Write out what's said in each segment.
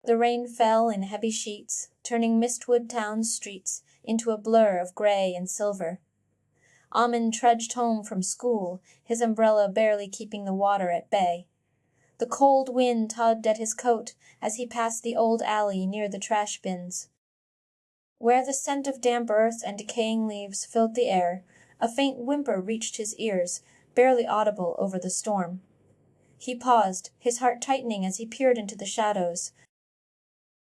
The rain fell in heavy sheets, turning Mistwood Town's streets into a blur of gray and silver. Amin trudged home from school, his umbrella barely keeping the water at bay. The cold wind tugged at his coat as he passed the old alley near the trash bins. Where the scent of damp earth and decaying leaves filled the air, a faint whimper reached his ears, barely audible over the storm. He paused, his heart tightening as he peered into the shadows.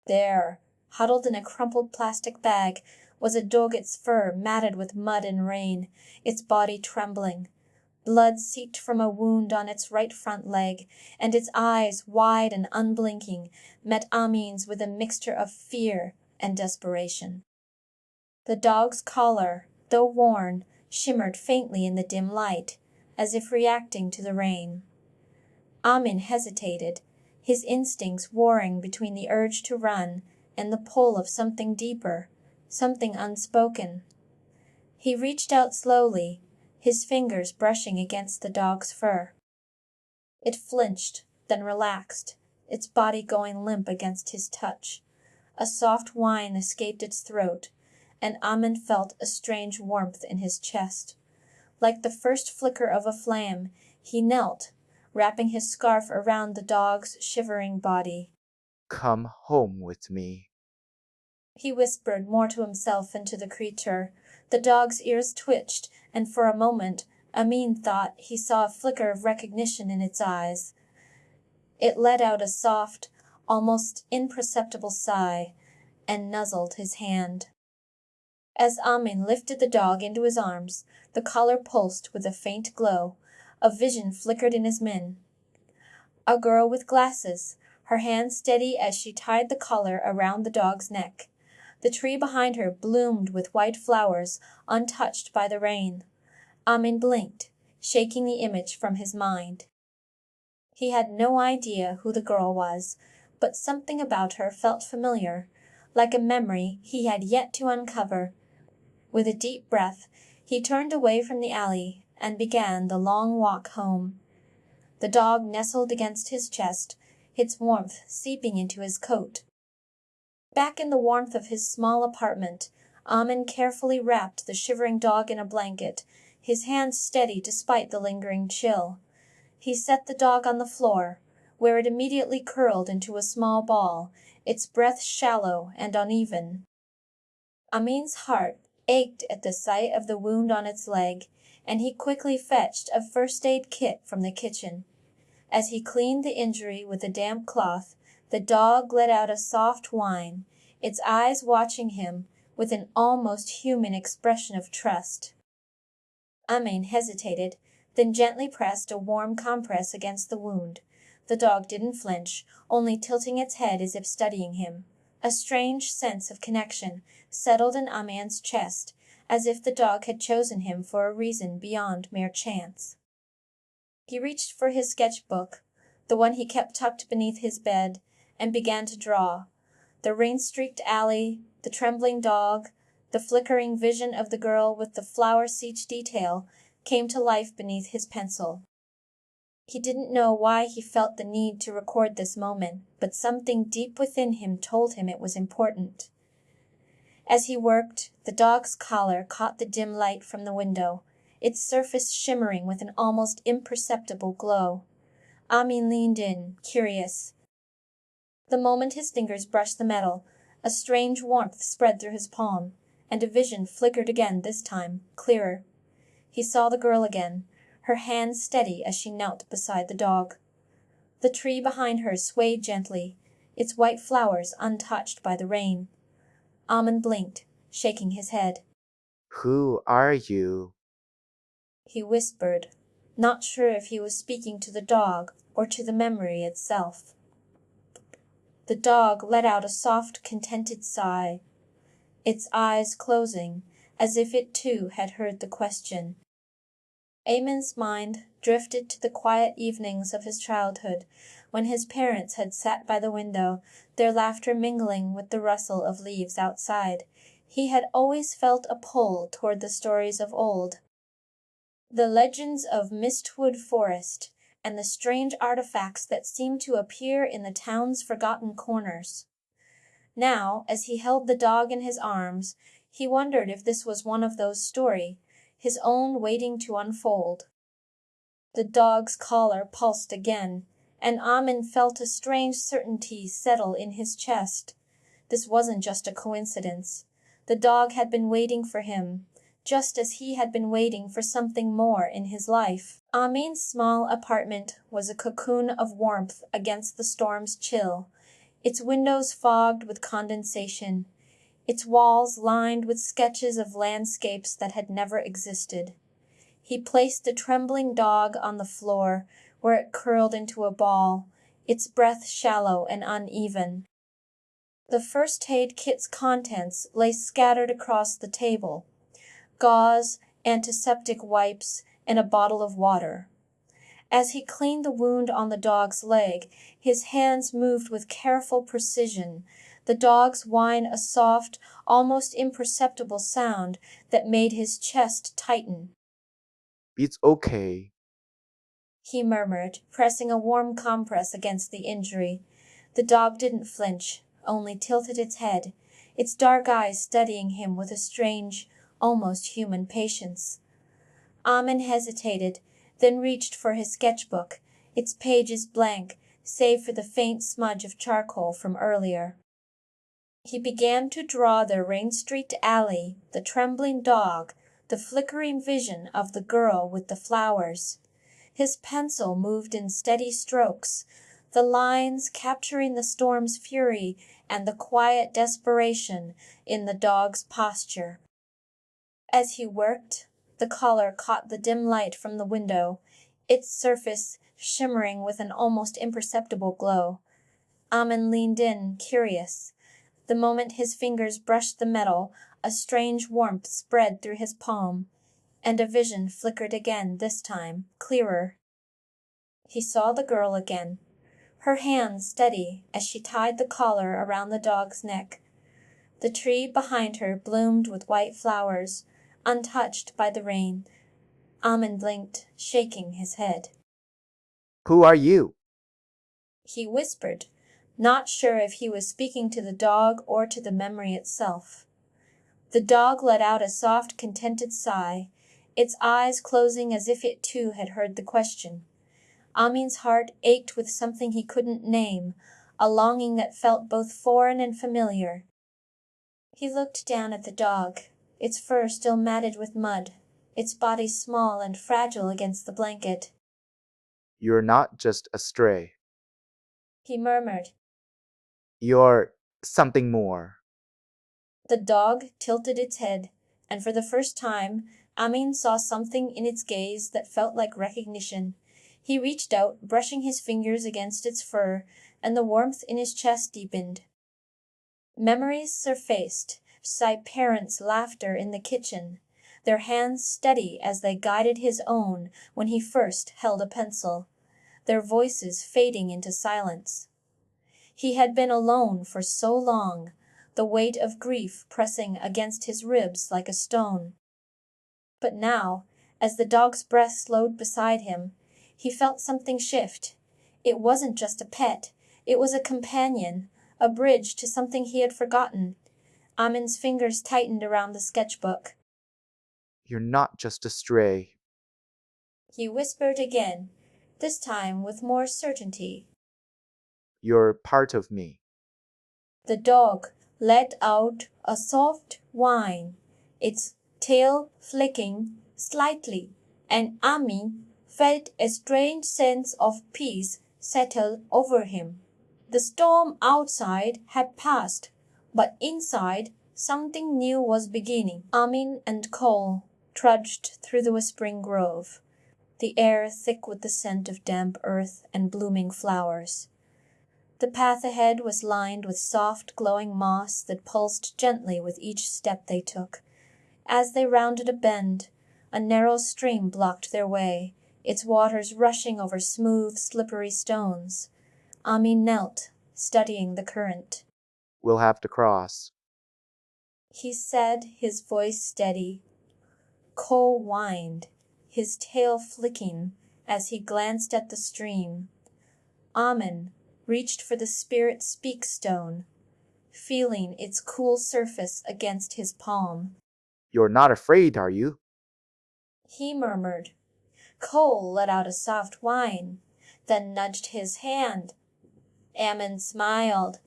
There, huddled in a crumpled plastic bag, was a dog's fur matted with mud and rain, its body trembling. Blood seeped from a wound on its right front leg, and its eyes, wide and unblinking, met Amin's with a mixture of fear and desperation. The dog's collar, though worn, shimmered faintly in the dim light, as if reacting to the rain. Amin hesitated, his instincts warring between the urge to run and the pull of something deeper, something unspoken. He reached out slowly, his fingers brushing against the dog's fur. It flinched, then relaxed, its body going limp against his touch. A soft whine escaped its throat, and Amin felt a strange warmth in his chest. Like the first flicker of a flame, he knelt, wrapping his scarf around the dog's shivering body. "Come home with me," he whispered more to himself than to the creature. The dog's ears twitched, and for a moment Amin thought he saw a flicker of recognition in its eyes. It let out a soft, almost imperceptible sigh, and nuzzled his hand. As Amin lifted the dog into his arms, the collar pulsed with a faint glow. A vision flickered in his mind. A girl with glasses, her hand steady as she tied the collar around the dog's neck. The tree behind her bloomed with white flowers, untouched by the rain. Amin blinked, shaking the image from his mind. He had no idea who the girl was, but something about her felt familiar, like a memory he had yet to uncover. With a deep breath, he turned away from the alley and began the long walk home. The dog nestled against his chest, its warmth seeping into his coat. Back in the warmth of his small apartment, Amin carefully wrapped the shivering dog in a blanket, his hands steady despite the lingering chill. He set the dog on the floor, where it immediately curled into a small ball, its breath shallow and uneven. Amin's heart ached at the sight of the wound on its leg, and he quickly fetched a first-aid kit from the kitchen. As he cleaned the injury with a damp cloth, the dog let out a soft whine, its eyes watching him with an almost human expression of trust. Amin hesitated, then gently pressed a warm compress against the wound. The dog didn't flinch, only tilting its head as if studying him. A strange sense of connection settled in Amin's chest, as if the dog had chosen him for a reason beyond mere chance. He reached for his sketchbook, the one he kept tucked beneath his bed, and began to draw. The rain-streaked alley, the trembling dog, the flickering vision of the girl with the flower-seach detail came to life beneath his pencil. He didn't know why he felt the need to record this moment, but something deep within him told him it was important. As he worked, the dog's collar caught the dim light from the window, its surface shimmering with an almost imperceptible glow. Amin leaned in, curious. The moment his fingers brushed the metal, a strange warmth spread through his palm, and a vision flickered again, this time, clearer. He saw the girl again, her hands steady as she knelt beside the dog. The tree behind her swayed gently, its white flowers untouched by the rain. Amin blinked, shaking his head. "Who are you?" He whispered, not sure if he was speaking to the dog or to the memory itself. The dog let out a soft, contented sigh, its eyes closing, as if it too had heard the question. Amin's mind drifted to the quiet evenings of his childhood, when his parents had sat by the window, their laughter mingling with the rustle of leaves outside. He had always felt a pull toward the stories of old. The legends of Mistwood Forest and the strange artifacts that seemed to appear in the town's forgotten corners. Now, as he held the dog in his arms, he wondered if this was one of those stories, his own waiting to unfold. The dog's collar pulsed again, and Amin felt a strange certainty settle in his chest. This wasn't just a coincidence. The dog had been waiting for him, just as he had been waiting for something more in his life. Amin's small apartment was a cocoon of warmth against the storm's chill, its windows fogged with condensation, its walls lined with sketches of landscapes that had never existed. He placed the trembling dog on the floor, where it curled into a ball, its breath shallow and uneven. The first aid kit's contents lay scattered across the table: gauze, antiseptic wipes, and a bottle of water. As he cleaned the wound on the dog's leg, his hands moved with careful precision, the dog's whine a soft, almost imperceptible sound that made his chest tighten. It's okay. He murmured, pressing a warm compress against the injury. The dog didn't flinch, only tilted its head, its dark eyes studying him with a strange, almost human patience. Amin hesitated, then reached for his sketchbook, its pages blank, save for the faint smudge of charcoal from earlier. He began to draw the rain-streaked alley, the trembling dog, the flickering vision of the girl with the flowers. His pencil moved in steady strokes, the lines capturing the storm's fury and the quiet desperation in the dog's posture. As he worked, the collar caught the dim light from the window, its surface shimmering with an almost imperceptible glow. Amin leaned in, curious. The moment his fingers brushed the metal, a strange warmth spread through his palm, and a vision flickered again, this time, clearer. He saw the girl again, her hands steady as she tied the collar around the dog's neck. The tree behind her bloomed with white flowers, untouched by the rain. Amin blinked, shaking his head. Who are you? He whispered, not sure if he was speaking to the dog or to the memory itself. The dog let out a soft, contented sigh, its eyes closing as if it too had heard the question. Amin's heart ached with something he couldn't name, a longing that felt both foreign and familiar. He looked down at the dog, its fur still matted with mud, its body small and fragile against the blanket. You're not just a stray. He murmured. You're something more. The dog tilted its head, and for the first time, Amin saw something in its gaze that felt like recognition. He reached out, brushing his fingers against its fur, and the warmth in his chest deepened. Memories surfaced, Cy parents' laughter in the kitchen, their hands steady as they guided his own when he first held a pencil, their voices fading into silence. He had been alone for so long, the weight of grief pressing against his ribs like a stone. But now, as the dog's breath slowed beside him, he felt something shift. It wasn't just a pet, it was a companion, a bridge to something he had forgotten. Amin's fingers tightened around the sketchbook. You're not just a stray. He whispered again, this time with more certainty. You're part of me. The dog let out a soft whine, its tail flicking slightly, and Amin felt a strange sense of peace settle over him. The storm outside had passed, but inside something new was beginning. Amin and Cole trudged through the whispering grove, the air thick with the scent of damp earth and blooming flowers. The path ahead was lined with soft, glowing moss that pulsed gently with each step they took. As they rounded a bend, a narrow stream blocked their way, its waters rushing over smooth, slippery stones. Amin knelt, studying the current. We'll have to cross. He said, his voice steady. Cole whined, his tail flicking, as he glanced at the stream. Amin reached for the spirit speak stone, feeling its cool surface against his palm. You're not afraid, are you? He murmured. Cole let out a soft whine, then nudged his hand. Amin smiled.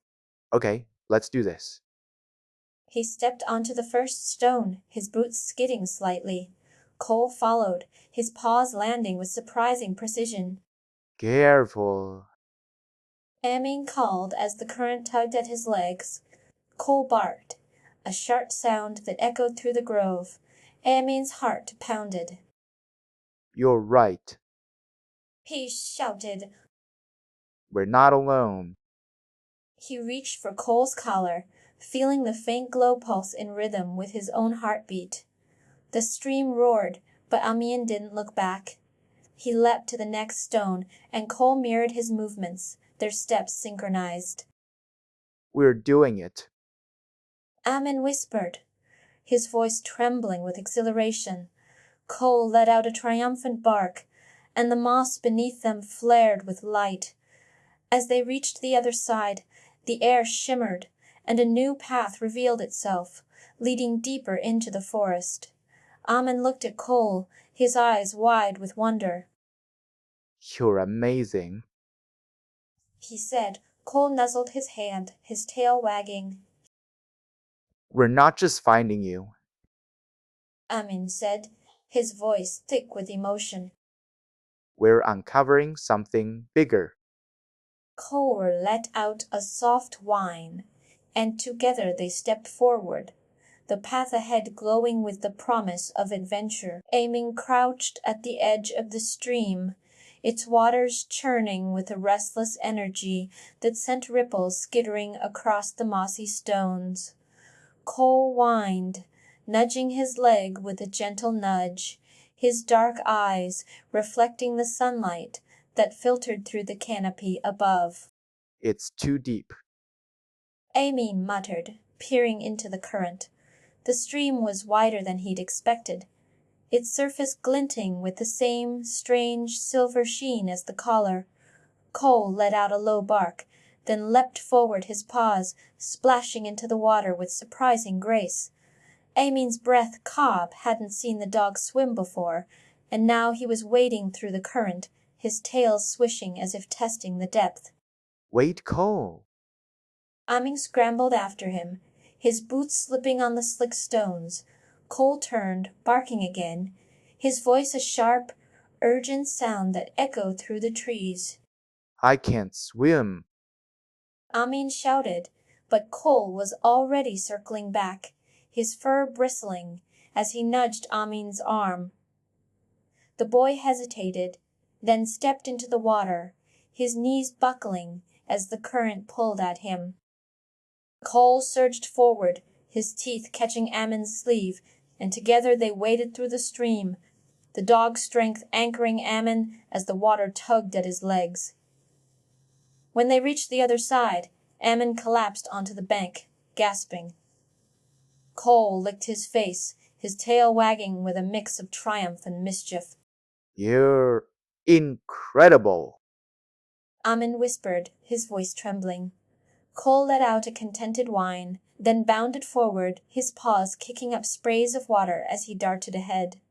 Okay, let's do this. He stepped onto the first stone, his boots skidding slightly. Cole followed, his paws landing with surprising precision. Careful. Amin called as the current tugged at his legs. Cole barked, a sharp sound that echoed through the grove. Amin's heart pounded. You're right. He shouted. We're not alone. He reached for Cole's collar, feeling the faint glow pulse in rhythm with his own heartbeat. The stream roared, but Amin didn't look back. He leapt to the next stone, and Cole mirrored his movements, their steps synchronized. We're doing it. Amin whispered, his voice trembling with exhilaration. Cole let out a triumphant bark, and the moss beneath them flared with light. As they reached the other side, the air shimmered, and a new path revealed itself, leading deeper into the forest. Amin looked at Cole, his eyes wide with wonder. You're amazing. He said. Cole nuzzled his hand, his tail wagging. We're not just finding you. Amin said, his voice thick with emotion. We're uncovering something bigger. Cole let out a soft whine, and together they stepped forward, the path ahead glowing with the promise of adventure. Amin crouched at the edge of the stream, its waters churning with a restless energy that sent ripples skittering across the mossy stones. Cole whined, nudging his leg with a gentle nudge, his dark eyes reflecting the sunlight that filtered through the canopy above. It's too deep. Amin muttered, peering into the current. The stream was wider than he'd expected, its surface glinting with the same strange silver sheen as the collar. Cole let out a low bark, then leapt forward, his paws splashing into the water with surprising grace. Amin's breath Cobb hadn't seen the dog swim before, and now he was wading through the current, his tail swishing as if testing the depth. Wait, Cole. Amin scrambled after him, his boots slipping on the slick stones. Cole turned, barking again, his voice a sharp, urgent sound that echoed through the trees. I can't swim. Amin shouted, but Cole was already circling back, his fur bristling, as he nudged Amin's arm. The boy hesitated, then stepped into the water, his knees buckling as the current pulled at him. Cole surged forward, his teeth catching Amin's sleeve, and together they waded through the stream, the dog's strength anchoring Amin as the water tugged at his legs. When they reached the other side, Amin collapsed onto the bank, gasping. Cole licked his face, his tail wagging with a mix of triumph and mischief. You're incredible. Amin whispered, his voice trembling. Cole let out a contented whine, then bounded forward, his paws kicking up sprays of water as he darted ahead.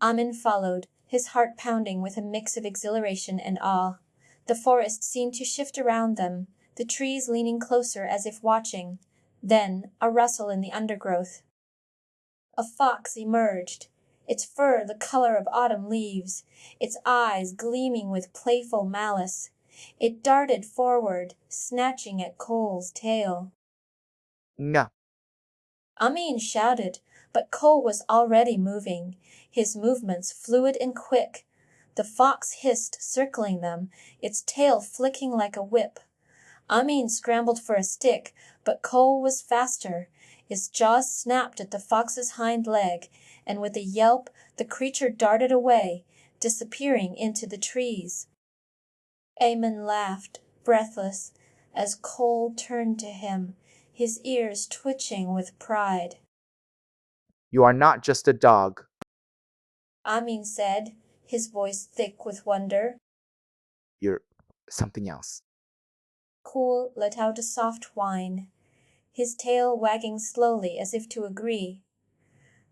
Amin followed, his heart pounding with a mix of exhilaration and awe. The forest seemed to shift around them, the trees leaning closer as if watching. Then a rustle in the undergrowth. A fox emerged, its fur the color of autumn leaves, its eyes gleaming with playful malice. It darted forward, snatching at Cole's tail. No. Amin shouted, but Cole was already moving, his movements fluid and quick. The fox hissed, circling them, its tail flicking like a whip. Amin scrambled for a stick, but Cole was faster. His jaws snapped at the fox's hind leg, and with a yelp the creature darted away, disappearing into the trees. Amin laughed, breathless, as Cole turned to him, his ears twitching with pride. You are not just a dog. Amin said, his voice thick with wonder. You're something else. Cole let out a soft whine, his tail wagging slowly as if to agree.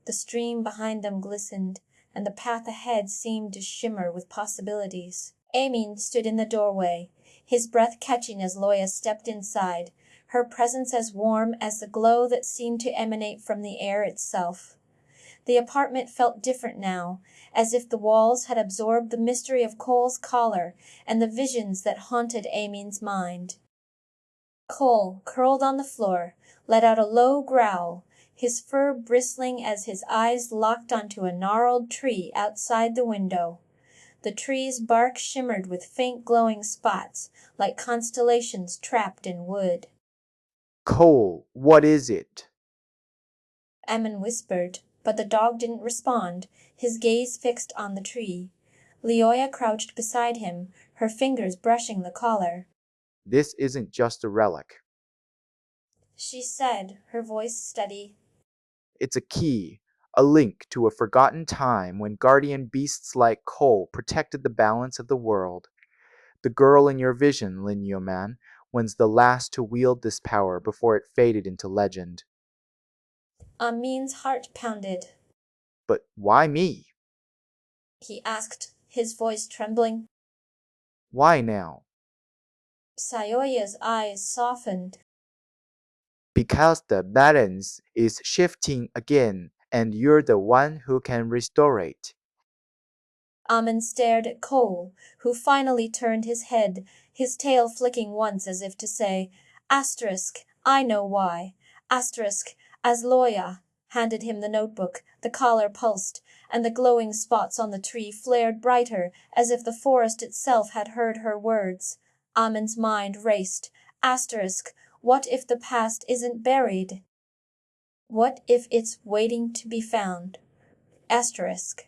The stream behind them glistened, and the path ahead seemed to shimmer with possibilities. Amin stood in the doorway, his breath catching as Loya stepped inside, her presence as warm as the glow that seemed to emanate from the air itself. The apartment felt different now, as if the walls had absorbed the mystery of Cole's collar and the visions that haunted Amin's mind. Cole, curled on the floor, let out a low growl, his fur bristling as his eyes locked onto a gnarled tree outside the window. The tree's bark shimmered with faint glowing spots, like constellations trapped in wood. Cole, what is it? Amin whispered, but the dog didn't respond, his gaze fixed on the tree. Leoya crouched beside him, her fingers brushing the collar. This isn't just a relic. She said, her voice steady. It's a key, a link to a forgotten time when guardian beasts like Cole protected the balance of the world. The girl in your vision, Lin Yoman, was the last to wield this power before it faded into legend. Amin's heart pounded. But why me? He asked, his voice trembling. Why now? Sayoya's eyes softened. Because the balance is shifting again, and you're the one who can restore it. Amin stared at Cole, who finally turned his head, his tail flicking once as if to say, Asterisk, I know why. Asterisk, as Loya handed him the notebook, the collar pulsed, and the glowing spots on the tree flared brighter, as if the forest itself had heard her words. Amin's mind raced. Asterisk, what if the past isn't buried? What if it's waiting to be found? Asterisk.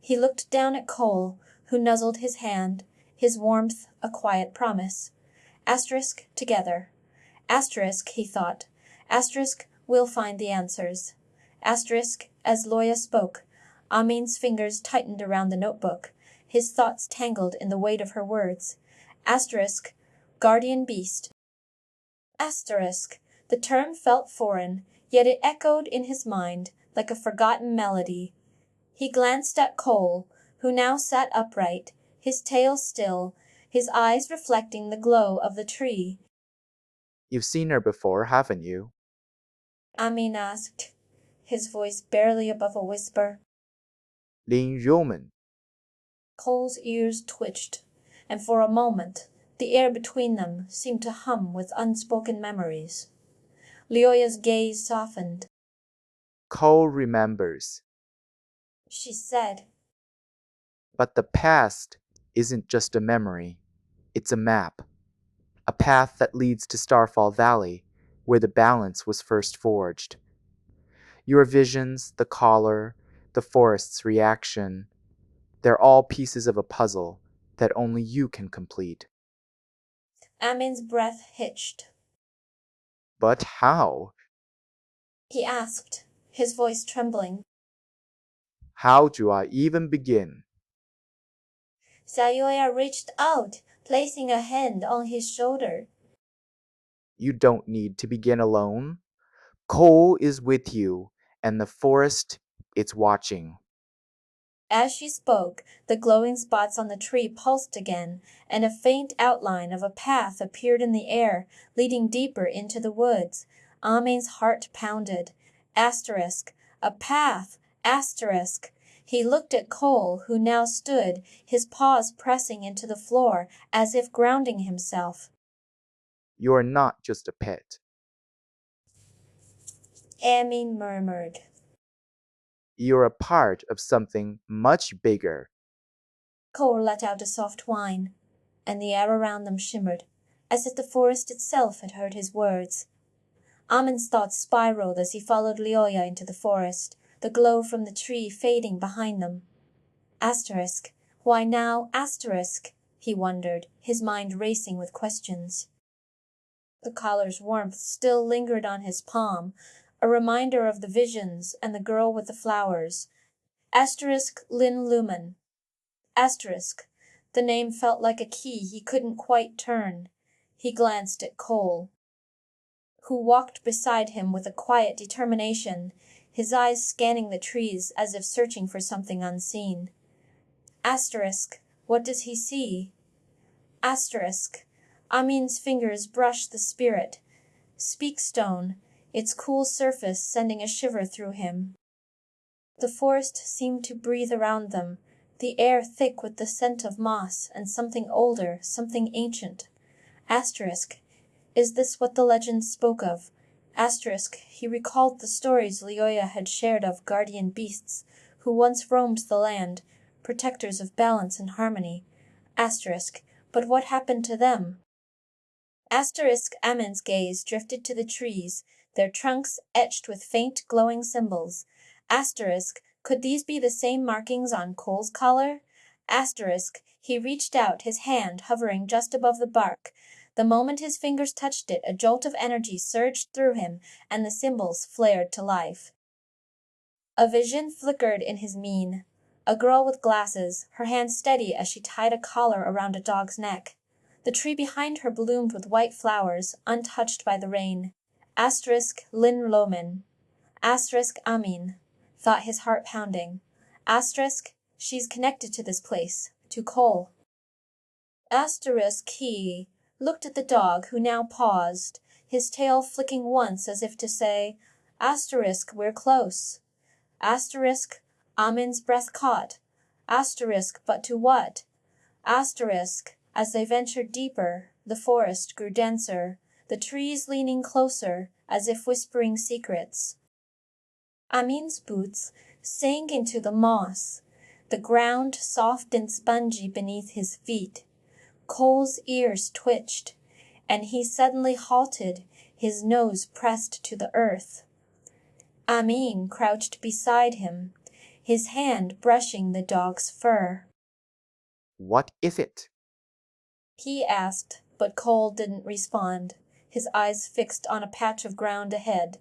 He looked down at Cole, who nuzzled his hand, his warmth a quiet promise. Asterisk together. Asterisk, he thought. Asterisk, we'll find the answers. Asterisk, as Loya spoke, Amin's fingers tightened around the notebook, his thoughts tangled in the weight of her words. Asterisk, guardian beast. Asterisk. The term felt foreign, yet it echoed in his mind like a forgotten melody. He glanced at Cole, who now sat upright, his tail still, his eyes reflecting the glow of the tree. You've seen her before, haven't you? Amin asked, his voice barely above a whisper. Lin Yoman. Cole's ears twitched, and for a moment the air between them seemed to hum with unspoken memories. Leoya's gaze softened. Cole remembers. She said, But the past isn't just a memory. It's a map. A path that leads to Starfall Valley, where the balance was first forged. Your visions, the collar, the forest's reaction, they're all pieces of a puzzle that only you can complete. Amin's breath hitched. But how? He asked, his voice trembling. How do I even begin? Sayoya reached out, placing a hand on his shoulder. You don't need to begin alone. Cole is with you, and the forest, it's watching. As she spoke, the glowing spots on the tree pulsed again, and a faint outline of a path appeared in the air, leading deeper into the woods. Amin's heart pounded. Asterisk. A path. Asterisk. He looked at Cole, who now stood, his paws pressing into the floor, as if grounding himself. You're not just a pet. Amin murmured. You're a part of something much bigger. Cole let out a soft whine, and the air around them shimmered, as if the forest itself had heard his words. Amin's thoughts spiraled as he followed Leoya into the forest, the glow from the tree fading behind them. Asterisk. Why now asterisk? He wondered, his mind racing with questions. The collar's warmth still lingered on his palm, a reminder of the visions and the girl with the flowers. Asterisk Lin Lumen. Asterisk. The name felt like a key he couldn't quite turn. He glanced at Cole, who walked beside him with a quiet determination, his eyes scanning the trees as if searching for something unseen. Asterisk. What does he see? Asterisk. Amin's fingers brushed the spirit. Speakstone, its cool surface sending a shiver through him. The forest seemed to breathe around them, the air thick with the scent of moss and something older, something ancient. Asterisk. Is this what the legends spoke of? Asterisk. He recalled the stories Leoya had shared of guardian beasts who once roamed the land, protectors of balance and harmony. Asterisk. But what happened to them? Asterisk. Amin's gaze drifted to the trees, their trunks etched with faint glowing symbols. Asterisk. Could these be the same markings on Cole's collar? Asterisk. He reached out, his hand hovering just above the bark. The moment his fingers touched it, a jolt of energy surged through him, and the symbols flared to life. A vision flickered in his mien. A girl with glasses, her hand steady as she tied a collar around a dog's neck. The tree behind her bloomed with white flowers, untouched by the rain. Asterisk Lin Loman. Asterisk Amin, thought his heart pounding. Asterisk, she's connected to this place, to Cole. Asterisk he looked at the dog, who now paused, his tail flicking once as if to say, Asterisk, we're close. Asterisk, Amin's breath caught. Asterisk, but to what? Asterisk, as they ventured deeper, the forest grew denser, the trees leaning closer, as if whispering secrets. Amin's boots sank into the moss, the ground soft and spongy beneath his feet. Cole's ears twitched, and he suddenly halted, his nose pressed to the earth. Amin crouched beside him, his hand brushing the dog's fur. What is it? He asked, but Cole didn't respond, his eyes fixed on a patch of ground ahead.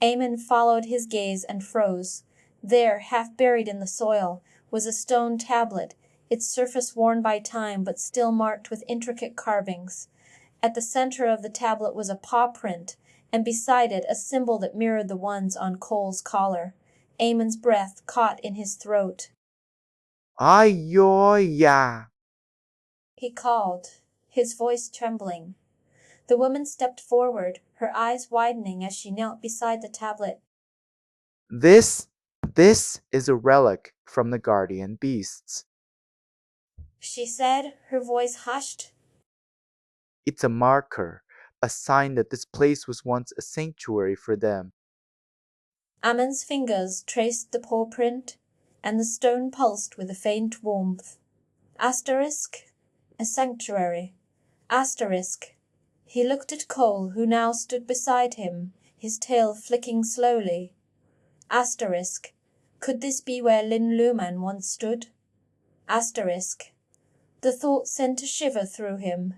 Amin followed his gaze and froze. There, half buried in the soil, was a stone tablet, its surface worn by time but still marked with intricate carvings. At the center of the tablet was a paw print, and beside it a symbol that mirrored the ones on Cole's collar. Amin's breath caught in his throat. Ayoya! He called, his voice trembling. The woman stepped forward, her eyes widening as she knelt beside the tablet. This is a relic from the guardian beasts. She said, her voice hushed. It's a marker, a sign that this place was once a sanctuary for them. Amin's fingers traced the paw print, and the stone pulsed with a faint warmth. Asterisk, a sanctuary. Asterisk. He looked at Cole, who now stood beside him, his tail flicking slowly. Asterisk. Could this be where Lin Luman once stood? Asterisk. The thought sent a shiver through him.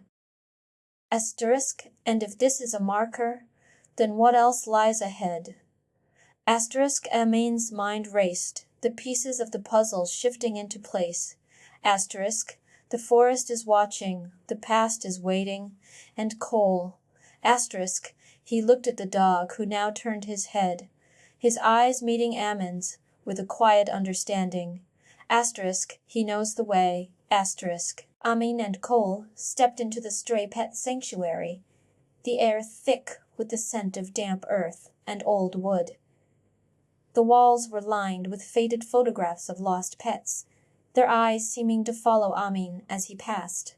Asterisk, and if this is a marker, then what else lies ahead? Asterisk. Amin's mind raced, the pieces of the puzzle shifting into place. Asterisk. The forest is watching, the past is waiting, and Cole. Asterisk. He looked at the dog, who now turned his head, his eyes meeting Amin's, with a quiet understanding. Asterisk. He knows the way. Asterisk. Amin and Cole stepped into the stray pet sanctuary, the air thick with the scent of damp earth and old wood. The walls were lined with faded photographs of lost pets, their eyes seeming to follow Amin as he passed.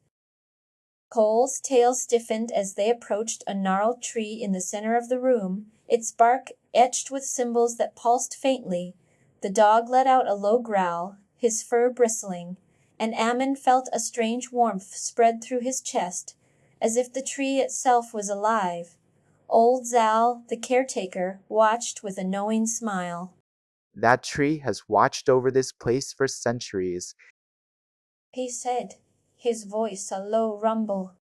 Cole's tail stiffened as they approached a gnarled tree in the center of the room, its bark etched with symbols that pulsed faintly. The dog let out a low growl, his fur bristling, and Amin felt a strange warmth spread through his chest, as if the tree itself was alive. Old Zal, the caretaker, watched with a knowing smile. That tree has watched over this place for centuries. He said, his voice a low rumble.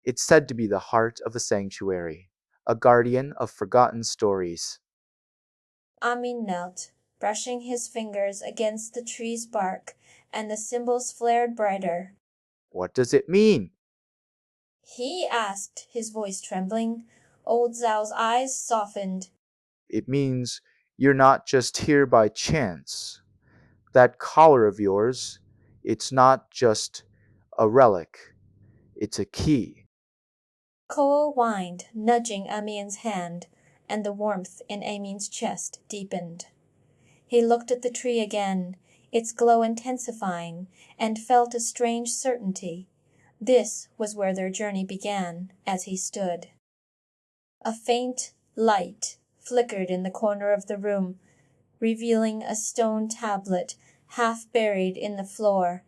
It's said to be the heart of the sanctuary, a guardian of forgotten stories. Amin knelt, brushing his fingers against the tree's bark and the symbols flared brighter. What does it mean? He asked, his voice trembling. Old Zhao's eyes softened. It means you're not just here by chance. That collar of yours, it's not just a relic, it's a key. Ko whined, nudging Amin's hand, and the warmth in Amin's chest deepened. He looked at the tree again, its glow intensifying, and felt a strange certainty. This was where their journey began, as he stood. A faint light flickered in the corner of the room, revealing a stone tablet half buried in the floor,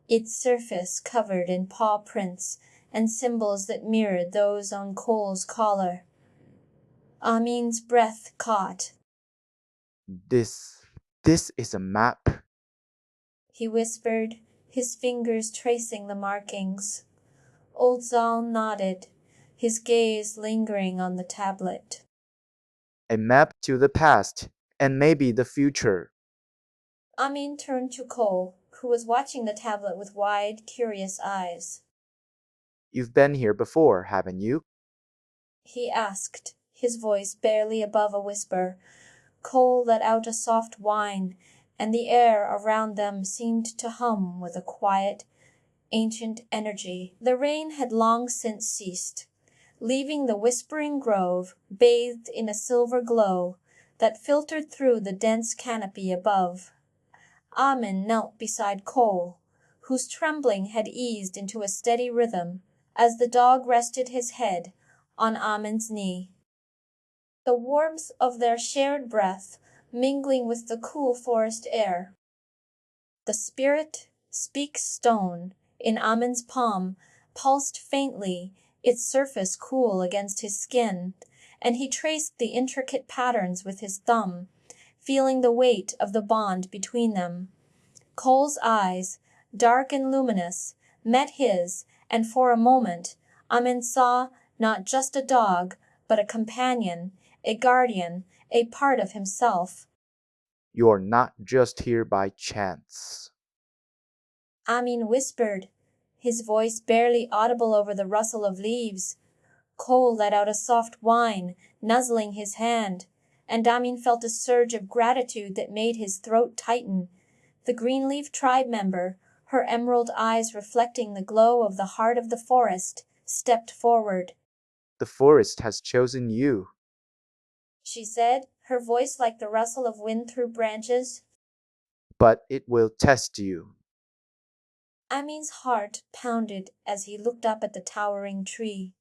its surface covered in paw prints and symbols that mirrored those on Cole's collar. Amin's breath caught. This is a map. He whispered, his fingers tracing the markings. Old Zal nodded, his gaze lingering on the tablet. A map to the past and maybe the future. Amin turned to Cole, who was watching the tablet with wide, curious eyes. You've been here before, haven't you? He asked, his voice barely above a whisper. Cole let out a soft whine, and the air around them seemed to hum with a quiet, ancient energy. The rain had long since ceased, leaving the whispering grove bathed in a silver glow that filtered through the dense canopy above. Amin knelt beside Cole, whose trembling had eased into a steady rhythm as the dog rested his head on Amin's knee. The warmth of their shared breath mingling with the cool forest air. The spirit speaks stone in Amin's palm pulsed faintly, its surface cool against his skin, and he traced the intricate patterns with his thumb, feeling the weight of the bond between them. Cole's eyes, dark and luminous, met his, and for a moment Amin saw not just a dog, but a companion, a guardian, a part of himself. You're not just here by chance. Amin whispered, his voice barely audible over the rustle of leaves. Cole let out a soft whine, nuzzling his hand, and Amin felt a surge of gratitude that made his throat tighten. The Greenleaf tribe member, her emerald eyes reflecting the glow of the heart of the forest, stepped forward. The forest has chosen you. She said, her voice like the rustle of wind through branches. But it will test you. Amin's heart pounded as he looked up at the towering tree,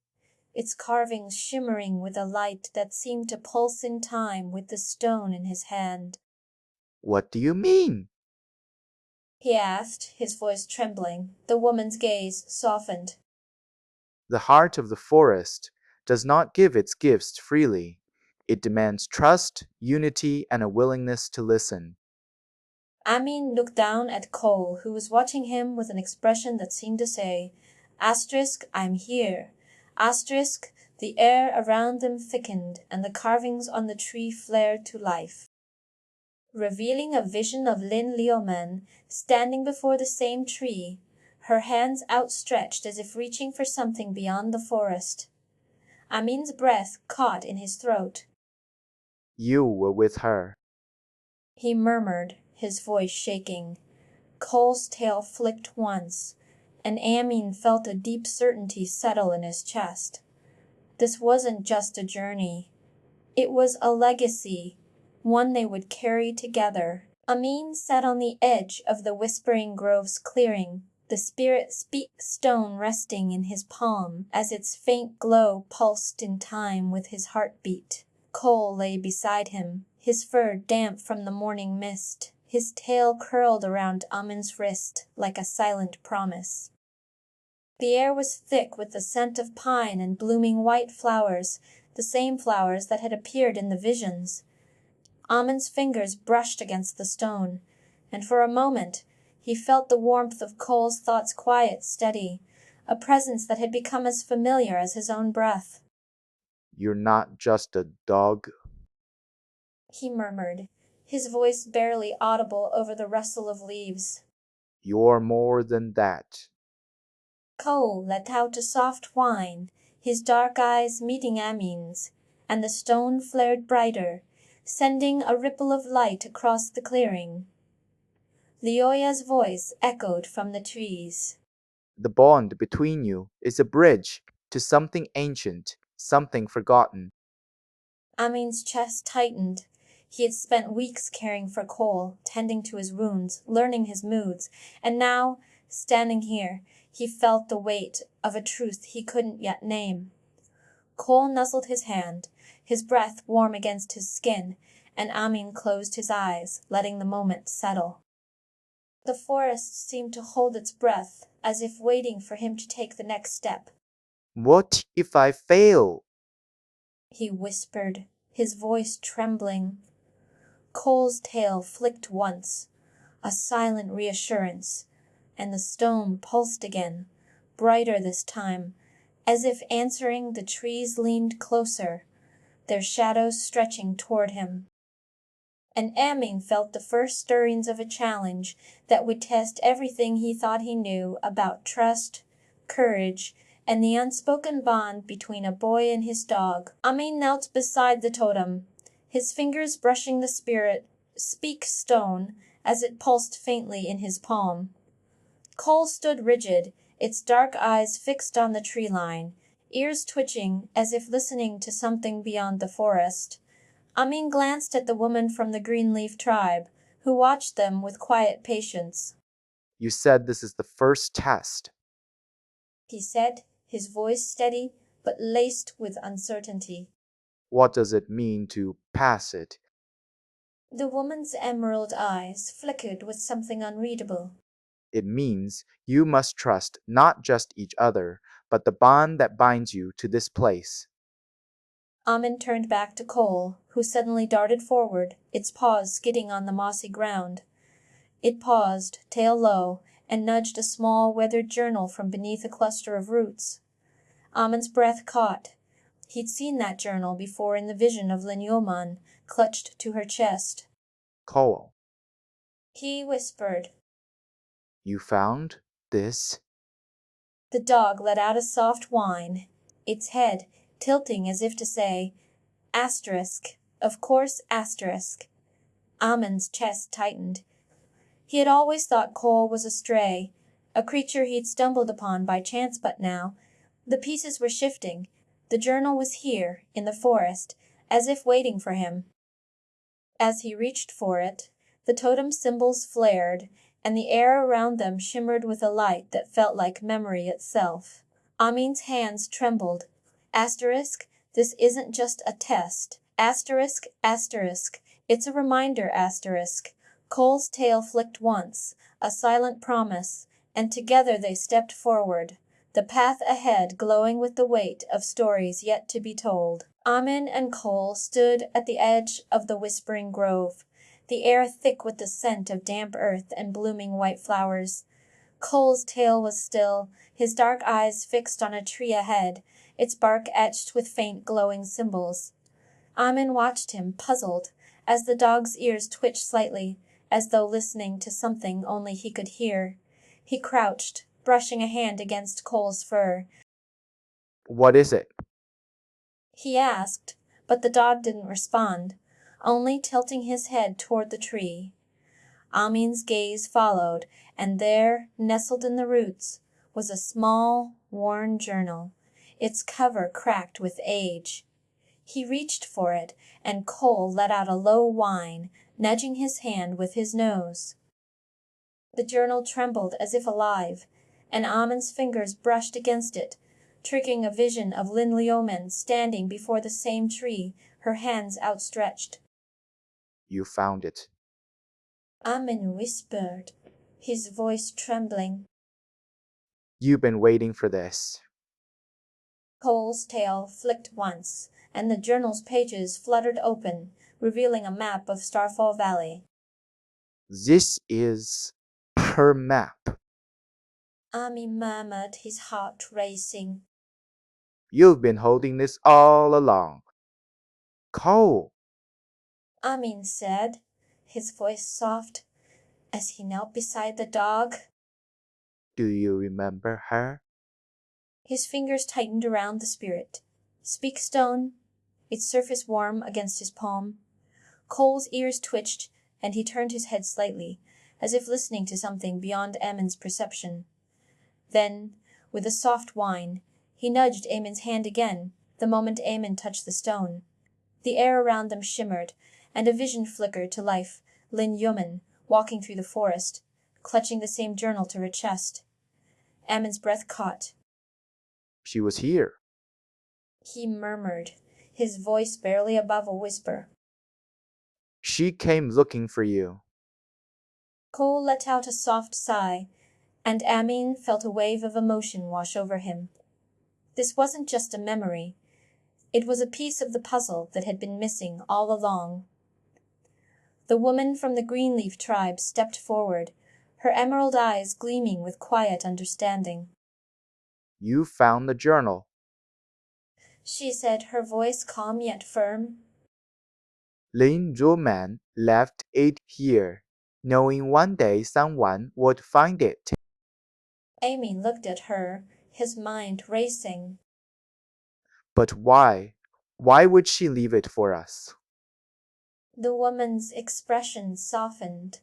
its carvings shimmering with a light that seemed to pulse in time with the stone in his hand. What do you mean? He asked, his voice trembling. The woman's gaze softened. The heart of the forest does not give its gifts freely. It demands trust, unity, and a willingness to listen. Amin looked down at Cole, who was watching him with an expression that seemed to say, Asterisk, I'm here. Asterisk, the air around them thickened, and the carvings on the tree flared to life, revealing a vision of Lin Liumen standing before the same tree, her hands outstretched as if reaching for something beyond the forest. Amin's breath caught in his throat. You were with her. He murmured, his voice shaking. Cole's tail flicked once, and Amin felt a deep certainty settle in his chest. This wasn't just a journey. It was a legacy, one they would carry together. Amin sat on the edge of the Whispering Grove's clearing, the spirit speak stone resting in his palm as its faint glow pulsed in time with his heartbeat. Cole lay beside him, his fur damp from the morning mist, his tail curled around Amin's wrist like a silent promise. The air was thick with the scent of pine and blooming white flowers, the same flowers that had appeared in the visions. Amin's fingers brushed against the stone, and for a moment he felt the warmth of Cole's thoughts quiet, steady, a presence that had become as familiar as his own breath. You're not just a dog. He murmured, his voice barely audible over the rustle of leaves. You're more than that. Cole let out a soft whine, his dark eyes meeting Amin's, and the stone flared brighter, sending a ripple of light across the clearing. Leoya's voice echoed from the trees. The bond between you is a bridge to something ancient, something forgotten. Amin's chest tightened. He had spent weeks caring for Cole, tending to his wounds, learning his moods, and now, standing here, he felt the weight of a truth he couldn't yet name. Cole nuzzled his hand, his breath warm against his skin, and Amin closed his eyes, letting the moment settle. The forest seemed to hold its breath, as if waiting for him to take the next step. What if I fail? He whispered, his voice trembling. Cole's tail flicked once, a silent reassurance, and the stone pulsed again, brighter this time, as if answering. The trees leaned closer, their shadows stretching toward him. And Amin felt the first stirrings of a challenge that would test everything he thought he knew about trust, courage, and the unspoken bond between a boy and his dog. Amin knelt beside the totem, his fingers brushing the speak stone as it pulsed faintly in his palm. Cole stood rigid, its dark eyes fixed on the tree line, ears twitching as if listening to something beyond the forest. Amin glanced at the woman from the Greenleaf tribe, who watched them with quiet patience. You said this is the first test. He said, his voice steady but laced with uncertainty. What does it mean to pass it? The woman's emerald eyes flickered with something unreadable. It means you must trust not just each other, but the bond that binds you to this place. Amin turned back to Cole, who suddenly darted forward, its paws skidding on the mossy ground. It paused, tail low, and nudged a small, weathered journal from beneath a cluster of roots. Amin's breath caught. He'd seen that journal before in the vision of Linyoman, clutched to her chest. Cole, He whispered. you found this? The dog let out a soft whine, its head tilting as if to say, asterisk, of course, asterisk. Amin's chest tightened. He had always thought Cole was a stray, a creature he'd stumbled upon by chance, but now the pieces were shifting. The journal was here, in the forest, as if waiting for him. As he reached for it, the totem symbols flared, and the air around them shimmered with a light that felt like memory itself. Amin's hands trembled. Asterisk, this isn't just a test. Asterisk, asterisk, it's a reminder, asterisk. Cole's tail flicked once, a silent promise, and together they stepped forward, the path ahead glowing with the weight of stories yet to be told. Amin and Cole stood at the edge of the whispering grove, the air thick with the scent of damp earth and blooming white flowers. Cole's tail was still, his dark eyes fixed on a tree ahead, its bark etched with faint glowing symbols. Amin watched him, puzzled, as the dog's ears twitched slightly, as though listening to something only he could hear. He crouched, brushing a hand against Cole's fur. What is it? He asked, but the dog didn't respond, only tilting his head toward the tree. Amin's gaze followed, and there, nestled in the roots, was a small, worn journal, its cover cracked with age. He reached for it, and Cole let out a low whine, nudging his hand with his nose. The journal trembled as if alive, and Amin's fingers brushed against it, triggering a vision of Lin Leoman standing before the same tree, her hands outstretched. You found it. Amin whispered, his voice trembling. You've been waiting for this. Cole's tail flicked once, and the journal's pages fluttered open, revealing a map of Starfall Valley. This is her map. Amin murmured, his heart racing. You've been holding this all along. Cole, Amin said, his voice soft, as he knelt beside the dog. Do you remember her? His fingers tightened around the spirit. Speak stone, its surface warm against his palm. Cole's ears twitched, and he turned his head slightly, as if listening to something beyond Amin's perception. Then, with a soft whine, he nudged Amin's hand again the moment Amin touched the stone. The air around them shimmered, and a vision flickered to life. Lin Yuman, walking through the forest, clutching the same journal to her chest. Amin's breath caught. She was here. He murmured, his voice barely above a whisper. She came looking for you. Cole let out a soft sigh, and Amin felt a wave of emotion wash over him. This wasn't just a memory. It was a piece of the puzzle that had been missing all along. The woman from the Greenleaf tribe stepped forward, her emerald eyes gleaming with quiet understanding. You found the journal. She said, her voice calm yet firm. Lin Yuman left it here, knowing one day someone would find it. Amin looked at her, his mind racing. But why? Why would she leave it for us? The woman's expression softened.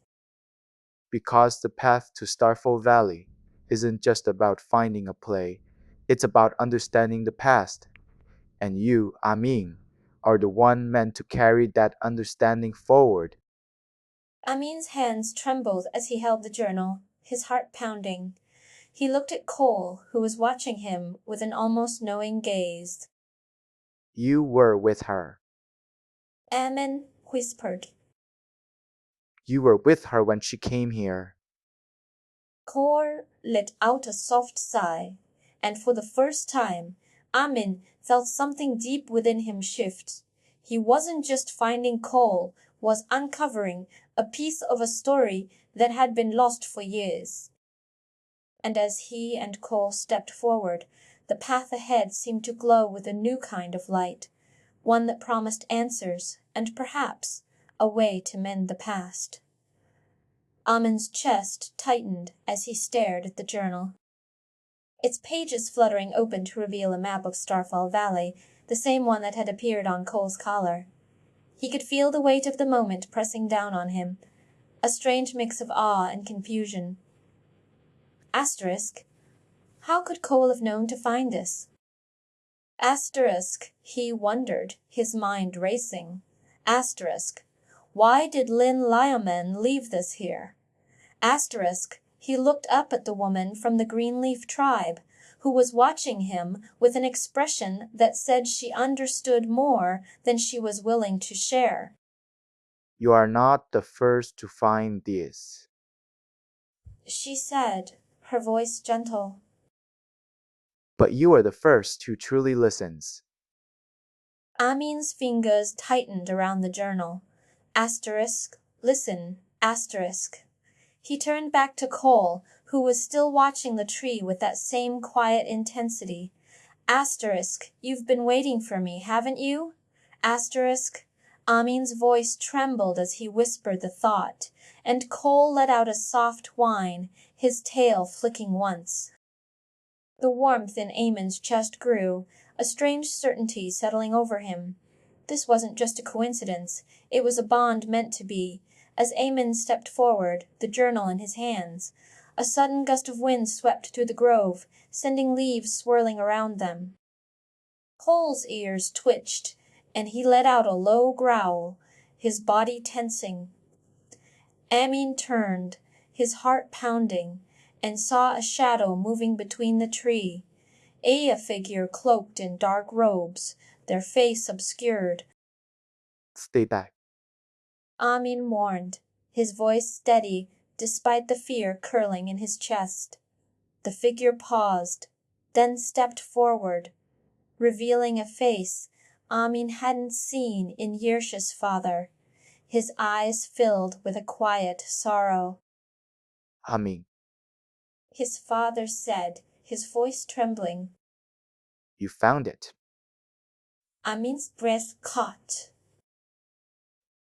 Because the path to Starfall Valley isn't just about finding a play, it's about understanding the past. And you, Amin, are the one meant to carry that understanding forward. Amin's hands trembled as he held the journal, his heart pounding. He looked at Cole, who was watching him with an almost knowing gaze. You were with her. Amin whispered. You were with her when she came here. Cole let out a soft sigh, and for the first time, Amin felt something deep within him shift. He wasn't just finding Cole, was uncovering a piece of a story that had been lost for years. And as he and Cole stepped forward, the path ahead seemed to glow with a new kind of light, one that promised answers and perhaps a way to mend the past. Amin's chest tightened as he stared at the journal. Its pages fluttering open to reveal a map of Starfall Valley, the same one that had appeared on Cole's collar. He could feel the weight of the moment pressing down on him, a strange mix of awe and confusion. Asterisk. How could Cole have known to find this? Asterisk. He wondered, his mind racing. Asterisk. Why did Lin Yuman leave this here? Asterisk. He looked up at the woman from the Greenleaf tribe, who was watching him with an expression that said she understood more than she was willing to share. You are not the first to find this. She said, her voice gentle. But you are the first who truly listens. Amin's fingers tightened around the journal. Asterisk. Listen. Asterisk. He turned back to Cole, who was still watching the tree with that same quiet intensity. Asterisk. You've been waiting for me, haven't you? Asterisk. Amin's voice trembled as he whispered the thought, and Cole let out a soft whine, his tail flicking once. The warmth in Amin's chest grew, a strange certainty settling over him. This wasn't just a coincidence, it was a bond meant to be. As Amin stepped forward, the journal in his hands, a sudden gust of wind swept through the grove, sending leaves swirling around them. Cole's ears twitched, and he let out a low growl, his body tensing. Amin turned, his heart pounding, and saw a shadow moving between the tree, a figure cloaked in dark robes, their face obscured. Stay back. Amin warned, his voice steady despite the fear curling in his chest. The figure paused, then stepped forward, revealing a face Amin hadn't seen in Yersha's father, his eyes filled with a quiet sorrow. Amin, His father said, his voice trembling. you found it. Amin's breath caught.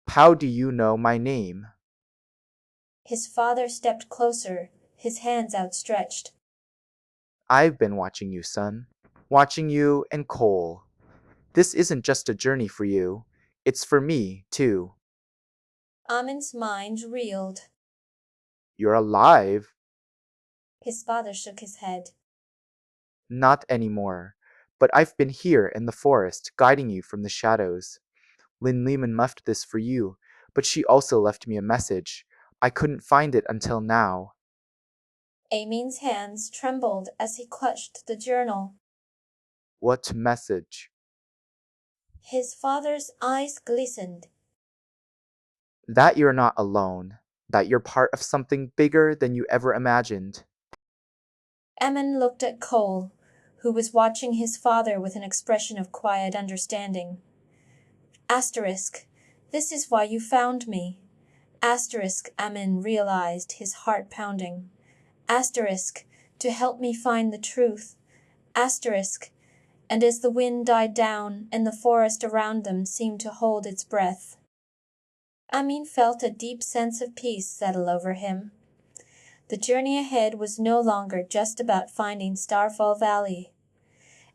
How do you know my name? His father stepped closer, his hands outstretched. I've been watching you, son. Watching you and Cole. This isn't just a journey for you. It's for me, too. Amin's mind reeled. You're alive? His father shook his head. Not anymore. But I've been here in the forest, guiding you from the shadows. Lynn Lehman left this for you, but she also left me a message. I couldn't find it until now. Amin's hands trembled as he clutched the journal. What message? His father's eyes glistened. That you're not alone. That you're part of something bigger than you ever imagined. Amin looked at Cole, who was watching his father with an expression of quiet understanding. Asterisk, this is why you found me. Asterisk, Amin realized, his heart pounding. Asterisk, to help me find the truth. Asterisk, and as the wind died down and the forest around them seemed to hold its breath, Amin felt a deep sense of peace settle over him. The journey ahead was no longer just about finding Starfall Valley.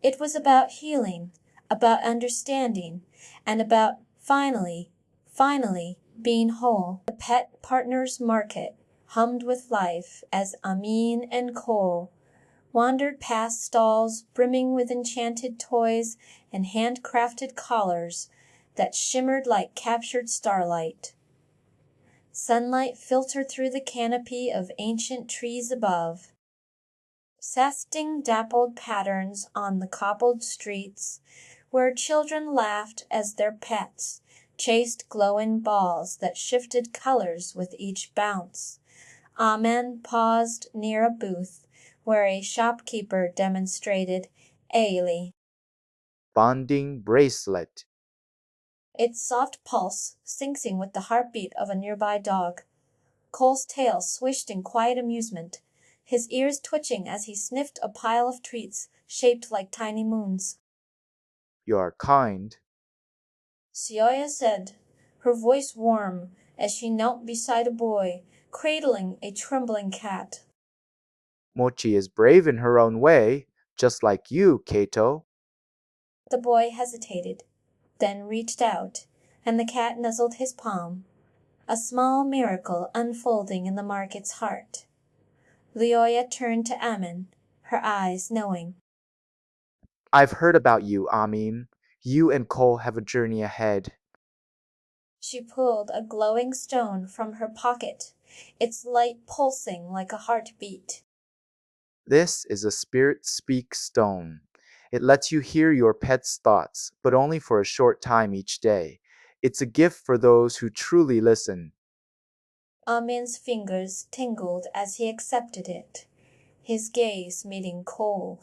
It was about healing, about understanding, and about finally being whole. The pet partners market hummed with life as Amin and Cole wandered past stalls brimming with enchanted toys and handcrafted collars that shimmered like captured starlight. Sunlight filtered through the canopy of ancient trees above, casting dappled patterns on the cobbled streets, where children laughed as their pets chased glowing balls that shifted colors with each bounce. Amin paused near a booth where a shopkeeper demonstrated Ailey, Bonding bracelet. its soft pulse syncing with the heartbeat of a nearby dog. Cole's tail swished in quiet amusement, his ears twitching as he sniffed a pile of treats shaped like tiny moons. You're kind. Sioya said, her voice warm as she knelt beside a boy, cradling a trembling cat. Mochi is brave in her own way, just like you, Kato. The boy hesitated, then reached out, and the cat nuzzled his palm, a small miracle unfolding in the market's heart. Leoya turned to Amin, her eyes knowing. I've heard about you, Amin. You and Cole have a journey ahead. She pulled a glowing stone from her pocket, its light pulsing like a heartbeat. This is a Spirit Speak stone. It lets you hear your pet's thoughts, but only for a short time each day. It's a gift for those who truly listen. Amin's fingers tingled as he accepted it, his gaze meeting Cole.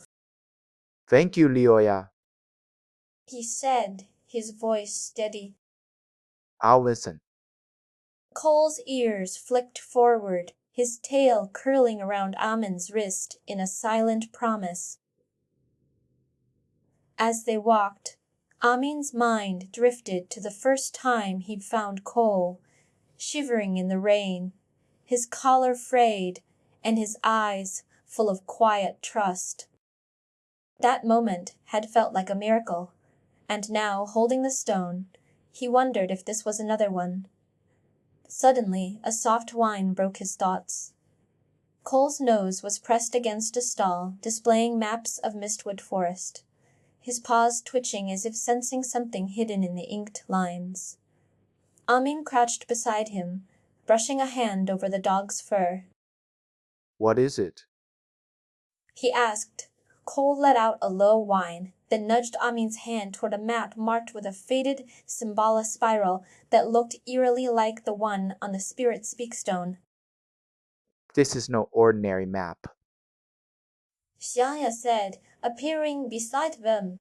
Thank you, Leoya. He said, his voice steady. I'll listen. Cole's ears flicked forward, his tail curling around Amin's wrist in a silent promise. As they walked, Amin's mind drifted to the first time he'd found Cole, shivering in the rain, his collar frayed and his eyes full of quiet trust. That moment had felt like a miracle, and now, holding the stone, he wondered if this was another one. Suddenly, a soft whine broke his thoughts. Cole's nose was pressed against a stall displaying maps of Mistwood Forest, his paws twitching as if sensing something hidden in the inked lines. Amin crouched beside him, brushing a hand over the dog's fur. What is it? He asked. Cole let out a low whine, then nudged Amin's hand toward a map marked with a faded Symbala spiral that looked eerily like the one on the Spirit Speak stone. This is no ordinary map. Xiaya said, appearing beside them.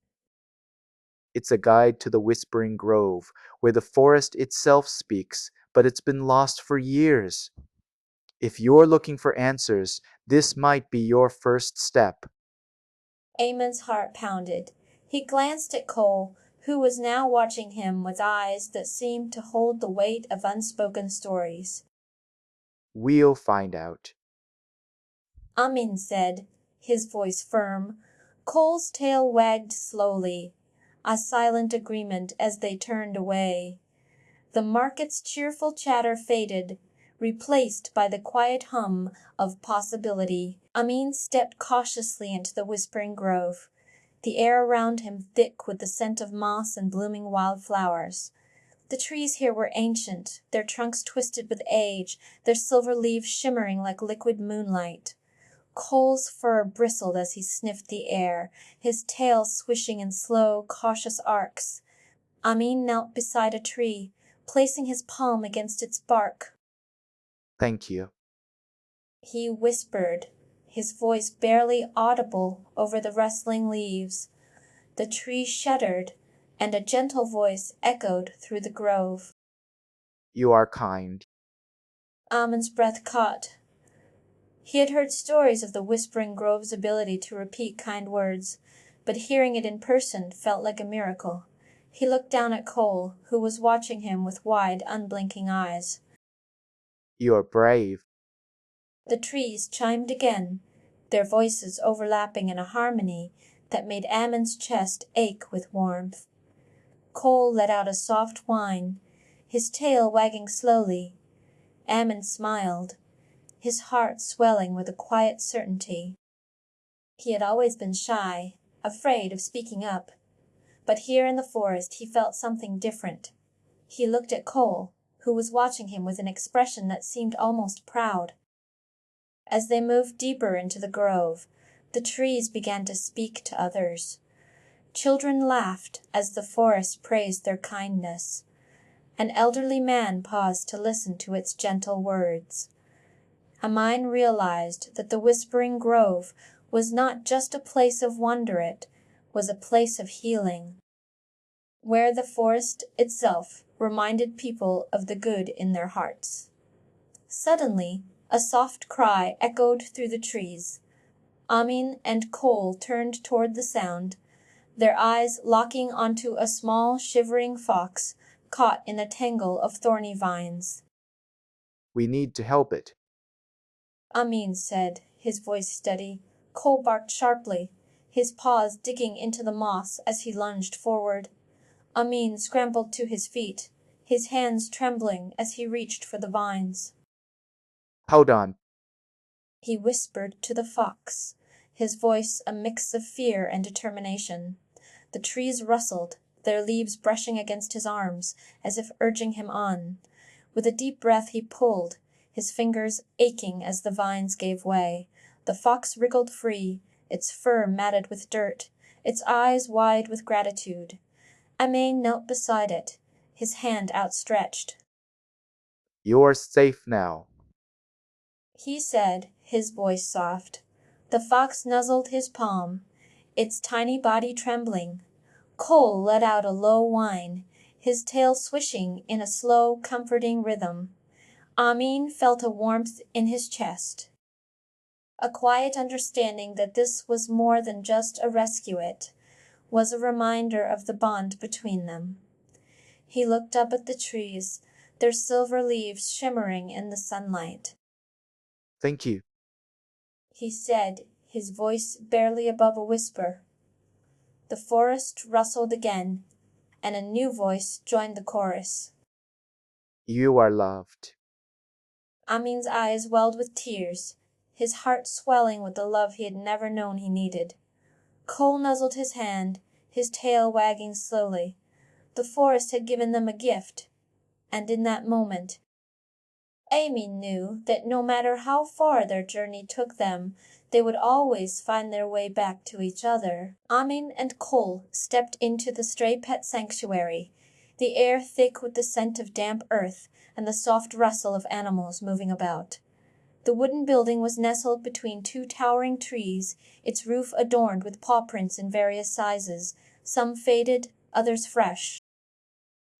It's a guide to the Whispering Grove, where the forest itself speaks, but it's been lost for years. If you're looking for answers, this might be your first step. Amin's heart pounded. He glanced at Cole, who was now watching him with eyes that seemed to hold the weight of unspoken stories. We'll find out. Amin said, his voice firm. Cole's tail wagged slowly, a silent agreement as they turned away. The market's cheerful chatter faded, replaced by the quiet hum of possibility. Amin stepped cautiously into the whispering grove, the air around him thick with the scent of moss and blooming wildflowers. The trees here were ancient, their trunks twisted with age, their silver leaves shimmering like liquid moonlight. Cole's fur bristled as he sniffed the air, his tail swishing in slow, cautious arcs. Amin knelt beside a tree, placing his palm against its bark. Thank you. He whispered, his voice barely audible over the rustling leaves. The tree shuddered, and a gentle voice echoed through the grove. You are kind. Amin's breath caught. He had heard stories of the Whispering Grove's ability to repeat kind words, but hearing it in person felt like a miracle. He looked down at Cole, who was watching him with wide, unblinking eyes. You are brave. The trees chimed again, their voices overlapping in a harmony that made Amin's chest ache with warmth. Cole let out a soft whine, his tail wagging slowly. Amin smiled, his heart swelling with a quiet certainty. He had always been shy, afraid of speaking up, but here in the forest he felt something different. He looked at Cole, who was watching him with an expression that seemed almost proud. As they moved deeper into the grove, the trees began to speak to others. Children laughed as the forest praised their kindness. An elderly man paused to listen to its gentle words. Amin realized that the Whispering Grove was not just a place of wonder, it was a place of healing, where the forest itself reminded people of the good in their hearts. Suddenly, a soft cry echoed through the trees. Amin and Cole turned toward the sound, their eyes locking onto a small, shivering fox caught in a tangle of thorny vines. We need to help it. Amin said, his voice steady. Cole barked sharply, his paws digging into the moss as he lunged forward. Amin scrambled to his feet, his hands trembling as he reached for the vines. Hold on. He whispered to the fox, his voice a mix of fear and determination. The trees rustled, their leaves brushing against his arms, as if urging him on. With a deep breath he pulled, his fingers aching as the vines gave way. The fox wriggled free, its fur matted with dirt, its eyes wide with gratitude. Amin knelt beside it, his hand outstretched. You're safe now. He said, his voice soft. The fox nuzzled his palm, its tiny body trembling. Cole let out a low whine, his tail swishing in a slow, comforting rhythm. Amin felt a warmth in his chest, a quiet understanding that this was more than just a rescue. It was a reminder of the bond between them. He looked up at the trees, their silver leaves shimmering in the sunlight. Thank you. He said, his voice barely above a whisper. The forest rustled again, and a new voice joined the chorus. You are loved. Amin's eyes welled with tears, his heart swelling with the love he had never known he needed. Cole nuzzled his hand, his tail wagging slowly. The forest had given them a gift, and in that moment, Amin knew that no matter how far their journey took them, they would always find their way back to each other. Amin and Cole stepped into the stray pet sanctuary, the air thick with the scent of damp earth and the soft rustle of animals moving about. The wooden building was nestled between two towering trees, its roof adorned with paw prints in various sizes, some faded, others fresh.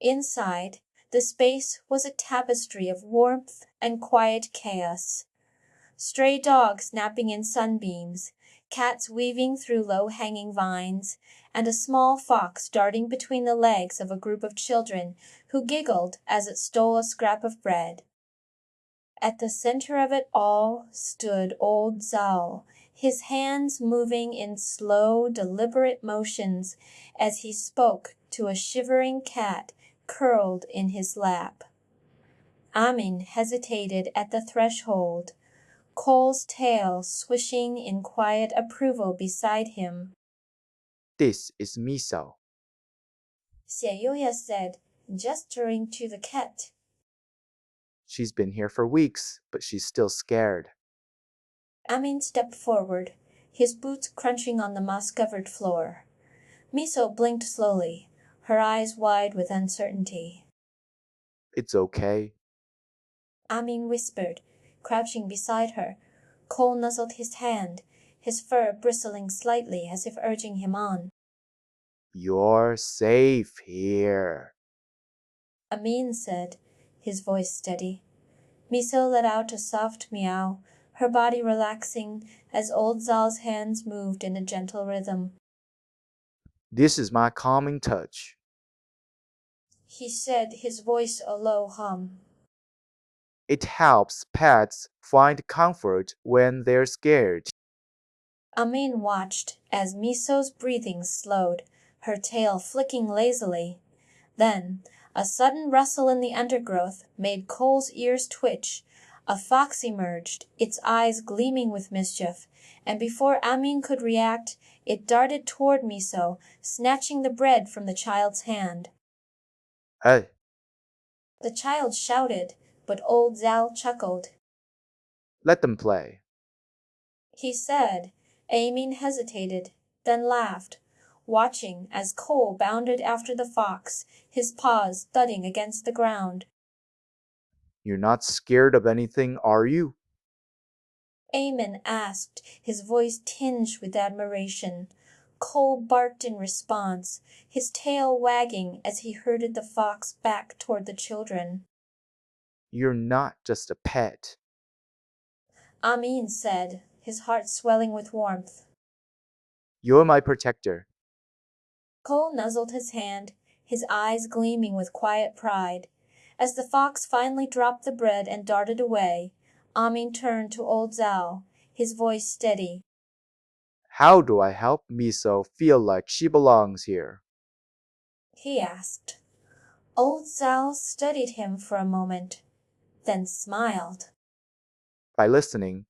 Inside, the space was a tapestry of warmth and quiet chaos. Stray dogs napping in sunbeams, cats weaving through low-hanging vines, and a small fox darting between the legs of a group of children who giggled as it stole a scrap of bread. At the center of it all stood old Zal, his hands moving in slow, deliberate motions as he spoke to a shivering cat curled in his lap. Amin hesitated at the threshold, Cole's tail swishing in quiet approval beside him. This is Miso. Xieyuya said, gesturing to the cat. She's been here for weeks, but she's still scared. Amin stepped forward, his boots crunching on the moss-covered floor. Miso blinked slowly, her eyes wide with uncertainty. It's okay. Amin whispered, crouching beside her. Cole nuzzled his hand, his fur bristling slightly as if urging him on. You're safe here. Amin said, his voice steady. Miso let out a soft meow, her body relaxing as old Zal's hands moved in a gentle rhythm. This is my calming touch. He said, his voice a low hum. It helps pets find comfort when they're scared. Amin watched as Miso's breathing slowed, her tail flicking lazily. Then, a sudden rustle in the undergrowth made Cole's ears twitch. A fox emerged, its eyes gleaming with mischief, and before Amin could react, it darted toward Miso, snatching the bread from the child's hand. Hey, The child shouted, but old Zal chuckled. let them play. He said. Amin hesitated, then laughed, watching as Cole bounded after the fox, his paws thudding against the ground. You're not scared of anything, are you? Amin asked, his voice tinged with admiration. Cole barked in response, his tail wagging as he herded the fox back toward the children. You're not just a pet. Amin said, his heart swelling with warmth. You're my protector. Cole nuzzled his hand, his eyes gleaming with quiet pride. As the fox finally dropped the bread and darted away, Amin turned to old Zal, his voice steady. How do I help Miso feel like she belongs here? He asked. Old Zal studied him for a moment, then smiled. By listening,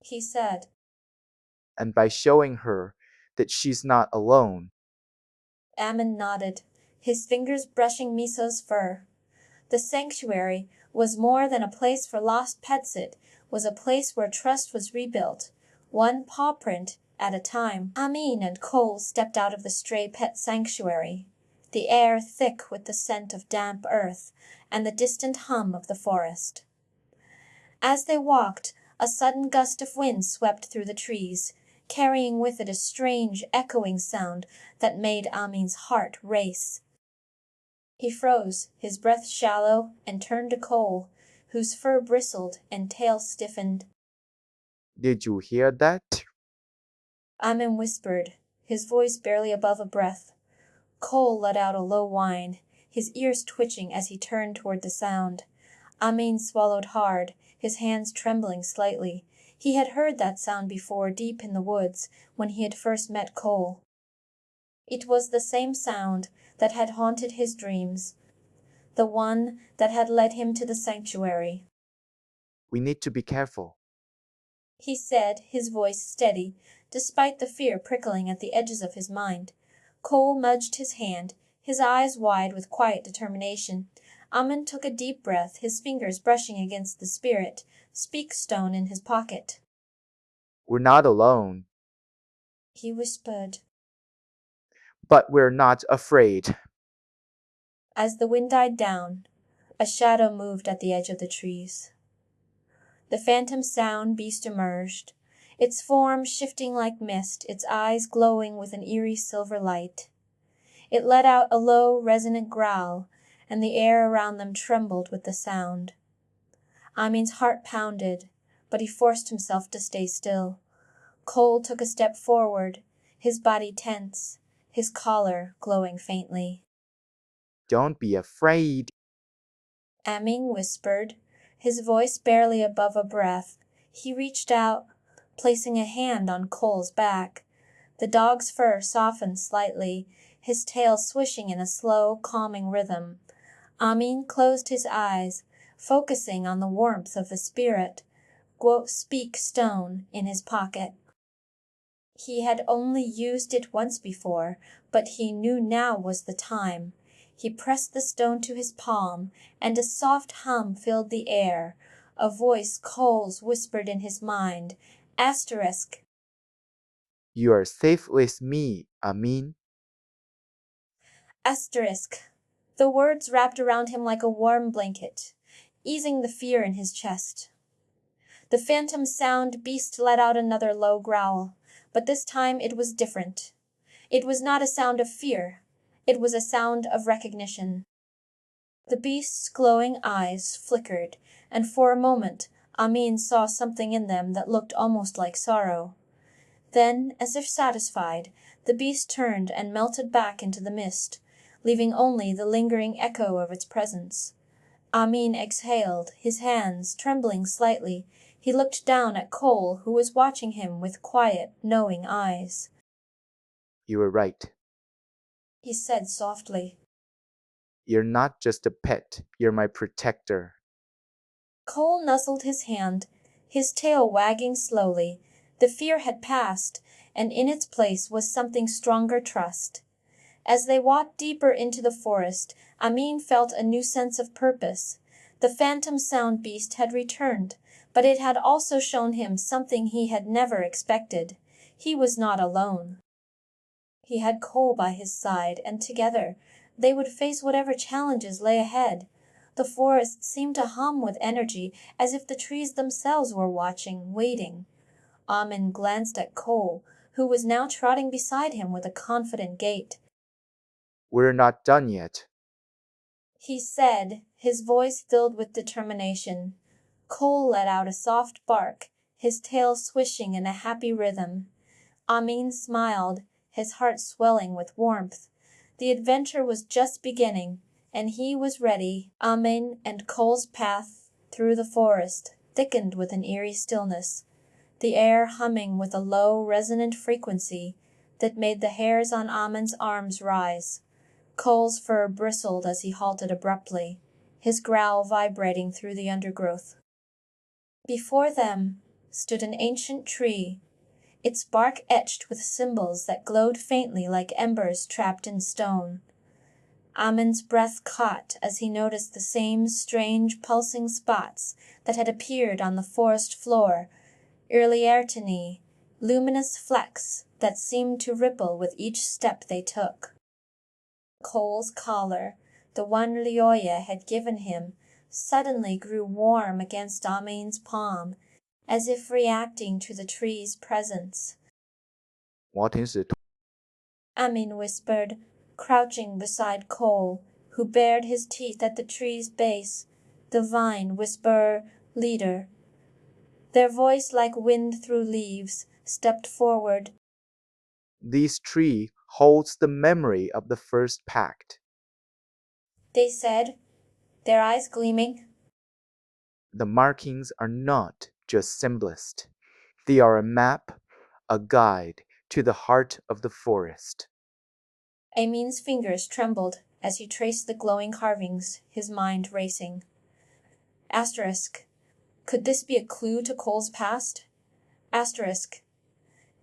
He said. and by showing her that she's not alone. Amin nodded, his fingers brushing Miso's fur. The sanctuary was more than a place for lost pets. It was a place where trust was rebuilt, one paw print at a time. Amin and Cole stepped out of the stray pet sanctuary, the air thick with the scent of damp earth and the distant hum of the forest. As they walked, a sudden gust of wind swept through the trees, carrying with it a strange, echoing sound that made Amin's heart race. He froze, his breath shallow, and turned to Cole, whose fur bristled and tail stiffened. Did you hear that? Amin whispered, his voice barely above a breath. Cole let out a low whine, his ears twitching as he turned toward the sound. Amin swallowed hard, his hands trembling slightly. He had heard that sound before, deep in the woods, when he had first met Cole. It was the same sound that had haunted his dreams, the one that had led him to the sanctuary. We need to be careful. He said, his voice steady, despite the fear prickling at the edges of his mind. Cole nudged his hand, his eyes wide with quiet determination. Amin took a deep breath, his fingers brushing against the spirit, speak stone in his pocket. We're not alone, He whispered. but we're not afraid. As the wind died down, a shadow moved at the edge of the trees. The phantom sound beast emerged, its form shifting like mist, its eyes glowing with an eerie silver light. It let out a low, resonant growl, and the air around them trembled with the sound. Amin's heart pounded, but he forced himself to stay still. Cole took a step forward, his body tense, his collar glowing faintly. Don't be afraid. Amin whispered, his voice barely above a breath. He reached out, placing a hand on Cole's back. The dog's fur softened slightly, his tail swishing in a slow, calming rhythm. Amin closed his eyes, focusing on the warmth of the spirit, speak stone, in his pocket. He had only used it once before, but he knew now was the time. He pressed the stone to his palm, and a soft hum filled the air. A voice Cole's whispered in his mind, asterisk. You are safe with me, Amin. Asterisk. The words wrapped around him like a warm blanket, easing the fear in his chest. The phantom sound beast let out another low growl, but this time it was different. It was not a sound of fear. It was a sound of recognition. The beast's glowing eyes flickered, and for a moment Amin saw something in them that looked almost like sorrow. Then, as if satisfied, the beast turned and melted back into the mist, leaving only the lingering echo of its presence. Amin exhaled, his hands trembling slightly. He looked down at Cole, who was watching him with quiet, knowing eyes. You were right. He said softly. You're not just a pet, you're my protector. Cole nuzzled his hand, his tail wagging slowly. The fear had passed, and in its place was something stronger trust. As they walked deeper into the forest, Amin felt a new sense of purpose. The phantom sound beast had returned, but it had also shown him something he had never expected. He was not alone. He had Cole by his side, and together they would face whatever challenges lay ahead. The forest seemed to hum with energy, as if the trees themselves were watching, waiting. Amin glanced at Cole, who was now trotting beside him with a confident gait. We're not done yet. He said, his voice filled with determination. Cole let out a soft bark, his tail swishing in a happy rhythm. Amin smiled, his heart swelling with warmth. The adventure was just beginning, and he was ready. Amin and Cole's path through the forest thickened with an eerie stillness, the air humming with a low, resonant frequency that made the hairs on Amin's arms rise. Cole's fur bristled as he halted abruptly, his growl vibrating through the undergrowth. Before them stood an ancient tree, its bark etched with symbols that glowed faintly like embers trapped in stone. Amin's breath caught as he noticed the same strange pulsing spots that had appeared on the forest floor, early luminous flecks that seemed to ripple with each step they took. Cole's collar, the one Lyoya had given him, suddenly grew warm against Amin's palm, as if reacting to the tree's presence. 我挺使 Amin whispered, crouching beside Cole, who bared his teeth at the tree's base. The vine whisperer, leader. Their voice like wind through leaves, stepped forward. This tree holds the memory of the first pact. They said, their eyes gleaming. The markings are not just symbolist. They are a map, a guide to the heart of the forest. Amin's fingers trembled as he traced the glowing carvings, his mind racing. Asterisk. Could this be a clue to Cole's past? Asterisk.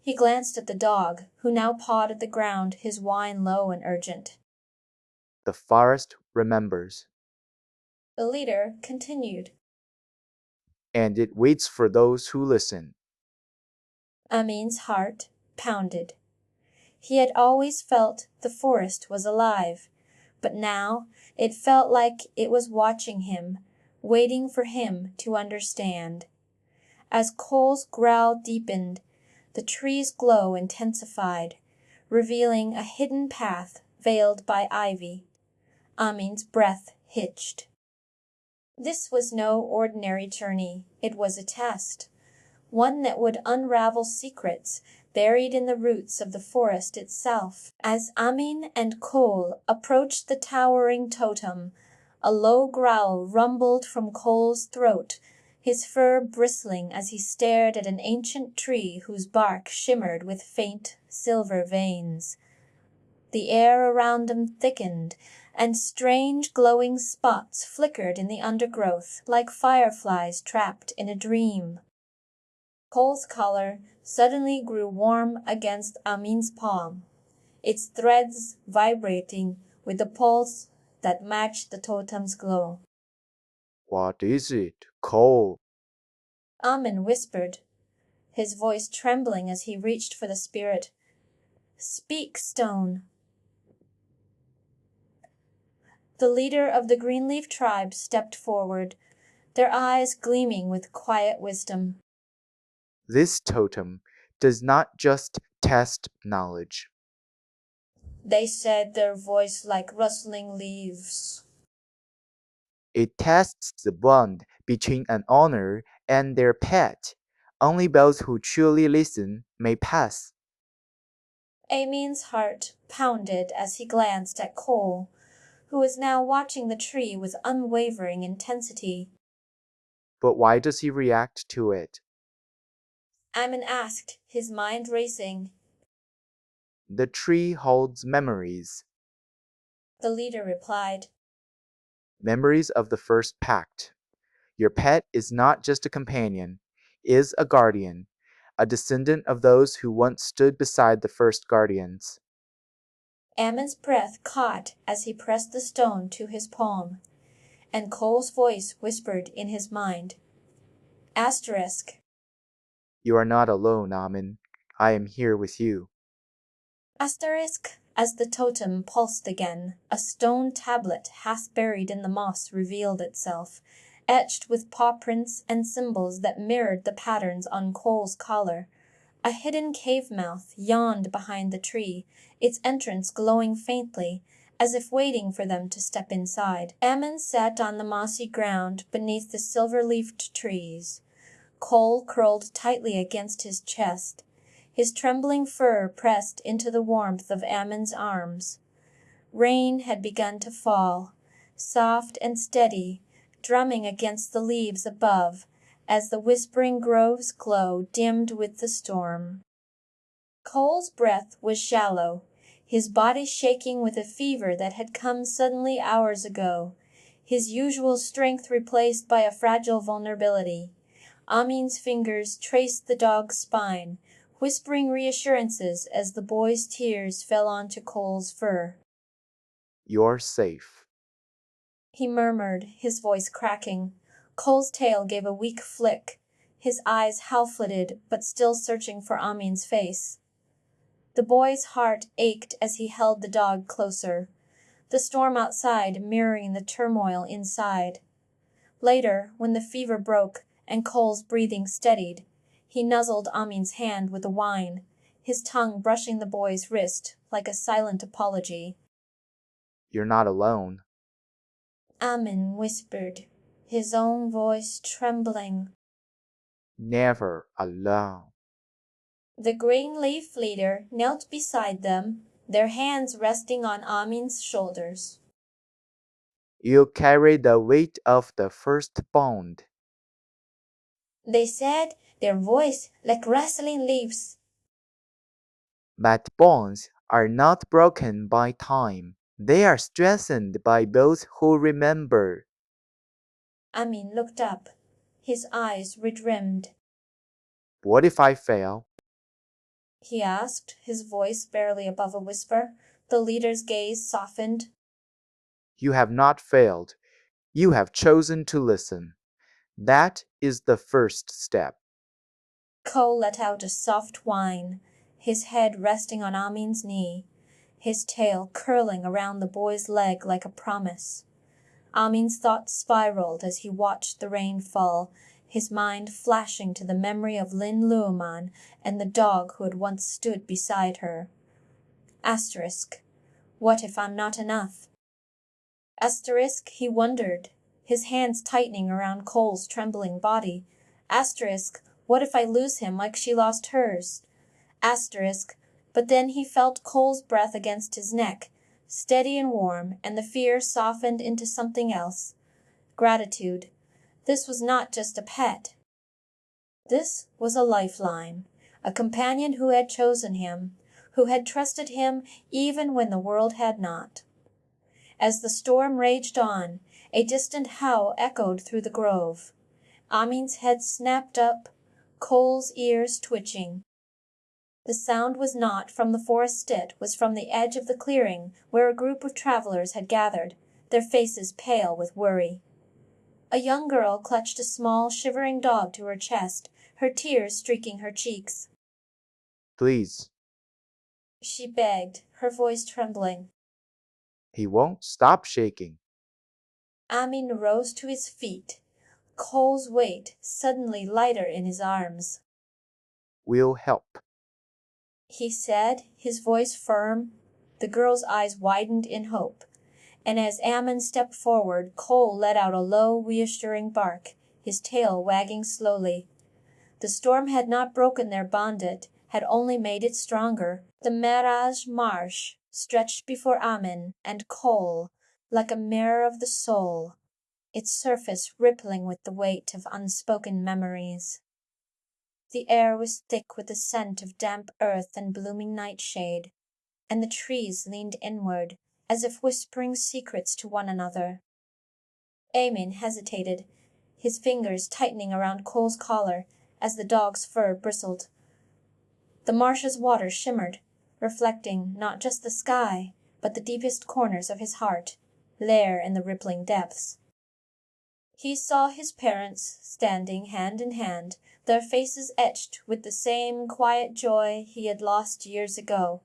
He glanced at the dog, who now pawed at the ground, his whine low and urgent. The forest remembers. The leader continued. And it waits for those who listen. Amin's heart pounded. He had always felt the forest was alive, but now it felt like it was watching him, waiting for him to understand. As Cole's growl deepened, the tree's glow intensified, revealing a hidden path veiled by ivy. Amin's breath hitched. This was no ordinary journey. It was a test, one that would unravel secrets buried in the roots of the forest itself. As Amin and Cole approached the towering totem, a low growl rumbled from Cole's throat, his fur bristling as he stared at an ancient tree whose bark shimmered with faint silver veins. The air around him thickened, and strange glowing spots flickered in the undergrowth like fireflies trapped in a dream. Cole's collar suddenly grew warm against Amin's palm, its threads vibrating with the pulse that matched the totem's glow. What is it, Cole? Amin whispered, his voice trembling as he reached for the spirit. Speak, stone. The leader of the Greenleaf tribe stepped forward, their eyes gleaming with quiet wisdom. This totem does not just test knowledge. They said, their voice like rustling leaves. It tests the bond between an owner and their pet. Only those who truly listen may pass. Amin's heart pounded as he glanced at Cole, who was now watching the tree with unwavering intensity. But why does he react to it? Amin asked, his mind racing. The tree holds memories. The leader replied. Memories of the first pact. Your pet is not just a companion, is a guardian, a descendant of those who once stood beside the first guardians. Amin's breath caught as he pressed the stone to his palm, and Cole's voice whispered in his mind. Asterisk. You are not alone, Amin. I am here with you. Asterisk. As the totem pulsed again, a stone tablet half buried in the moss revealed itself, etched with paw prints and symbols that mirrored the patterns on Cole's collar. A hidden cave mouth yawned behind the tree, its entrance glowing faintly, as if waiting for them to step inside. Amin sat on the mossy ground beneath the silver-leafed trees. Cole curled tightly against his chest, his trembling fur pressed into the warmth of Amin's arms. Rain had begun to fall, soft and steady, drumming against the leaves above, as the whispering grove's glow dimmed with the storm. Cole's breath was shallow, his body shaking with a fever that had come suddenly hours ago, his usual strength replaced by a fragile vulnerability. Amin's fingers traced the dog's spine, whispering reassurances as the boy's tears fell onto Cole's fur. You're safe, he murmured, his voice cracking. Cole's tail gave a weak flick, his eyes half-lidded but still searching for Amin's face. The boy's heart ached as he held the dog closer, the storm outside mirroring the turmoil inside. Later, when the fever broke and Cole's breathing steadied, he nuzzled Amin's hand with a whine, his tongue brushing the boy's wrist like a silent apology. You're not alone. Amin whispered, his own voice trembling. Never alone. The Greenleaf leader knelt beside them, their hands resting on Amin's shoulders. You carry the weight of the first bond. They said, their voice like rustling leaves. But bonds are not broken by time. They are strengthened by those who remember. Amin looked up, his eyes red-rimmed. What if I fail? He asked, his voice barely above a whisper. The leader's gaze softened. You have not failed. You have chosen to listen. That is the first step. Cole let out a soft whine, his head resting on Amin's knee, his tail curling around the boy's leg like a promise. Amin's thoughts spiraled as he watched the rain fall, his mind flashing to the memory of Lin Luoman and the dog who had once stood beside her. Asterisk. What if I'm not enough? Asterisk, he wondered, his hands tightening around Cole's trembling body. Asterisk, what if I lose him like she lost hers? Asterisk, but then he felt Cole's breath against his neck, steady and warm, and the fear softened into something else. Gratitude. This was not just a pet. This was a lifeline, a companion who had chosen him, who had trusted him even when the world had not. As the storm raged on, a distant howl echoed through the grove. Amin's head snapped up, Cole's ears twitching. The sound was not from the forest, it was from the edge of the clearing where a group of travelers had gathered, their faces pale with worry. A young girl clutched a small, shivering dog to her chest, her tears streaking her cheeks. Please. She begged, her voice trembling. He won't stop shaking. Amin rose to his feet, Cole's weight suddenly lighter in his arms. We'll help, He said, his voice firm. The girl's eyes widened in hope, and as Amin stepped forward, Cole let out a low, reassuring bark, his tail wagging slowly. The storm had not broken their bond, it had only made it stronger. The Mirage Marsh stretched before Amin and Cole like a mirror of the soul, its surface rippling with the weight of unspoken memories. The air was thick with the scent of damp earth and blooming nightshade, and the trees leaned inward, as if whispering secrets to one another. Amin hesitated, his fingers tightening around Cole's collar as the dog's fur bristled. The marsh's water shimmered, reflecting not just the sky, but the deepest corners of his heart, lair in the rippling depths. He saw his parents standing hand in hand, their faces etched with the same quiet joy he had lost years ago.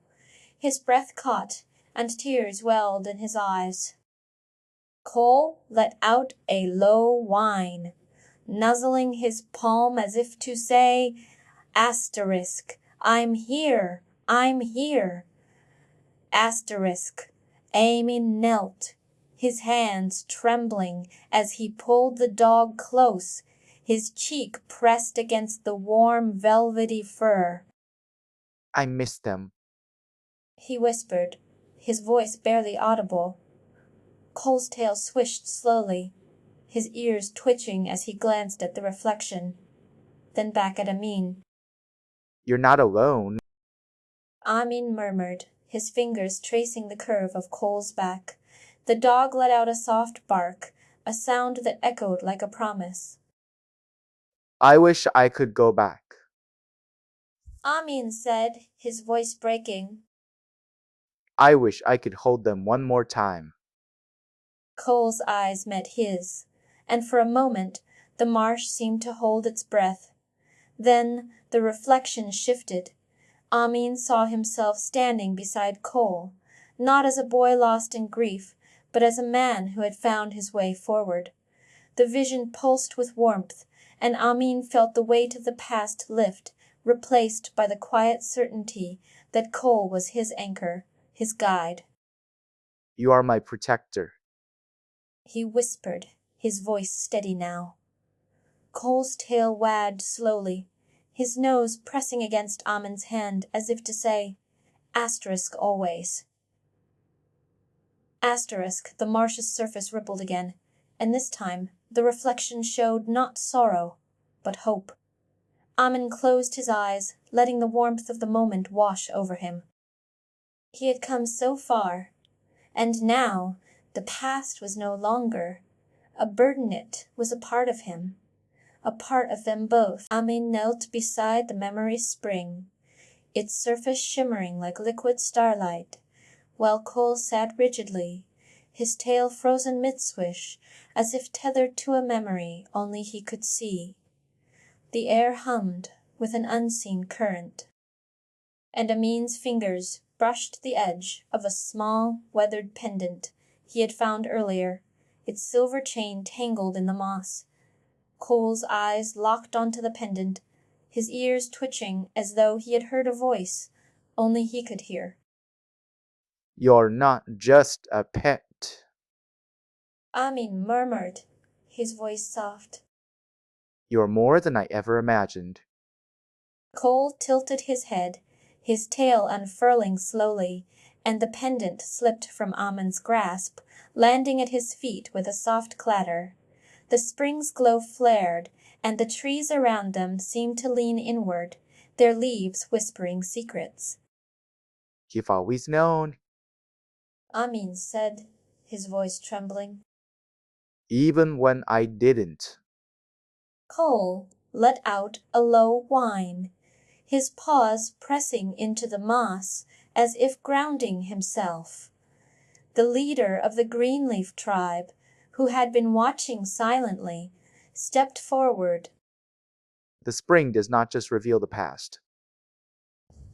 His breath caught, and tears welled in his eyes. Cole let out a low whine, nuzzling his palm as if to say, Asterisk, I'm here, I'm here. Asterisk. Amin knelt, his hands trembling as he pulled the dog close, his cheek pressed against the warm, velvety fur. I miss them, He whispered, his voice barely audible. Cole's tail swished slowly, his ears twitching as he glanced at the reflection, then back at Amin. You're not alone. Amin murmured, his fingers tracing the curve of Cole's back. The dog let out a soft bark, a sound that echoed like a promise. I wish I could go back. Amin said, his voice breaking. I wish I could hold them one more time. Cole's eyes met his, and for a moment the marsh seemed to hold its breath. Then the reflection shifted. Amin saw himself standing beside Cole, not as a boy lost in grief, but as a man who had found his way forward. The vision pulsed with warmth, and Amin felt the weight of the past lift, replaced by the quiet certainty that Cole was his anchor, his guide. You are my protector. He whispered, his voice steady now. Cole's tail wagged slowly, his nose pressing against Amin's hand as if to say, Asterisk always. Asterisk, the marsh's surface rippled again, and this time the reflection showed not sorrow, but hope. Amin closed his eyes, letting the warmth of the moment wash over him. He had come so far, and now the past was no longer a burden, it was a part of him, a part of them both. Amin knelt beside the memory's spring, its surface shimmering like liquid starlight, while Cole sat rigidly, his tail frozen mid-swish, as if tethered to a memory only he could see. The air hummed with an unseen current, and Amin's fingers brushed the edge of a small, weathered pendant he had found earlier, its silver chain tangled in the moss. Cole's eyes locked onto the pendant, his ears twitching as though he had heard a voice only he could hear. You're not just a pet. Amin murmured, his voice soft. You're more than I ever imagined. Cole tilted his head, his tail unfurling slowly, and the pendant slipped from Amin's grasp, landing at his feet with a soft clatter. The spring's glow flared, and the trees around them seemed to lean inward, their leaves whispering secrets. You've always known, Amin said, his voice trembling. even when I didn't. Cole let out a low whine, his paws pressing into the moss as if grounding himself. The leader of the Greenleaf tribe, who had been watching silently, stepped forward. The spring does not just reveal the past.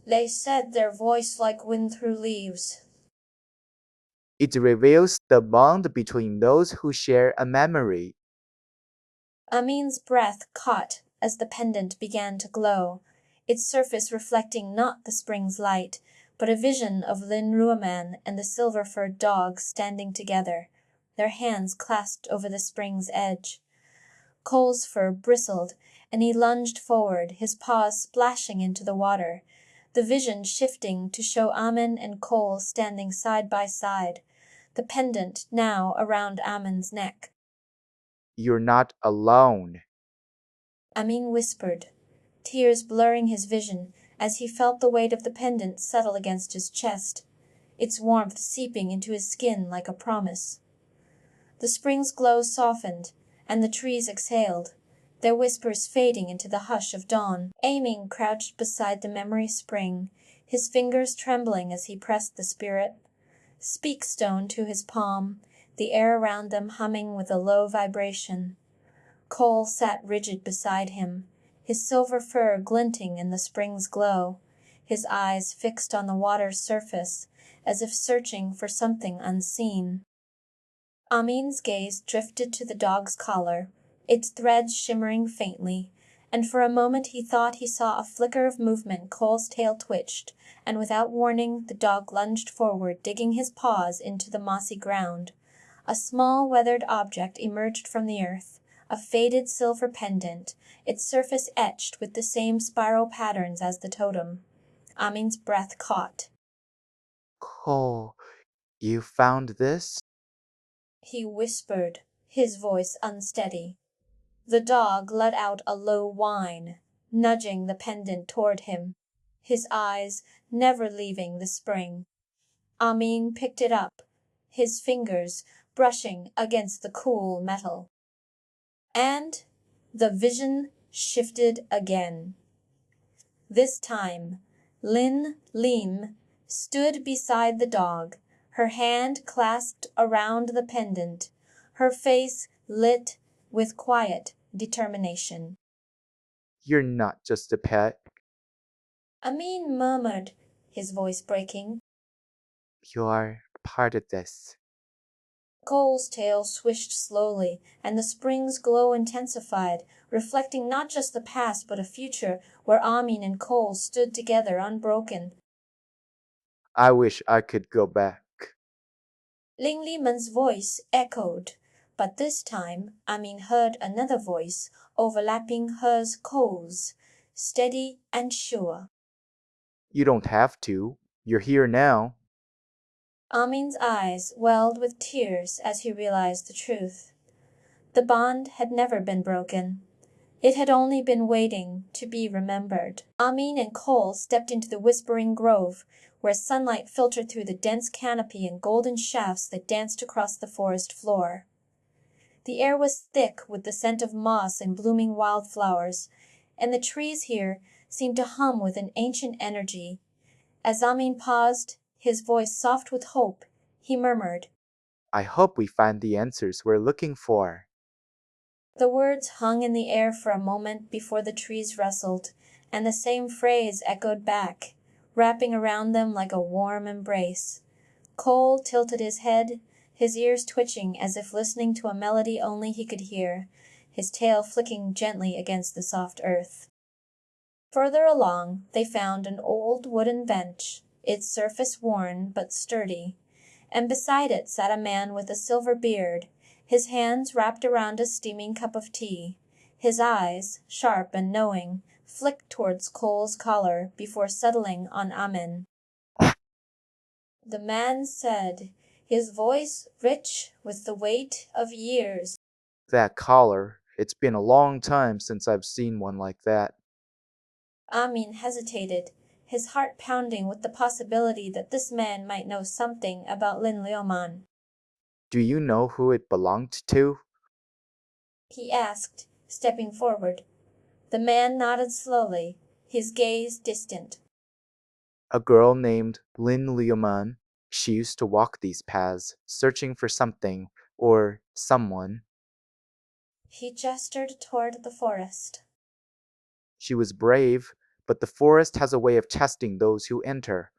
They said, their voice like wind through leaves. It reveals the bond between those who share a memory. Amin's breath caught as the pendant began to glow, its surface reflecting not the spring's light, but a vision of Lin Ruaman and the silver-furred dog standing together, their hands clasped over the spring's edge. Cole's fur bristled, and he lunged forward, his paws splashing into the water, the vision shifting to show Amin and Cole standing side by side, the pendant now around Amin's neck. You're not alone. Amin whispered, tears blurring his vision as he felt the weight of the pendant settle against his chest, its warmth seeping into his skin like a promise. The spring's glow softened, and the trees exhaled, their whispers fading into the hush of dawn. Amin crouched beside the memory spring, his fingers trembling as he pressed the spirit, speak stone to his palm, the air around them humming with a low vibration. Cole sat rigid beside him, his silver fur glinting in the spring's glow, his eyes fixed on the water's surface, as if searching for something unseen. Amin's gaze drifted to the dog's collar, its threads shimmering faintly, and for a moment he thought he saw a flicker of movement. Cole's tail twitched, and without warning the dog lunged forward, digging his paws into the mossy ground. A small weathered object emerged from the earth, a faded silver pendant, its surface etched with the same spiral patterns as the totem. Amin's breath caught. Cole, you found this? He whispered, his voice unsteady. The dog let out a low whine, nudging the pendant toward him, his eyes never leaving the spring. Amin picked it up, his fingers brushing against the cool metal. And the vision shifted again. This time, Lin Lim stood beside the dog, her hand clasped around the pendant, her face lit with quiet determination. You're not just a pet. Amin murmured, his voice breaking. You're part of this. Cole's tail swished slowly, and the spring's glow intensified, reflecting not just the past but a future where Amin and Cole stood together unbroken. I wish I could go back. Ling Liman's voice echoed, but this time Amin heard another voice overlapping hers Cole's, steady and sure. You don't have to. You're here now. Amin's eyes welled with tears as he realized the truth. The bond had never been broken. It had only been waiting to be remembered. Amin and Cole stepped into the Whispering Grove, where sunlight filtered through the dense canopy in golden shafts that danced across the forest floor. The air was thick with the scent of moss and blooming wildflowers, and the trees here seemed to hum with an ancient energy. As Amin paused, his voice soft with hope, he murmured, I hope we find the answers we're looking for. The words hung in the air for a moment before the trees rustled, and the same phrase echoed back, wrapping around them like a warm embrace. Cole tilted his head, his ears twitching as if listening to a melody only he could hear, his tail flicking gently against the soft earth. Further along, they found an old wooden bench, its surface worn but sturdy, and beside it sat a man with a silver beard, his hands wrapped around a steaming cup of tea. His eyes, sharp and knowing, flicked towards Cole's collar before settling on Amin. The man said, his voice rich with the weight of years, That collar, it's been a long time since I've seen one like that. Amin hesitated, his heart pounding with the possibility that this man might know something about Lin Liuman. Do you know who it belonged to? He asked, stepping forward. The man nodded slowly, his gaze distant. A girl named Lin Liuman. She used to walk these paths, searching for something or someone. He gestured toward the forest. She was brave, but the forest has a way of testing those who enter.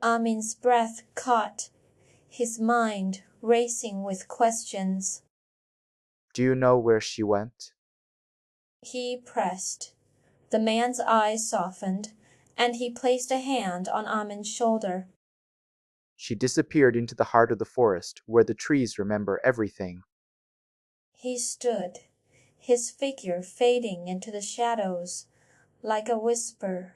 Amin's breath caught, his mind racing with questions. Do you know where she went? He pressed. The man's eyes softened, and he placed a hand on Amin's shoulder. She disappeared into the heart of the forest, where the trees remember everything. He stood, his figure fading into the shadows, like a whisper.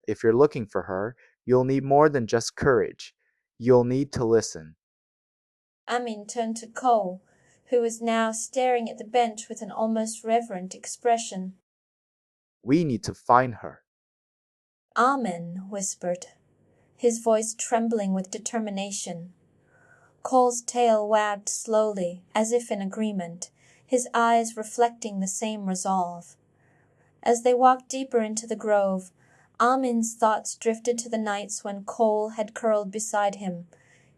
If you're looking for her, you'll need more than just courage. You'll need to listen. Amin turned to Cole, who was now staring at the bench with an almost reverent expression. We need to find her. Amin whispered, his voice trembling with determination. Cole's tail wagged slowly, as if in agreement, his eyes reflecting the same resolve. As they walked deeper into the grove, Amin's thoughts drifted to the nights when Cole had curled beside him,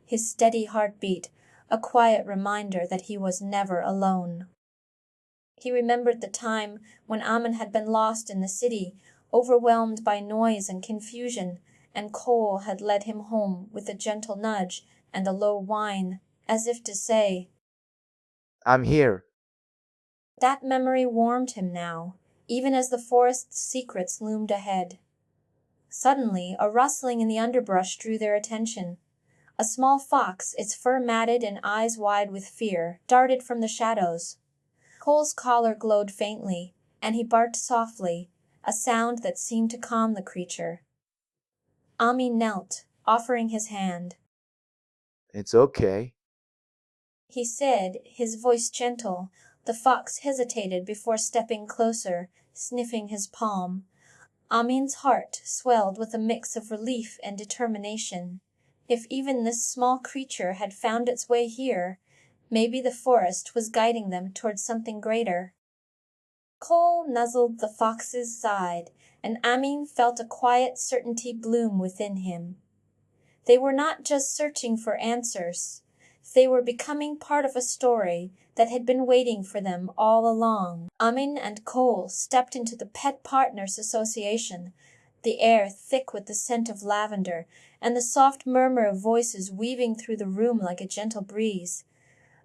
his steady heartbeat a quiet reminder that he was never alone. He remembered the time when Amin had been lost in the city, overwhelmed by noise and confusion, and Cole had led him home with a gentle nudge and a low whine, as if to say, I'm here. that memory warmed him now, even as the forest's secrets loomed ahead. Suddenly, a rustling in the underbrush drew their attention. A small fox, its fur matted and eyes wide with fear, darted from the shadows. Cole's collar glowed faintly, and he barked softly, a sound that seemed to calm the creature. Amin knelt, offering his hand. It's okay. He said, his voice gentle. The fox hesitated before stepping closer, sniffing his palm. Amin's heart swelled with a mix of relief and determination. If even this small creature had found its way here, maybe the forest was guiding them towards something greater. Cole nuzzled the fox's side, and Amin felt a quiet certainty bloom within him. They were not just searching for answers. They were becoming part of a story that had been waiting for them all along. Amin and Cole stepped into the Pet Partners Association, the air thick with the scent of lavender, and the soft murmur of voices weaving through the room like a gentle breeze.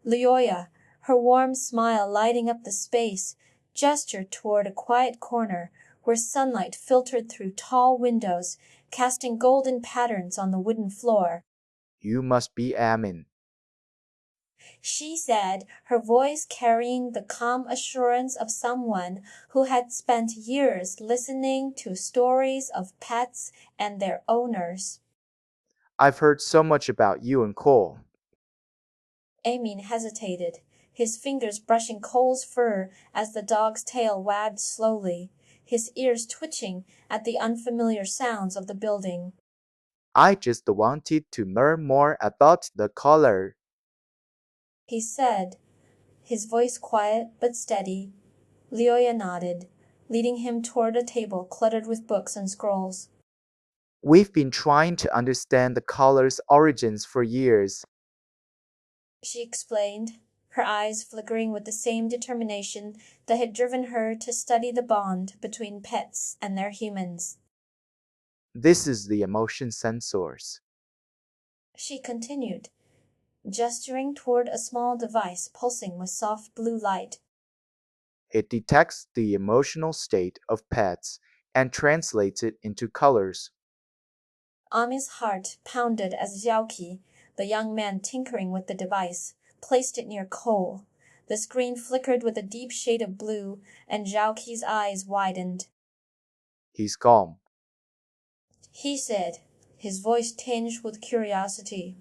Lyoya, her warm smile lighting up the space, gestured toward a quiet corner where sunlight filtered through tall windows, casting golden patterns on the wooden floor. You must be Amin. She said, her voice carrying the calm assurance of someone who had spent years listening to stories of pets and their owners. I've heard so much about you and Cole. Amin hesitated, his fingers brushing Cole's fur as the dog's tail wagged slowly, his ears twitching at the unfamiliar sounds of the building. I just wanted to learn more about the color. He said, his voice quiet but steady. Lyoya nodded, leading him toward a table cluttered with books and scrolls. We've been trying to understand the color's origins for years. She explained, her eyes flickering with the same determination that had driven her to study the bond between pets and their humans. This is the emotion sensors. She continued, gesturing toward a small device pulsing with soft blue light. It detects the emotional state of pets and translates it into colors. Amin's heart pounded as Xiaoqi, the young man tinkering with the device, placed it near Cole. The screen flickered with a deep shade of blue, and Xiaoqi's eyes widened. He's calm. He said, his voice tinged with curiosity.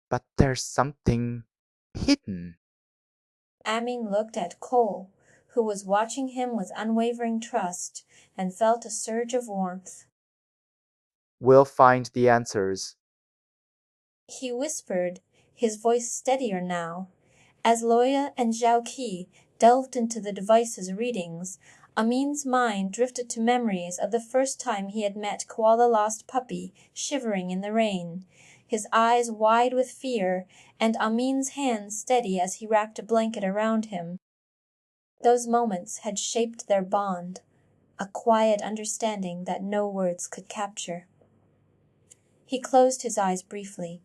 But there's something hidden. Amin looked at Cole, who was watching him with unwavering trust, and felt a surge of warmth. We'll find the answers. He whispered, his voice steadier now. As Loya and Zhao Qi delved into the device's readings, Amin's mind drifted to memories of the first time he had met Koala Lost Puppy shivering in the rain, his eyes wide with fear, and Amin's hands steady as he wrapped a blanket around him. Those moments had shaped their bond, a quiet understanding that no words could capture. He closed his eyes briefly,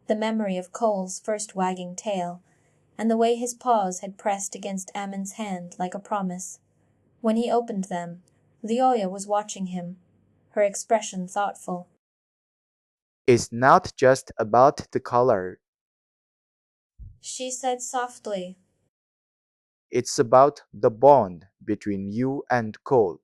the memory of Cole's first wagging tail, and the way his paws had pressed against Amin's hand like a promise. When he opened them, Leoya was watching him, her expression thoughtful. It's not just about the color. She said softly. It's about the bond between you and Cole.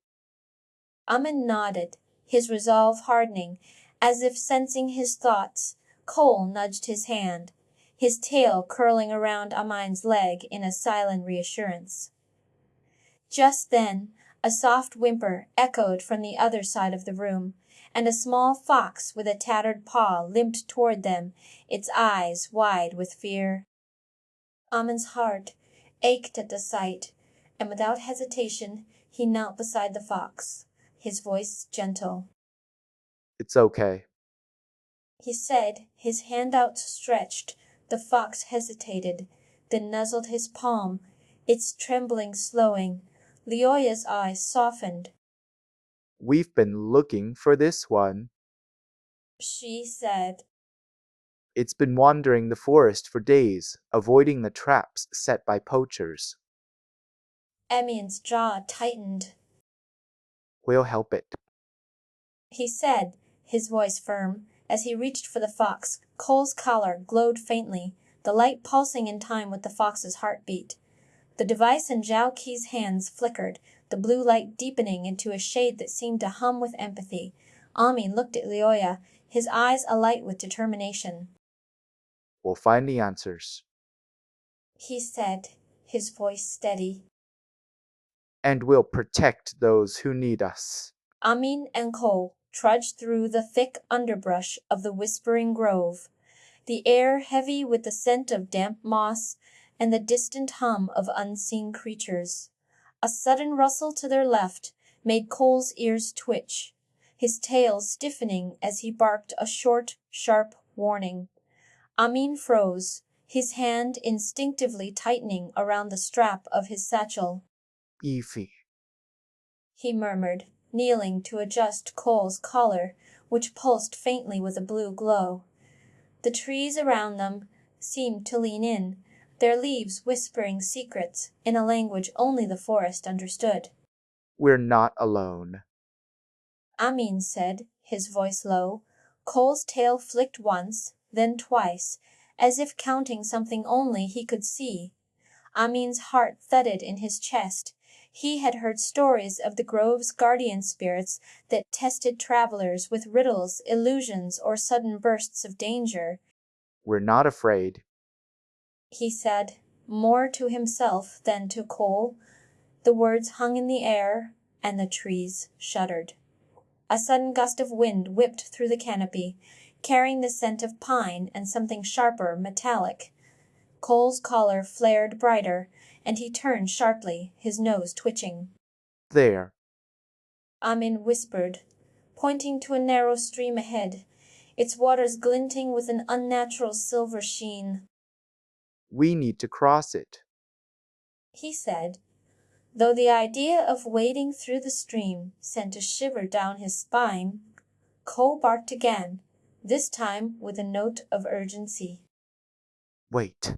Amin nodded, his resolve hardening, as if sensing his thoughts. Cole nudged his hand, his tail curling around Amin's leg in a silent reassurance. Just then, a soft whimper echoed from the other side of the room, and a small fox with a tattered paw limped toward them, its eyes wide with fear. Amin's heart ached at the sight, and without hesitation he knelt beside the fox, his voice gentle. It's okay. He said, his hand outstretched. The fox hesitated, then nuzzled his palm, its trembling slowing. Leoya's eyes softened. We've been looking for this one. She said. It's been wandering the forest for days, avoiding the traps set by poachers. Amin's jaw tightened. We'll help it. He said, his voice firm. As he reached for the fox, Cole's collar glowed faintly, the light pulsing in time with the fox's heartbeat. The device in Zhao Qi's hands flickered, the blue light deepening into a shade that seemed to hum with empathy. Amin looked at Leoya, his eyes alight with determination. We'll find the answers. He said, his voice steady. And we'll protect those who need us. Amin and Cole trudged through the thick underbrush of the Whispering Grove, the air heavy with the scent of damp moss and the distant hum of unseen creatures. A sudden rustle to their left made Cole's ears twitch, his tail stiffening as he barked a short, sharp warning. Amin froze, his hand instinctively tightening around the strap of his satchel. Ify. He murmured, kneeling to adjust Cole's collar, which pulsed faintly with a blue glow. The trees around them seemed to lean in, their leaves whispering secrets in a language only the forest understood. We're not alone. Amin said, his voice low. Cole's tail flicked once, then twice, as if counting something only he could see. Amin's heart thudded in his chest. He had heard stories of the grove's guardian spirits that tested travelers with riddles, illusions, or sudden bursts of danger. We're not afraid. He said, more to himself than to Cole. The words hung in the air, and the trees shuddered. A sudden gust of wind whipped through the canopy, carrying the scent of pine and something sharper, metallic. Cole's collar flared brighter, and he turned sharply, his nose twitching. There. Amin whispered, pointing to a narrow stream ahead, its waters glinting with an unnatural silver sheen. We need to cross it. He said, though the idea of wading through the stream sent a shiver down his spine. Cole barked again, this time with a note of urgency. Wait.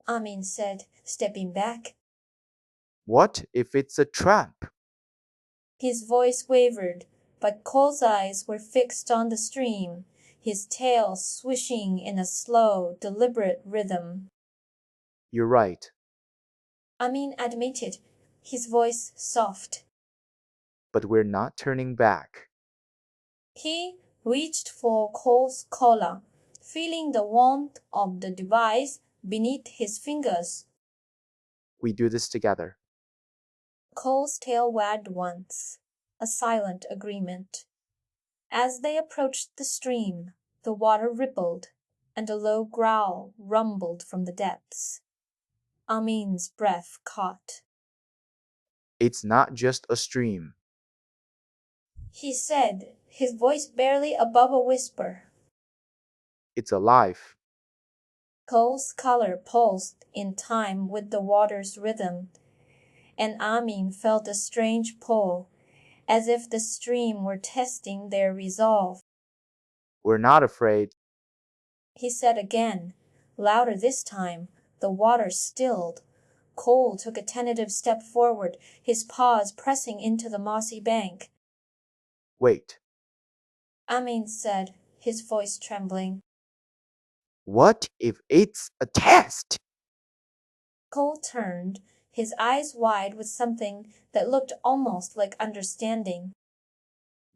Amin said, stepping back. What if it's a trap? His voice wavered, but Cole's eyes were fixed on the stream, his tail swishing in a slow, deliberate rhythm. You're right. Amin admitted, his voice soft. But we're not turning back. He reached for Cole's collar, feeling the warmth of the device beneath his fingers. We do this together. Cole's tail wagged once, a silent agreement. As they approached the stream, the water rippled, and a low growl rumbled from the depths. Amin's breath caught. It's not just a stream. He said, his voice barely above a whisper. It's alive. Cole's color pulsed in time with the water's rhythm, and Amin felt a strange pull, as if the stream were testing their resolve. We're not afraid. He said again, louder this time. The water stilled. Cole took a tentative step forward, his paws pressing into the mossy bank. Wait. Amin said, his voice trembling. What if it's a test? Cole turned, his eyes wide with something that looked almost like understanding.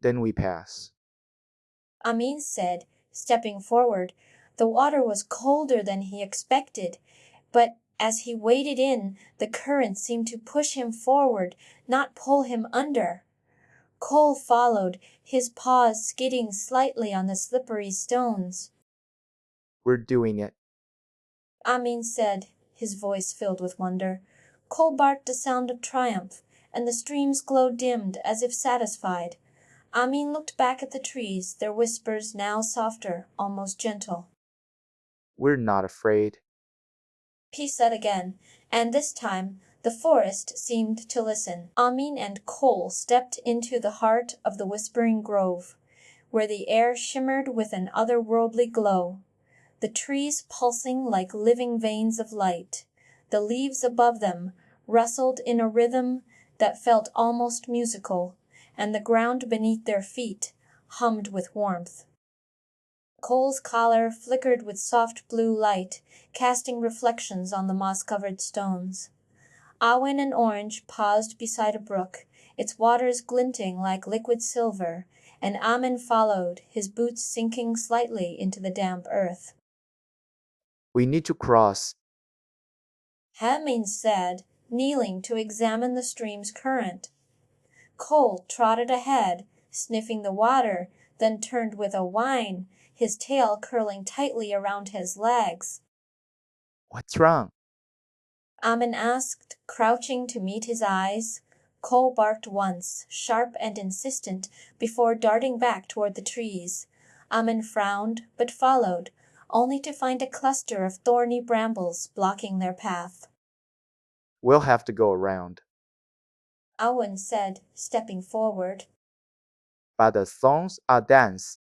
Then we pass. Amin said, stepping forward. The water was colder than he expected, but as he waded in, the current seemed to push him forward, not pull him under. Cole followed, his paws skidding slightly on the slippery stones. We're doing it. Amin said, his voice filled with wonder. Cole barked a sound of triumph, and the stream's glow dimmed as if satisfied. Amin looked back at the trees, their whispers now softer, almost gentle. We're not afraid. He said again, and this time the forest seemed to listen. Amin and Cole stepped into the heart of the whispering grove, where the air shimmered with an otherworldly glow, the trees pulsing like living veins of light. The leaves above them rustled in a rhythm that felt almost musical, and the ground beneath their feet hummed with warmth. Cole's collar flickered with soft blue light, casting reflections on the moss-covered stones. Awen and Orange paused beside a brook, its waters glinting like liquid silver, and Amin followed, his boots sinking slightly into the damp earth. We need to cross. Amin said, kneeling to examine the stream's current. Cole trotted ahead, sniffing the water, then turned with a whine, his tail curling tightly around his legs. What's wrong? Amin asked, crouching to meet his eyes. Cole barked once, sharp and insistent, before darting back toward the trees. Amin frowned, but followed, only to find a cluster of thorny brambles blocking their path. We'll have to go around. Awen said, stepping forward. But the songs are dance.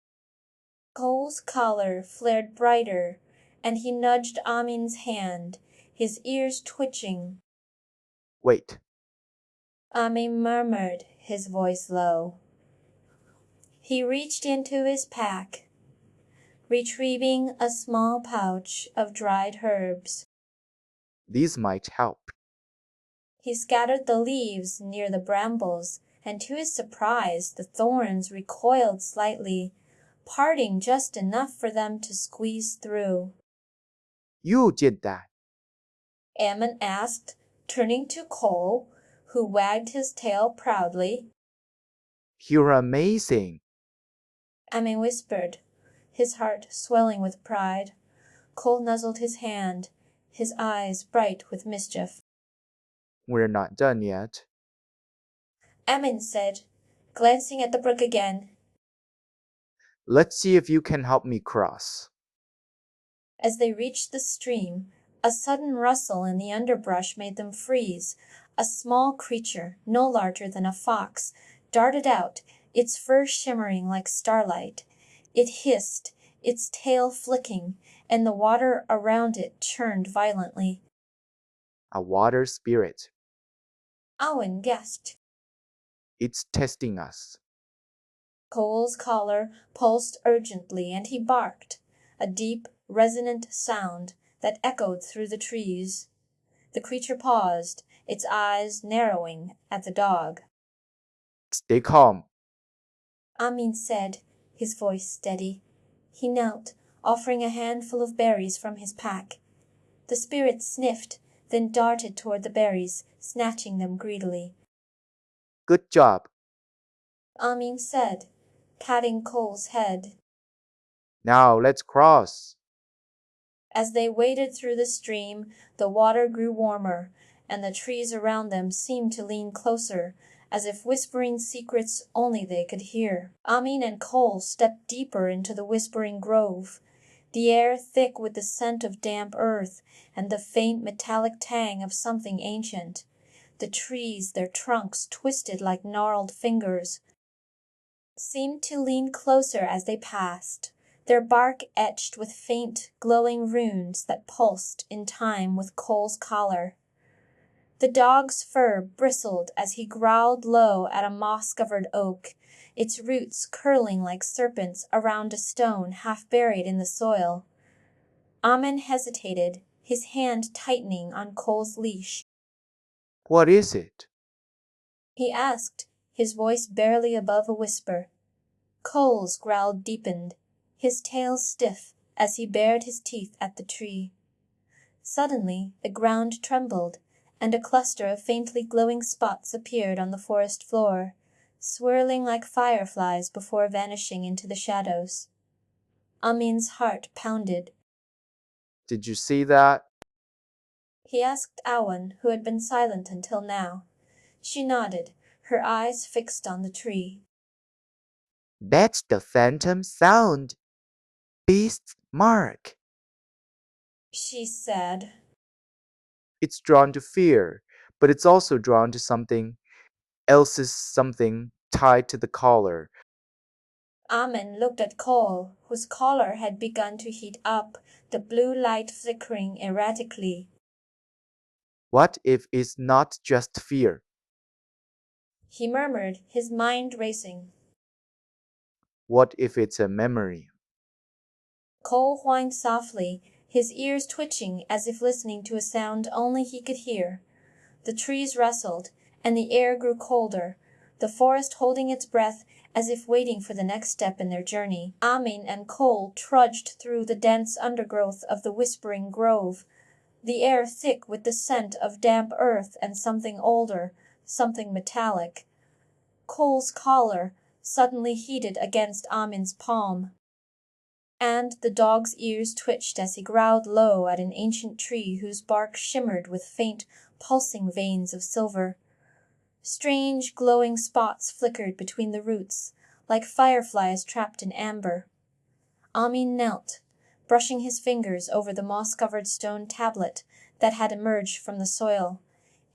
Cole's collar flared brighter, and he nudged Amin's hand, his ears twitching. Wait. Amin murmured, his voice low. He reached into his pack, retrieving a small pouch of dried herbs. These might help. He scattered the leaves near the brambles, and to his surprise the thorns recoiled slightly, parting just enough for them to squeeze through. You did that. Amin asked, turning to Cole, who wagged his tail proudly. You're amazing. Amin whispered, his heart swelling with pride. Cole nuzzled his hand, his eyes bright with mischief. We're not done yet. Amin said, glancing at the brook again. Let's see if you can help me cross. As they reached the stream, a sudden rustle in the underbrush made them freeze. A small creature, no larger than a fox, darted out, its fur shimmering like starlight. It hissed, its tail flicking, and the water around it churned violently. A water spirit. Awen guessed. It's testing us. Cole's collar pulsed urgently, and he barked, a deep, resonant sound that echoed through the trees. The creature paused, its eyes narrowing at the dog. Stay calm. Amin said, his voice steady. He knelt, offering a handful of berries from his pack. The spirit sniffed, then darted toward the berries, snatching them greedily. Good job. Amin said, patting Cole's head. Now let's cross. As they waded through the stream, the water grew warmer, and the trees around them seemed to lean closer, as if whispering secrets only they could hear. Amin and Cole stepped deeper into the whispering grove, the air thick with the scent of damp earth and the faint metallic tang of something ancient. The trees, their trunks twisted like gnarled fingers, seemed to lean closer as they passed, their bark etched with faint, glowing runes that pulsed in time with Cole's collar. The dog's fur bristled as he growled low at a moss-covered oak, its roots curling like serpents around a stone half buried in the soil. Amin hesitated, his hand tightening on Cole's leash. What is it? He asked, his voice barely above a whisper. Cole's growl deepened, his tail stiff as he bared his teeth at the tree. Suddenly the ground trembled, and a cluster of faintly glowing spots appeared on the forest floor, swirling like fireflies before vanishing into the shadows. Amin's heart pounded. Did you see that? He asked Awan, who had been silent until now. She nodded, her eyes fixed on the tree. That's the phantom sound. Beast's mark. She said. It's drawn to fear, but it's also drawn to something else's something tied to the collar. Amin looked at Cole, whose collar had begun to heat up, the blue light flickering erratically. What if it's not just fear? He murmured, his mind racing. What if it's a memory? Cole whined softly, his ears twitching as if listening to a sound only he could hear. The trees rustled, and the air grew colder, the forest holding its breath as if waiting for the next step in their journey. Amin and Cole trudged through the dense undergrowth of the whispering grove, the air thick with the scent of damp earth and something older, something metallic. Cole's collar suddenly heated against Amin's palm, and the dog's ears twitched as he growled low at an ancient tree whose bark shimmered with faint, pulsing veins of silver. Strange, glowing spots flickered between the roots, like fireflies trapped in amber. Amin knelt, brushing his fingers over the moss-covered stone tablet that had emerged from the soil,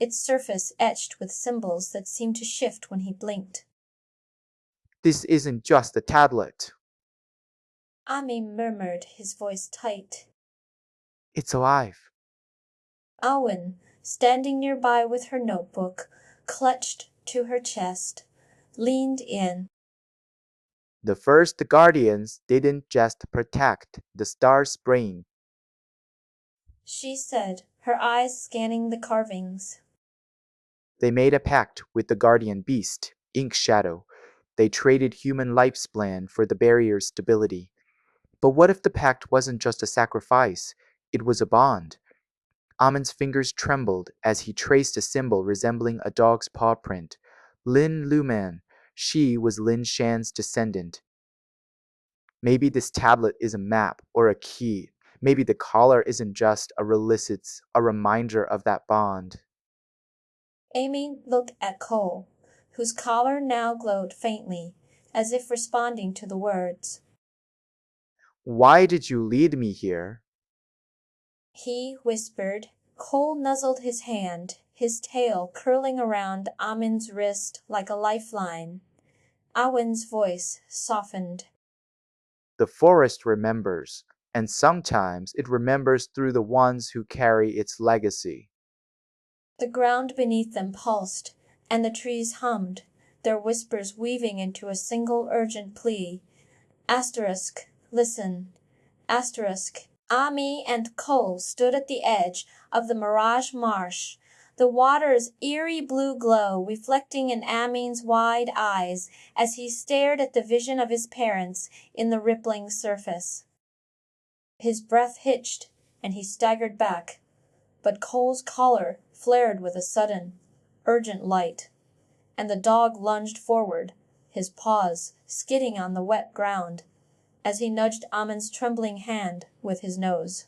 its surface etched with symbols that seemed to shift when he blinked. This isn't just a tablet. Amin murmured, his voice tight. It's alive. Awen, standing nearby with her notebook, clutched to her chest, leaned in. The first Guardians didn't just protect the star's brain. She said, her eyes scanning the carvings. They made a pact with the Guardian Beast, Ink Shadow. They traded human lifespan for the barrier's stability. But what if the pact wasn't just a sacrifice? It was a bond. Amin's fingers trembled as he traced a symbol resembling a dog's paw print. Lin Luman. She was Lin Shan's descendant. Maybe this tablet is a map or a key. Maybe the collar isn't just a relicits, a reminder of that bond. Amin looked at Cole, whose collar now glowed faintly, as if responding to the words. Why did you lead me here? He whispered. Cole nuzzled his hand, his tail curling around Amin's wrist like a lifeline. Awen's voice softened. The forest remembers, and sometimes it remembers through the ones who carry its legacy. The ground beneath them pulsed, and the trees hummed, their whispers weaving into a single urgent plea. Asterisk, listen. Asterisk. Ami and Cole stood at the edge of the Mirage Marsh, the water's eerie blue glow reflecting in Amin's wide eyes as he stared at the vision of his parents in the rippling surface. His breath hitched, and he staggered back. but Cole's collar flared with a sudden, urgent light, and the dog lunged forward, his paws skidding on the wet ground, as he nudged Amin's trembling hand with his nose.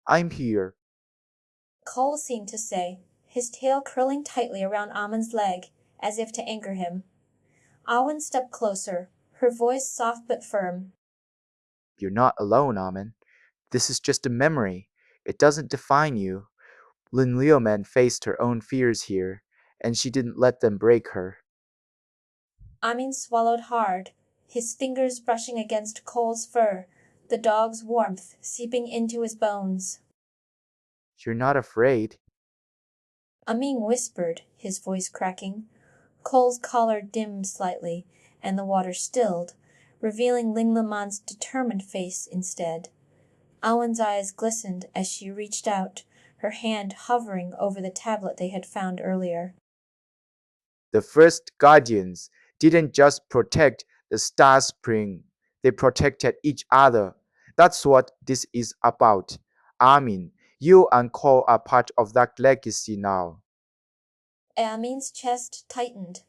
I'm here. Cole seemed to say, his tail curling tightly around Amin's leg, as if to anchor him. Awen stepped closer, her voice soft but firm. You're not alone, Amin. This is just a memory. It doesn't define you. Lin Leoman faced her own fears here, and she didn't let them break her. Amin swallowed hard, his fingers brushing against Cole's fur, the dog's warmth seeping into his bones. You're not afraid. Amin whispered, his voice cracking. Cole's collar dimmed slightly, and the water stilled, revealing Linglaman's determined face instead. Awen's eyes glistened as she reached out, her hand hovering over the tablet they had found earlier. The first guardians didn't just protect the Star Spring, they protected each other. That's what this is about. Amin, you and Cole are part of that legacy now. Amin's chest tightened.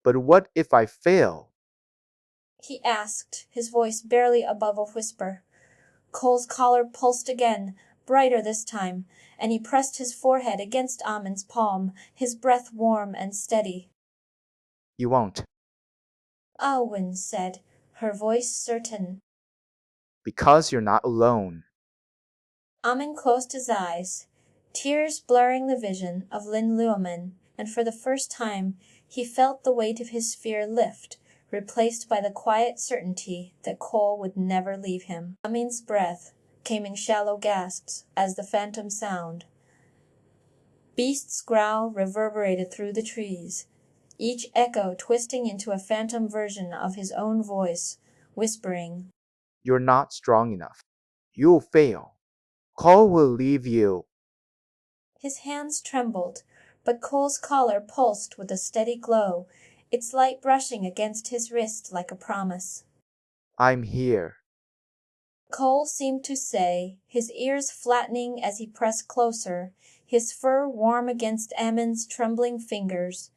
But what if I fail? He asked, his voice barely above a whisper. Cole's collar pulsed again, brighter this time, and he pressed his forehead against Amin's palm, his breath warm and steady. You won't. Awen said, her voice certain. Because you're not alone. Amin closed his eyes, tears blurring the vision of Lin Luoman, and for the first time he felt the weight of his fear lift, replaced by the quiet certainty that Cole would never leave him. Amin's breath came in shallow gasps as the phantom sound. Beast's growl reverberated through the trees, each echo twisting into a phantom version of his own voice, whispering, You're not strong enough. You'll fail. Cole will leave you. His hands trembled, but Cole's collar pulsed with a steady glow, its light brushing against his wrist like a promise. I'm here. Cole seemed to say, his ears flattening as he pressed closer, his fur warm against Amin's trembling fingers.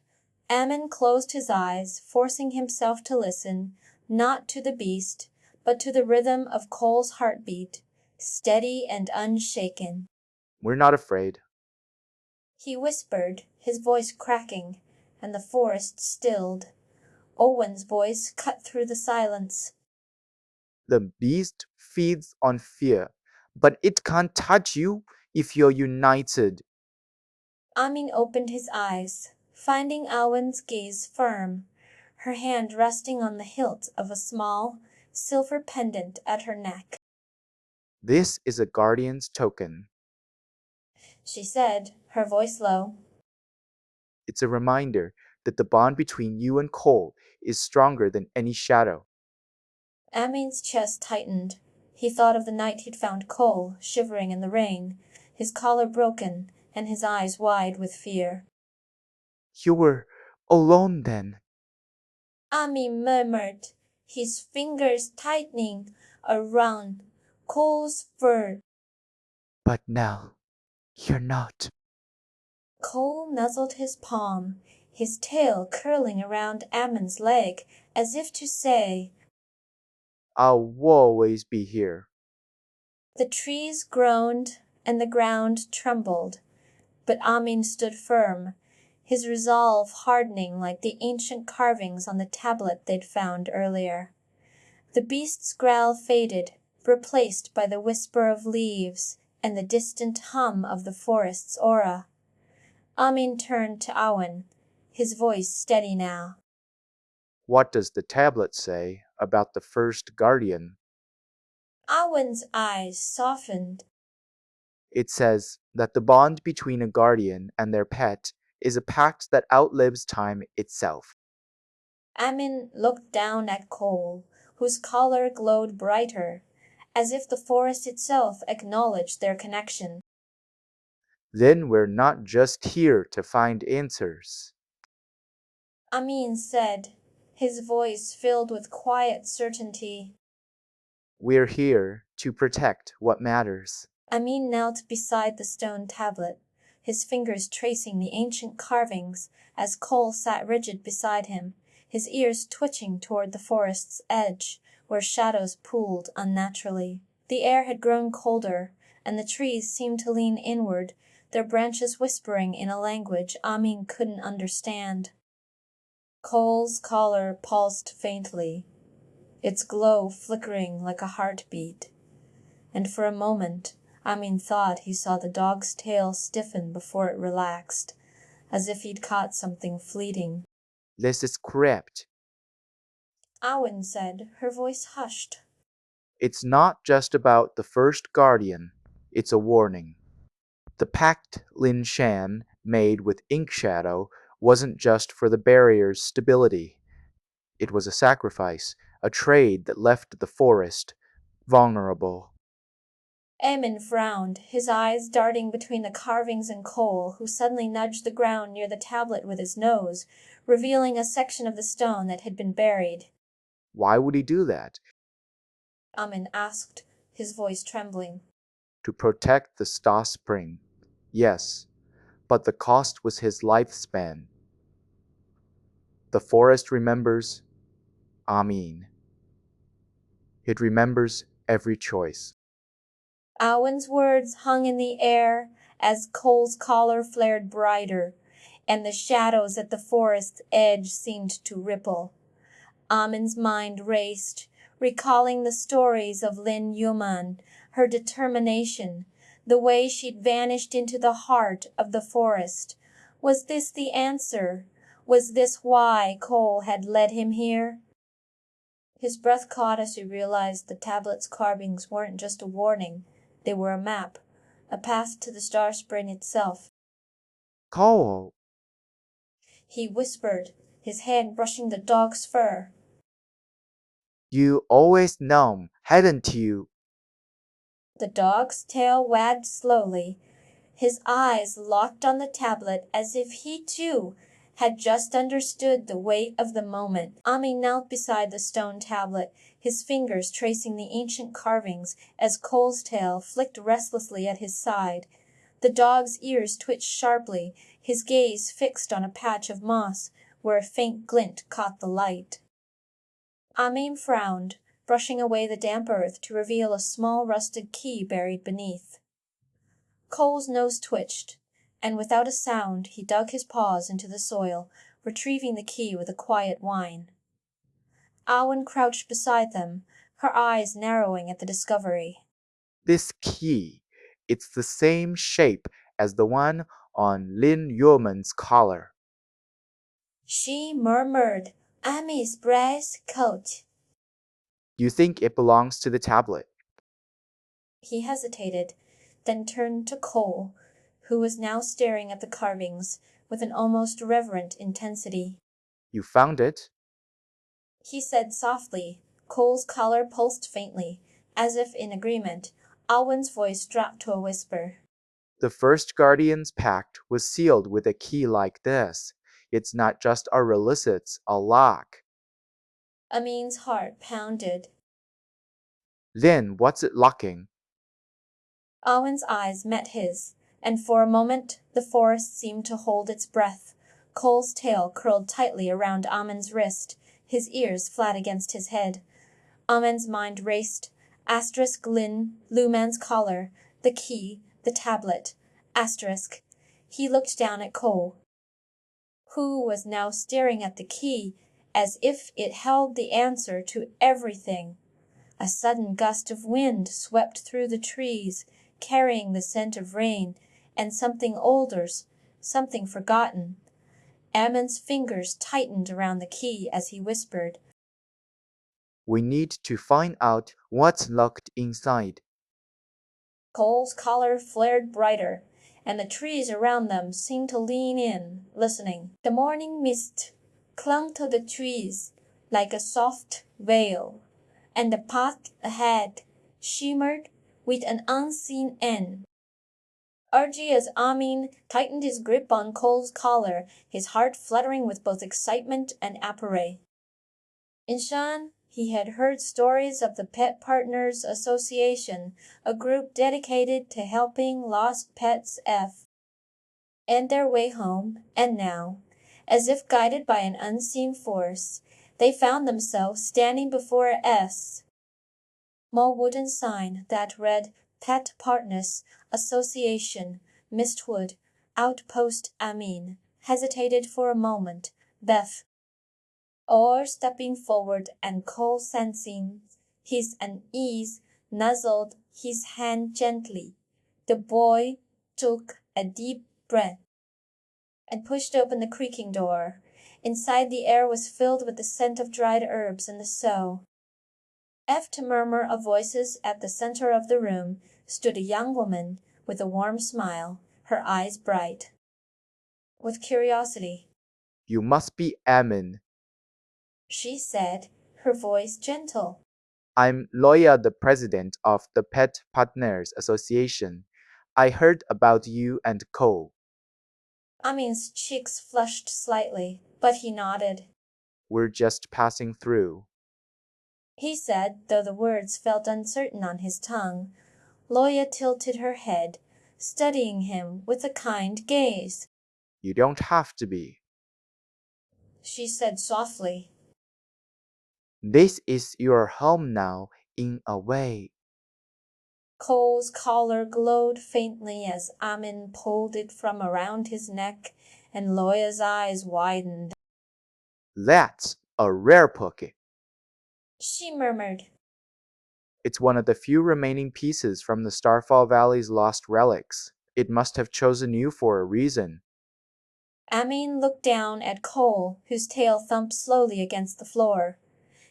Amin closed his eyes, forcing himself to listen, not to the beast, but to the rhythm of Cole's heartbeat, steady and unshaken. We're not afraid. He whispered, his voice cracking, and the forest stilled. Owen's voice cut through the silence. The beast feeds on fear, but it can't touch you if you're united. Amin opened his eyes, finding Owen's gaze firm, her hand resting on the hilt of a small, silver pendant at her neck. This is a guardian's token. She said, her voice low. It's a reminder that the bond between you and Cole is stronger than any shadow. Amin's chest tightened. He thought of the night he'd found Cole, shivering in the rain, his collar broken, and his eyes wide with fear. You were alone then. Amin murmured, his fingers tightening around Cole's fur. But now, you're not. Cole nuzzled his palm, his tail curling around Amin's leg, as if to say, I'll always be here. The trees groaned and the ground trembled, but Amin stood firm, his resolve hardening like the ancient carvings on the tablet they'd found earlier. The beast's growl faded, replaced by the whisper of leaves and the distant hum of the forest's aura. Amin turned to Awen, his voice steady now. What does the tablet say about the first guardian? Awen's eyes softened. It says that the bond between a guardian and their pet is a pact that outlives time itself. Amin looked down at Cole, whose collar glowed brighter, as if the forest itself acknowledged their connection. Then we're not just here to find answers. Amin said, his voice filled with quiet certainty. We're here to protect what matters. Amin knelt beside the stone tablet, his fingers tracing the ancient carvings as Cole sat rigid beside him, his ears twitching toward the forest's edge, where shadows pooled unnaturally. The air had grown colder, and the trees seemed to lean inward, their branches whispering in a language Amin couldn't understand. Cole's collar pulsed faintly, its glow flickering like a heartbeat, and for a moment Amin thought he saw the dog's tail stiffen before it relaxed, as if he'd caught something fleeting. This is correct. Awen said, her voice hushed. It's not just about the first guardian, it's a warning. The pact Lin Shan made with Ink Shadow wasn't just for the barrier's stability. It was a sacrifice, a trade that left the forest vulnerable. Amin frowned, his eyes darting between the carvings and Cole, who suddenly nudged the ground near the tablet with his nose, revealing a section of the stone that had been buried. Why would he do that? Amin asked, his voice trembling. To protect the star spring. Yes, but the cost was his lifespan. The forest remembers Amin. It remembers every choice. Awen's words hung in the air as Cole's collar flared brighter, and the shadows at the forest's edge seemed to ripple. Amin's mind raced, recalling the stories of Lin Yuman, her determination, the way she'd vanished into the heart of the forest. Was this the answer? Was this why Cole had led him here? His breath caught as he realized the tablet's carvings weren't just a warning. They were a map, a path to the star spring itself. Cole! He whispered, his hand brushing the dog's fur. You always known, hadn't you? The dog's tail wagged slowly, his eyes locked on the tablet as if he, too, had just understood the weight of the moment. Amin knelt beside the stone tablet, his fingers tracing the ancient carvings as Cole's tail flicked restlessly at his side. The dog's ears twitched sharply, his gaze fixed on a patch of moss where a faint glint caught the light. Amin frowned, brushing away the damp earth to reveal a small rusted key buried beneath. Cole's nose twitched, and without a sound he dug his paws into the soil, retrieving the key with a quiet whine. Awen crouched beside them, her eyes narrowing at the discovery. This key, it's the same shape as the one on Lin Yuman's collar. She murmured, Amin's breast coat. You think it belongs to the tablet? He hesitated, then turned to Cole, who was now staring at the carvings with an almost reverent intensity. You found it? He said softly. Cole's collar pulsed faintly, as if in agreement. Alwyn's voice dropped to a whisper. The first Guardian's pact was sealed with a key like this. It's not just a release, it's a lock. Amin's heart pounded. Then what's it locking? Alwyn's eyes met his, and for a moment the forest seemed to hold its breath. Cole's tail curled tightly around Amin's wrist, his ears flat against his head. Amin's mind raced. Asterisk Lin, Luman's collar, the key, the tablet. Asterisk. He looked down at Cole, who was now staring at the key as if it held the answer to everything. A sudden gust of wind swept through the trees, carrying the scent of rain and something older's, something forgotten. Amin's fingers tightened around the key as he whispered, We need to find out what's locked inside. Cole's collar flared brighter, and the trees around them seemed to lean in, listening. The morning mist clung to the trees like a soft veil, and the path ahead shimmered with an unseen end. Urgy as Amin tightened his grip on Cole's collar, his heart fluttering with both excitement and apparat. Inshan, He had heard stories of the Pet Partners Association, a group dedicated to helping lost pets and their way home, and now, as if guided by an unseen force, they found themselves standing before a small wooden sign that read Pet Partners Association, Mistwood, Outpost Amin. Hesitated for a moment, Beth, or stepping forward, and Cole, sensing his unease, nuzzled his hand gently. The boy took a deep breath and pushed open the creaking door. Inside, the air was filled with the scent of dried herbs and the to murmur of voices. At the center of the room stood a young woman with a warm smile, her eyes bright with curiosity. You must be Amin. She said, her voice gentle. I'm Loya, the president of the Pet Partners Association. I heard about you and Cole. Amin's cheeks flushed slightly, but he nodded. We're just passing through. He said, though the words felt uncertain on his tongue. Loya tilted her head, studying him with a kind gaze. You don't have to be. She said softly. This is your home now, in a way. Cole's collar glowed faintly as Amin pulled it from around his neck, and Loya's eyes widened. That's a rare pocket. She murmured. It's one of the few remaining pieces from the Starfall Valley's lost relics. It must have chosen you for a reason. Amin looked down at Cole, whose tail thumped slowly against the floor.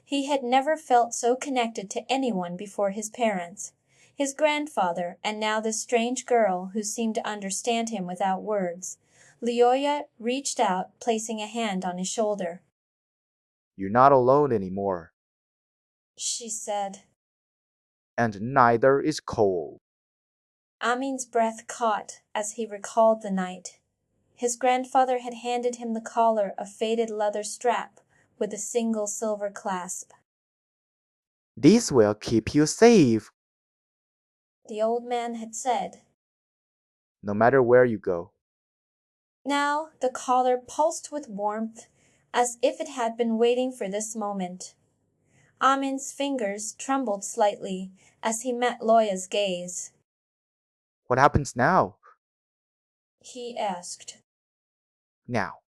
He had never felt so connected to anyone before his parents, his grandfather, and now this strange girl who seemed to understand him without words. Leoya reached out, placing a hand on his shoulder. You're not alone anymore. She said. And neither is Cole. Amin's breath caught as he recalled the night. His grandfather had handed him the collar, a faded leather strap with a single silver clasp. This will keep you safe, The old man had said. no matter where you go. Now the collar pulsed with warmth, as if it had been waiting for this moment. Amin's fingers trembled slightly as he met Loya's gaze. What happens now? He asked. Now,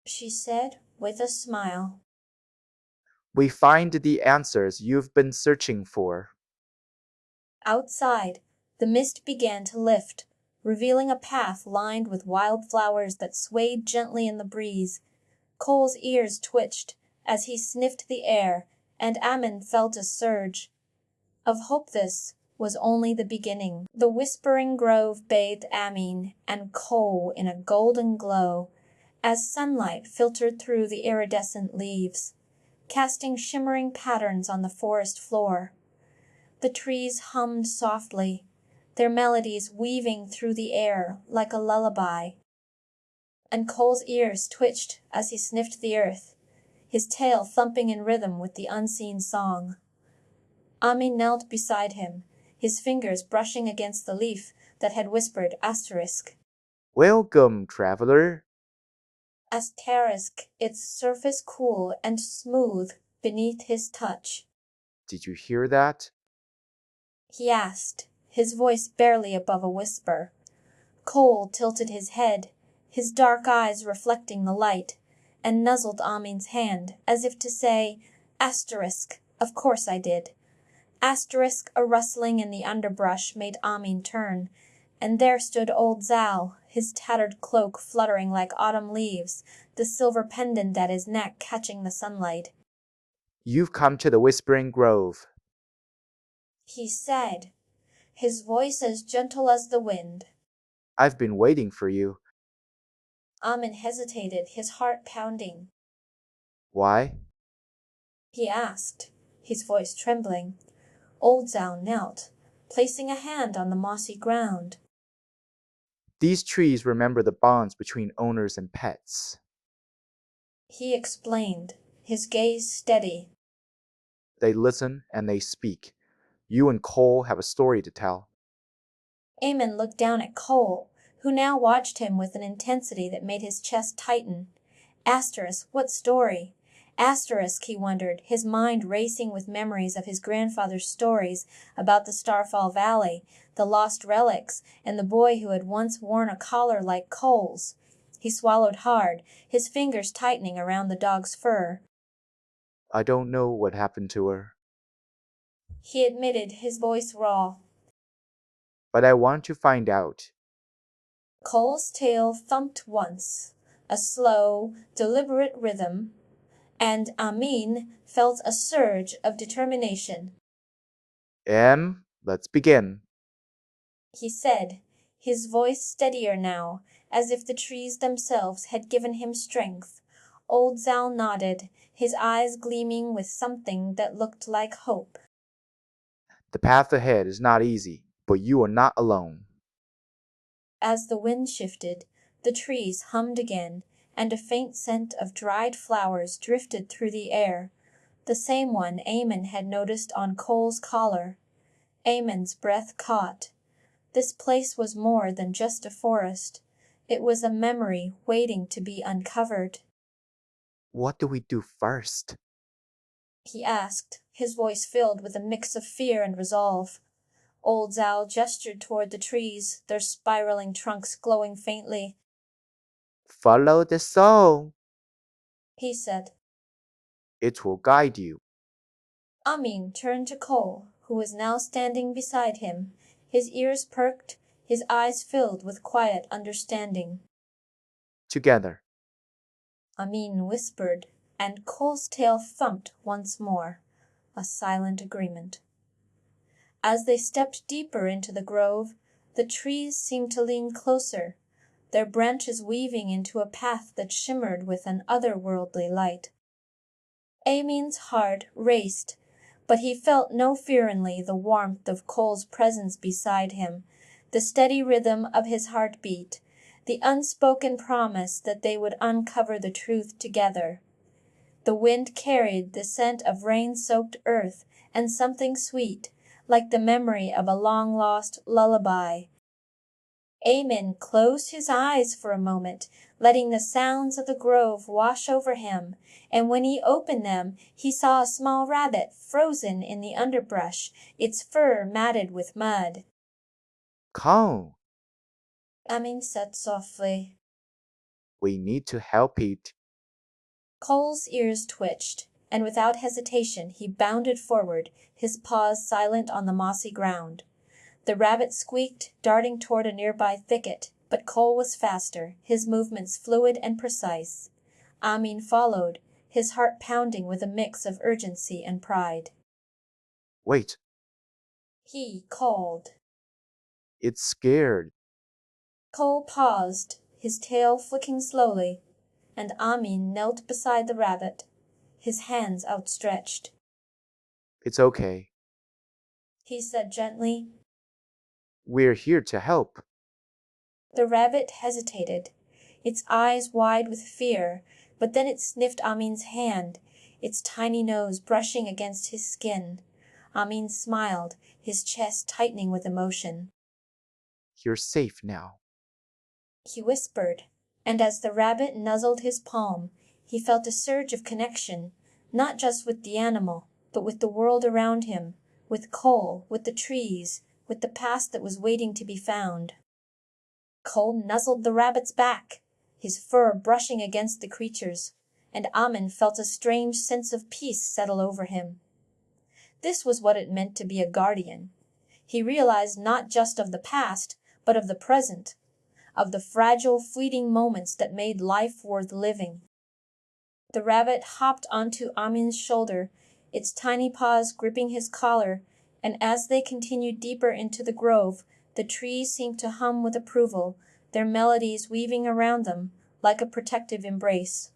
She said with a smile. we find the answers you've been searching for. Outside, the mist began to lift, revealing a path lined with wild flowers that swayed gently in the breeze. Cole's ears twitched as he sniffed the air, and Amin felt a surge of hope. This was only the beginning. The whispering grove bathed Amin and Cole in a golden glow as sunlight filtered through the iridescent leaves, casting shimmering patterns on the forest floor. The trees hummed softly, their melodies weaving through the air like a lullaby. And Cole's ears twitched as he sniffed the earth, his tail thumping in rhythm with the unseen song. Amin knelt beside him, his fingers brushing against the leaf that had whispered asterisk. Welcome, traveler. Asterisk, its surface cool and smooth beneath his touch. Did you hear that? He asked, his voice barely above a whisper. Cole tilted his head, his dark eyes reflecting the light, and nuzzled Amin's hand, as if to say, asterisk, of course I did. Asterisk, a rustling in the underbrush made Amin turn, and there stood old Zal, his tattered cloak fluttering like autumn leaves, the silver pendant at his neck catching the sunlight. You've come to the Whispering Grove. He said, his voice as gentle as the wind. I've been waiting for you. Amin hesitated, his heart pounding. Why? He asked, his voice trembling. Old Zal knelt, placing a hand on the mossy ground. These trees remember the bonds between owners and pets. He explained, his gaze steady. They listen and they speak. You and Cole have a story to tell. Amin looked down at Cole, who now watched him with an intensity that made his chest tighten. Asterisk, what story? Asterisk, he wondered, his mind racing with memories of his grandfather's stories about the Starfall Valley, the lost relics, and the boy who had once worn a collar like Cole's. He swallowed hard, his fingers tightening around the dog's fur. I don't know what happened to her, He admitted, his voice raw. but I want to find out. Cole's tail thumped once, a slow, deliberate rhythm, and Amin felt a surge of determination. Let's begin. He said, his voice steadier now, as if the trees themselves had given him strength. Old Zal nodded, his eyes gleaming with something that looked like hope. The path ahead is not easy, but you are not alone. As the wind shifted, the trees hummed again, and a faint scent of dried flowers drifted through the air, the same one Amin had noticed on Cole's collar. Amin's breath caught. This place was more than just a forest. It was a memory waiting to be uncovered. What do we do first? He asked, his voice filled with a mix of fear and resolve. Old Zal gestured toward the trees, their spiraling trunks glowing faintly. Follow the soul. He said. It will guide you. Amin turned to Cole, who was now standing beside him, his ears perked, his eyes filled with quiet understanding. Together. Amin whispered, and Cole's tail thumped once more, a silent agreement. As they stepped deeper into the grove, the trees seemed to lean closer, their branches weaving into a path that shimmered with an otherworldly light. Amin's heart raced, but he felt no fearingly the warmth of Cole's presence beside him, the steady rhythm of his heartbeat, the unspoken promise that they would uncover the truth together. The wind carried the scent of rain-soaked earth and something sweet, like the memory of a long-lost lullaby. Amin closed his eyes for a moment, letting the sounds of the grove wash over him, and when he opened them he saw a small rabbit frozen in the underbrush, its fur matted with mud. Come. Amin said softly. We need to help it. Cole's ears twitched, and without hesitation he bounded forward, his paws silent on the mossy ground. The rabbit squeaked, darting toward a nearby thicket, but Cole was faster, his movements fluid and precise. Amin followed, his heart pounding with a mix of urgency and pride. Wait. He called. It's scared. Cole paused, his tail flicking slowly, and Amin knelt beside the rabbit, his hands outstretched. It's okay. He said gently. We're here to help. The rabbit hesitated, its eyes wide with fear, but then it sniffed Amin's hand, its tiny nose brushing against his skin. Amin smiled, his chest tightening with emotion. You're safe now. He whispered, and as the rabbit nuzzled his palm, he felt a surge of connection, not just with the animal, but with the world around him, with Cole, with the trees, with the past that was waiting to be found. Cole nuzzled the rabbit's back, his fur brushing against the creature's, and Amin felt a strange sense of peace settle over him. This was what it meant to be a guardian. He realized not just of the past, but of the present, of the fragile, fleeting moments that made life worth living. The rabbit hopped onto Amin's shoulder, its tiny paws gripping his collar, and as they continued deeper into the grove, the trees seemed to hum with approval, their melodies weaving around them like a protective embrace.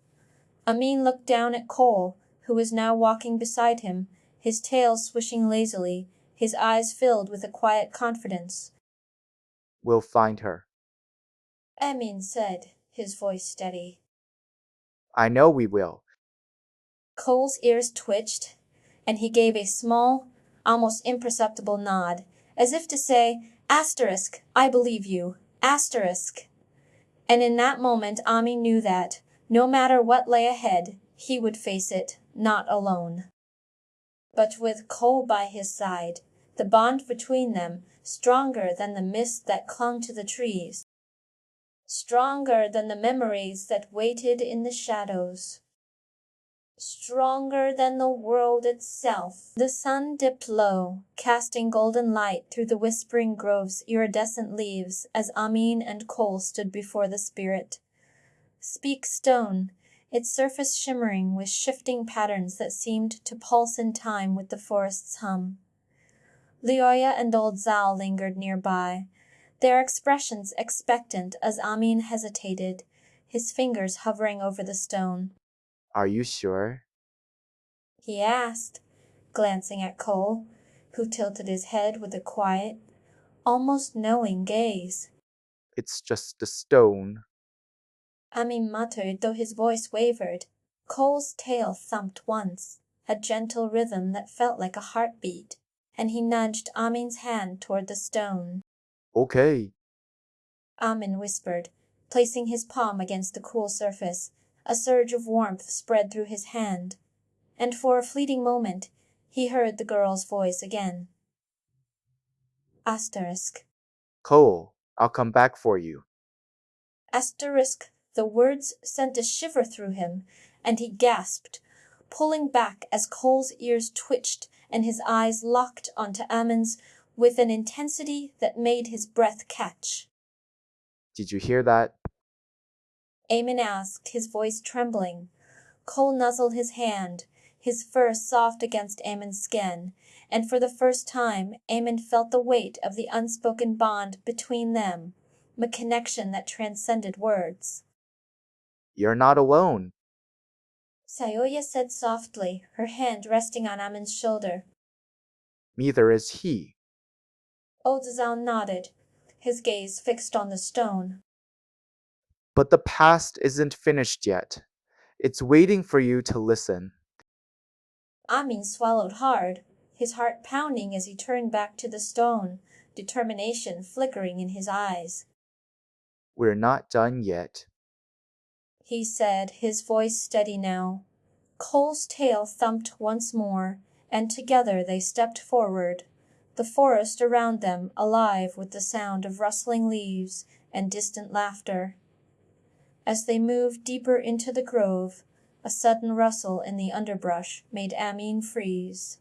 Amin looked down at Cole, who was now walking beside him, his tail swishing lazily, his eyes filled with a quiet confidence. We'll find her. Amin said, his voice steady. I know we will. Cole's ears twitched, and he gave a small, almost imperceptible nod, as if to say, "Asterisk, I believe you. Asterisk." And in that moment Amin knew that, no matter what lay ahead, he would face it, not alone, but with Cole by his side, the bond between them stronger than the mist that clung to the trees, stronger than the memories that waited in the shadows, stronger than the world itself. The sun dipped low, casting golden light through the whispering grove's iridescent leaves as Amin and Cole stood before the spirit. Speak stone, its surface shimmering with shifting patterns that seemed to pulse in time with the forest's hum. Leoya and old Zal lingered nearby, their expressions expectant as Amin hesitated, his fingers hovering over the stone. Are you sure? He asked, glancing at Cole, who tilted his head with a quiet, almost knowing gaze. It's just a stone. Amin muttered, though his voice wavered. Cole's tail thumped once, a gentle rhythm that felt like a heartbeat, and he nudged Amin's hand toward the stone. Okay. Amin whispered, placing his palm against the cool surface. A surge of warmth spread through his hand, and for a fleeting moment he heard the girl's voice again. Asterisk. Cole, I'll come back for you. Asterisk. The words sent a shiver through him, and he gasped, pulling back as Cole's ears twitched and his eyes locked onto Amin's with an intensity that made his breath catch. Did you hear that? Amin asked, his voice trembling. Cole nuzzled his hand, his fur soft against Amin's skin, and for the first time Amin felt the weight of the unspoken bond between them, a connection that transcended words. You're not alone. Sayoya said softly, her hand resting on Amin's shoulder. Neither is he. Oldazal nodded, his gaze fixed on the stone. But the past isn't finished yet. It's waiting for you to listen. Amin swallowed hard, his heart pounding as he turned back to the stone, determination flickering in his eyes. We're not done yet. He said, his voice steady now. Cole's tail thumped once more, and together they stepped forward, the forest around them alive with the sound of rustling leaves and distant laughter. As they moved deeper into the grove, a sudden rustle in the underbrush made Amin freeze.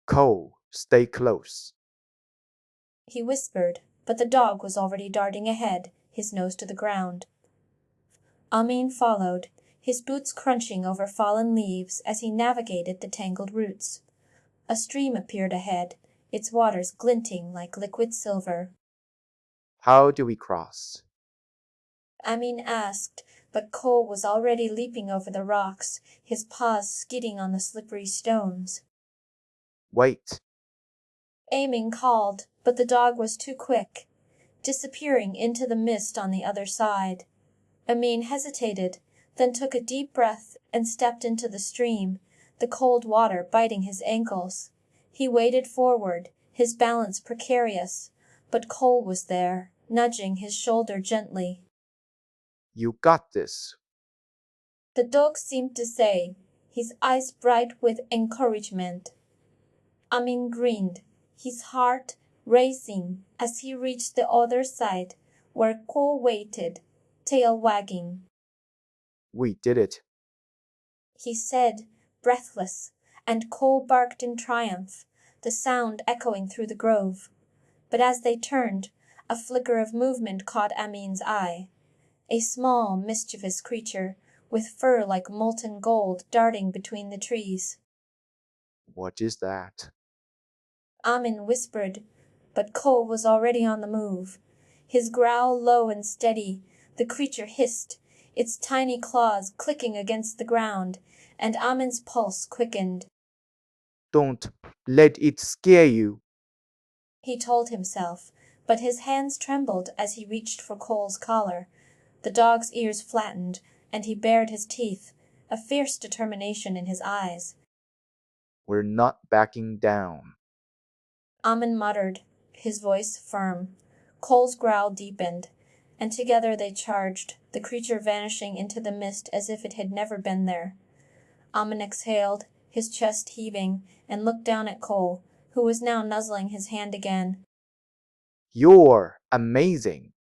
Cole, stay close. He whispered, but the dog was already darting ahead, his nose to the ground. Amin followed, his boots crunching over fallen leaves as he navigated the tangled roots. A stream appeared ahead, its waters glinting like liquid silver. How do we cross? Amin asked, but Cole was already leaping over the rocks, his paws skidding on the slippery stones. Wait. Amin called, but the dog was too quick, disappearing into the mist on the other side. Amin hesitated, then took a deep breath and stepped into the stream, the cold water biting his ankles. He waded forward, his balance precarious, but Cole was there, nudging his shoulder gently. You got this. The dog seemed to say, his eyes bright with encouragement. Amin grinned, his heart racing as he reached the other side, where Cole waited, tail wagging. We did it. He said, breathless, and Cole barked in triumph, the sound echoing through the grove. But as they turned, a flicker of movement caught Amin's eye. A small, mischievous creature, with fur like molten gold darting between the trees. What is that? Amin whispered, but Cole was already on the move. His growl low and steady, the creature hissed, its tiny claws clicking against the ground, and Amin's pulse quickened. Don't let it scare you. He told himself, but his hands trembled as he reached for Cole's collar. The dog's ears flattened, and he bared his teeth, a fierce determination in his eyes. We're not backing down. Amin muttered, his voice firm. Cole's growl deepened, and together they charged, the creature vanishing into the mist as if it had never been there. Amin exhaled, his chest heaving, and looked down at Cole, who was now nuzzling his hand again. You're amazing.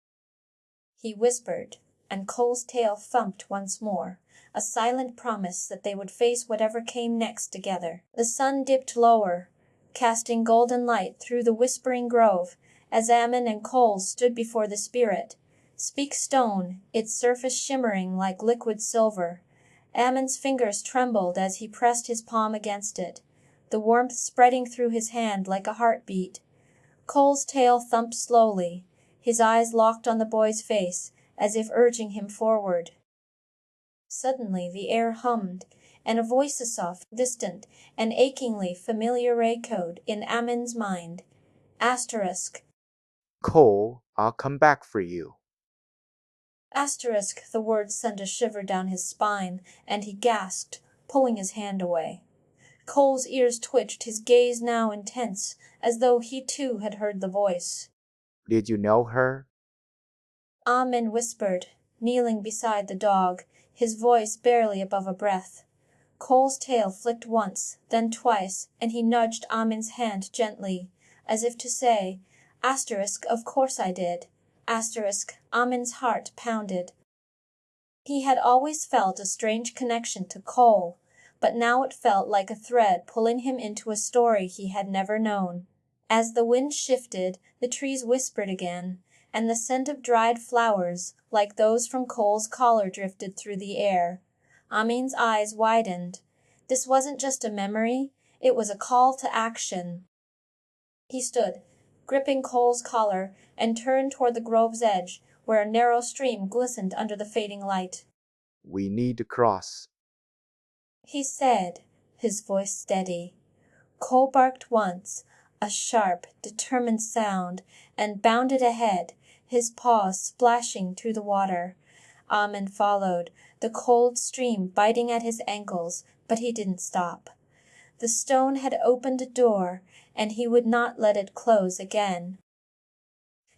He whispered, and Cole's tail thumped once more, a silent promise that they would face whatever came next together. The sun dipped lower, casting golden light through the whispering grove, as Amin and Cole stood before the spirit. Speak stone, its surface shimmering like liquid silver. Amin's fingers trembled as he pressed his palm against it, the warmth spreading through his hand like a heartbeat. Cole's tail thumped slowly, his eyes locked on the boy's face, as if urging him forward. Suddenly the air hummed, and a voice soft, distant, and achingly familiar echoed in Amin's mind. Asterisk. Cole, I'll come back for you. Asterisk, the words sent a shiver down his spine, and he gasped, pulling his hand away. Cole's ears twitched, his gaze now intense, as though he too had heard the voice. Did you know her? Amin whispered, kneeling beside the dog, his voice barely above a breath. Cole's tail flicked once, then twice, and he nudged Amin's hand gently, as if to say, Asterisk, of course I did. Asterisk, Amin's heart pounded. He had always felt a strange connection to Cole, but now it felt like a thread pulling him into a story he had never known. As the wind shifted, the trees whispered again, and the scent of dried flowers, like those from Cole's collar, drifted through the air. Amin's eyes widened. This wasn't just a memory, it was a call to action. He stood, gripping Cole's collar, and turned toward the grove's edge, where a narrow stream glistened under the fading light. We need to cross. He said, his voice steady. Cole barked once, a sharp, determined sound, and bounded ahead, his paws splashing through the water. Amin followed, the cold stream biting at his ankles, but he didn't stop. The stone had opened a door, and he would not let it close again.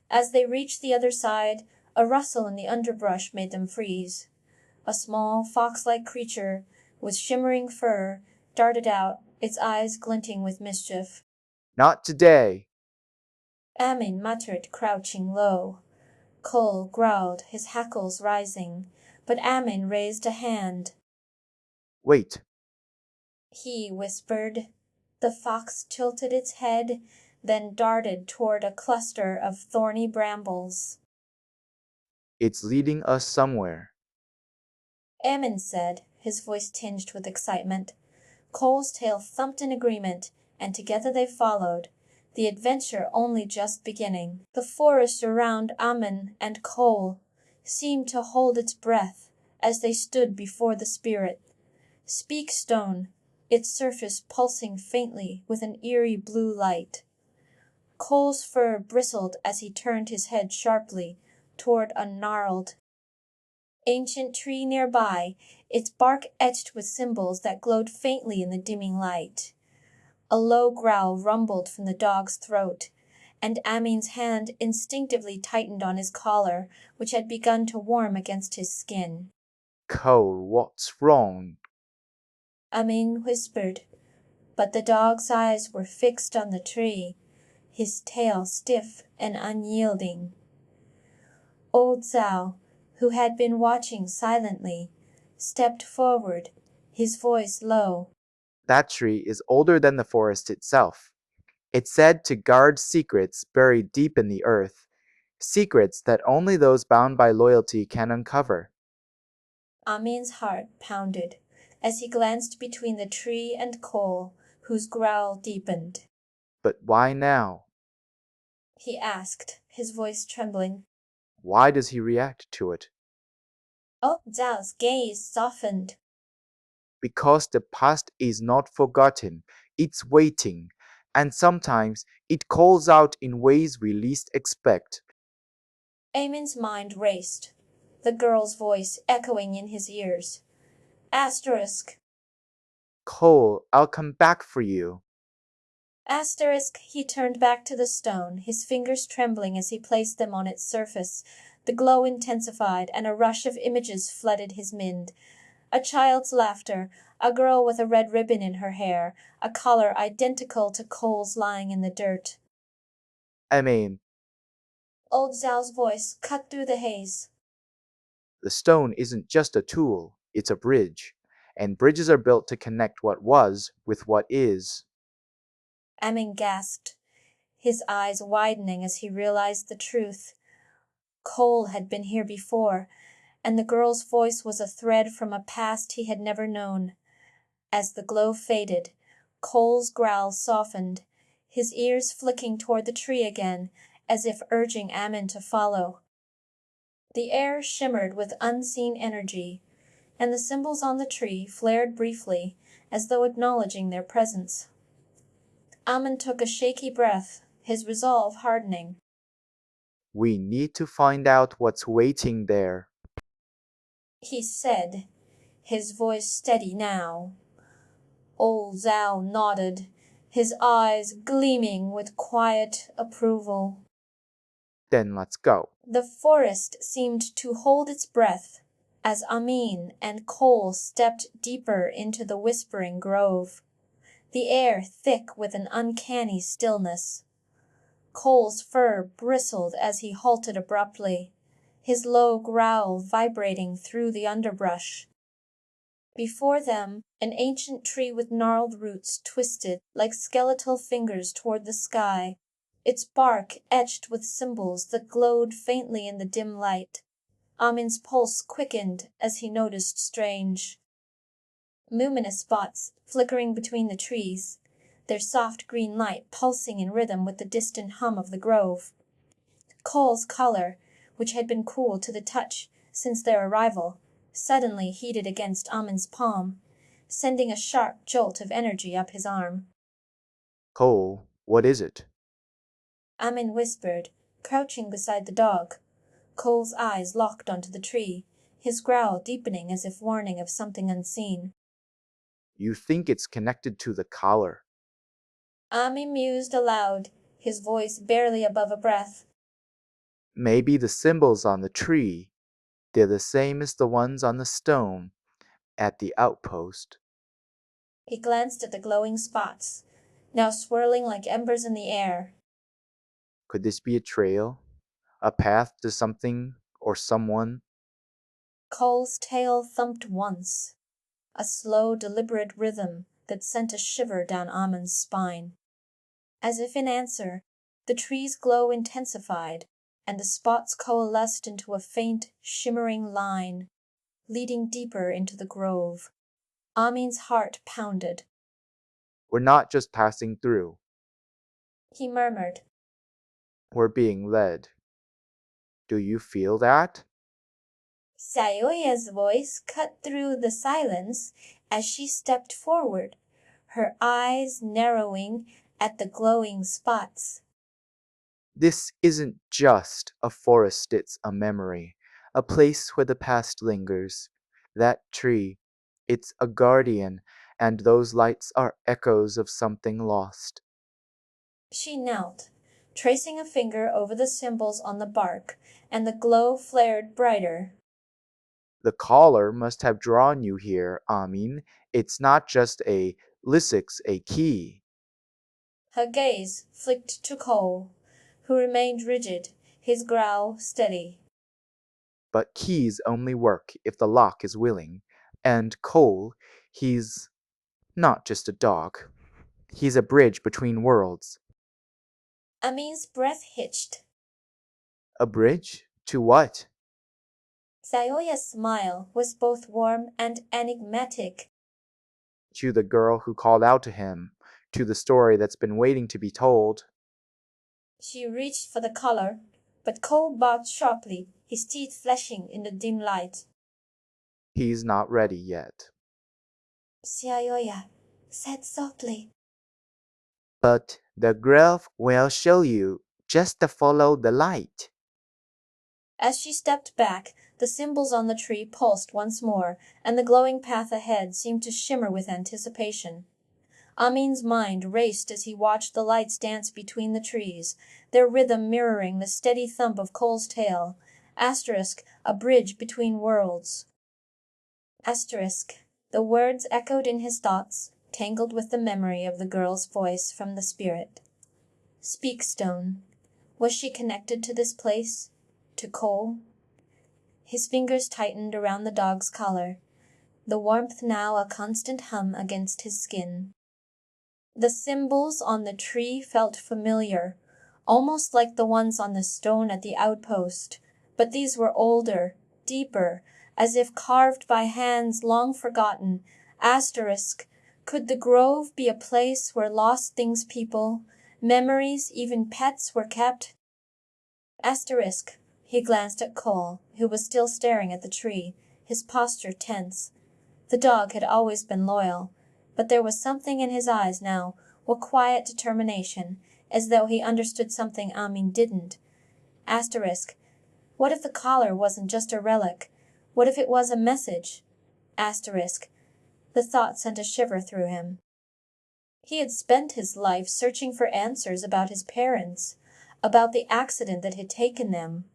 As they reached the other side, a rustle in the underbrush made them freeze. A small, fox-like creature, with shimmering fur, darted out, its eyes glinting with mischief. Not today. Amin muttered, crouching low. Cole growled, his hackles rising, but Amin raised a hand. Wait. He whispered. The fox tilted its head, then darted toward a cluster of thorny brambles. It's leading us somewhere. Amin said, his voice tinged with excitement. Cole's tail thumped in agreement, and together they followed, the adventure only just beginning. The forest around Amin and Cole seemed to hold its breath as they stood before the spirit. Speak stone, its surface pulsing faintly with an eerie blue light. Cole's fur bristled as he turned his head sharply toward a gnarled, ancient tree nearby, its bark etched with symbols that glowed faintly in the dimming light. A low growl rumbled from the dog's throat, and Amin's hand instinctively tightened on his collar, which had begun to warm against his skin. Cole, what's wrong? Amin whispered, but the dog's eyes were fixed on the tree, his tail stiff and unyielding. Old Zhao, who had been watching silently, stepped forward, his voice low. That tree is older than the forest itself. It's said to guard secrets buried deep in the earth, secrets that only those bound by loyalty can uncover. Amin's heart pounded as he glanced between the tree and Cole, whose growl deepened. But why now? He asked, his voice trembling. Why does he react to it? Oh, Zhao's gaze softened. Because the past is not forgotten, it's waiting, and sometimes it calls out in ways we least expect. Amin's mind raced, the girl's voice echoing in his ears. Asterisk. Cole, I'll come back for you. Asterisk, he turned back to the stone, his fingers trembling as he placed them on its surface. The glow intensified, and a rush of images flooded his mind. A child's laughter, a girl with a red ribbon in her hair, a collar identical to Cole's lying in the dirt. Amin, Old Zhao's voice cut through the haze. the stone isn't just a tool, it's a bridge. And bridges are built to connect what was with what is. Amin gasped, his eyes widening as he realized the truth. Cole had been here before, and the girl's voice was a thread from a past he had never known. As the glow faded, Cole's growl softened, his ears flicking toward the tree again, as if urging Amin to follow. The air shimmered with unseen energy, and the symbols on the tree flared briefly, as though acknowledging their presence. Amin took a shaky breath, his resolve hardening. We need to find out what's waiting there. He said, his voice steady now. Old Zhao nodded, his eyes gleaming with quiet approval. Then let's go. The forest seemed to hold its breath as Amin and Cole stepped deeper into the whispering grove, the air thick with an uncanny stillness. Cole's fur bristled as he halted abruptly, his low growl vibrating through the underbrush. Before them, an ancient tree with gnarled roots twisted like skeletal fingers toward the sky, its bark etched with symbols that glowed faintly in the dim light. Amin's pulse quickened as he noticed strange, luminous spots flickering between the trees, their soft green light pulsing in rhythm with the distant hum of the grove. Cole's collar, which had been cool to the touch since their arrival, suddenly heated against Amin's palm, sending a sharp jolt of energy up his arm. Cole, what is it? Amin whispered, crouching beside the dog. Cole's eyes locked onto the tree, his growl deepening as if warning of something unseen. You think it's connected to the collar. Amin mused aloud, his voice barely above a breath. Maybe the symbols on the tree, they're the same as the ones on the stone at the outpost. He glanced at the glowing spots, now swirling like embers in the air. Could this be a trail? A path to something or someone? Cole's tail thumped once, a slow, deliberate rhythm that sent a shiver down Amin's spine. As if in answer, the tree's glow intensified, and the spots coalesced into a faint, shimmering line, leading deeper into the grove. Amin's heart pounded. We're not just passing through. He murmured. We're being led. Do you feel that? Xiaoya's voice cut through the silence as she stepped forward, her eyes narrowing at the glowing spots. This isn't just a forest, it's a memory, a place where the past lingers. That tree, it's a guardian, and those lights are echoes of something lost. She knelt, tracing a finger over the symbols on the bark, and the glow flared brighter. The collar must have drawn you here, Amin. It's not just a Lysix, a key. Her gaze flicked to Cole, who remained rigid, his growl steady. But keys only work if the lock is willing. And Cole, he's not just a dog. He's a bridge between worlds. Amin's breath hitched. A bridge? To what? Xiaoya's smile was both warm and enigmatic. To the girl who called out to him. To the story that's been waiting to be told. She reached for the collar, but Cole barked sharply, his teeth flashing in the dim light. He's not ready yet. Xiaoya said softly. But the grove will show you. Just to follow the light. As she stepped back, The symbols on the tree pulsed once more, and the glowing path ahead seemed to shimmer with anticipation. Amin's mind raced as he watched the lights dance between the trees, their rhythm mirroring the steady thump of Cole's tail. Asterisk, a bridge between worlds. Asterisk. The words echoed in his thoughts, tangled with the memory of the girl's voice from the spirit. Speakstone. Was she connected to this place? To Cole? His fingers tightened around the dog's collar, the warmth now a constant hum against his skin. The symbols on the tree felt familiar, almost like the ones on the stone at the outpost, but these were older, deeper, as if carved by hands long forgotten. Asterisk. Could the grove be a place where lost things, people, memories, even pets were kept? Asterisk. He glanced at Cole, who was still staring at the tree, his posture tense. The dog had always been loyal, but there was something in his eyes now, a quiet determination, as though he understood something Amin didn't. Asterisk. What if the collar wasn't just a relic? What if it was a message? Asterisk. The thought sent a shiver through him. He had spent his life searching for answers about his parents, about the accident that had taken them.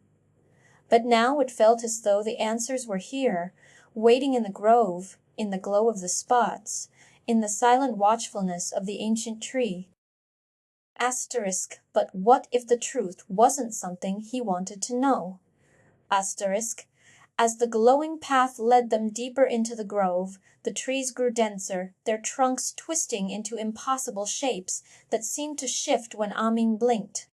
But now it felt as though the answers were here, waiting in the grove, in the glow of the spots, in the silent watchfulness of the ancient tree. Asterisk. But what if the truth wasn't something he wanted to know? Asterisk. As the glowing path led them deeper into the grove, the trees grew denser, their trunks twisting into impossible shapes that seemed to shift when Amin blinked.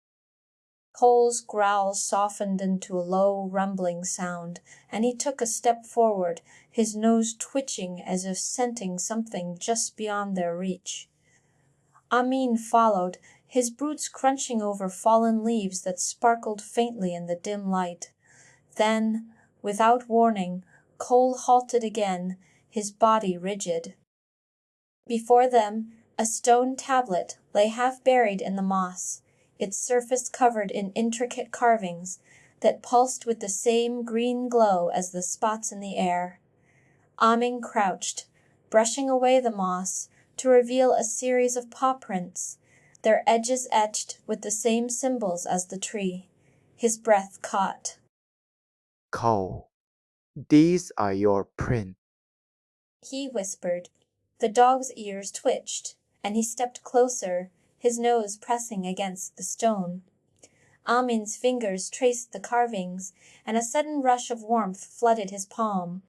Cole's growl softened into a low, rumbling sound, and he took a step forward, his nose twitching as if scenting something just beyond their reach. Amin followed, his boots crunching over fallen leaves that sparkled faintly in the dim light. Then, without warning, Cole halted again, his body rigid. Before them, a stone tablet lay half buried in the moss, its surface covered in intricate carvings that pulsed with the same green glow as the spots in the air. Amin crouched, brushing away the moss to reveal a series of paw prints, their edges etched with the same symbols as the tree. His breath caught. Cole, these are your prints. He whispered. The dog's ears twitched, and he stepped closer, his nose pressing against the stone. Amin's fingers traced the carvings, and a sudden rush of warmth flooded his palm.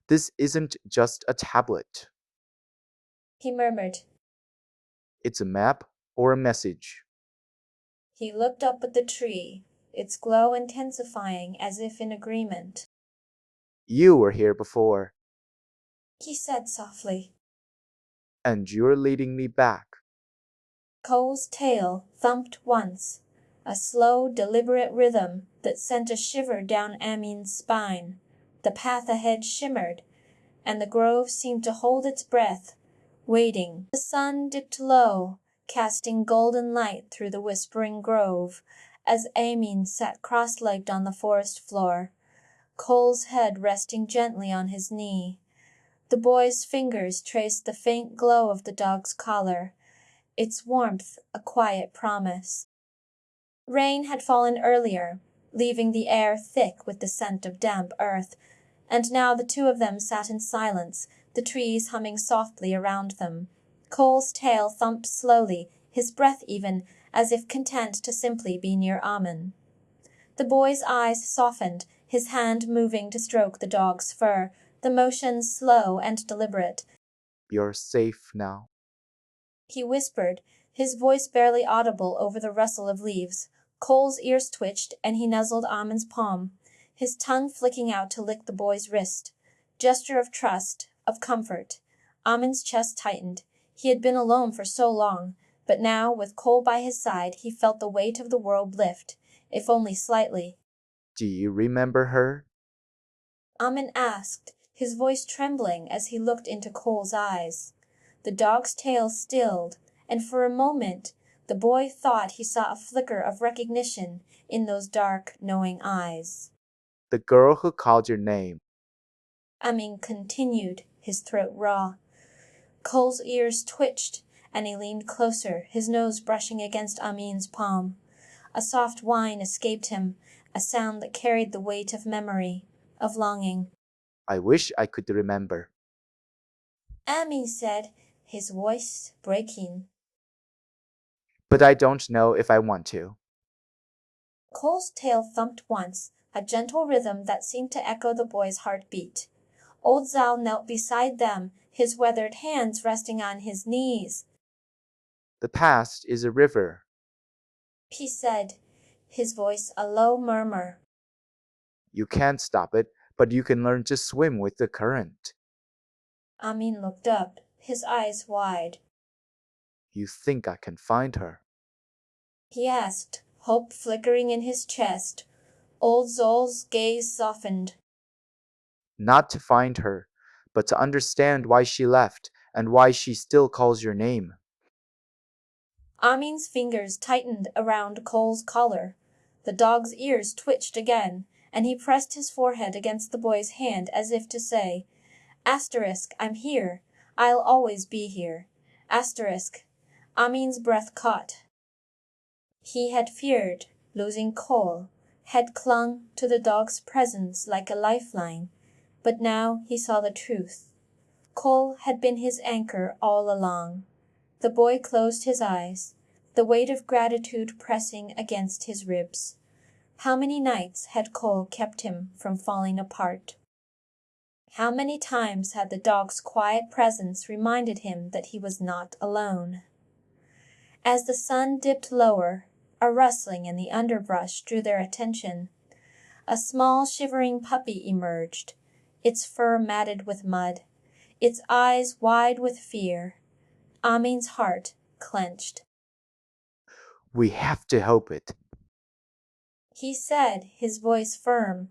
This isn't just a tablet. He murmured. It's a map or a message. He looked up at the tree, its glow intensifying as if in agreement. You were here before. He said softly. And you're leading me back. Cole's tail thumped once, a slow, deliberate rhythm that sent a shiver down Amin's spine. The path ahead shimmered, and the grove seemed to hold its breath, waiting. The sun dipped low, casting golden light through the whispering grove, as Amin sat cross-legged on the forest floor, Cole's head resting gently on his knee. The boy's fingers traced the faint glow of the dog's collar, its warmth a quiet promise. Rain had fallen earlier, leaving the air thick with the scent of damp earth, and now the two of them sat in silence, the trees humming softly around them. Cole's tail thumped slowly, his breath even, as if content to simply be near Amin. The boy's eyes softened, his hand moving to stroke the dog's fur, the motion slow and deliberate. You're safe now. He whispered, his voice barely audible over the rustle of leaves. Cole's ears twitched, and he nuzzled Amin's palm, his tongue flicking out to lick the boy's wrist. Gesture of trust, of comfort. Amin's chest tightened. He had been alone for so long, but now, with Cole by his side, he felt the weight of the world lift, if only slightly. Do you remember her? Amin asked, his voice trembling as he looked into Cole's eyes. The dog's tail stilled, and for a moment the boy thought he saw a flicker of recognition in those dark, knowing eyes. The girl who called your name. Amin continued, his throat raw. Cole's ears twitched, and he leaned closer, his nose brushing against Amin's palm. A soft whine escaped him, a sound that carried the weight of memory, of longing. I wish I could remember. Amin said, his voice breaking. But I don't know if I want to. Cole's tail thumped once, a gentle rhythm that seemed to echo the boy's heartbeat. Old Zal knelt beside them, his weathered hands resting on his knees. The past is a river. He said, his voice a low murmur. You can't stop it, but you can learn to swim with the current. Amin looked up, his eyes wide. You think I can find her? He asked, hope flickering in his chest. Old Zol's gaze softened. Not to find her, but to understand why she left and why she still calls your name. Amin's fingers tightened around Cole's collar. The dog's ears twitched again, and he pressed his forehead against the boy's hand as if to say, Asterisk, I'm here. I'll always be here. Asterisk. Amin's breath caught. He had feared losing Cole, had clung to the dog's presence like a lifeline, but now he saw the truth. Cole had been his anchor all along. The boy closed his eyes, the weight of gratitude pressing against his ribs. How many nights had Cole kept him from falling apart? How many times had the dog's quiet presence reminded him that he was not alone? As the sun dipped lower, a rustling in the underbrush drew their attention. A small shivering puppy emerged, its fur matted with mud, its eyes wide with fear. Amin's heart clenched. We have to help it. He said, his voice firm.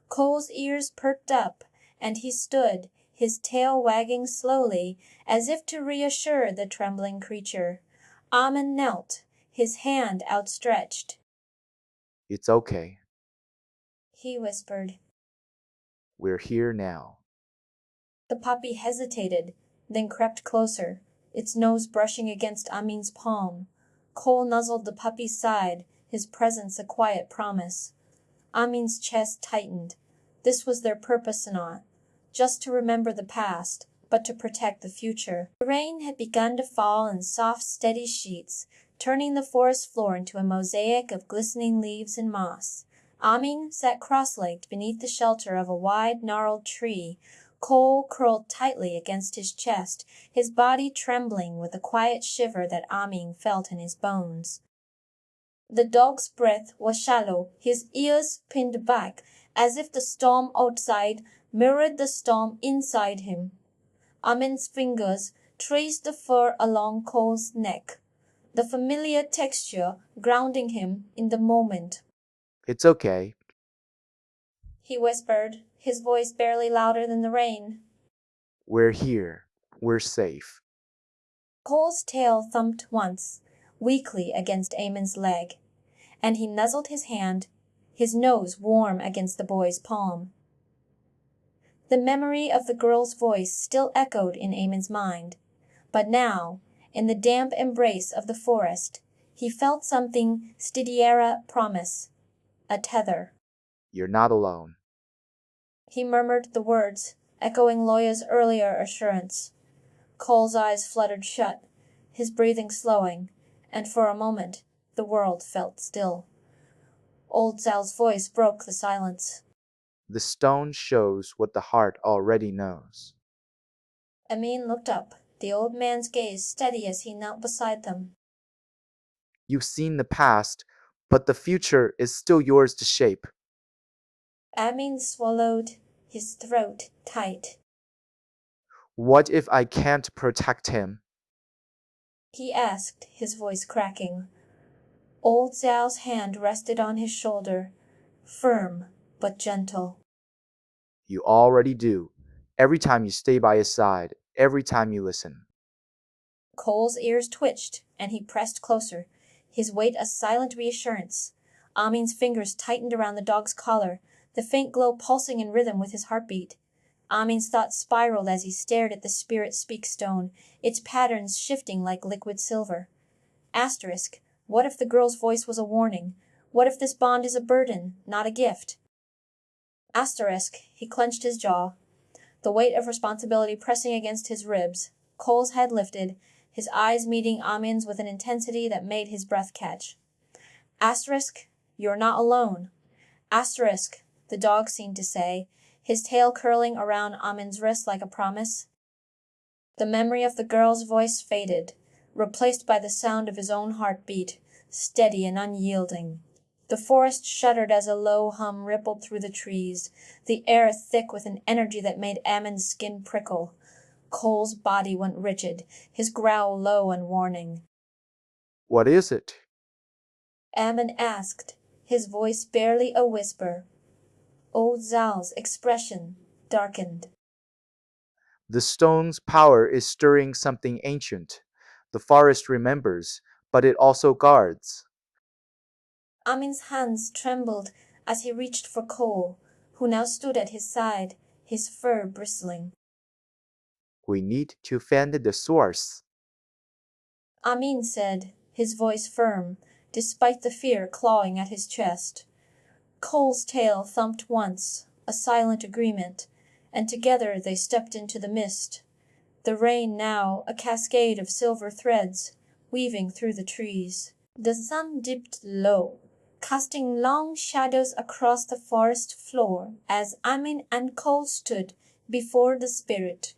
Cole's ears perked up, and he stood, his tail wagging slowly, as if to reassure the trembling creature. Amin knelt, his hand outstretched. It's okay. He whispered. We're here now. The puppy hesitated, then crept closer, its nose brushing against Amin's palm. Cole nuzzled the puppy's side, his presence a quiet promise. Amin's chest tightened. This was their purpose not just to remember the past, but to protect the future. The rain had begun to fall in soft, steady sheets, turning the forest floor into a mosaic of glistening leaves and moss. Amin sat cross-legged beneath the shelter of a wide, gnarled tree, Cole curled tightly against his chest, his body trembling with a quiet shiver that Amin felt in his bones. The dog's breath was shallow, his ears pinned back, as if the storm outside mirrored the storm inside him. Amin's fingers traced the fur along Cole's neck, the familiar texture grounding him in the moment. It's okay. He whispered, his voice barely louder than the rain. We're here. We're safe. Cole's tail thumped once, weakly against Amin's leg, and he nuzzled his hand, his nose warm against the boy's palm. The memory of the girl's voice still echoed in Amin's mind, but now, in the damp embrace of the forest, he felt something Stidiera promise, a tether. You're not alone. He murmured the words, echoing Loya's earlier assurance. Cole's eyes fluttered shut, his breathing slowing, and for a moment the world felt still. Old Zal's voice broke the silence. The stone shows what the heart already knows. Amin looked up, the old man's gaze steady as he knelt beside them. You've seen the past, but the future is still yours to shape. Amin swallowed, his throat tight. What if I can't protect him? He asked, his voice cracking. Old Zal's hand rested on his shoulder, firm but gentle. You already do. Every time you stay by his side, every time you listen. Cole's ears twitched, and he pressed closer, his weight a silent reassurance. Amin's fingers tightened around the dog's collar, the faint glow pulsing in rhythm with his heartbeat. Amin's thoughts spiraled as he stared at the spirit speak stone, its patterns shifting like liquid silver. Asterisk. What if the girl's voice was a warning? What if this bond is a burden, not a gift? Asterisk. He clenched his jaw, the weight of responsibility pressing against his ribs. Cole's head lifted, his eyes meeting Amin's with an intensity that made his breath catch. Asterisk. You're not alone. Asterisk, the dog seemed to say, his tail curling around Amin's wrist like a promise. The memory of the girl's voice faded, replaced by the sound of his own heartbeat, steady and unyielding. The forest shuddered as a low hum rippled through the trees, the air thick with an energy that made Amin's skin prickle. Cole's body went rigid, his growl low and warning. What is it? Amin asked, his voice barely a whisper. Old Zal's expression darkened. The stone's power is stirring something ancient. The forest remembers, but it also guards. Amin's hands trembled as he reached for Cole, who now stood at his side, his fur bristling. We need to find the source. Amin said, his voice firm, despite the fear clawing at his chest. Cole's tail thumped once, a silent agreement, and together they stepped into the mist. The rain now a cascade of silver threads, weaving through the trees. The sun dipped low, casting long shadows across the forest floor as Amin and Cole stood before the spirit.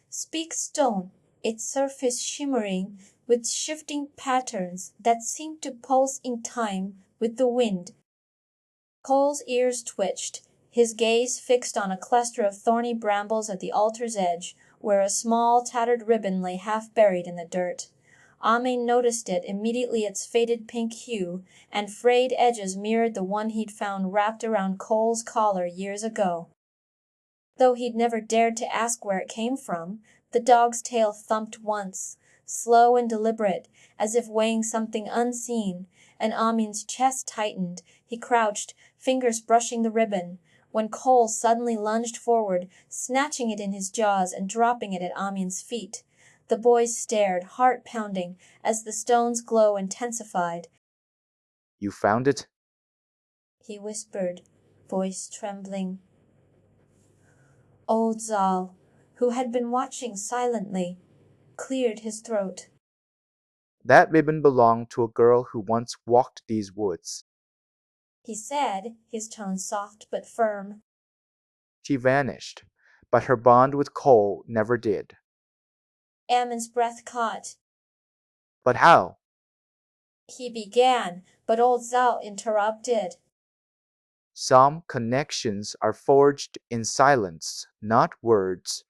Speak stone, its surface shimmering with shifting patterns that seemed to pulse in time with the wind. Cole's ears twitched, his gaze fixed on a cluster of thorny brambles at the altar's edge, where a small tattered ribbon lay half buried in the dirt. Amin noticed it immediately, its faded pink hue and frayed edges mirrored the one he'd found wrapped around Cole's collar years ago. Though he'd never dared to ask where it came from, the dog's tail thumped once, slow and deliberate, as if weighing something unseen, and Amin's chest tightened. He crouched, fingers brushing the ribbon, when Cole suddenly lunged forward, snatching it in his jaws and dropping it at Amin's feet. The boys stared, heart pounding, as the stone's glow intensified. You found it? He whispered, voice trembling. Old Zal, who had been watching silently, cleared his throat. That ribbon belonged to a girl who once walked these woods. He said, his tone soft but firm. She vanished, but her bond with Cole never did. Amin's breath caught. But how? He began, but old Zal interrupted. Some connections are forged in silence, not words.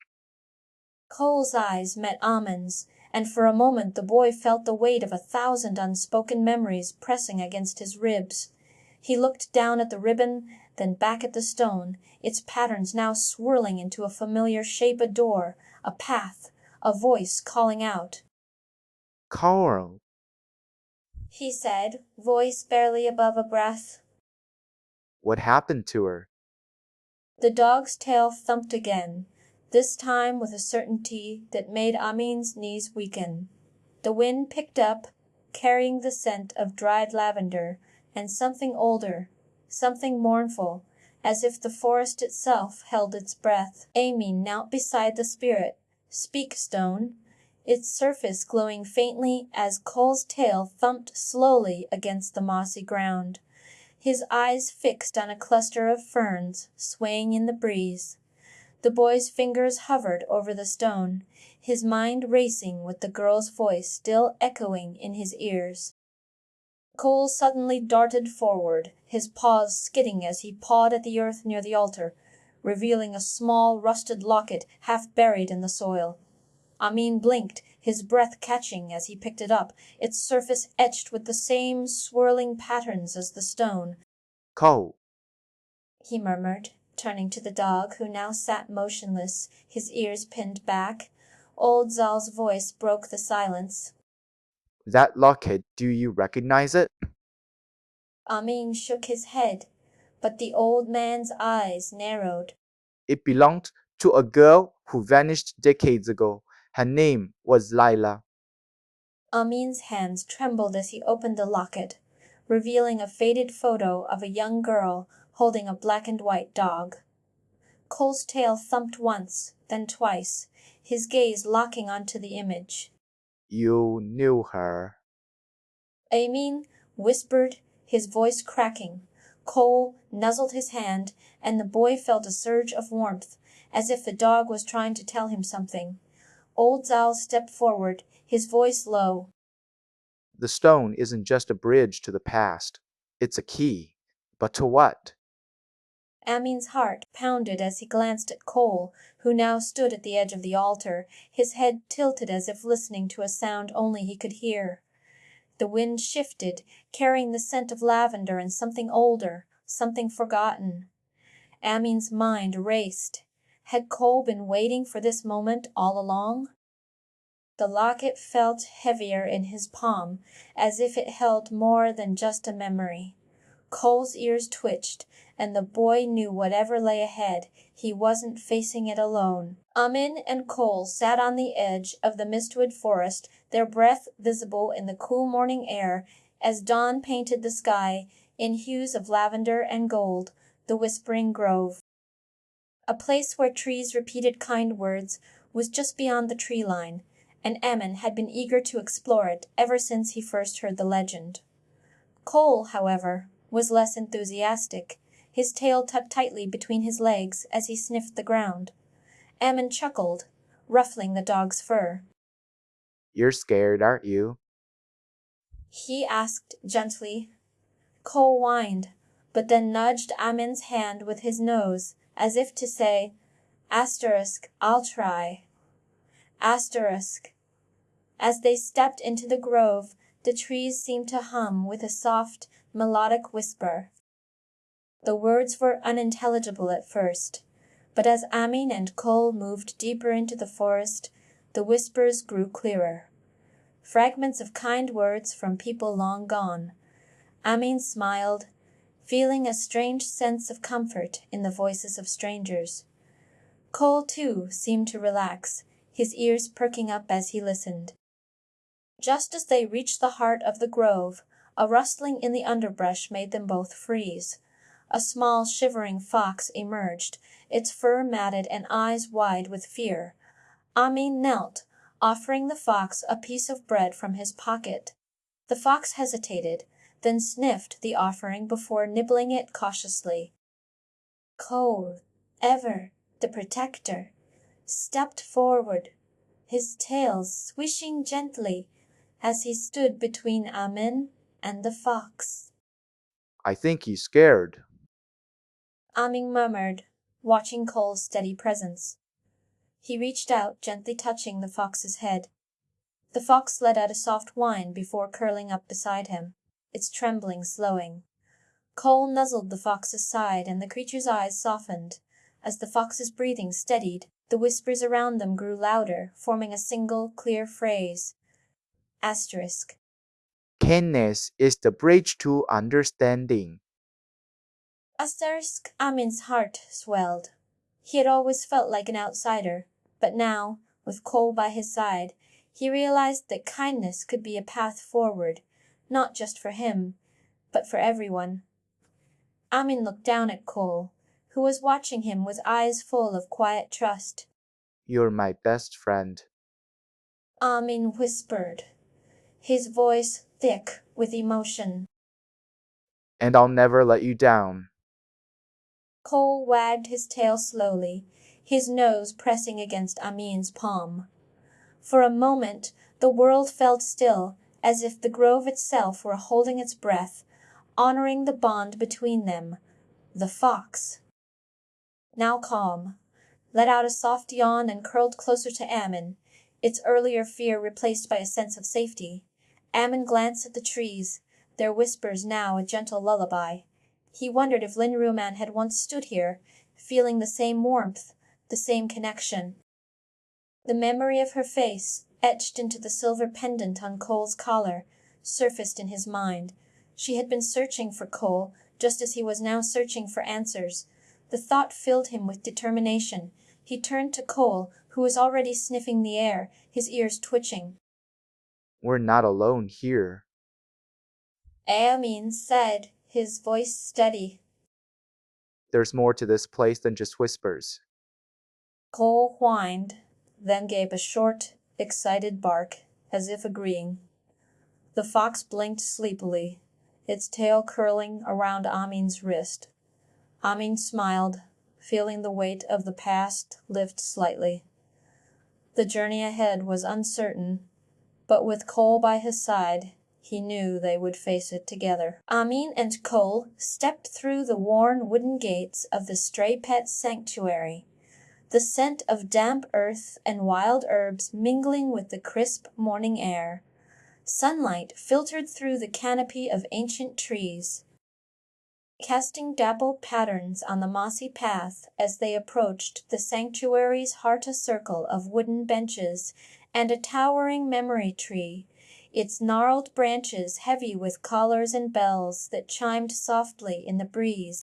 Cole's eyes met Amin's, and for a moment the boy felt the weight of 1,000 unspoken memories pressing against his ribs. He looked down at the ribbon, then back at the stone, its patterns now swirling into a familiar shape, a door, a path, a voice calling out. Coral, He said, voice barely above a breath. what happened to her? The dog's tail thumped again, this time with a certainty that made Amin's knees weaken. The wind picked up, carrying the scent of dried lavender and something older, something mournful, as if the forest itself held its breath. Amin knelt beside the spirit, speak stone, its surface glowing faintly as Cole's tail thumped slowly against the mossy ground, his eyes fixed on a cluster of ferns swaying in the breeze. The boy's fingers hovered over the stone, his mind racing with the girl's voice still echoing in his ears. Cole suddenly darted forward, his paws skidding as he pawed at the earth near the altar, revealing a small rusted locket half buried in the soil. Amin blinked, his breath catching as he picked it up, its surface etched with the same swirling patterns as the stone. Cole, He murmured, turning to the dog, who now sat motionless, his ears pinned back. Old Zal's voice broke the silence. that locket, do you recognize it? Amin shook his head, but the old man's eyes narrowed. It belonged to a girl who vanished decades ago. Her name was Lila. Amin's hands trembled as he opened the locket, revealing a faded photo of a young girl holding a black and white dog. Cole's tail thumped once, then twice, his gaze locking onto the image. You knew her. Amin whispered, his voice cracking. Cole nuzzled his hand, and the boy felt a surge of warmth, as if the dog was trying to tell him something. Old Zal stepped forward, his voice low. The stone isn't just a bridge to the past. It's a key. But to what? Amin's heart pounded as he glanced at Cole, who now stood at the edge of the altar, his head tilted as if listening to a sound only he could hear. The wind shifted, carrying the scent of lavender and something older, something forgotten. Amin's mind raced. Had Cole been waiting for this moment all along? The locket felt heavier in his palm, as if it held more than just a memory. Cole's ears twitched, and the boy knew whatever lay ahead, he wasn't facing it alone. Amin and Cole sat on the edge of the Mistwood forest, their breath visible in the cool morning air as dawn painted the sky in hues of lavender and gold, the Whispering Grove. A place where trees repeated kind words was just beyond the tree line, and Amin had been eager to explore it ever since he first heard the legend. Cole, however, was less enthusiastic, his tail tucked tightly between his legs as he sniffed the ground. Amin chuckled, ruffling the dog's fur. You're scared, aren't you? He asked gently. Cole whined, but then nudged Amin's hand with his nose, as if to say, Asterisk, I'll try. Asterisk. As they stepped into the grove, the trees seemed to hum with a soft, melodic whisper. The words were unintelligible at first, but as Amin and Cole moved deeper into the forest, the whispers grew clearer. Fragments of kind words from people long gone. Amin smiled, feeling a strange sense of comfort in the voices of strangers. Cole, too, seemed to relax, his ears perking up as he listened. Just as they reached the heart of the grove, a rustling in the underbrush made them both freeze. A small, shivering fox emerged, its fur matted and eyes wide with fear. Amin knelt, offering the fox a piece of bread from his pocket. The fox hesitated, then sniffed the offering before nibbling it cautiously. Cole, ever the protector, stepped forward, his tail swishing gently as he stood between Amin and the fox. I think he's scared. Amin murmured, watching Cole's steady presence. He reached out, gently touching the fox's head. The fox let out a soft whine before curling up beside him, its trembling slowing. Cole nuzzled the fox's side, and the creature's eyes softened. As the fox's breathing steadied, the whispers around them grew louder, forming a single, clear phrase. Asterisk. Kindness is the bridge to understanding. Asterisk. Amin's heart swelled. He had always felt like an outsider, but now, with Cole by his side, he realized that kindness could be a path forward, not just for him, but for everyone. Amin looked down at Cole, who was watching him with eyes full of quiet trust. You're my best friend. Amin whispered, his voice thick with emotion. And I'll never let you down. Cole wagged his tail slowly, his nose pressing against Amin's palm. For a moment the world felt still, as if the grove itself were holding its breath, honoring the bond between them. The fox, now calm, let out a soft yawn and curled closer to Amin, its earlier fear replaced by a sense of safety. Amin glanced at the trees, their whispers now a gentle lullaby. He wondered if Lynn Ruman had once stood here, feeling the same warmth, the same connection. The memory of her face, etched into the silver pendant on Cole's collar, surfaced in his mind. She had been searching for Cole, just as he was now searching for answers. The thought filled him with determination. He turned to Cole, who was already sniffing the air, his ears twitching. We're not alone here. Amin said, his voice steady. There's more to this place than just whispers. Cole whined, then gave a short, excited bark, as if agreeing. The fox blinked sleepily, its tail curling around Amin's wrist. Amin smiled, feeling the weight of the past lift slightly. The journey ahead was uncertain, but with Cole by his side, he knew they would face it together. Amin and Cole stepped through the worn wooden gates of the stray pet sanctuary, the scent of damp earth and wild herbs mingling with the crisp morning air. Sunlight filtered through the canopy of ancient trees, casting dappled patterns on the mossy path as they approached the sanctuary's heart, a circle of wooden benches and a towering memory tree, its gnarled branches heavy with collars and bells that chimed softly in the breeze.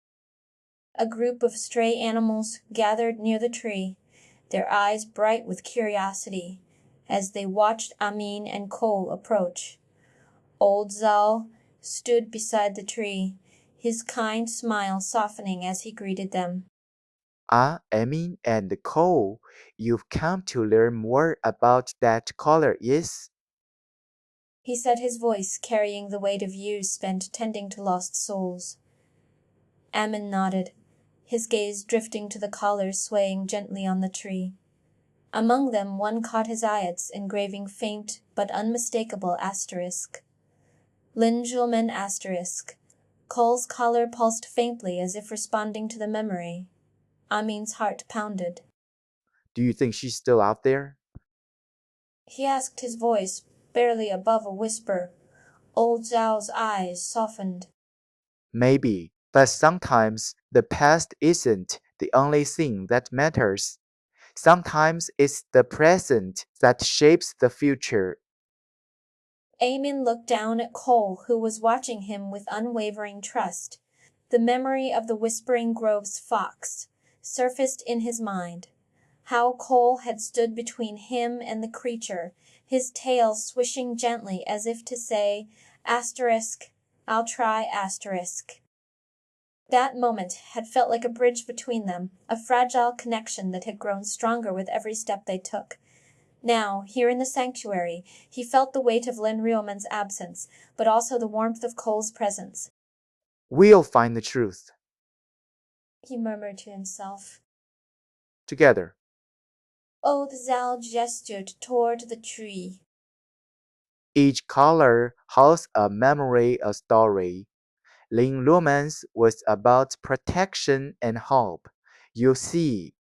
A group of stray animals gathered near the tree, their eyes bright with curiosity, as they watched Amin and Cole approach. Old Zal stood beside the tree, his kind smile softening as he greeted them. Amin and Cole, you've come to learn more about that color, yes? He said, his voice carrying the weight of years spent tending to lost souls. Amin nodded, his gaze drifting to the collars swaying gently on the tree. Among them one caught his eye, its engraving faint but unmistakable asterisk. Linjulman asterisk. Cole's collar pulsed faintly as if responding to the memory. Amin's heart pounded. Do you think she's still out there? He asked, his voice barely above a whisper. Old Zhao's eyes softened. Maybe, but sometimes the past isn't the only thing that matters. Sometimes it's the present that shapes the future. Amin looked down at Cole, who was watching him with unwavering trust. The memory of the Whispering Grove's fox surfaced in his mind. How Cole had stood between him and the creature, his tail swishing gently as if to say, asterisk, I'll try asterisk. That moment had felt like a bridge between them, a fragile connection that had grown stronger with every step they took. Now, here in the sanctuary, he felt the weight of Lin Rioman's absence, but also the warmth of Cole's presence. We'll find the truth. He murmured to himself. Together. Old Zal gestured toward the tree. Each color holds a memory, a story. Lin Romance was about protection and hope. You see.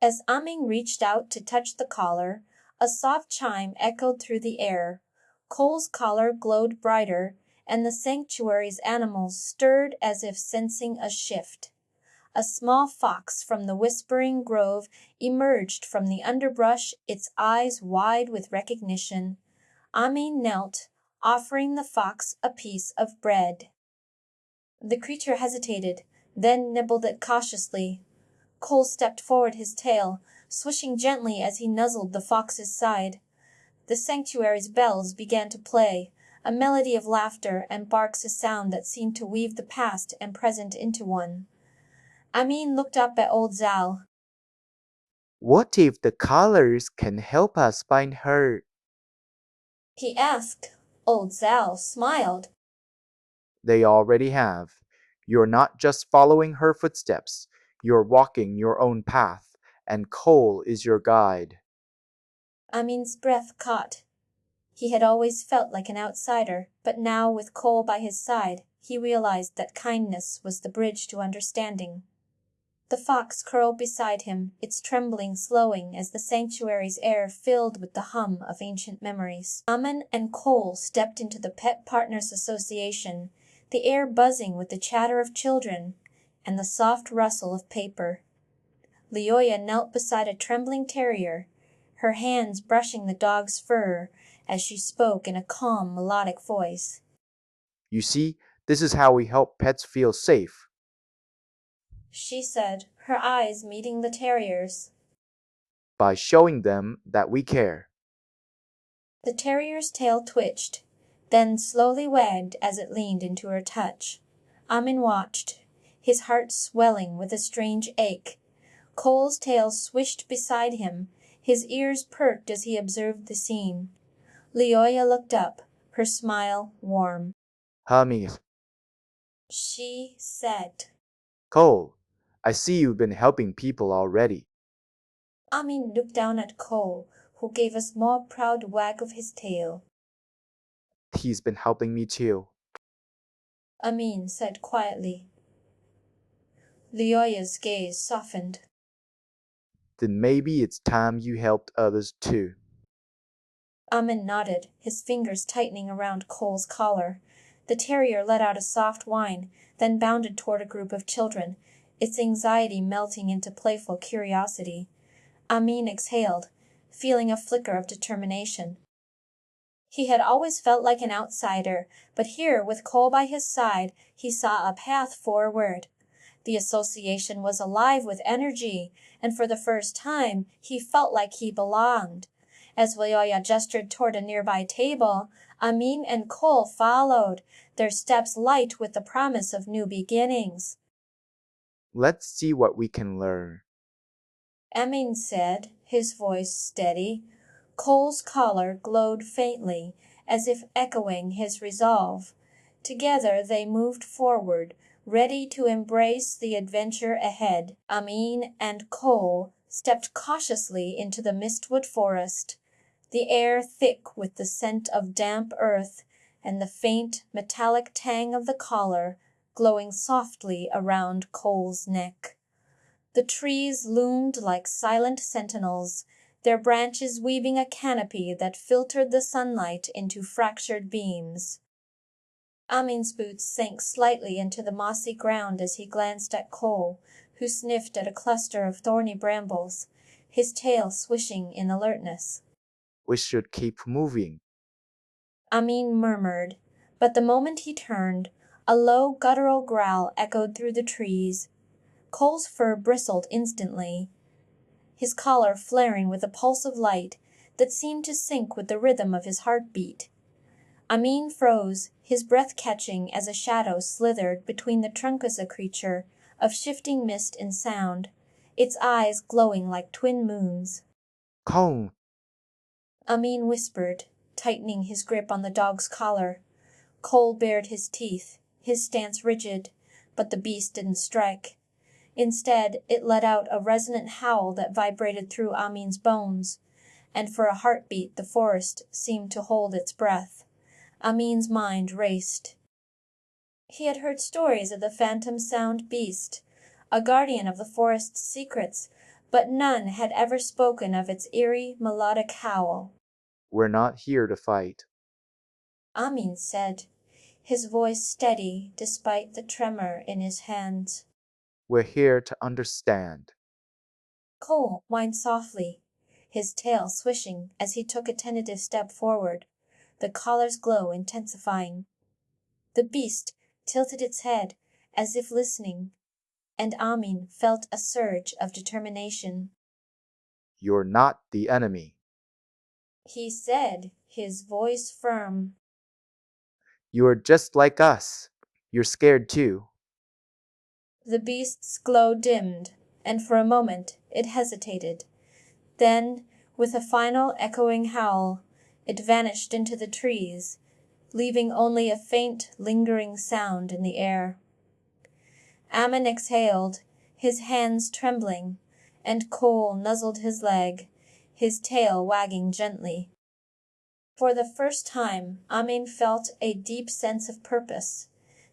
As Amin reached out to touch the collar, a soft chime echoed through the air. Cole's collar glowed brighter, and the sanctuary's animals stirred as if sensing a shift. A small fox from the Whispering Grove emerged from the underbrush, its eyes wide with recognition. Amin knelt, offering the fox a piece of bread. The creature hesitated, then nibbled it cautiously. Cole stepped forward, his tail swishing gently as he nuzzled the fox's side. The sanctuary's bells began to play, a melody of laughter and barks, a sound that seemed to weave the past and present into one. Amin looked up at old Zal. What if the colors can help us find her? He asked. Old Zal smiled. They already have. You're not just following her footsteps, you're walking your own path, and Cole is your guide. Amin's breath caught. He had always felt like an outsider, but now, with Cole by his side, he realized that kindness was the bridge to understanding. The fox curled beside him, its trembling slowing as the sanctuary's air filled with the hum of ancient memories. Amin and Cole stepped into the Pet Partners Association, the air buzzing with the chatter of children and the soft rustle of paper. Leoya knelt beside a trembling terrier, her hands brushing the dog's fur as she spoke in a calm, melodic voice. You see, This is how we help pets feel safe. she said, her eyes meeting the terrier's. By showing them that we care. The terrier's tail twitched, then slowly wagged as it leaned into her touch. Amin watched, his heart swelling with a strange ache. Cole's tail swished beside him, his ears perked as he observed the scene. Leoya looked up, her smile warm. Amin. She said. Cole, I see you've been helping people already. Amin looked down at Cole, who gave a small proud wag of his tail. He's been helping me too. Amin said quietly. Leoya's gaze softened. Then maybe it's time you helped others too. Amin nodded, his fingers tightening around Cole's collar. The terrier let out a soft whine, then bounded toward a group of children, its anxiety melting into playful curiosity. Amin exhaled, feeling a flicker of determination. He had always felt like an outsider, but here, with Cole by his side, he saw a path forward. The association was alive with energy, and for the first time, he felt like he belonged. As Leoya gestured toward a nearby table, Amin and Cole followed, their steps light with the promise of new beginnings. Let's see what we can learn. Amin said, his voice steady. Cole's collar glowed faintly, as if echoing his resolve. Together they moved forward, ready to embrace the adventure ahead. Amin and Cole stepped cautiously into the Mistwood forest, the air thick with the scent of damp earth and the faint metallic tang of the collar glowing softly around Cole's neck. The trees loomed like silent sentinels, their branches weaving a canopy that filtered the sunlight into fractured beams. Amin's boots sank slightly into the mossy ground as he glanced at Cole, who sniffed at a cluster of thorny brambles, his tail swishing in alertness. We should keep moving. Amin murmured, but the moment he turned, a low guttural growl echoed through the trees. Cole's fur bristled instantly, his collar flaring with a pulse of light that seemed to sync with the rhythm of his heartbeat. Amin froze, his breath catching as a shadow slithered between the trunks of a creature of shifting mist and sound, its eyes glowing like twin moons. Cole! Amin whispered, tightening his grip on the dog's collar. Cole bared his teeth, his stance rigid, but the beast didn't strike. Instead, it let out a resonant howl that vibrated through Amin's bones, and for a heartbeat the forest seemed to hold its breath. Amin's mind raced. He had heard stories of the phantom sound beast, a guardian of the forest's secrets, but none had ever spoken of its eerie, melodic howl. We're not here to fight. Amin said, his voice steady despite the tremor in his hands. We're here to understand. Cole whined softly, his tail swishing as he took a tentative step forward, the collar's glow intensifying. The beast tilted its head as if listening, and Amin felt a surge of determination. You're not the enemy. He said, his voice firm. You're just like us. You're scared too. The beast's glow dimmed, and for a moment it hesitated. Then, with a final echoing howl, it vanished into the trees, leaving only a faint, lingering sound in the air. Amin exhaled, his hands trembling, and Cole nuzzled his leg, his tail wagging gently. For the first time, Amin felt a deep sense of purpose.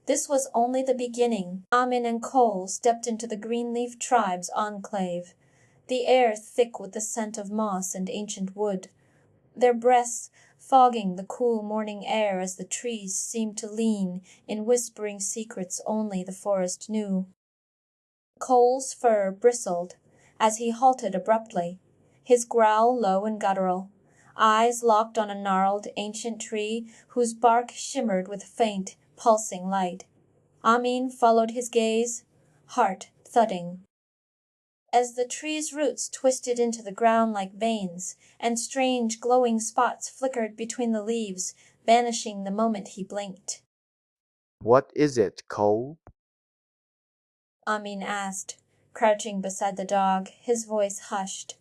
This was only the beginning. Amin and Cole stepped into the Greenleaf tribe's enclave, the air thick with the scent of moss and ancient wood, their breaths fogging the cool morning air as the trees seemed to lean in whispering secrets only the forest knew. Cole's fur bristled as he halted abruptly, his growl low and guttural, eyes locked on a gnarled ancient tree whose bark shimmered with faint, pulsing light. Amin followed his gaze, heart thudding. As the tree's roots twisted into the ground like veins, and strange glowing spots flickered between the leaves, vanishing the moment he blinked. What is it, Cole? Amin asked, crouching beside the dog, his voice hushed.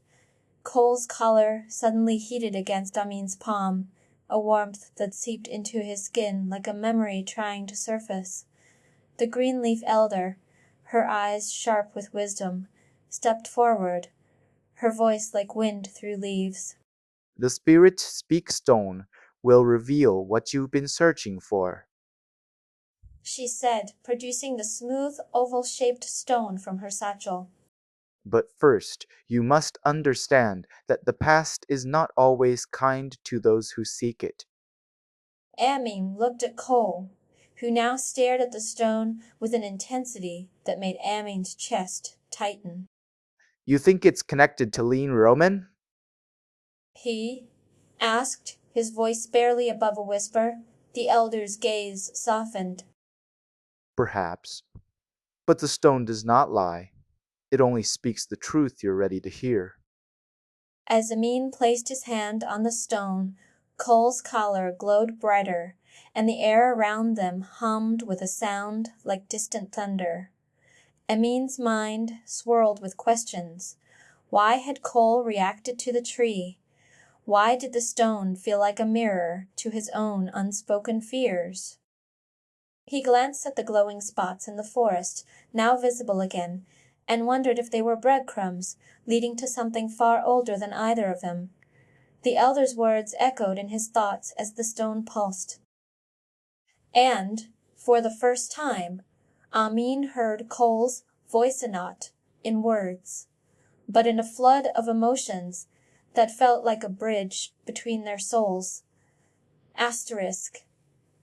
Cole's collar suddenly heated against Amin's palm, a warmth that seeped into his skin like a memory trying to surface. The green-leaf elder, her eyes sharp with wisdom, stepped forward, her voice like wind through leaves. The Spirit Speak Stone will reveal what you've been searching for, she said, producing the smooth, oval-shaped stone from her satchel. but first you must understand that the past is not always kind to those who seek it. Amin looked at Cole, who now stared at the stone with an intensity that made Amin's chest tighten. You think it's connected to Lean Roman? He asked, his voice barely above a whisper. The elder's gaze softened. Perhaps. But the stone does not lie. It only speaks the truth you're ready to hear. As Amin placed his hand on the stone, Cole's collar glowed brighter, and the air around them hummed with a sound like distant thunder. Amin's mind swirled with questions. Why had Cole reacted to the tree? Why did the stone feel like a mirror to his own unspoken fears? He glanced at the glowing spots in the forest, now visible again, and wondered if they were breadcrumbs leading to something far older than either of them. The elder's words echoed in his thoughts as the stone pulsed. And, for the first time, Amin heard Cole's voice-a-not in words, but in a flood of emotions that felt like a bridge between their souls. Asterisk,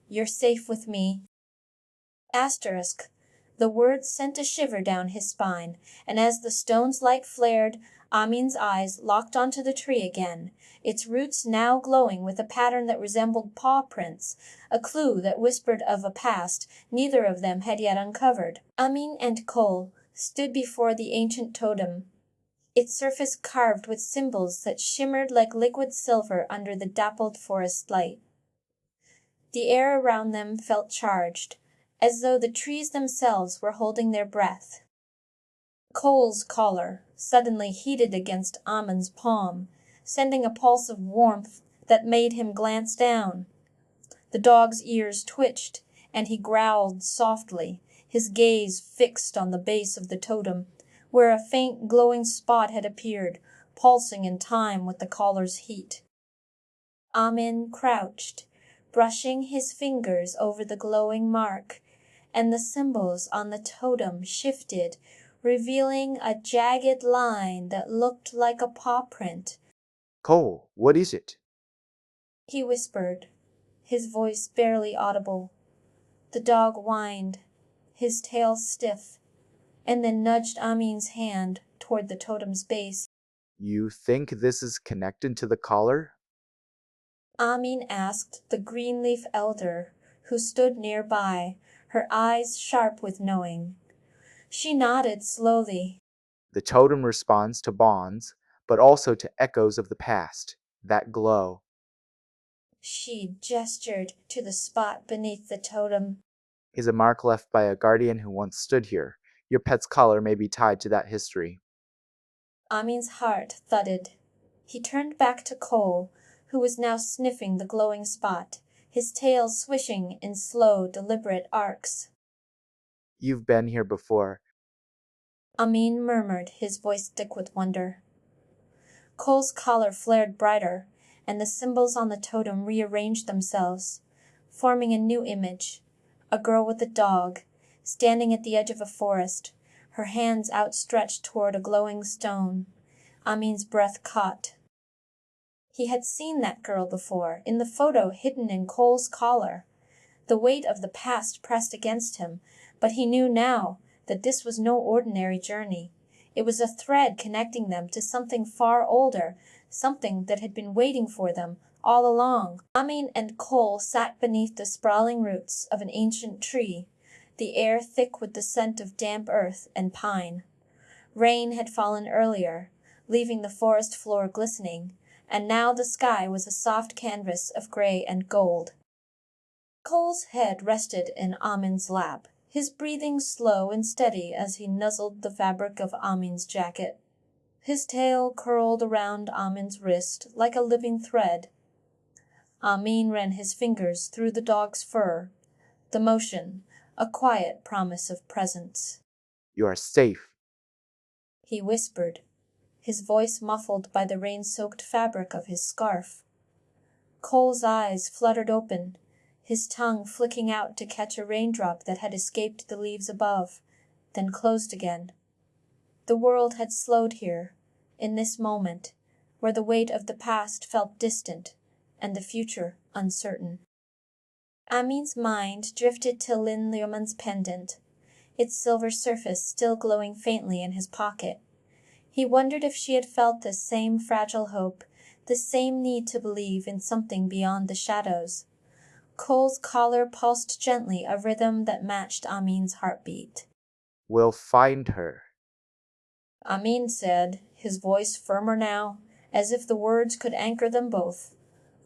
you're safe with me. Asterisk, the words sent a shiver down his spine, and as the stone's light flared, Amin's eyes locked onto the tree again, its roots now glowing with a pattern that resembled paw prints, a clue that whispered of a past neither of them had yet uncovered. Amin and Cole stood before the ancient totem, its surface carved with symbols that shimmered like liquid silver under the dappled forest light. The air around them felt charged, as though the trees themselves were holding their breath. Cole's collar suddenly heated against Amin's palm, sending a pulse of warmth that made him glance down. The dog's ears twitched, and he growled softly, his gaze fixed on the base of the totem, where a faint glowing spot had appeared, pulsing in time with the collar's heat. Amin crouched, brushing his fingers over the glowing mark, and the symbols on the totem shifted, revealing a jagged line that looked like a paw print. Cole, what is it? He whispered, his voice barely audible. The dog whined, his tail stiff, and then nudged Amin's hand toward the totem's base. You think this is connected to the collar? Amin asked the green-leaf elder, who stood nearby, her eyes sharp with knowing. She nodded slowly. The totem responds to bonds, but also to echoes of the past, that glow. She gestured to the spot beneath the totem. Is a mark left by a guardian who once stood here. Your pet's collar may be tied to that history. Amin's heart thudded. He turned back to Cole, who was now sniffing the glowing spot, his tail swishing in slow, deliberate arcs. You've been here before. Amin murmured, his voice thick with wonder. Cole's collar flared brighter, and the symbols on the totem rearranged themselves, forming a new image, a girl with a dog, standing at the edge of a forest, her hands outstretched toward a glowing stone. Amin's breath caught. He had seen that girl before, in the photo hidden in Cole's collar. The weight of the past pressed against him, but he knew now that this was no ordinary journey. It was a thread connecting them to something far older, something that had been waiting for them All along, Amin and Cole sat beneath the sprawling roots of an ancient tree, the air thick with the scent of damp earth and pine. Rain had fallen earlier, leaving the forest floor glistening, and now the sky was a soft canvas of gray and gold. Cole's head rested in Amin's lap, his breathing slow and steady as he nuzzled the fabric of Amin's jacket. His tail curled around Amin's wrist like a living thread. Amin ran his fingers through the dog's fur, the motion a quiet promise of presence. You are safe. He whispered, his voice muffled by the rain-soaked fabric of his scarf. Cole's eyes fluttered open, his tongue flicking out to catch a raindrop that had escaped the leaves above, then closed again. The world had slowed here, in this moment, where the weight of the past felt distant and the future uncertain. Amin's mind drifted to Lynn Leoman's pendant, its silver surface still glowing faintly in his pocket. He wondered if she had felt the same fragile hope, the same need to believe in something beyond the shadows. Cole's collar pulsed gently, a rhythm that matched Amin's heartbeat. We'll find her. Amin said, his voice firmer now, as if the words could anchor them both.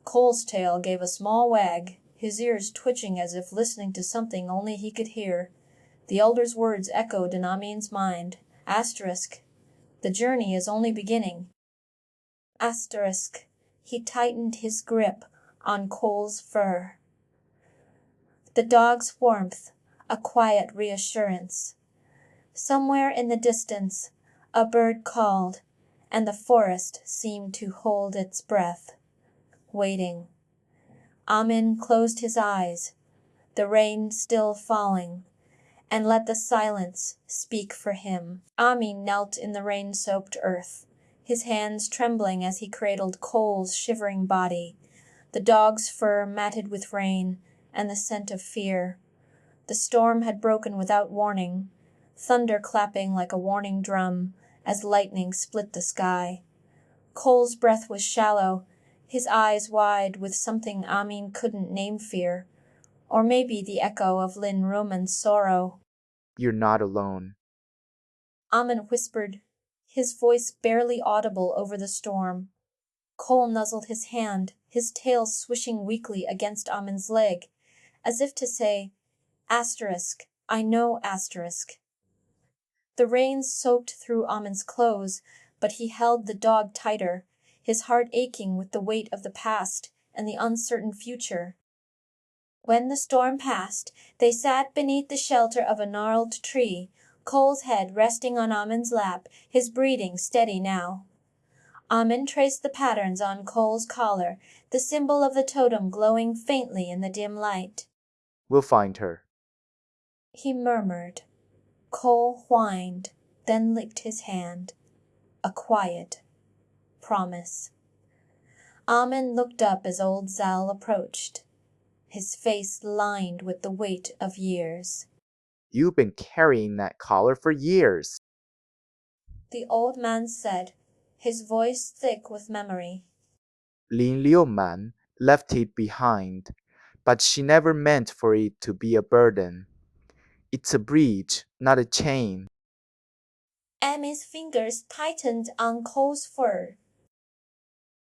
Cole's tail gave a small wag, his ears twitching as if listening to something only he could hear. The elder's words echoed in Amin's mind. Asterisk. The journey is only beginning. Asterisk. He tightened his grip on Cole's fur. The dog's warmth, a quiet reassurance. Somewhere in the distance, a bird called, and the forest seemed to hold its breath, waiting. Amin closed his eyes, the rain still falling, and let the silence speak for him. Amin knelt in the rain-soaked earth, his hands trembling as he cradled Cole's shivering body, the dog's fur matted with rain and the scent of fear. The storm had broken without warning, thunder clapping like a warning drum as lightning split the sky. Cole's breath was shallow, his eyes wide with something Amin couldn't name fear, or maybe the echo of Lynn Roman's sorrow. You're not alone. Amin whispered, his voice barely audible over the storm. Cole nuzzled his hand, his tail swishing weakly against Amin's leg, as if to say, asterisk, I know asterisk. The rain soaked through Amin's clothes, but he held the dog tighter, his heart aching with the weight of the past and the uncertain future. When the storm passed, they sat beneath the shelter of a gnarled tree, Cole's head resting on Amin's lap, his breathing steady now. Amin traced the patterns on Cole's collar, the symbol of the totem glowing faintly in the dim light. We'll find her. He murmured. Cole whined, then licked his hand. A quiet promise. Amin looked up as old Zal approached, his face lined with the weight of years. You've been carrying that collar for years. The old man said, his voice thick with memory. Lin Liuman left it behind, but she never meant for it to be a burden. It's a bridge, not a chain. Amin's fingers tightened on Cole's fur.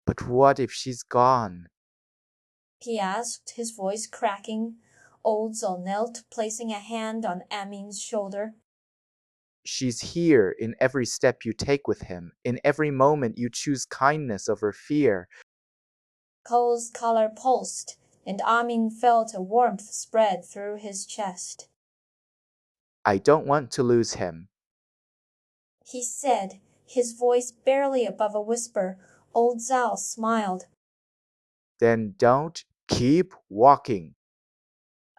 But what if she's gone? He asked, his voice cracking. Old Zal knelt, placing a hand on Amin's shoulder. She's here in every step you take with him, in every moment you choose kindness over fear. Cole's collar pulsed, and Amin felt a warmth spread through his chest. I don't want to lose him. He said, his voice barely above a whisper. Old Zal smiled. Then don't. Keep walking.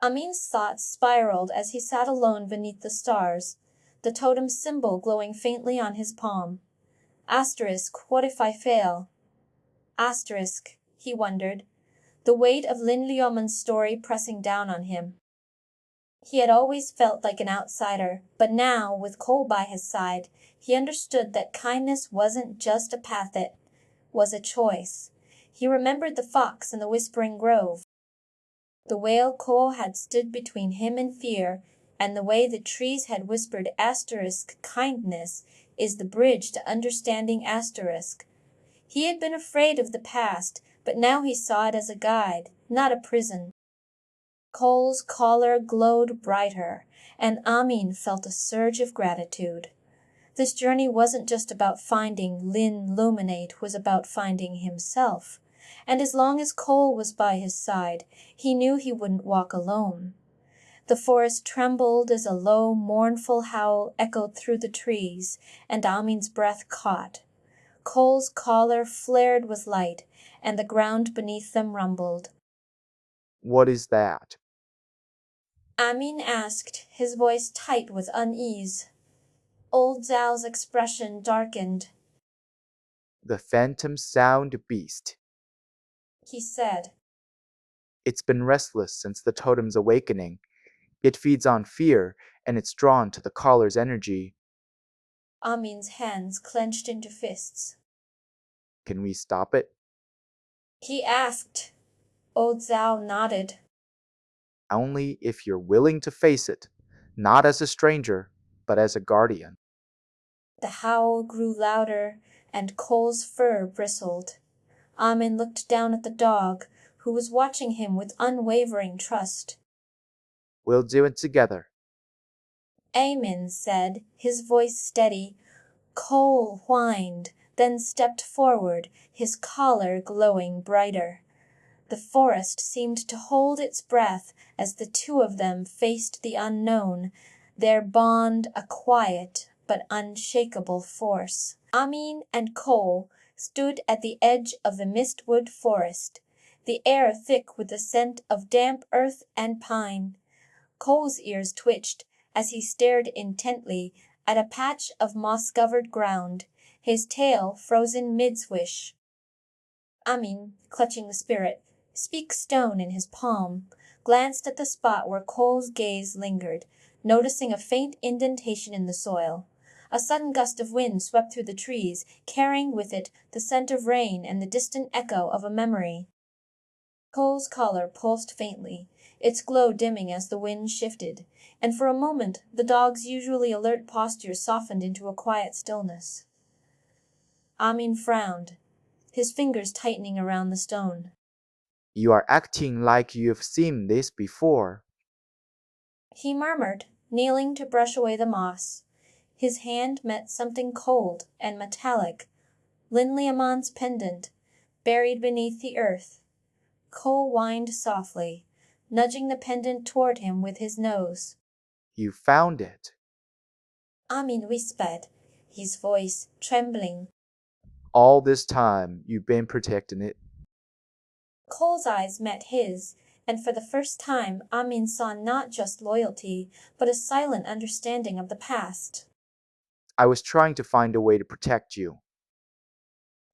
Amin's thoughts spiraled as he sat alone beneath the stars, the totem symbol glowing faintly on his palm. Asterisk, what if I fail? Asterisk, he wondered, the weight of Lin Liuman's story pressing down on him. He had always felt like an outsider, but now, with Cole by his side, he understood that kindness wasn't just a path, it was a choice. He remembered the fox in the Whispering Grove, the whale Cole had stood between him and fear, and the way the trees had whispered asterisk kindness is the bridge to understanding asterisk. He had been afraid of the past, but now he saw it as a guide, not a prison. Cole's collar glowed brighter, and Amin felt a surge of gratitude. This journey wasn't just about finding Lynn Luminate, it was about finding himself. And as long as Cole was by his side, he knew he wouldn't walk alone. The forest trembled as a low, mournful howl echoed through the trees, and Amin's breath caught. Cole's collar flared with light, and the ground beneath them rumbled. What is that? Amin asked, his voice tight with unease. Old Zal's expression darkened. The phantom sound beast. He said. It's been restless since the totem's awakening. It feeds on fear, and it's drawn to the collar's energy. Amin's hands clenched into fists. Can we stop it? He asked. Old Zal nodded. Only if you're willing to face it, not as a stranger, but as a guardian. The howl grew louder, and Cole's fur bristled. Amin looked down at the dog, who was watching him with unwavering trust. We'll do it together. Amin said, his voice steady. Cole whined, then stepped forward, his collar glowing brighter. The forest seemed to hold its breath as the two of them faced the unknown, their bond a quiet but unshakable force. Amin and Cole stood at the edge of the Mistwood forest, the air thick with the scent of damp earth and pine. Cole's ears twitched as he stared intently at a patch of moss-covered ground, his tail frozen mid-swish. Amin, clutching the spirit, Speak Stone in his palm, glanced at the spot where Cole's gaze lingered, noticing a faint indentation in the soil. A sudden gust of wind swept through the trees, carrying with it the scent of rain and the distant echo of a memory. Cole's collar pulsed faintly, its glow dimming as the wind shifted, and for a moment the dog's usually alert posture softened into a quiet stillness. Amin frowned, his fingers tightening around the stone. You are acting like you've seen this before. He murmured, kneeling to brush away the moss. His hand met something cold and metallic, Linliamon's pendant, buried beneath the earth. Cole whined softly, nudging the pendant toward him with his nose. You found it. Amin whispered, his voice trembling. All this time, you've been protecting it. Cole's eyes met his, and for the first time Amin saw not just loyalty, but a silent understanding of the past. I was trying to find a way to protect you.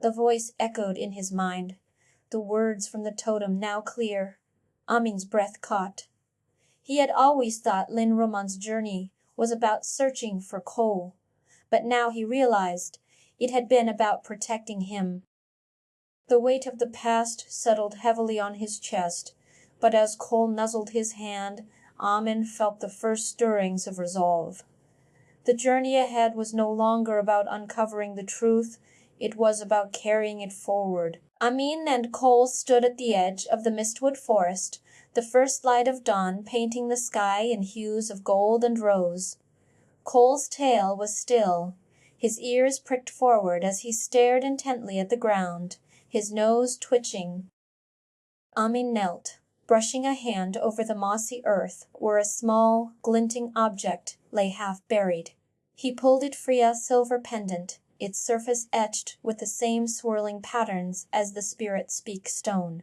The voice echoed in his mind, the words from the totem now clear. Amin's breath caught. He had always thought Lynn Roman's journey was about searching for Cole, but now he realized it had been about protecting him. The weight of the past settled heavily on his chest, but as Cole nuzzled his hand, Amin felt the first stirrings of resolve. The journey ahead was no longer about uncovering the truth, it was about carrying it forward. Amin and Cole stood at the edge of the Mistwood forest, the first light of dawn painting the sky in hues of gold and rose. Cole's tail was still, his ears pricked forward as he stared intently at the ground, his nose twitching. Amin knelt, brushing a hand over the mossy earth where a small, glinting object lay half buried. He pulled it free, a silver pendant, its surface etched with the same swirling patterns as the spirit speak stone.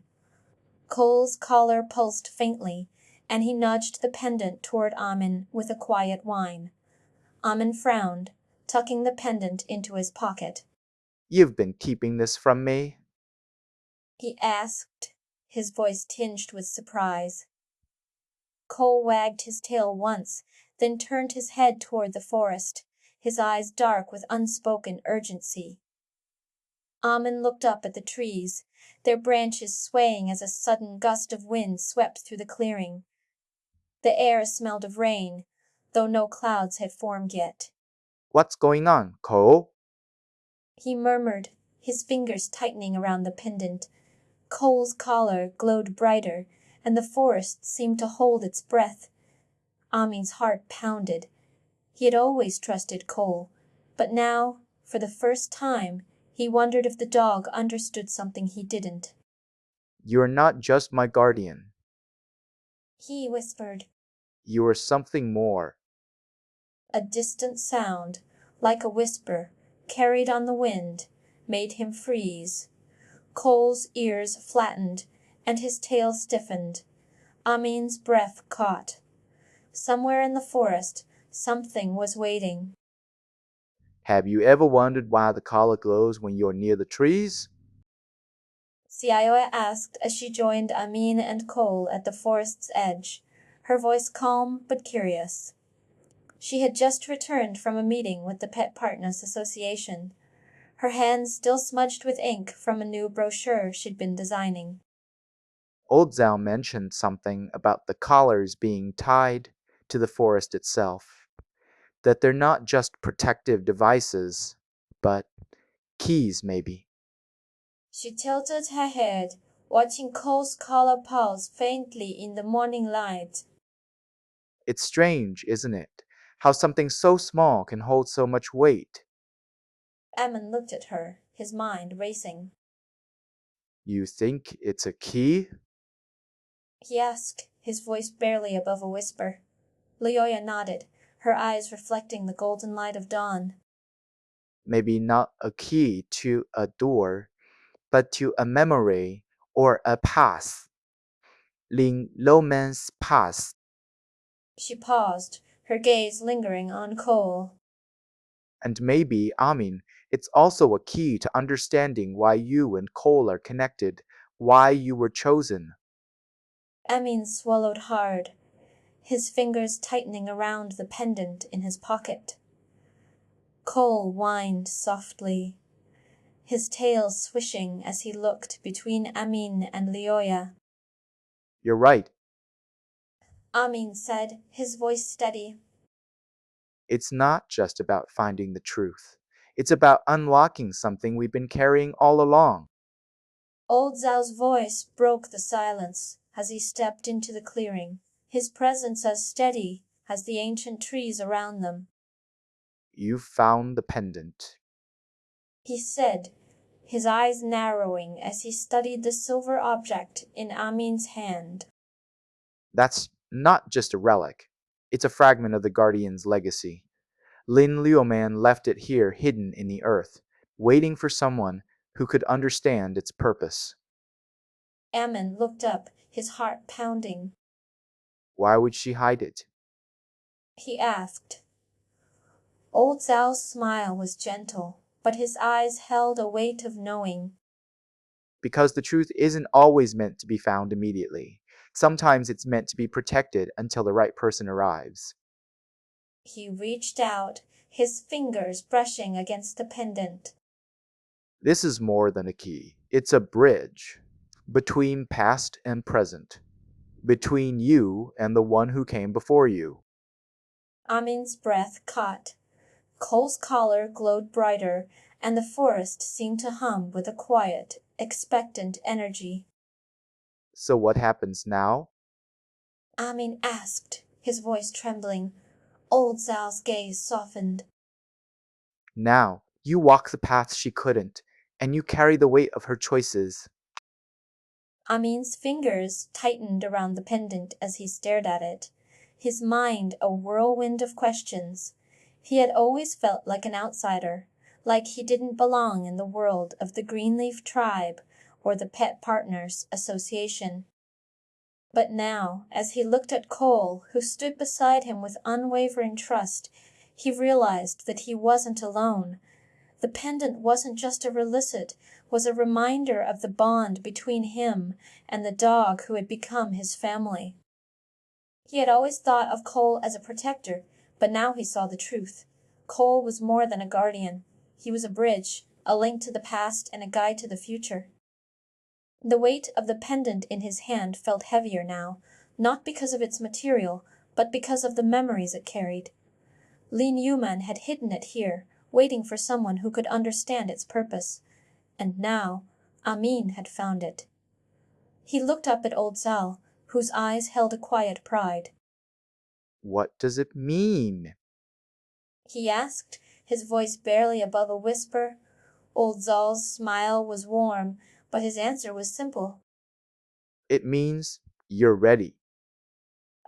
Cole's collar pulsed faintly, and he nudged the pendant toward Amin with a quiet whine. Amin frowned, tucking the pendant into his pocket. You've been keeping this from me? He asked, his voice tinged with surprise. Cole wagged his tail once, then turned his head toward the forest, his eyes dark with unspoken urgency. Amin looked up at the trees, their branches swaying as a sudden gust of wind swept through the clearing. The air smelled of rain, though no clouds had formed yet. What's going on, Cole? He murmured, his fingers tightening around the pendant. Cole's collar glowed brighter, and the forest seemed to hold its breath. Amin's heart pounded. He had always trusted Cole, but now, for the first time, he wondered if the dog understood something he didn't. You're not just my guardian. He whispered. You are something more. A distant sound, like a whisper, carried on the wind, made him freeze. Cole's ears flattened, and his tail stiffened. Amin's breath caught. Somewhere in the forest, something was waiting. Have you ever wondered why the collar glows when you're near the trees? Sioya asked as she joined Amin and Cole at the forest's edge, her voice calm but curious. She had just returned from a meeting with the Pet Partners Association, her hands still smudged with ink from a new brochure she'd been designing. Old Zhao mentioned something about the collars being tied to the forest itself. That they're not just protective devices, but keys, maybe. She tilted her head, watching Cole's collar pulse faintly in the morning light. It's strange, isn't it? How something so small can hold so much weight. Amin looked at her, his mind racing. You think it's a key? He asked, his voice barely above a whisper. Lyoya nodded, her eyes reflecting the golden light of dawn. Maybe not a key to a door, but to a memory or a path. Lin Loman's path. She paused, her gaze lingering on Cole. And maybe, Amin, it's also a key to understanding why you and Cole are connected, why you were chosen. Amin swallowed hard, his fingers tightening around the pendant in his pocket. Cole whined softly, his tail swishing as he looked between Amin and Lyoya. You're right. Amin said, his voice steady. It's not just about finding the truth. It's about unlocking something we've been carrying all along. Old Zhao's voice broke the silence as he stepped into the clearing, his presence as steady as the ancient trees around them. You found the pendant. He said, his eyes narrowing as he studied the silver object in Amin's hand. That's not just a relic. It's a fragment of the Guardian's legacy. Lin Liuman left it here hidden in the earth, waiting for someone who could understand its purpose. Amin looked up, his heart pounding. Why would she hide it? He asked. Old Zhao's smile was gentle, but his eyes held a weight of knowing. Because the truth isn't always meant to be found immediately. Sometimes it's meant to be protected until the right person arrives. He reached out, his fingers brushing against the pendant. This is more than a key. It's a bridge between past and present, between you and the one who came before you. Amin's breath caught. Cole's collar glowed brighter, and the forest seemed to hum with a quiet, expectant energy. So what happens now? Amin asked, his voice trembling. Old Zhao's gaze softened. Now, you walk the path she couldn't, and you carry the weight of her choices. Amin's fingers tightened around the pendant as he stared at it, his mind a whirlwind of questions. He had always felt like an outsider, like he didn't belong in the world of the Greenleaf Tribe or the Pet Partners Association. But now, as he looked at Cole, who stood beside him with unwavering trust, he realized that he wasn't alone. The pendant wasn't just a relicit, was a reminder of the bond between him and the dog who had become his family. He had always thought of Cole as a protector, but now he saw the truth. Cole was more than a guardian. He was a bridge, a link to the past and a guide to the future. The weight of the pendant in his hand felt heavier now, not because of its material, but because of the memories it carried. Lin Yuman had hidden it here, waiting for someone who could understand its purpose. And now, Amin had found it. He looked up at old Zal, whose eyes held a quiet pride. What does it mean? He asked, his voice barely above a whisper. Old Zal's smile was warm, but his answer was simple. It means you're ready.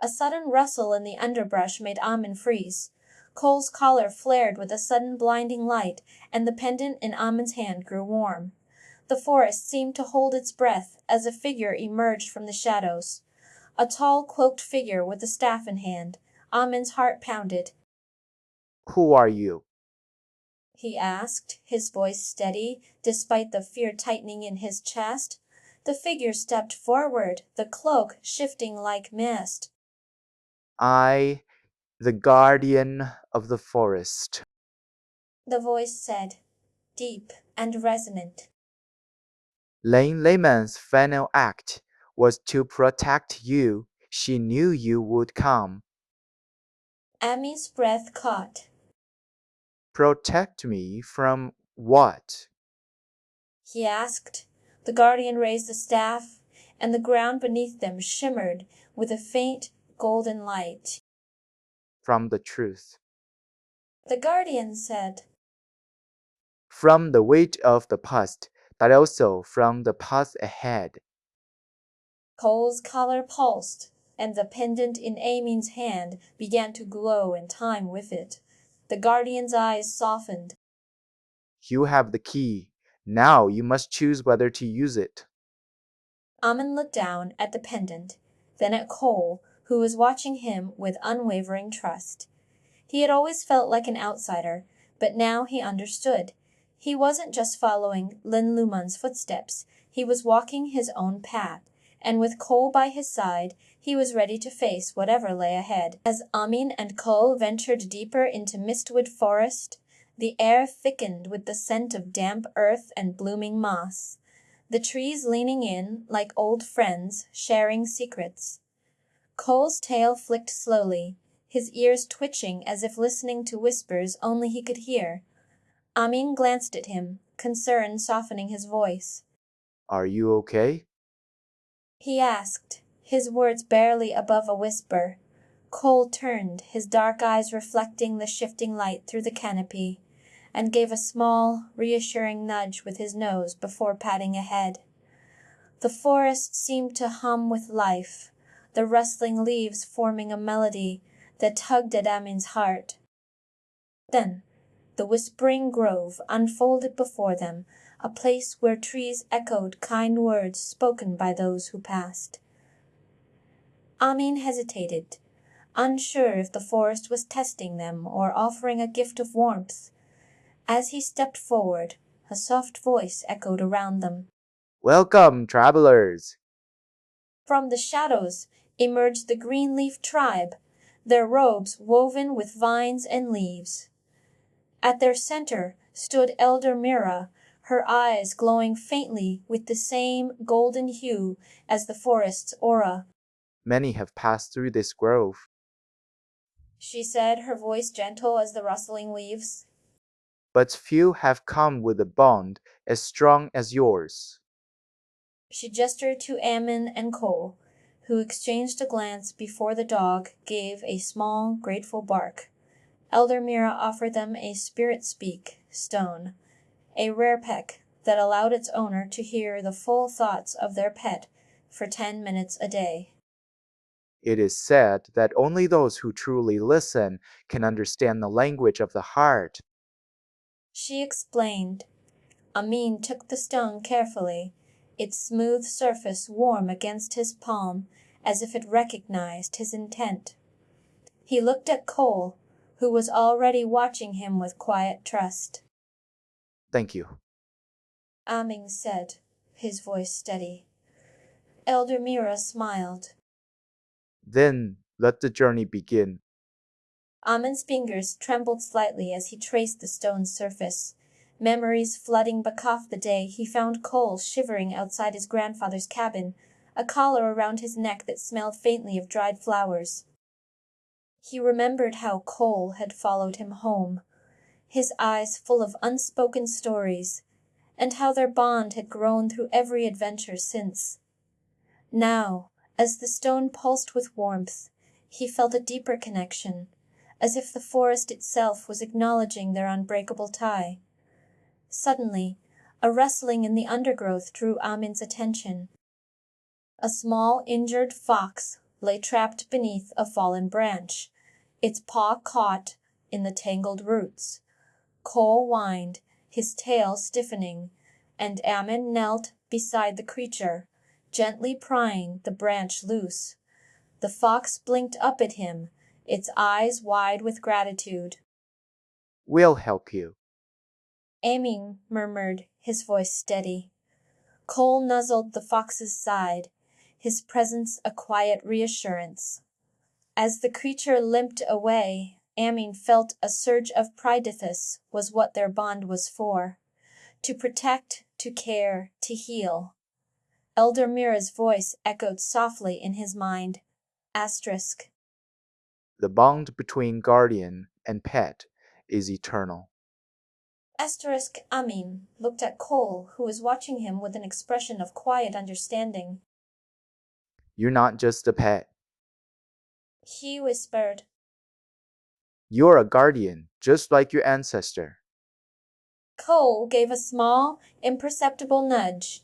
A sudden rustle in the underbrush made Amin freeze. Cole's collar flared with a sudden blinding light, and the pendant in Amin's hand grew warm. The forest seemed to hold its breath as a figure emerged from the shadows. A tall, cloaked figure with a staff in hand. Amin's heart pounded. Who are you? He asked, his voice steady, despite the fear tightening in his chest. The figure stepped forward, the cloak shifting like mist. I, the guardian of the forest. The voice said, deep and resonant. Lane Lehman's final act was to protect you. She knew you would come. Amin's breath caught. Protect me from what? He asked. The guardian raised the staff, and the ground beneath them shimmered with a faint golden light. From the truth. The guardian said, From the weight of the past, but also from the path ahead. Cole's collar pulsed, and the pendant in Amin's hand began to glow in time with it. The guardian's eyes softened. You have the key. Now you must choose whether to use it. Amin looked down at the pendant, then at Cole, who was watching him with unwavering trust. He had always felt like an outsider, but now he understood. He wasn't just following Lin Luman's footsteps, he was walking his own path, and with Cole by his side, he was ready to face whatever lay ahead. As Amin and Cole ventured deeper into Mistwood Forest, the air thickened with the scent of damp earth and blooming moss, the trees leaning in like old friends, sharing secrets. Cole's tail flicked slowly, his ears twitching as if listening to whispers only he could hear. Amin glanced at him, concern softening his voice. Are you okay? He asked, his words barely above a whisper. Cole turned, his dark eyes reflecting the shifting light through the canopy, and gave a small, reassuring nudge with his nose before padding ahead. The forest seemed to hum with life, the rustling leaves forming a melody that tugged at Amin's heart. Then the whispering grove unfolded before them, a place where trees echoed kind words spoken by those who passed. Amin hesitated, unsure if the forest was testing them or offering a gift of warmth. As he stepped forward, a soft voice echoed around them. Welcome, travelers. From the shadows emerged the Greenleaf tribe, their robes woven with vines and leaves. At their center stood Elder Mira, her eyes glowing faintly with the same golden hue as the forest's aura. Many have passed through this grove, She said, her voice gentle as the rustling leaves. but few have come with a bond as strong as yours. She gestured to Amin and Cole, who exchanged a glance before the dog gave a small, grateful bark. Elder Mira offered them a spirit speak stone, a rare peck that allowed its owner to hear the full thoughts of their pet for 10 minutes a day. It is said that only those who truly listen can understand the language of the heart. She explained. Amin took the stone carefully, its smooth surface warm against his palm as if it recognized his intent. He looked at Cole, who was already watching him with quiet trust. Thank you. Amin said, his voice steady. Elder Mira smiled. Then let the journey begin. Amin's fingers trembled slightly as he traced the stone's surface. memories flooding back of the day he found Cole shivering outside his grandfather's cabin, a collar around his neck that smelled faintly of dried flowers. He remembered how Cole had followed him home, his eyes full of unspoken stories, and how their bond had grown through every adventure since. Now, as the stone pulsed with warmth, he felt a deeper connection, as if the forest itself was acknowledging their unbreakable tie. Suddenly, a rustling in the undergrowth drew Amin's attention. A small, injured fox lay trapped beneath a fallen branch, its paw caught in the tangled roots. Cole whined, his tail stiffening, and Amin knelt beside the creature, gently prying the branch loose. The fox blinked up at him, its eyes wide with gratitude. We'll help you. Amin murmured, his voice steady. Cole nuzzled the fox's side, his presence a quiet reassurance. As the creature limped away, Amin felt a surge of pride. This was what their bond was for. To protect, to care, to heal. Elder Mira's voice echoed softly in his mind. Asterisk. The bond between guardian and pet is eternal. Asterisk. Amin looked at Cole, who was watching him with an expression of quiet understanding. You're not just a pet. He whispered. You're a guardian, just like your ancestor. Cole gave a small, imperceptible nudge,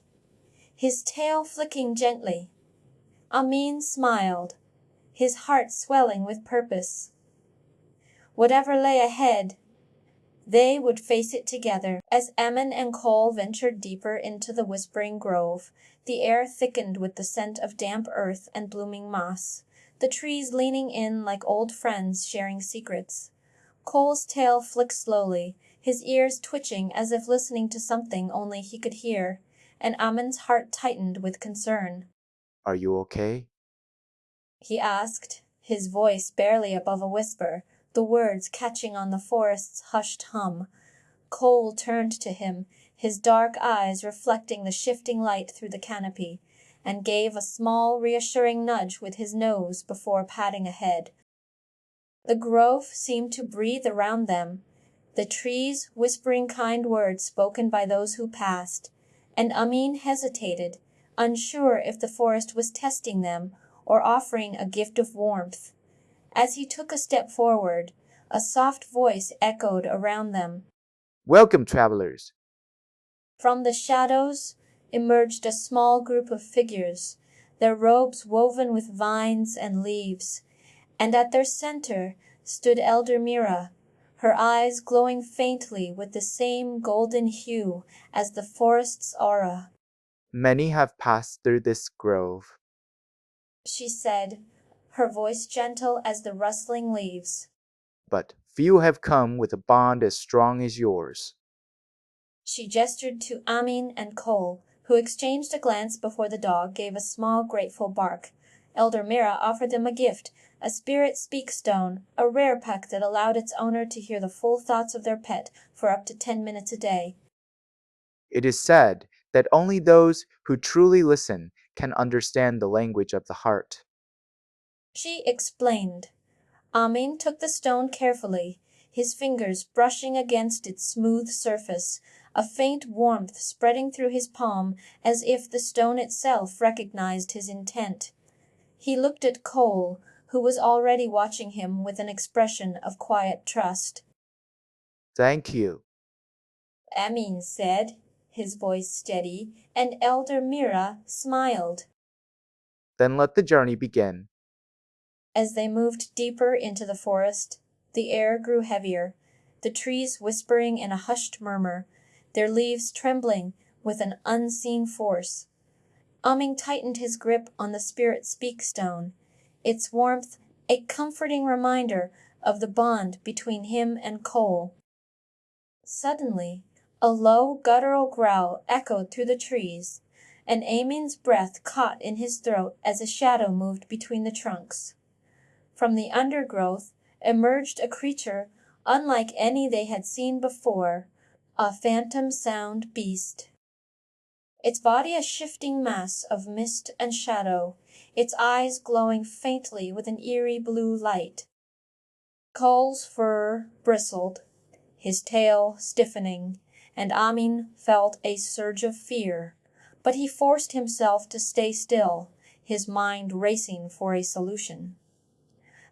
his tail flicking gently. Amin smiled, his heart swelling with purpose. Whatever lay ahead, they would face it together. As Amin and Cole ventured deeper into the whispering grove, the air thickened with the scent of damp earth and blooming moss, the trees leaning in like old friends sharing secrets. Cole's tail flicked slowly, his ears twitching as if listening to something only he could hear, and Amin's heart tightened with concern. Are you okay? He asked, his voice barely above a whisper, the words catching on the forest's hushed hum. Cole turned to him, his dark eyes reflecting the shifting light through the canopy, and gave a small, reassuring nudge with his nose before padding ahead. The grove seemed to breathe around them, the trees whispering kind words spoken by those who passed, and Amin hesitated, unsure if the forest was testing them or offering a gift of warmth. As he took a step forward, a soft voice echoed around them. Welcome, travelers. From the shadows emerged a small group of figures, their robes woven with vines and leaves, and at their center stood Elder Mira, her eyes glowing faintly with the same golden hue as the forest's aura. Many have passed through this grove, She said, her voice gentle as the rustling leaves. but few have come with a bond as strong as yours. She gestured to Amin and Cole, who exchanged a glance before the dog gave a small grateful bark. Elder Mira offered them a gift, a spirit speak stone, a rare peck that allowed its owner to hear the full thoughts of their pet for up to 10 minutes a day. It is said that only those who truly listen can understand the language of the heart. She explained. Amin took the stone carefully, his fingers brushing against its smooth surface, a faint warmth spreading through his palm as if the stone itself recognized his intent. He looked at Cole, who was already watching him with an expression of quiet trust. Thank you. Amin said, his voice steady, and Elder Mira smiled. Then let the journey begin. As they moved deeper into the forest, the air grew heavier, the trees whispering in a hushed murmur, their leaves trembling with an unseen force. Amin tightened his grip on the spirit speak stone, its warmth a comforting reminder of the bond between him and Cole. Suddenly, a low guttural growl echoed through the trees, and Amin's breath caught in his throat as a shadow moved between the trunks. From the undergrowth emerged a creature unlike any they had seen before, A phantom sound beast. Its body a shifting mass of mist and shadow, its eyes glowing faintly with an eerie blue light. Cole's fur bristled, his tail stiffening, and Amin felt a surge of fear, but he forced himself to stay still, his mind racing for a solution.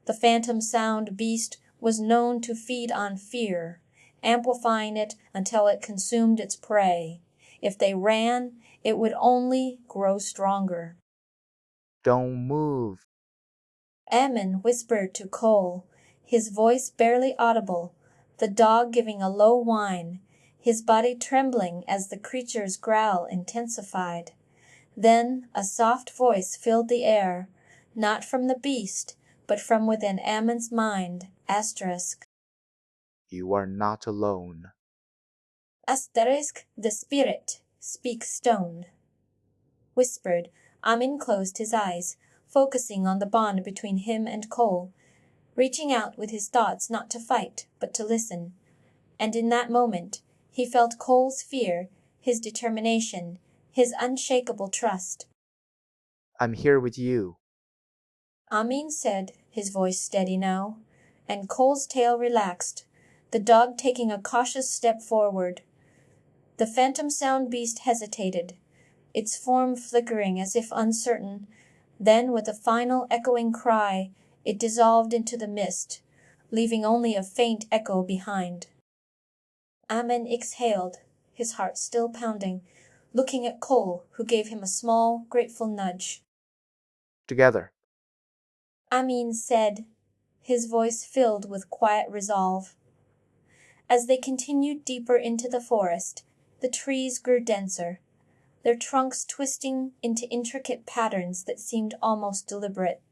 The phantom sound beast was known to feed on fear, amplifying it until it consumed its prey. If they ran, it would only grow stronger. Don't move. Amin whispered to Cole, his voice barely audible, the dog giving a low whine, his body trembling as the creature's growl intensified. Then a soft voice filled the air, not from the beast, but from within Amin's mind. You are not alone. The spirit, speak stone. Whispered, Amin closed his eyes, focusing on the bond between him and Cole, reaching out with his thoughts not to fight, but to listen. And in that moment, he felt Cole's fear, his determination, his unshakable trust. I'm here with you. Amin said, his voice steady now, and Cole's tail relaxed, the dog taking a cautious step forward. The phantom sound beast hesitated, its form flickering as if uncertain. Then, with a final echoing cry, it dissolved into the mist, leaving only a faint echo behind. Amin exhaled, his heart still pounding, looking at Cole, who gave him a small, grateful nudge. Together. Amin said, his voice filled with quiet resolve. As they continued deeper into the forest, the trees grew denser, their trunks twisting into intricate patterns that seemed almost deliberate.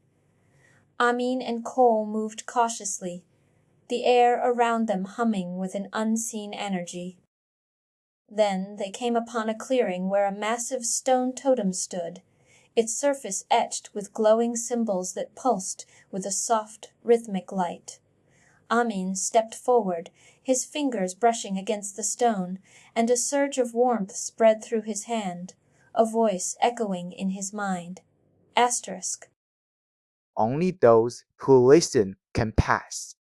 Amin and Cole moved cautiously, the air around them humming with an unseen energy. Then they came upon a clearing where a massive stone totem stood, its surface etched with glowing symbols that pulsed with a soft, rhythmic light. Amin stepped forward, his fingers brushing against the stone, and a surge of warmth spread through his hand, a voice echoing in his mind. Only those who listen can pass.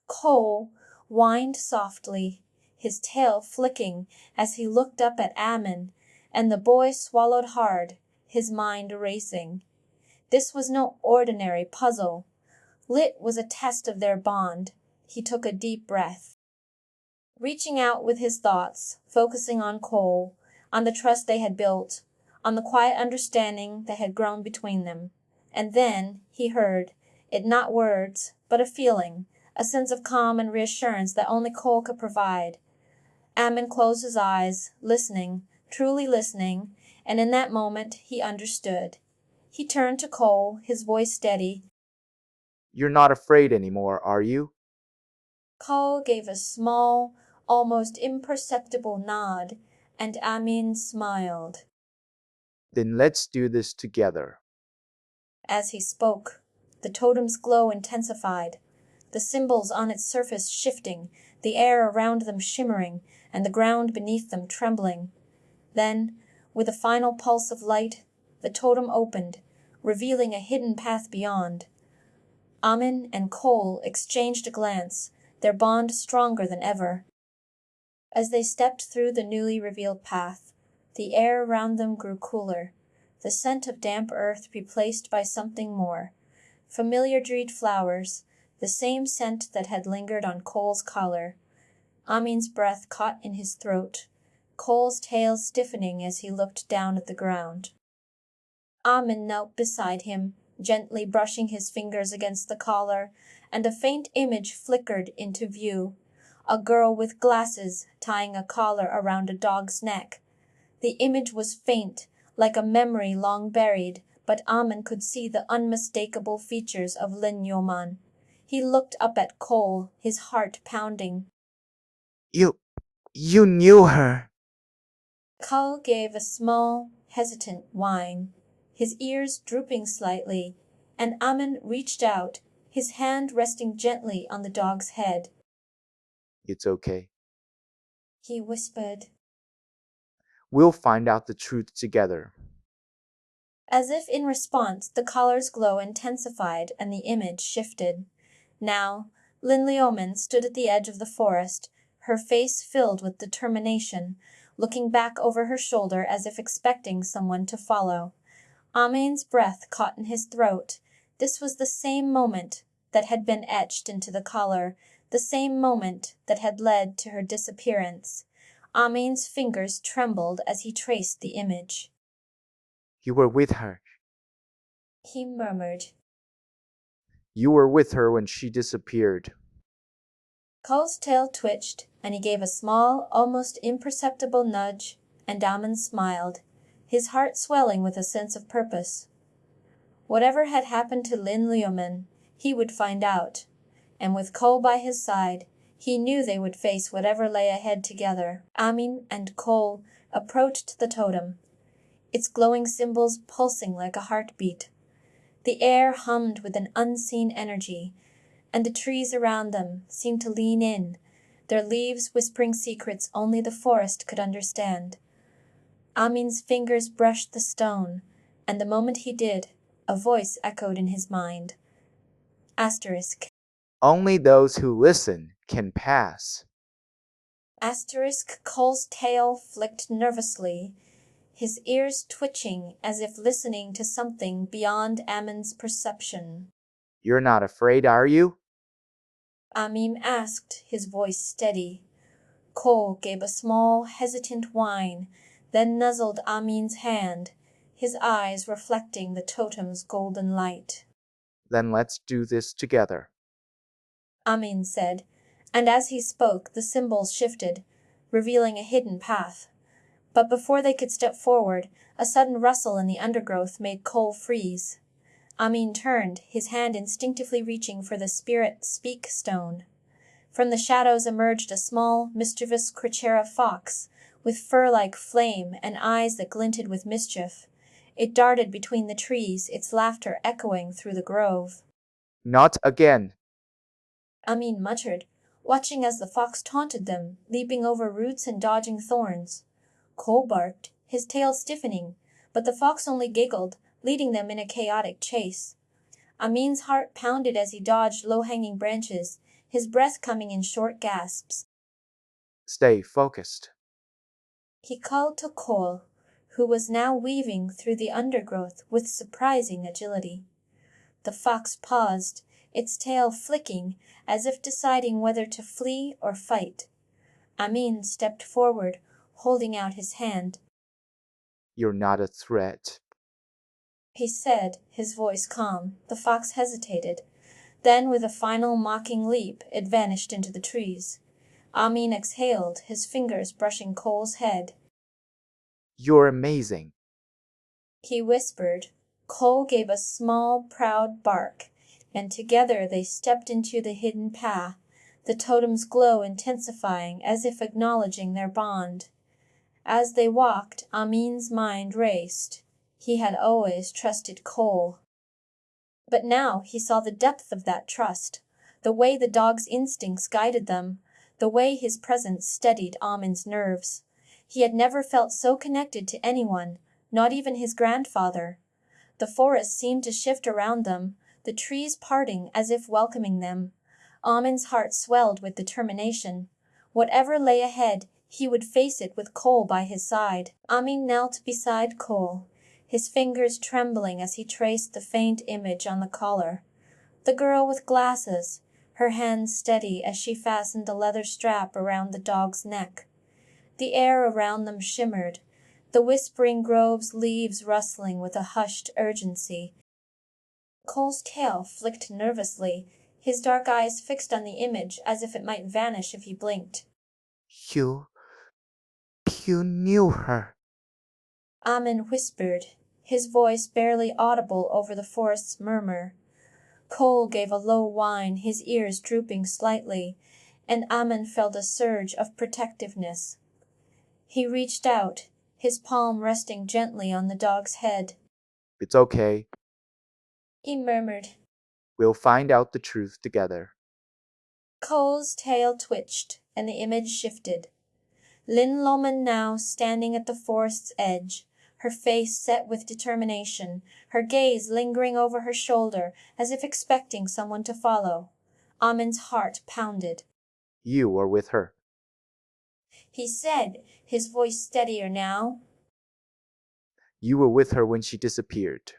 Cole whined softly, his tail flicking as he looked up at Amin, and the boy swallowed hard, his mind racing. This was no ordinary puzzle. Lit was a test of their bond. He took a deep breath. Reaching out with his thoughts, focusing on Cole, on the trust they had built, on the quiet understanding that had grown between them. And then he heard, it not words, but a feeling, a sense of calm and reassurance that only Cole could provide. Amin closed his eyes, listening, truly listening, and in that moment he understood. He turned to Cole, his voice steady. You're not afraid anymore, are you? Cole gave a small, almost imperceptible nod, and Amin smiled. Then let's do this together. As he spoke, the totem's glow intensified, the symbols on its surface shifting, the air around them shimmering, and the ground beneath them trembling. Then, with a final pulse of light, the totem opened, revealing a hidden path beyond. Amin and Cole exchanged a glance, their bond stronger than ever. As they stepped through the newly revealed path, the air around them grew cooler, the scent of damp earth replaced by something more, familiar dreed flowers, the same scent that had lingered on Cole's collar. Amin's breath caught in his throat, Cole's tail stiffening as he looked down at the ground. Amin knelt beside him, gently brushing his fingers against the collar, and a faint image flickered into view, a girl with glasses tying a collar around a dog's neck. The image was faint, like a memory long buried, but Amin could see the unmistakable features of Lin Yoman. He looked up at Cole, his heart pounding. You knew her. Cole gave a small, hesitant whine, his ears drooping slightly, and Amin reached out, his hand resting gently on the dog's head. It's okay. he whispered. We'll find out the truth together. As if in response, the collar's glow intensified and the image shifted. Now, Lin Leoman stood at the edge of the forest, her face filled with determination, looking back over her shoulder as if expecting someone to follow. Amin's breath caught in his throat. This was the same moment that had been etched into the collar, the same moment that had led to her disappearance. Amin's fingers trembled as he traced the image. You were with her. He murmured. You were with her when she disappeared. Cole's tail twitched, and he gave a small, almost imperceptible nudge, and Amin smiled, his heart swelling with a sense of purpose. Whatever had happened to Lin Leoman, he would find out, and with Cole by his side, he knew they would face whatever lay ahead together. Amin and Cole approached the totem, its glowing symbols pulsing like a heartbeat. The air hummed with an unseen energy, and the trees around them seemed to lean in, their leaves whispering secrets only the forest could understand. Amin's fingers brushed the stone, and the moment he did, a voice echoed in his mind. Asterisk. Only those who listen can pass. Asterisk. Cole's tail flicked nervously, his ears twitching as if listening to something beyond Amin's perception. You're not afraid, are you? Amin asked, his voice steady. Cole gave a small, hesitant whine, then nuzzled Amin's hand, his eyes reflecting the totem's golden light. Then let's do this together. Amin said, and as he spoke, the symbols shifted, revealing a hidden path. But before they could step forward, a sudden rustle in the undergrowth made Cole freeze. Amin turned, his hand instinctively reaching for the spirit speak stone. From the shadows emerged a small, mischievous Crachera fox, with fur like flame and eyes that glinted with mischief. It darted between the trees, its laughter echoing through the grove. Not again. Amin muttered, watching as the fox taunted them, leaping over roots and dodging thorns. Cole barked, his tail stiffening, but the fox only giggled, leading them in a chaotic chase. Amin's heart pounded as he dodged low-hanging branches, his breath coming in short gasps. Stay focused. He called to Cole, who was now weaving through the undergrowth with surprising agility. The fox paused, its tail flicking, as if deciding whether to flee or fight. Amin stepped forward, holding out his hand. You're not a threat. He said, his voice calm. The fox hesitated. Then, with a final mocking leap, it vanished into the trees. Amin exhaled, his fingers brushing Cole's head. You're amazing. He whispered. Cole gave a small, proud bark, and together they stepped into the hidden path, the totem's glow intensifying as if acknowledging their bond. As they walked, Amin's mind raced. He had always trusted Cole. But now he saw the depth of that trust, the way the dog's instincts guided them, the way his presence steadied Amin's nerves. He had never felt so connected to anyone, not even his grandfather. The forest seemed to shift around them, the trees parting as if welcoming them. Amin's heart swelled with determination. Whatever lay ahead, he would face it with Cole by his side. Amin knelt beside Cole, his fingers trembling as he traced the faint image on the collar. The girl with glasses, her hands steady as she fastened the leather strap around the dog's neck. The air around them shimmered, the whispering grove's leaves rustling with a hushed urgency. Cole's tail flicked nervously, his dark eyes fixed on the image as if it might vanish if he blinked. You knew her. Amin whispered, his voice barely audible over the forest's murmur. Cole gave a low whine, his ears drooping slightly, and Amin felt a surge of protectiveness. He reached out, his palm resting gently on the dog's head. It's okay. He murmured. We'll find out the truth together. Cole's tail twitched, and the image shifted. Lin Loman now standing at the forest's edge, her face set with determination, her gaze lingering over her shoulder as if expecting someone to follow. Amin's heart pounded. You were with her. He said, his voice steadier now. You were with her when she disappeared.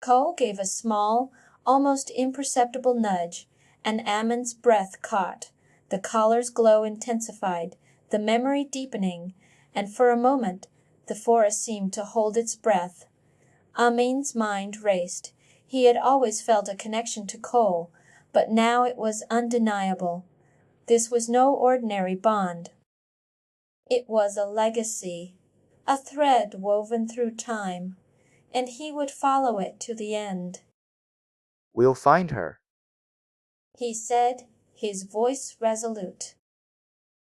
Cole gave a small, almost imperceptible nudge, and Ammon's breath caught. The collar's glow intensified, the memory deepening, and for a moment the forest seemed to hold its breath. Amin's mind raced. He had always felt a connection to Cole, but now it was undeniable. This was no ordinary bond. It was a legacy, a thread woven through time, and he would follow it to the end. We'll find her. He said, his voice resolute.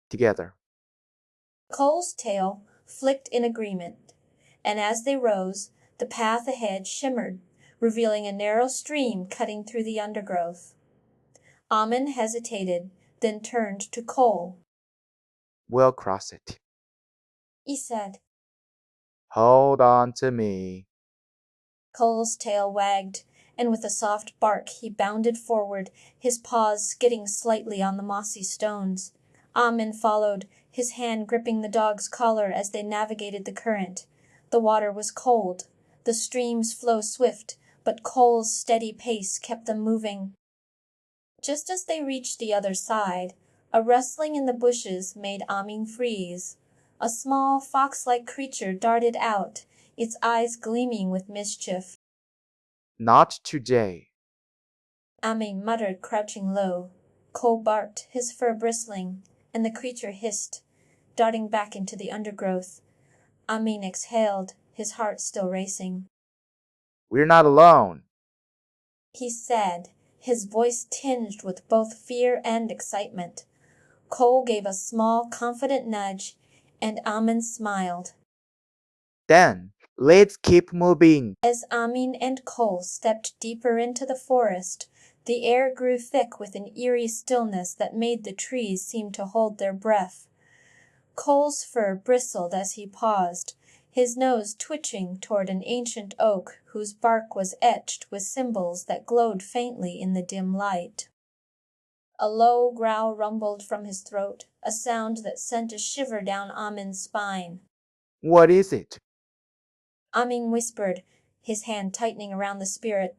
Together. Cole's tail flicked in agreement, and as they rose, the path ahead shimmered, revealing a narrow stream cutting through the undergrowth. Amin hesitated, then turned to Cole. We'll cross it. He said. Hold on to me. Cole's tail wagged, and with a soft bark he bounded forward, his paws skidding slightly on the mossy stones. Amin followed, his hand gripping the dog's collar as they navigated the current. The water was cold, the stream's flow swift, but Cole's steady pace kept them moving. Just as they reached the other side, a rustling in the bushes made Amin freeze. A small fox-like creature darted out, its eyes gleaming with mischief. Not today. Amin muttered, crouching low. Cole barked, his fur bristling, and the creature hissed, darting back into the undergrowth. Amin exhaled, his heart still racing. We're not alone, he said, his voice tinged with both fear and excitement. Cole gave a small, confident nudge, and Amin smiled. Then, let's keep moving. As Amin and Cole stepped deeper into the forest, the air grew thick with an eerie stillness that made the trees seem to hold their breath. Cole's fur bristled as he paused, his nose twitching toward an ancient oak whose bark was etched with symbols that glowed faintly in the dim light. A low growl rumbled from his throat, a sound that sent a shiver down Amin's spine. What is it? Amin whispered, his hand tightening around the spirit.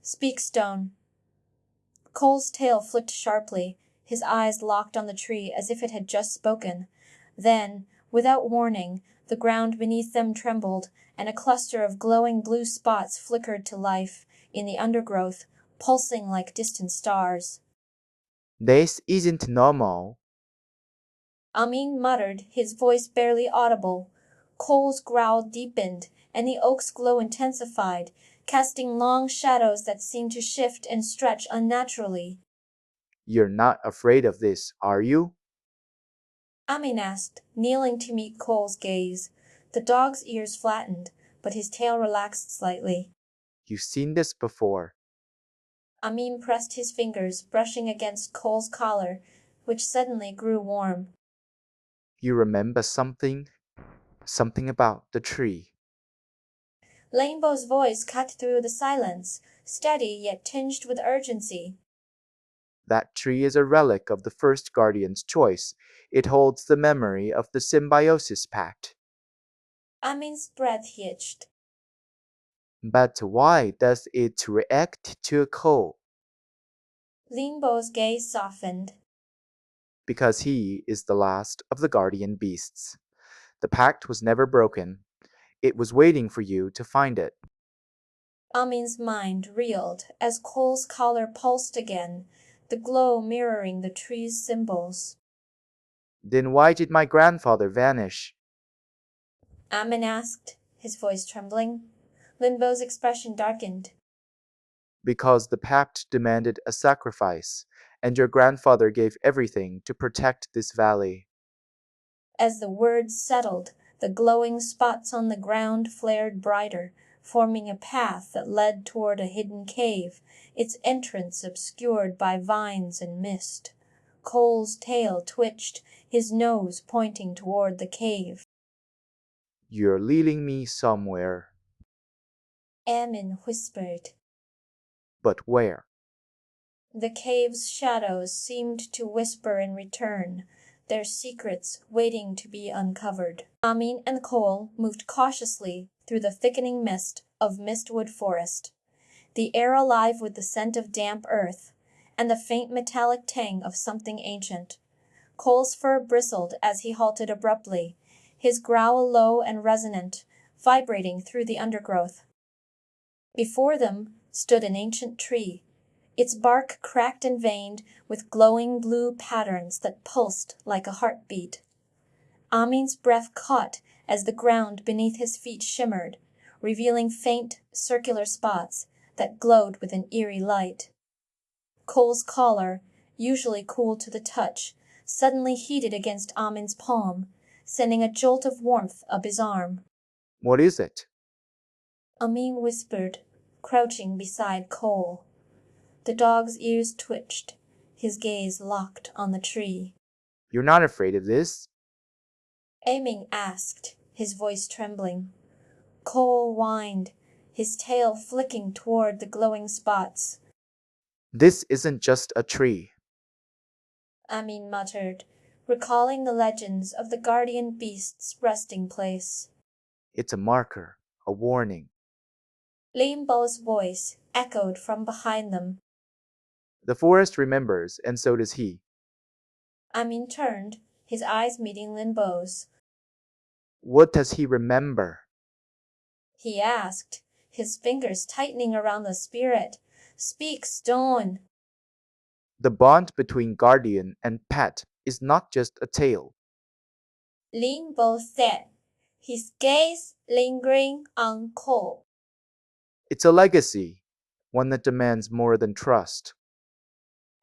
Speak, stone. Cole's tail flicked sharply, his eyes locked on the tree as if it had just spoken. Then, without warning, the ground beneath them trembled, and a cluster of glowing blue spots flickered to life in the undergrowth, pulsing like distant stars. This isn't normal. Amin muttered, his voice barely audible. Cole's growl deepened, and the oak's glow intensified, casting long shadows that seemed to shift and stretch unnaturally. You're not afraid of this, are you? Amin asked, kneeling to meet Cole's gaze. The dog's ears flattened, but his tail relaxed slightly. You've seen this before. Amin pressed his fingers, brushing against Cole's collar, which suddenly grew warm. You remember something? Something about the tree. Rainbow's voice cut through the silence, steady yet tinged with urgency. That tree is a relic of the first Guardian's choice. It holds the memory of the Symbiosis Pact. Amin's breath hitched. But why does it react to a call? Rainbow's gaze softened. Because he is the last of the Guardian beasts. The pact was never broken. It was waiting for you to find it. Amin's mind reeled as Cole's collar pulsed again, the glow mirroring the tree's symbols. Then why did my grandfather vanish? Amin asked, his voice trembling. Linbow's expression darkened. Because the pact demanded a sacrifice, and your grandfather gave everything to protect this valley. As the words settled, the glowing spots on the ground flared brighter, forming a path that led toward a hidden cave, its entrance obscured by vines and mist. Cole's tail twitched, his nose pointing toward the cave. You're leading me somewhere. Amin whispered. But where? The cave's shadows seemed to whisper in return, their secrets waiting to be uncovered. Amin and Cole moved cautiously through the thickening mist of Mistwood Forest, the air alive with the scent of damp earth and the faint metallic tang of something ancient. Cole's fur bristled as he halted abruptly, his growl low and resonant, vibrating through the undergrowth. Before them stood an ancient tree, its bark cracked and veined with glowing blue patterns that pulsed like a heartbeat. Amin's breath caught as the ground beneath his feet shimmered, revealing faint, circular spots that glowed with an eerie light. Cole's collar, usually cool to the touch, suddenly heated against Amin's palm, sending a jolt of warmth up his arm. What is it? Amin whispered, crouching beside Cole. The dog's ears twitched, his gaze locked on the tree. You're not afraid of this? Amin asked, his voice trembling. Cole whined, his tail flicking toward the glowing spots. This isn't just a tree. Amin muttered, recalling the legends of the guardian beast's resting place. It's a marker, a warning. Limbo's voice echoed from behind them. The forest remembers, and so does he. Amin turned, his eyes meeting Limbo's. What does he remember? He asked, his fingers tightening around the spirit. Speak, stone. The bond between guardian and pet is not just a tale. Limbo said, his gaze lingering on Cole. It's a legacy, one that demands more than trust.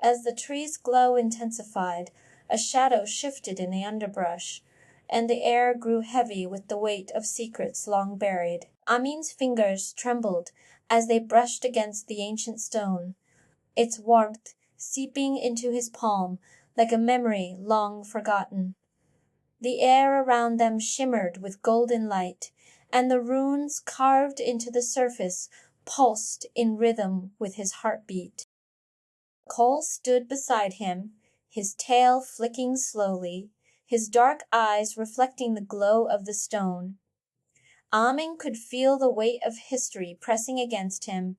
As the tree's glow intensified, a shadow shifted in the underbrush, and the air grew heavy with the weight of secrets long buried. Amin's fingers trembled as they brushed against the ancient stone, its warmth seeping into his palm like a memory long forgotten. The air around them shimmered with golden light, and the runes carved into the surface pulsed in rhythm with his heartbeat. Cole stood beside him, his tail flicking slowly, his dark eyes reflecting the glow of the stone. Amin could feel the weight of history pressing against him,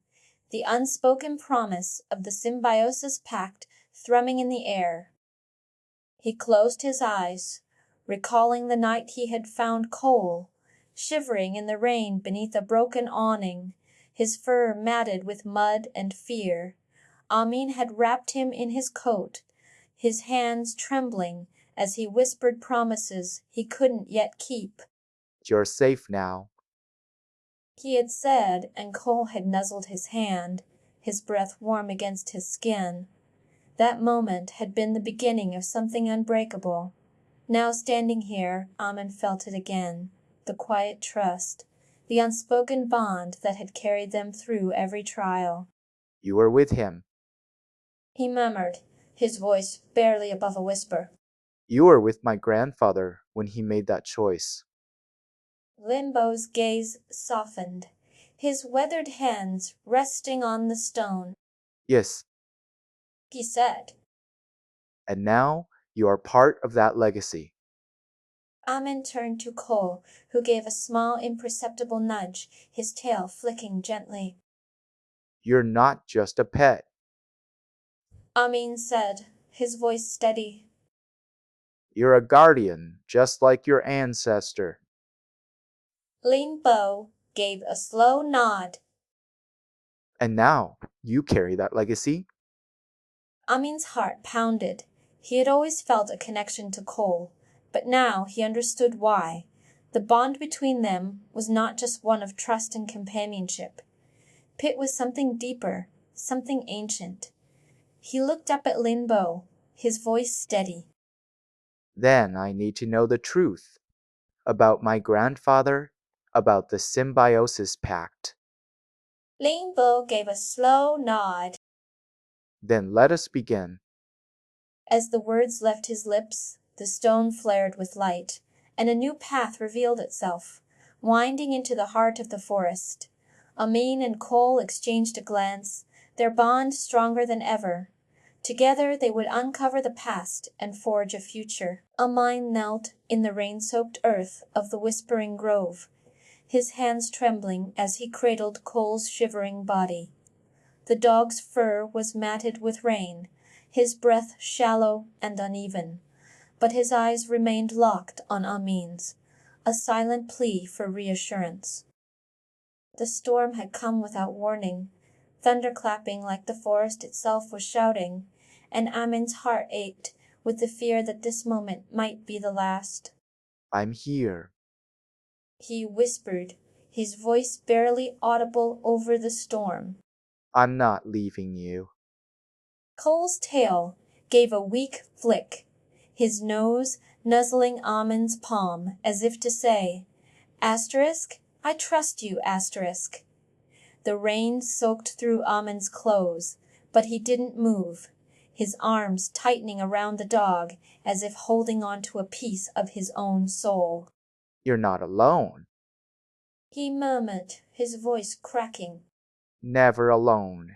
the unspoken promise of the symbiosis pact thrumming in the air. He closed his eyes, recalling the night he had found Cole, shivering in the rain beneath a broken awning, his fur matted with mud and fear. Amin had wrapped him in his coat, his hands trembling as he whispered promises he couldn't yet keep. You're safe now. He had said, and Cole had nuzzled his hand, his breath warm against his skin. That moment had been the beginning of something unbreakable. Now standing here, Amin felt it again, the quiet trust, the unspoken bond that had carried them through every trial. You were with him. He murmured, his voice barely above a whisper. You were with my grandfather when he made that choice. Limbo's gaze softened, his weathered hands resting on the stone. Yes. He said. And now you are part of that legacy. Amin turned to Cole, who gave a small imperceptible nudge, his tail flicking gently. You're not just a pet. Amin said, his voice steady. You're a guardian, just like your ancestor. Limbo gave a slow nod. And now you carry that legacy. Amin's heart pounded. He had always felt a connection to Cole, but now he understood why. The bond between them was not just one of trust and companionship. It was something deeper, something ancient. He looked up at Limbo, his voice steady. Then I need to know the truth about my grandfather, about the symbiosis pact. Limbo gave a slow nod. Then let us begin. As the words left his lips, the stone flared with light, and a new path revealed itself, winding into the heart of the forest. Amin and Cole exchanged a glance, their bond stronger than ever. Together they would uncover the past and forge a future. Amin knelt in the rain-soaked earth of the Whispering Grove, his hands trembling as he cradled Cole's shivering body. The dog's fur was matted with rain, his breath shallow and uneven, but his eyes remained locked on Amin's, a silent plea for reassurance. The storm had come without warning, thunderclapping like the forest itself was shouting, and Amin's heart ached with the fear that this moment might be the last. I'm here. He whispered, his voice barely audible over the storm. I'm not leaving you. Cole's tail gave a weak flick, his nose nuzzling Amin's palm as if to say, Asterisk, I trust you, Asterisk. The rain soaked through Amin's clothes, but he didn't move, his arms tightening around the dog as if holding on to a piece of his own soul. You're not alone. He murmured, his voice cracking. Never alone.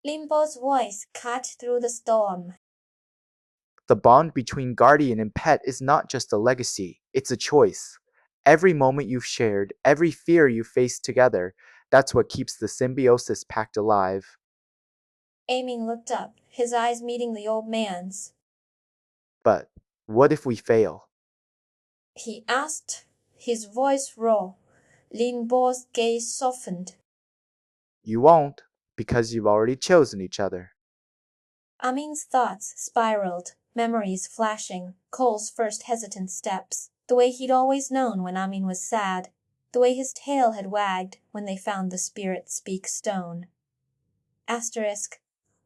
Limbo's voice cut through the storm. The bond between guardian and pet is not just a legacy, it's a choice. Every moment you've shared, every fear you faced together, that's what keeps the symbiosis pact alive. Amin looked up, his eyes meeting the old man's. But what if we fail? He asked, his voice raw. Limbo's gaze softened. You won't, because you've already chosen each other. Amin's thoughts spiraled, memories flashing, Cole's first hesitant steps, the way he'd always known when Amin was sad, the way his tail had wagged when they found the spirit speak stone. Asterisk,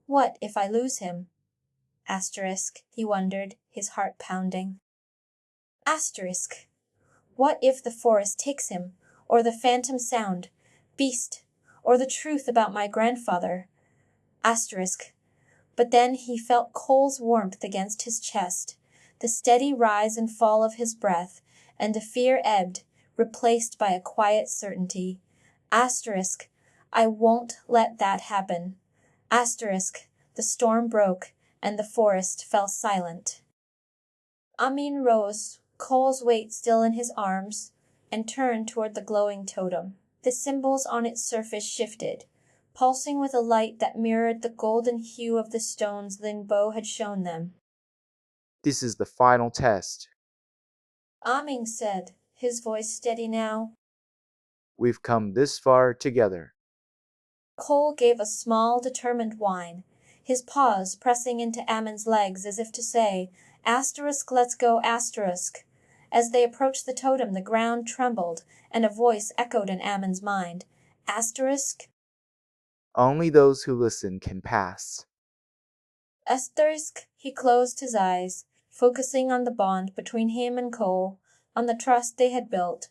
what if I lose him? Asterisk, he wondered, his heart pounding. Asterisk, what if the forest takes him, or the phantom sound, beast, or the truth about my grandfather? Asterisk, but then he felt Cole's warmth against his chest, the steady rise and fall of his breath, and the fear ebbed, replaced by a quiet certainty. Asterisk, I won't let that happen. Asterisk, the storm broke, and the forest fell silent. Amin rose, Cole's weight still in his arms, and turned toward the glowing totem. The symbols on its surface shifted, pulsing with a light that mirrored the golden hue of the stones Limbo had shown them. This is the final test. Amin said, his voice steady now. We've come this far together. Cole gave a small, determined whine, his paws pressing into Amin's legs as if to say, Asterisk, let's go, Asterisk. As they approached the totem, the ground trembled, and a voice echoed in Amin's mind. Asterisk? Only those who listen can pass. Asterisk, he closed his eyes, focusing on the bond between him and Cole, on the trust they had built.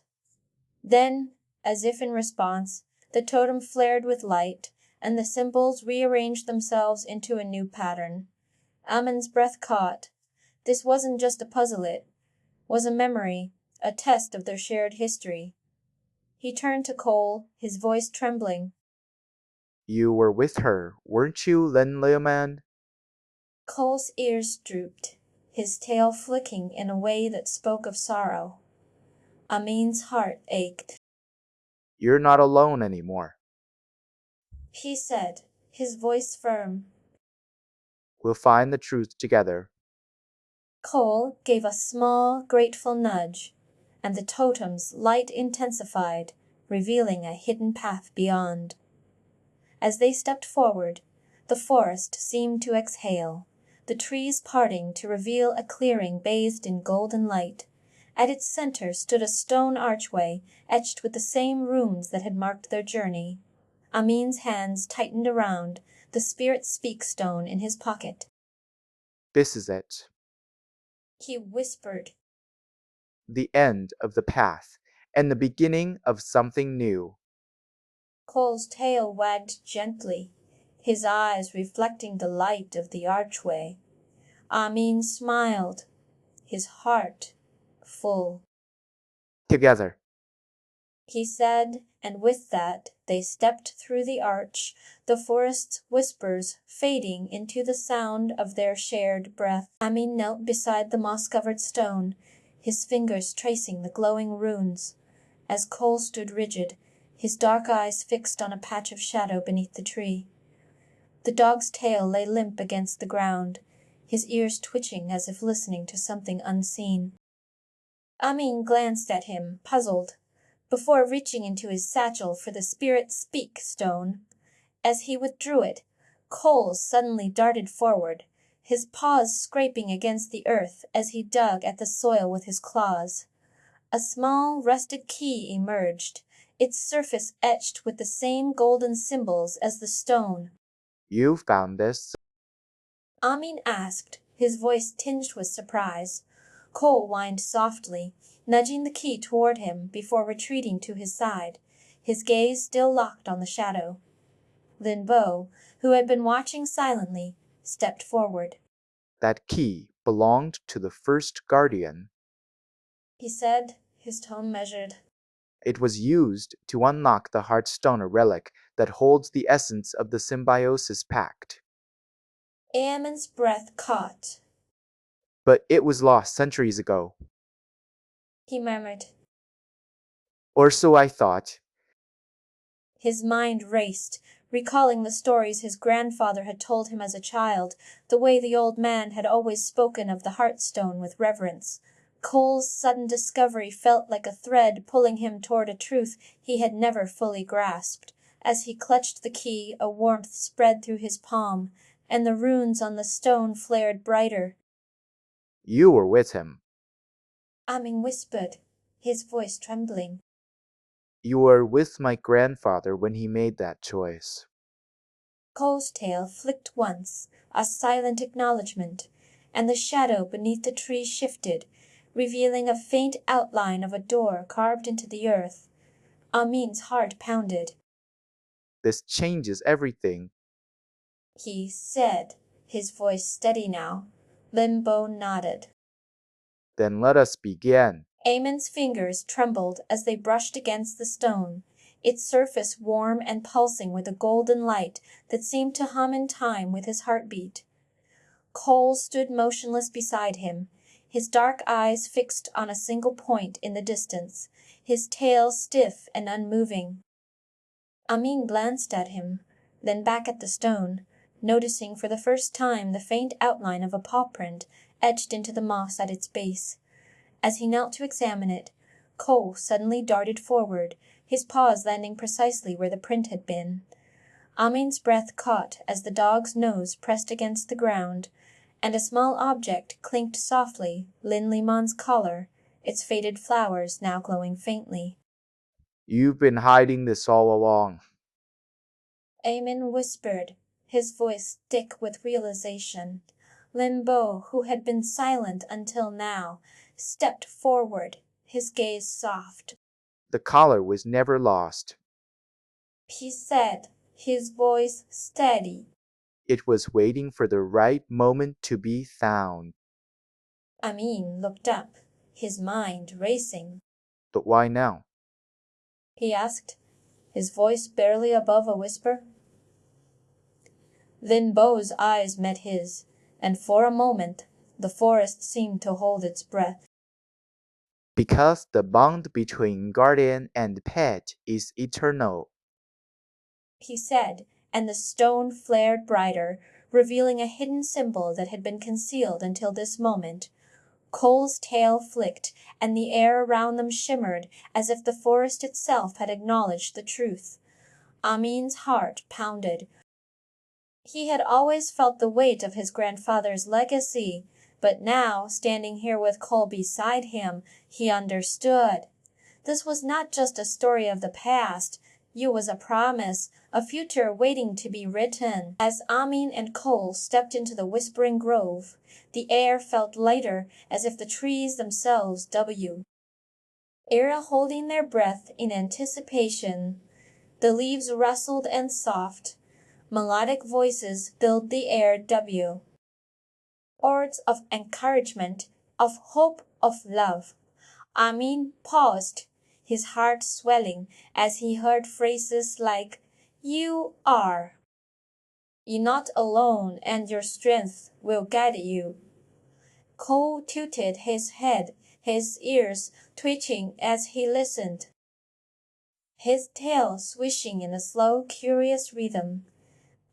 Then, as if in response, the totem flared with light, and the symbols rearranged themselves into a new pattern. Amin's breath caught. This wasn't just a puzzle, it was a memory, a test of their shared history. He turned to Cole, his voice trembling. You were with her, weren't you, Lenleoman? Cole's ears drooped, his tail flicking in a way that spoke of sorrow. Amin's heart ached. You're not alone anymore. He said, his voice firm. We'll find the truth together. Cole gave a small, grateful nudge, and the totem's light intensified, revealing a hidden path beyond. As they stepped forward, the forest seemed to exhale, the trees parting to reveal a clearing bathed in golden light. At its center stood a stone archway etched with the same runes that had marked their journey. Amin's hands tightened around the spirit speak stone in his pocket. This is it. He whispered. The end of the path, and the beginning of something new. Cole's tail wagged gently, his eyes reflecting the light of the archway. Amin smiled, his heart full. Together. He said, and with that they stepped through the arch, the forest's whispers fading into the sound of their shared breath. Amin knelt beside the moss-covered stone, his fingers tracing the glowing runes, as Cole stood rigid, his dark eyes fixed on a patch of shadow beneath the tree. The dog's tail lay limp against the ground, his ears twitching as if listening to something unseen. Amin glanced at him, puzzled, before reaching into his satchel for the Spirit Speak stone. As he withdrew it, Cole suddenly darted forward, his paws scraping against the earth as he dug at the soil with his claws. A small rusted key emerged, its surface etched with the same golden symbols as the stone. You found this? Amin asked, his voice tinged with surprise. Cole whined softly, nudging the key toward him before retreating to his side, his gaze still locked on the shadow. Lin Bo, who had been watching silently, stepped forward. That key belonged to the first guardian. He said, his tone measured. It was used to unlock the Heartstone relic that holds the essence of the Symbiosis Pact. Amin's breath caught. But it was lost centuries ago. He murmured. Or so I thought. His mind raced, recalling the stories his grandfather had told him as a child, the way the old man had always spoken of the Heartstone with reverence. Cole's sudden discovery felt like a thread pulling him toward a truth he had never fully grasped. As he clutched the key, a warmth spread through his palm, and the runes on the stone flared brighter. You were with him. Amin whispered, his voice trembling. You were with my grandfather when he made that choice. Cole's tail flicked once, a silent acknowledgement, and the shadow beneath the tree shifted, revealing a faint outline of a door carved into the earth. Amin's heart pounded. This changes everything. He said, his voice steady now. Lin Bo nodded. Then let us begin. Amin's fingers trembled as they brushed against the stone, its surface warm and pulsing with a golden light that seemed to hum in time with his heartbeat. Cole stood motionless beside him, his dark eyes fixed on a single point in the distance, his tail stiff and unmoving. Amin glanced at him, then back at the stone, noticing for the first time the faint outline of a paw print etched into the moss at its base. As he knelt to examine it, Cole suddenly darted forward, his paws landing precisely where the print had been. Amin's breath caught as the dog's nose pressed against the ground, and a small object clinked softly, Lin Liman's collar, its faded flowers now glowing faintly. You've been hiding this all along. Amin whispered, his voice thick with realization. Lin Bo, who had been silent until now, stepped forward, his gaze soft. The collar was never lost. He said, his voice steady. It was waiting for the right moment to be found. Amin looked up, his mind racing. But why now? He asked, his voice barely above a whisper. Lin Bo's eyes met his, and for a moment the forest seemed to hold its breath. Because the bond between guardian and pet is eternal. He said, and the stone flared brighter, revealing a hidden symbol that had been concealed until this moment. Cole's tail flicked, and the air around them shimmered as if the forest itself had acknowledged the truth. Amin's heart pounded. He had always felt the weight of his grandfather's legacy, but now, standing here with Cole beside him, he understood. This was not just a story of the past. It was a promise, a future waiting to be written. As Amin and Cole stepped into the whispering grove, the air felt lighter, as if the trees themselves were holding their breath in anticipation. The leaves rustled and soft. Melodic voices filled the air. Words of encouragement, of hope, of love. Amin paused, his heart swelling as he heard phrases like, "You are." "You're not alone, and your strength will guide you." Cole tilted his head, his ears twitching as he listened, his tail swishing in a slow, curious rhythm.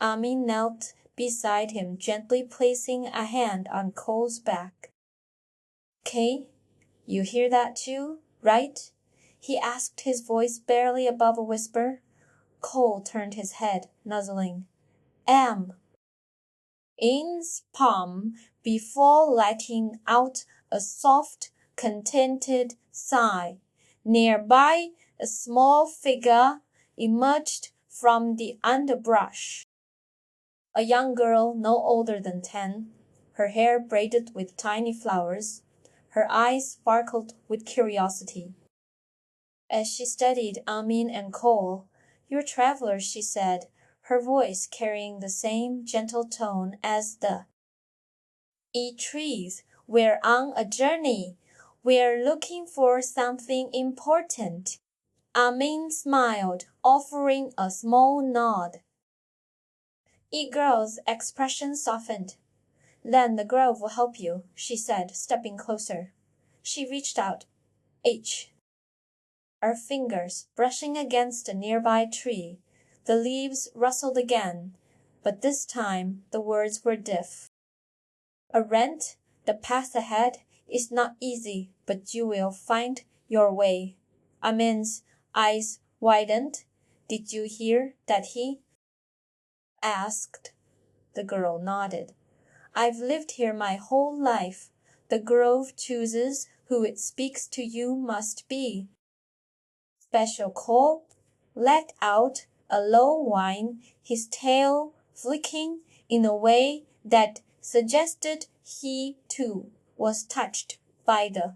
Amin knelt beside him, gently placing a hand on Cole's back. "Kay, you hear that too, right?" he asked, his voice barely above a whisper. Cole turned his head, nuzzling. In's palm before letting out a soft, contented sigh. Nearby, a small figure emerged from the underbrush. A young girl no older than 10, her hair braided with tiny flowers, her eyes sparkled with curiosity. As she studied Amin and Cole, "You're travelers," she said, her voice carrying the same gentle tone as the trees. "We're on a journey. We're looking for something important." Amin smiled, offering a small nod. Girl's expression softened. "Then the grove will help you," she said, stepping closer. She reached out. Her fingers brushing against a nearby tree. The leaves rustled again, but this time the words were deaf. "A rent, the path ahead is not easy, but you will find your way." Amin's eyes widened. "Did you hear that he asked?" The girl nodded. "I've lived here my whole life. The grove chooses who it speaks to. You must be special." Cole let out a low whine, his tail flicking in a way that suggested he, too, was touched by the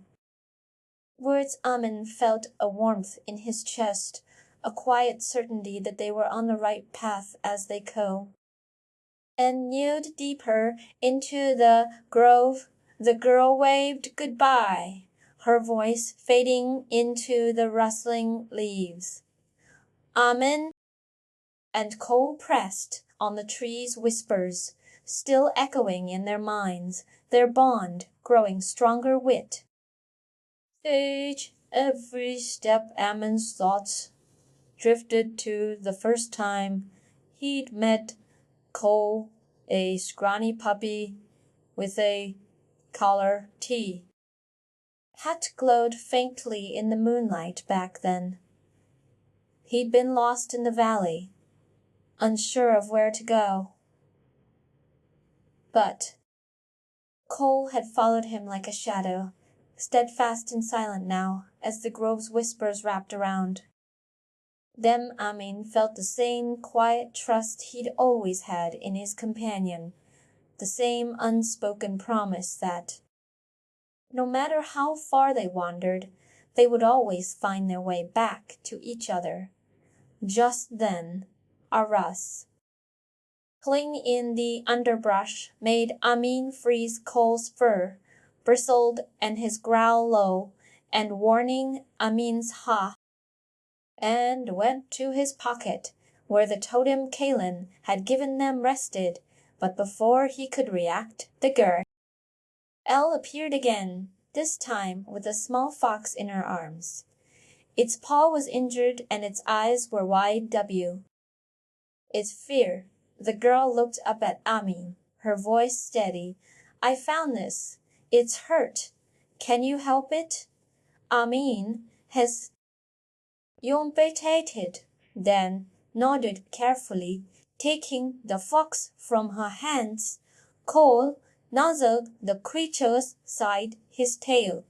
words. Amin felt a warmth in his chest, a quiet certainty that they were on the right path as they go. And kneeled deeper into the grove. The girl waved goodbye, her voice fading into the rustling leaves. Amin and Cole pressed on the trees' whispers, still echoing in their minds, their bond growing stronger with age. Every step Amin's thoughts drifted to the first time he'd met Cole, a scrawny puppy with a collar tee. Hat glowed faintly in the moonlight back then. He'd been lost in the valley, unsure of where to go. But Cole had followed him like a shadow, steadfast and silent now, as the grove's whispers wrapped around. Then Amin felt the same quiet trust he'd always had in his companion, the same unspoken promise that, no matter how far they wandered, they would always find their way back to each other. Just then, a rustling in the underbrush made Amin freeze. Cole's fur bristled and his growl low, and warning Amin's ha, and went to his pocket, where the totem Kalen had given them rested. But before he could react, the girl appeared again, this time with a small fox in her arms. Its paw was injured and its eyes were wide W. Its fear. The girl looked up at Amin, her voice steady. "I found this. It's hurt. Can you help it?" Amin hesitated, then nodded carefully, taking the fox from her hands. Cole nuzzled the creature's side, his tail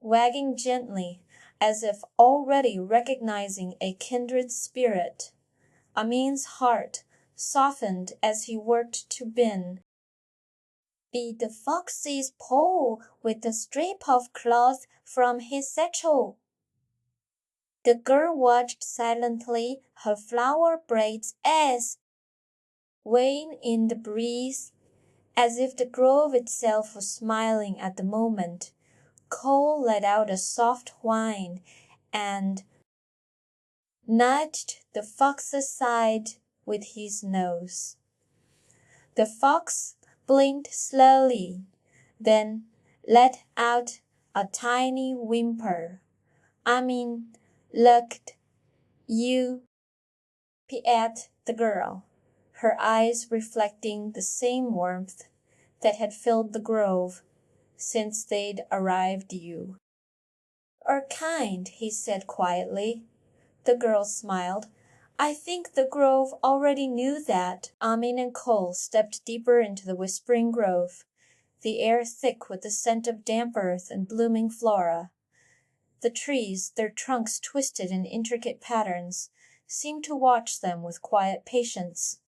wagging gently, as if already recognizing a kindred spirit. Amin's heart softened as he worked to bend the fox's paw with a strip of cloth from his satchel. The girl watched silently, her flower braids as swaying in the breeze, As if the grove itself was smiling at the moment, Cole let out a soft whine and nudged the fox aside with his nose. The fox blinked slowly, then let out a tiny whimper. Amin looked up at the girl, her eyes reflecting the same warmth that had filled the grove since they'd arrived. You are kind, he said quietly. The girl smiled. I think the grove already knew that. Amin and Cole stepped deeper into the whispering grove, the air thick with the scent of damp earth and blooming flora. The trees, their trunks twisted in intricate patterns, seemed to watch them with quiet patience.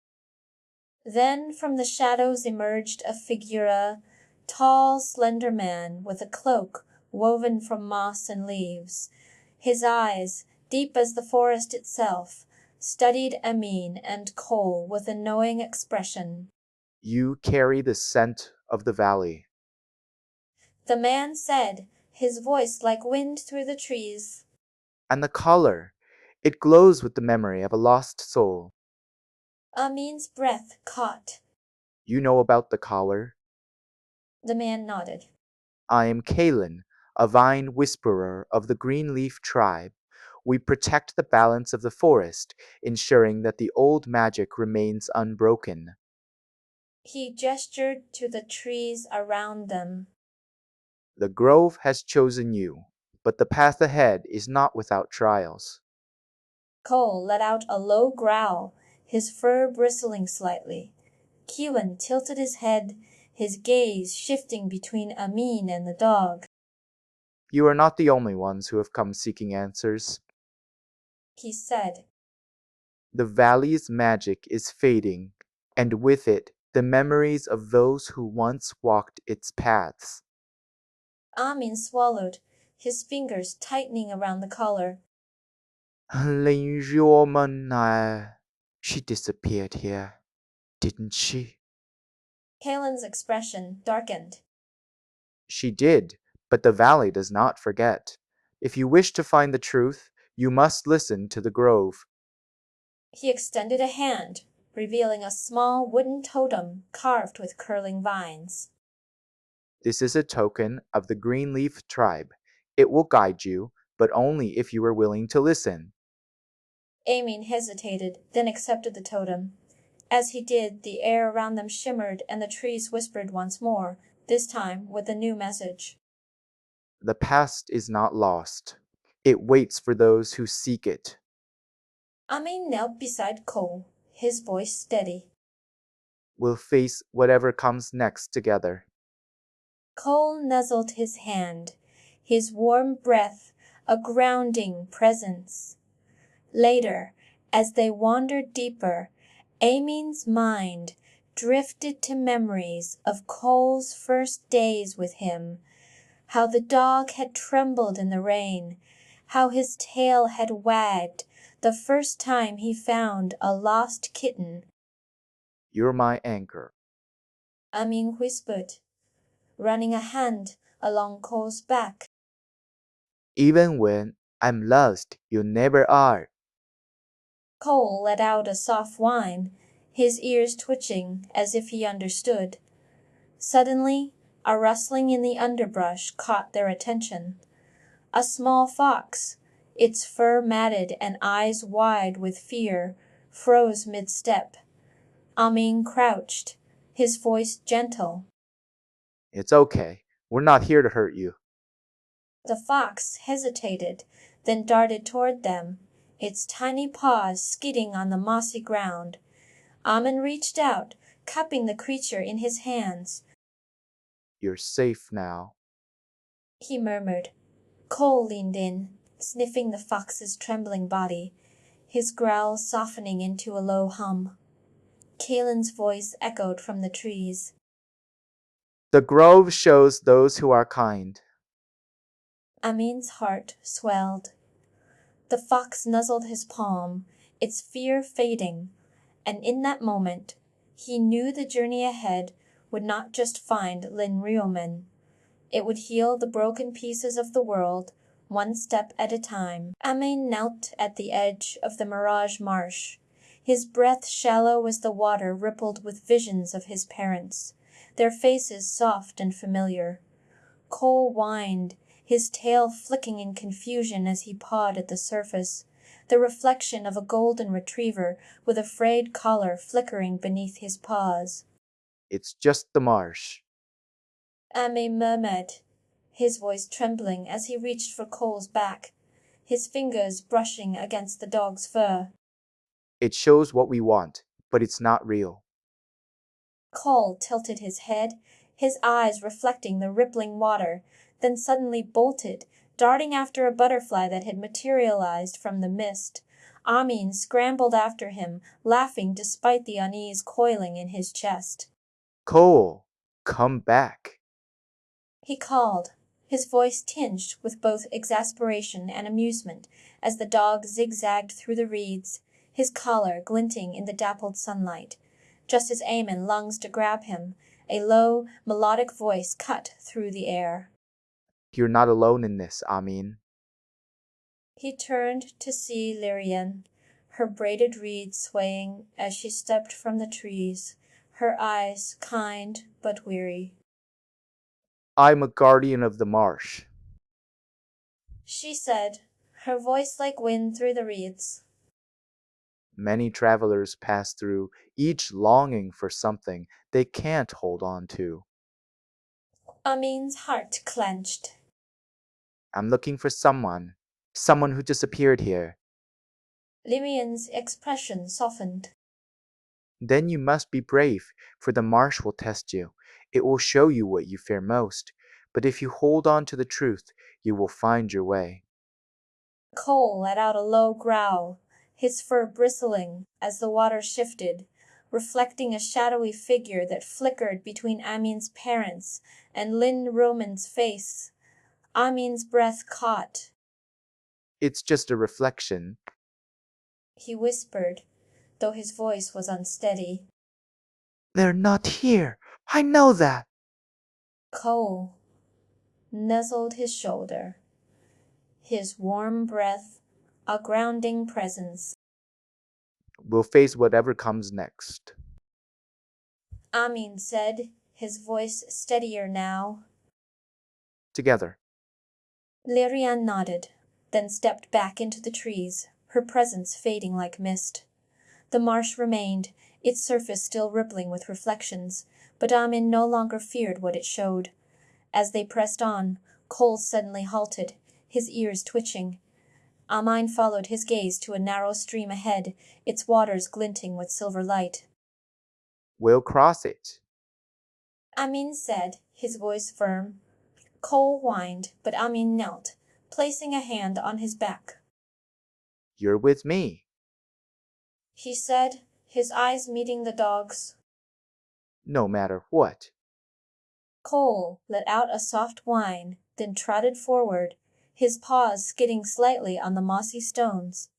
Then from the shadows emerged a figure, a tall, slender man with a cloak woven from moss and leaves. His eyes, deep as the forest itself, studied Amin and Cole with a knowing expression. You carry the scent of the valley. The man said, his voice like wind through the trees. And the color, it glows with the memory of a lost soul. Amin's breath caught. You know about the collar? The man nodded. I am Kalen, a vine whisperer of the Greenleaf tribe. We protect the balance of the forest, ensuring that the old magic remains unbroken. He gestured to the trees around them. The grove has chosen you, but the path ahead is not without trials. Cole let out a low growl, his fur bristling slightly. Keelan tilted his head, his gaze shifting between Amin and the dog. You are not the only ones who have come seeking answers. He said. The valley's magic is fading, and with it, the memories of those who once walked its paths. Amin swallowed, his fingers tightening around the collar. She disappeared here, didn't she? Kalen's expression darkened. She did, but the valley does not forget. If you wish to find the truth, you must listen to the grove. He extended a hand, revealing a small wooden totem carved with curling vines. This is a token of the Greenleaf tribe. It will guide you, but only if you are willing to listen. Amin hesitated, then accepted the totem. As he did, the air around them shimmered and the trees whispered once more, this time with a new message. The past is not lost. It waits for those who seek it. Amin knelt beside Cole, his voice steady. We'll face whatever comes next together. Cole nuzzled his hand, his warm breath a grounding presence. Later, as they wandered deeper, Amin's mind drifted to memories of Cole's first days with him, how the dog had trembled in the rain, how his tail had wagged the first time he found a lost kitten. You're my anchor. Amin whispered, running a hand along Cole's back. Even when I'm lost, you never are. Cole let out a soft whine, his ears twitching as if he understood. Suddenly, a rustling in the underbrush caught their attention. A small fox, its fur matted and eyes wide with fear, froze mid-step. Amin crouched, his voice gentle. It's okay. We're not here to hurt you. The fox hesitated, then darted toward them, its tiny paws skidding on the mossy ground. Amin reached out, cupping the creature in his hands. You're safe now. He murmured. Cole leaned in, sniffing the fox's trembling body, his growl softening into a low hum. Kalen's voice echoed from the trees. The grove shows those who are kind. Amin's heart swelled. The fox nuzzled his palm, its fear fading, and in that moment he knew the journey ahead would not just find Lin Riomen. It would heal the broken pieces of the world, one step at a time. Amin knelt at the edge of the Mirage Marsh, his breath shallow as the water rippled with visions of his parents, their faces soft and familiar. Cole whined, his tail flicking in confusion as he pawed at the surface, the reflection of a golden retriever with a frayed collar flickering beneath his paws. It's just the marsh. Amin murmured, his voice trembling as he reached for Cole's back, his fingers brushing against the dog's fur. It shows what we want, but it's not real. Cole tilted his head, his eyes reflecting the rippling water, then suddenly bolted, darting after a butterfly that had materialized from the mist. Amin scrambled after him, laughing despite the unease coiling in his chest. Cole, come back. He called, his voice tinged with both exasperation and amusement, as the dog zigzagged through the reeds, his collar glinting in the dappled sunlight. Just as Amin lunged to grab him, a low, melodic voice cut through the air. You're not alone in this, Amin. He turned to see Lyrian, her braided reeds swaying as she stepped from the trees, her eyes kind but weary. I'm a guardian of the marsh. She said, her voice like wind through the reeds. Many travelers pass through, each longing for something they can't hold on to. Amin's heart clenched. I'm looking for someone who disappeared here. Lyrian's expression softened. Then you must be brave, for the marsh will test you. It will show you what you fear most. But if you hold on to the truth, you will find your way. Cole let out a low growl, his fur bristling as the water shifted, reflecting a shadowy figure that flickered between Amin's parents and Lynn Roman's face. Amin's breath caught. It's just a reflection. He whispered, though his voice was unsteady. They're not here. I know that. Cole nuzzled his shoulder, his warm breath a grounding presence. We'll face whatever comes next. Amin said, his voice steadier now. Together. Lyrian nodded, then stepped back into the trees, her presence fading like mist. The marsh remained, its surface still rippling with reflections, but Amin no longer feared what it showed. As they pressed on, Cole suddenly halted, his ears twitching. Amin followed his gaze to a narrow stream ahead, its waters glinting with silver light. We'll cross it. Amin said, his voice firm. Cole whined, but Amin knelt, placing a hand on his back. You're with me. He said, his eyes meeting the dog's. No matter what. Cole let out a soft whine, then trotted forward, his paws skidding slightly on the mossy stones.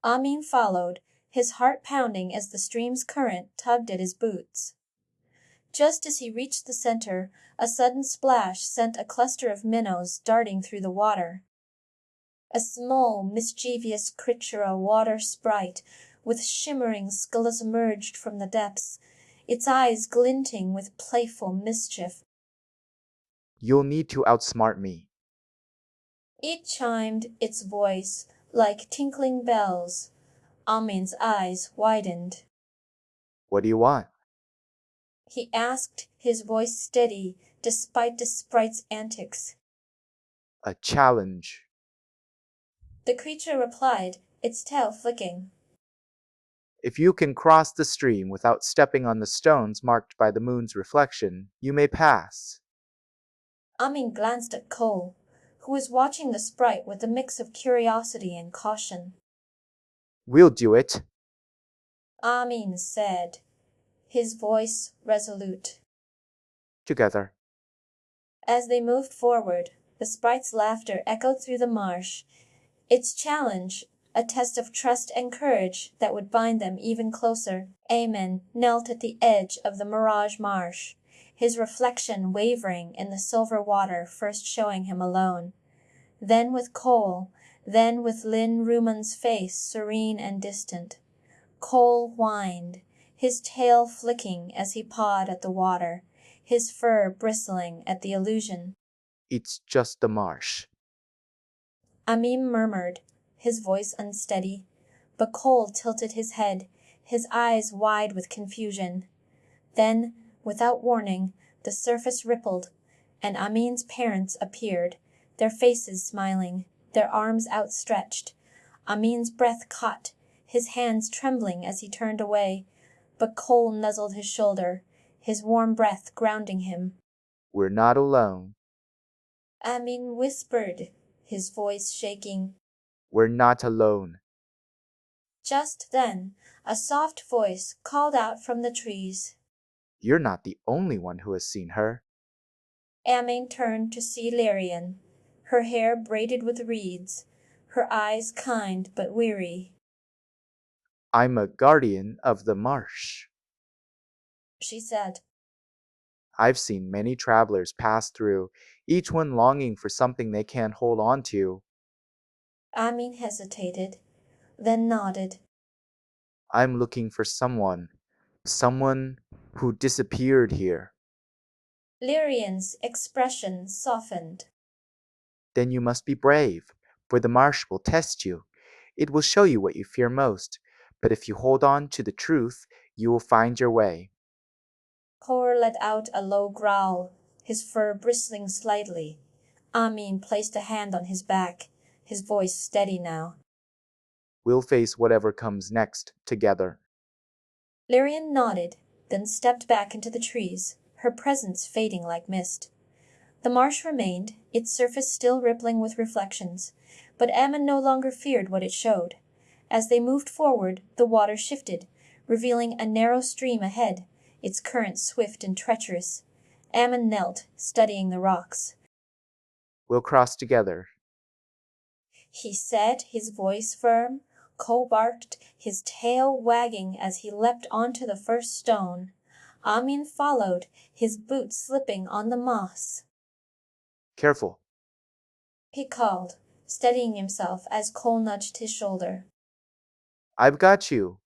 Amin followed, his heart pounding as the stream's current tugged at his boots. Just as he reached the center, a sudden splash sent a cluster of minnows darting through the water. A small, mischievous creature, water sprite, with shimmering skulls emerged from the depths, its eyes glinting with playful mischief. You'll need to outsmart me. It chimed its voice like tinkling bells. Amin's eyes widened. What do you want? He asked, his voice steady despite the sprite's antics. A challenge. The creature replied, its tail flicking. If you can cross the stream without stepping on the stones marked by the moon's reflection, you may pass. Amin glanced at Cole, who was watching the sprite with a mix of curiosity and caution. We'll do it. Amin said, his voice resolute. Together. As they moved forward, the sprite's laughter echoed through the marsh, its challenge a test of trust and courage that would bind them even closer. Amin knelt at the edge of the mirage marsh, his reflection wavering in the silver water, first showing him alone. Then with Cole, then with Lynn Ruman's face serene and distant. Cole whined, his tail flicking as he pawed at the water, his fur bristling at the illusion. It's just the marsh. Amin murmured, his voice unsteady, but Cole tilted his head, his eyes wide with confusion. Then, without warning, the surface rippled, and Amin's parents appeared, their faces smiling, their arms outstretched. Amin's breath caught, his hands trembling as he turned away, but Cole nuzzled his shoulder, his warm breath grounding him. We're not alone. Amin whispered, his voice shaking. We're not alone. Just then, a soft voice called out from the trees. You're not the only one who has seen her. Amin turned to see Larian, her hair braided with reeds, her eyes kind but weary. I'm a guardian of the marsh. She said. I've seen many travelers pass through, each one longing for something they can't hold on to. Amin hesitated, then nodded. I'm looking for someone who disappeared here. Larian's expression softened. Then you must be brave, for the marsh will test you. It will show you what you fear most, but if you hold on to the truth, you will find your way. Cole let out a low growl, his fur bristling slightly. Amin placed a hand on his back, his voice steady now. We'll face whatever comes next together. Larian nodded, then stepped back into the trees, her presence fading like mist. The marsh remained, its surface still rippling with reflections, but Amin no longer feared what it showed. As they moved forward, the water shifted, revealing a narrow stream ahead, its current swift and treacherous. Amin knelt, studying the rocks. We'll cross together. He said, his voice firm. Cole barked, his tail wagging as he leapt onto the first stone. Amin followed, his boots slipping on the moss. Careful. He called, steadying himself as Cole nudged his shoulder. I've got you.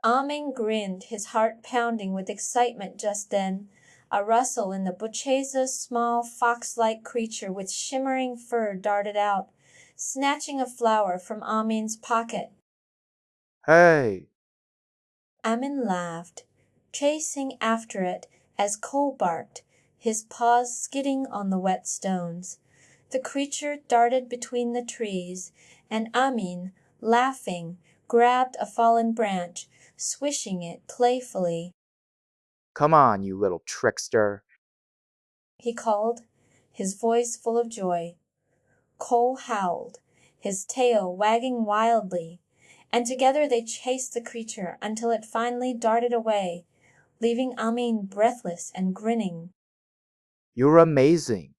Amin grinned, his heart pounding with excitement just then. A rustle in the bushes, a small fox-like creature with shimmering fur darted out, snatching a flower from Amin's pocket. Hey! Amin laughed, chasing after it as Cole barked, his paws skidding on the wet stones. The creature darted between the trees, and Amin, laughing, grabbed a fallen branch, swishing it playfully. Come on, you little trickster. He called, his voice full of joy. Cole howled, his tail wagging wildly, and together they chased the creature until it finally darted away, leaving Amin breathless and grinning. You're amazing.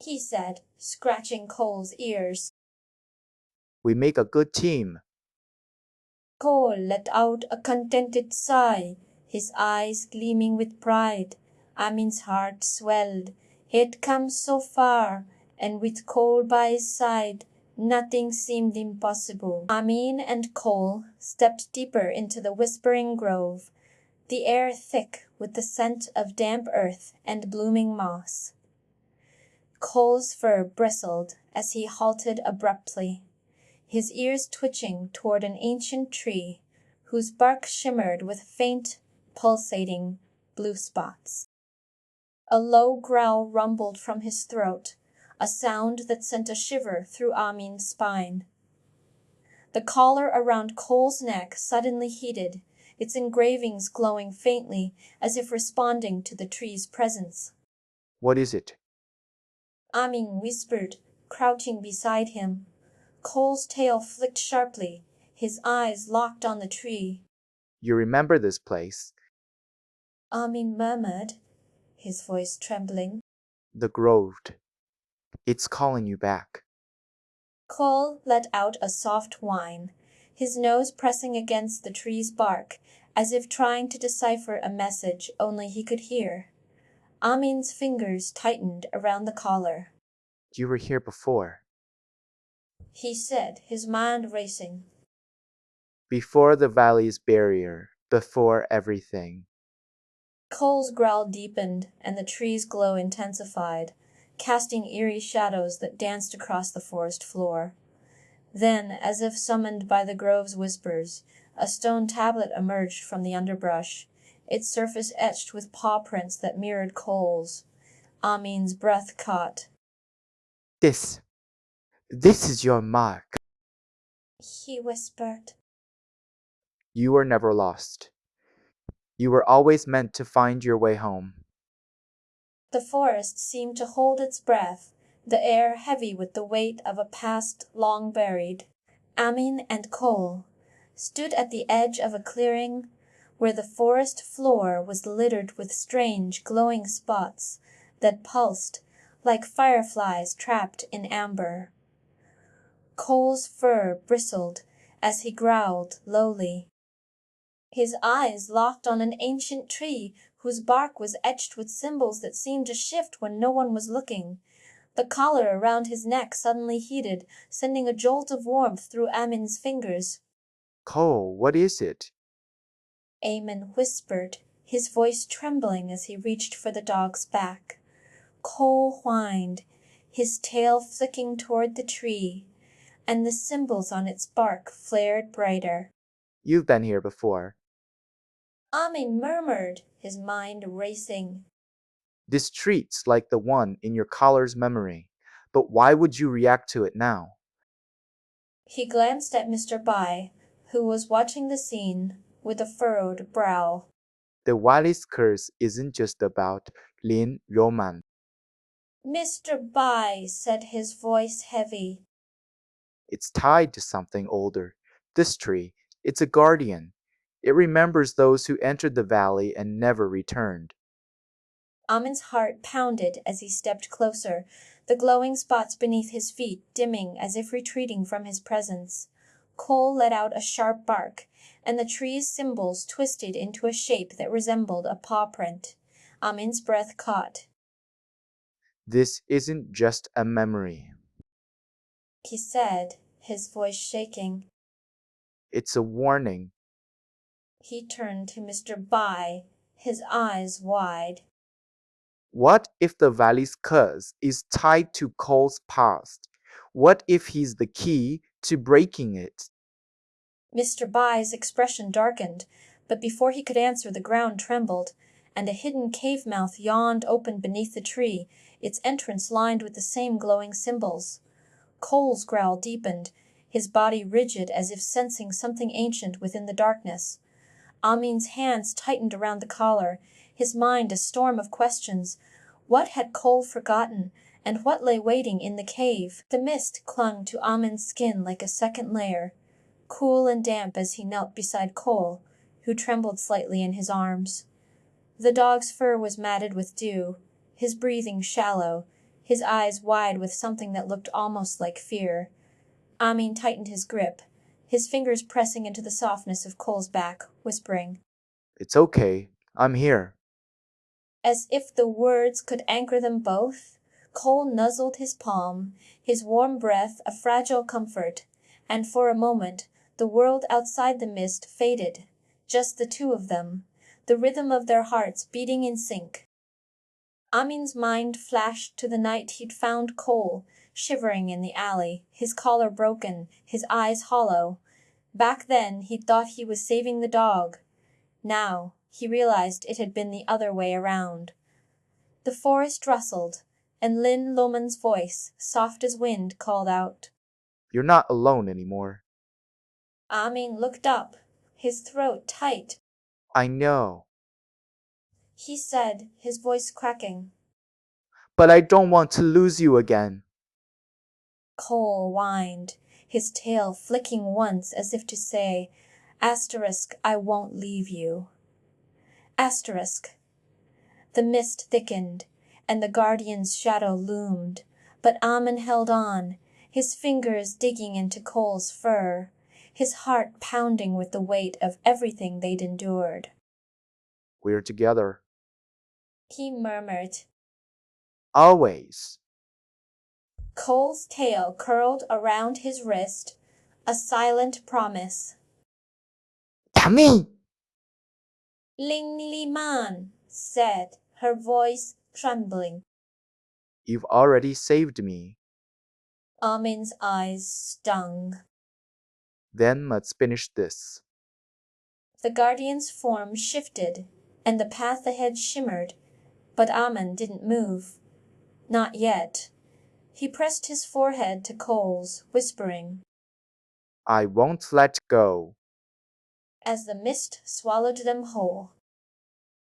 He said, scratching Cole's ears. We make a good team. Cole let out a contented sigh, his eyes gleaming with pride. Amin's heart swelled. He had come so far, and with Cole by his side, nothing seemed impossible. Amin and Cole stepped deeper into the whispering grove, the air thick with the scent of damp earth and blooming moss. Cole's fur bristled as he halted abruptly, his ears twitching toward an ancient tree whose bark shimmered with faint, pulsating blue spots. A low growl rumbled from his throat, a sound that sent a shiver through Amin's spine. The collar around Cole's neck suddenly heated, its engravings glowing faintly as if responding to the tree's presence. What is it? Amin whispered, crouching beside him. Cole's tail flicked sharply, his eyes locked on the tree. You remember this place? Amin murmured, his voice trembling. The grove. It's calling you back. Cole let out a soft whine, his nose pressing against the tree's bark, as if trying to decipher a message only he could hear. Amin's fingers tightened around the collar. You were here before. He said, his mind racing. Before the valley's barrier. Before everything. Cole's growl deepened, and the tree's glow intensified, casting eerie shadows that danced across the forest floor. Then, as if summoned by the grove's whispers, a stone tablet emerged from the underbrush, its surface etched with paw prints that mirrored Cole's. Amin's breath caught. This is your mark. He whispered. You were never lost. You were always meant to find your way home. The forest seemed to hold its breath, the air heavy with the weight of a past long buried. Amin and Cole stood at the edge of a clearing where the forest floor was littered with strange glowing spots that pulsed like fireflies trapped in amber. Cole's fur bristled as he growled lowly. His eyes locked on an ancient tree whose bark was etched with symbols that seemed to shift when no one was looking. The collar around his neck suddenly heated, sending a jolt of warmth through Amin's fingers. Cole, what is it? Amin whispered, his voice trembling as he reached for the dog's back. Cole whined, his tail flicking toward the tree, and the symbols on its bark flared brighter. You've been here before. Amin murmured, his mind racing. This treat's like the one in your collar's memory. But why would you react to it now? He glanced at Mr. Bai, who was watching the scene with a furrowed brow. The Valley's curse isn't just about Lin Roman. Mr. Bai, said his voice heavy. It's tied to something older. This tree, it's a guardian. It remembers those who entered the valley and never returned. Amin's heart pounded as he stepped closer, the glowing spots beneath his feet dimming as if retreating from his presence. Cole let out a sharp bark, and the tree's symbols twisted into a shape that resembled a paw print. Amin's breath caught. This isn't just a memory. He said, his voice shaking. It's a warning. He turned to Mr. Bai, his eyes wide. What if the valley's curse is tied to Cole's past? What if he's the key to breaking it? Mr. Bai's expression darkened, but before he could answer the ground trembled, and a hidden cave mouth yawned open beneath the tree, its entrance lined with the same glowing symbols. Cole's growl deepened, his body rigid as if sensing something ancient within the darkness. Amin's hands tightened around the collar, his mind a storm of questions. What had Cole forgotten, and what lay waiting in the cave? The mist clung to Amin's skin like a second layer, cool and damp as he knelt beside Cole, who trembled slightly in his arms. The dog's fur was matted with dew, his breathing shallow, his eyes wide with something that looked almost like fear. Amin tightened his grip, his fingers pressing into the softness of Cole's back, whispering, It's okay. I'm here. as if the words could anchor them both. Cole nuzzled his palm, his warm breath a fragile comfort, and for a moment the world outside the mist faded, just the two of them, the rhythm of their hearts beating in sync. Amin's mind flashed to the night he'd found Cole, shivering in the alley, his collar broken, his eyes hollow. Back then he'd thought he was saving the dog. Now he realized it had been the other way around. The forest rustled, and Lin Loman's voice, soft as wind, called out. You're not alone anymore. Amin looked up, his throat tight. I know. He said, his voice cracking. But I don't want to lose you again. Cole whined, his tail flicking once as if to say, Asterisk, I won't leave you. Asterisk. The mist thickened, and the guardian's shadow loomed, but Amin held on, his fingers digging into Cole's fur, his heart pounding with the weight of everything they'd endured. We're together. He murmured. Always. Cole's tail curled around his wrist, a silent promise. Amin! Ling Li Man said, her voice trembling. You've already saved me. Amin's eyes stung. Then let's finish this. The Guardian's form shifted, and the path ahead shimmered, but Amin didn't move. Not yet. He pressed his forehead to Cole's, whispering, I won't let go. as the mist swallowed them whole.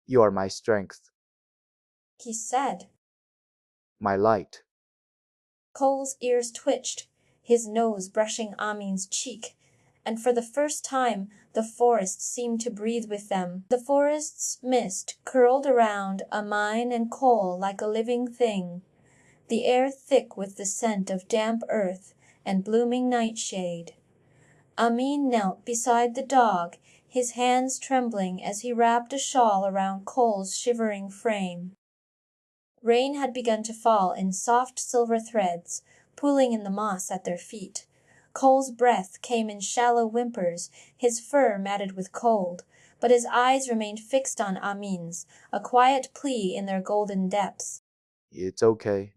You're my strength, He said. my light. Cole's ears twitched, his nose brushing Amin's cheek, and for the first time the forest seemed to breathe with them. The forest's mist curled around Amin and Cole like a living thing, the air thick with the scent of damp earth and blooming nightshade. Amin knelt beside the dog, his hands trembling as he wrapped a shawl around Cole's shivering frame. Rain had begun to fall in soft silver threads, pooling in the moss at their feet. Cole's breath came in shallow whimpers, his fur matted with cold, but his eyes remained fixed on Amin's, a quiet plea in their golden depths. It's okay.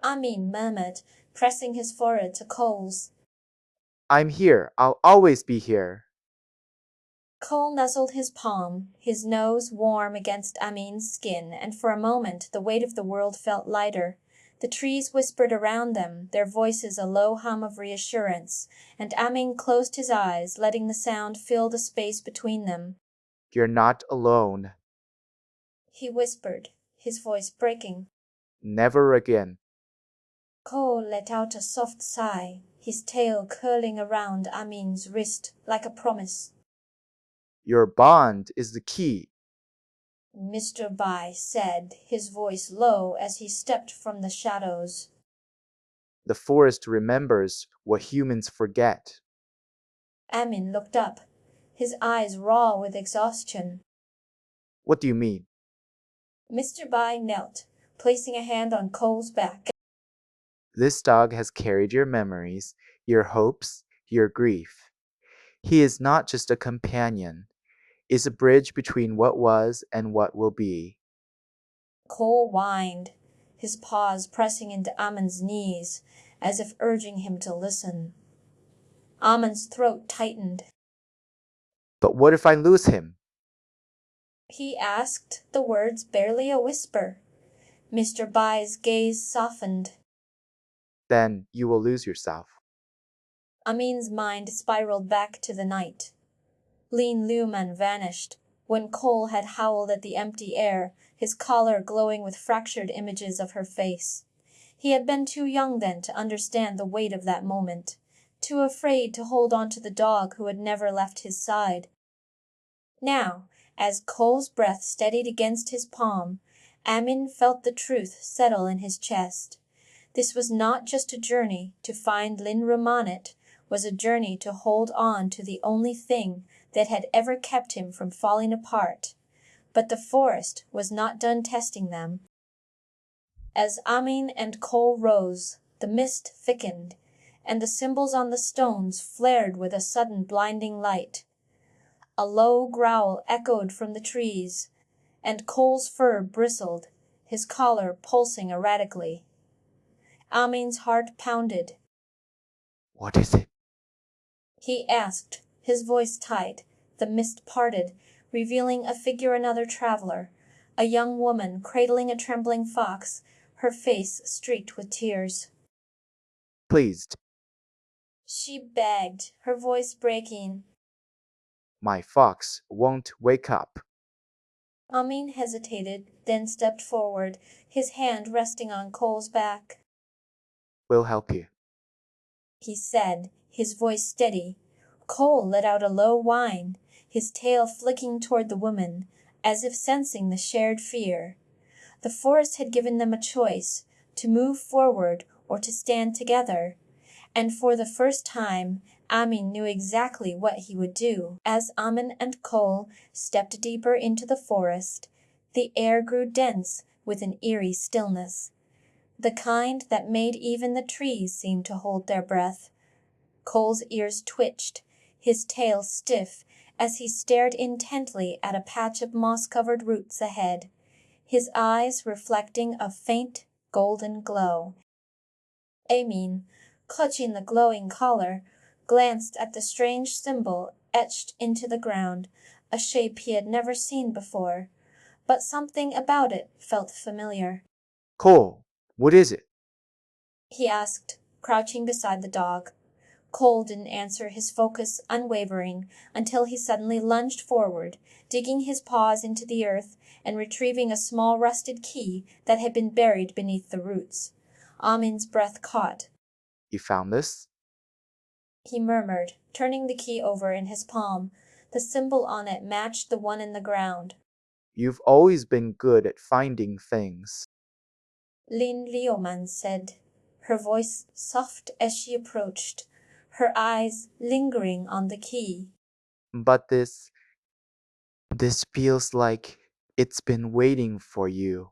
Amin murmured, pressing his forehead to Cole's. I'm here. I'll always be here. Cole nuzzled his palm, his nose warm against Amin's skin, and for a moment the weight of the world felt lighter. The trees whispered around them, their voices a low hum of reassurance, and Amin closed his eyes, letting the sound fill the space between them. You're not alone. He whispered, his voice breaking. Never again. Cole let out a soft sigh, his tail curling around Amin's wrist like a promise. Your bond is the key. Mr. Bai said, his voice low as he stepped from the shadows. The forest remembers what humans forget. Amin looked up, his eyes raw with exhaustion. What do you mean? Mr. Bai knelt, placing a hand on Cole's back. This dog has carried your memories, your hopes, your grief. He is not just a companion, is a bridge between what was and what will be. Cole whined, his paws pressing into Amin's knees, as if urging him to listen. Amin's throat tightened. But what if I lose him? He asked, the words barely a whisper. Mr. Bai's gaze softened. Then you will lose yourself. Amin's mind spiraled back to the night. Lin Luman vanished when Cole had howled at the empty air, his collar glowing with fractured images of her face. He had been too young then to understand the weight of that moment, too afraid to hold on to the dog who had never left his side. Now, as Cole's breath steadied against his palm, Amin felt the truth settle in his chest. This was not just a journey to find Lin Romanet, was a journey to hold on to the only thing that had ever kept him from falling apart. But the forest was not done testing them. As Amin and Cole rose, the mist thickened, and the symbols on the stones flared with a sudden blinding light. A low growl echoed from the trees, and Cole's fur bristled, his collar pulsing erratically. Amin's heart pounded. What is it? He asked, his voice tight. The mist parted, revealing a figure another traveler, a young woman cradling a trembling fox, her face streaked with tears. Pleased. She begged, her voice breaking. My fox won't wake up. Amin hesitated, then stepped forward, his hand resting on Cole's back. We'll help you. He said, his voice steady. Cole let out a low whine, his tail flicking toward the woman, as if sensing the shared fear. The forest had given them a choice, to move forward or to stand together. And for the first time, Amin knew exactly what he would do. As Amin and Cole stepped deeper into the forest, the air grew dense with an eerie stillness, the kind that made even the trees seem to hold their breath. Cole's ears twitched, his tail stiff, as he stared intently at a patch of moss-covered roots ahead, his eyes reflecting a faint golden glow. Amin, clutching the glowing collar, glanced at the strange symbol etched into the ground, a shape he had never seen before, but something about it felt familiar. Cole, what is it? He asked, crouching beside the dog. Cole didn't answer, his focus unwavering, until he suddenly lunged forward, digging his paws into the earth and retrieving a small rusted key that had been buried beneath the roots. Amin's breath caught. You found this? He murmured, turning the key over in his palm. The symbol on it matched the one in the ground. You've always been good at finding things. Lin Liuman said, her voice soft as she approached, her eyes lingering on the key. But this feels like it's been waiting for you.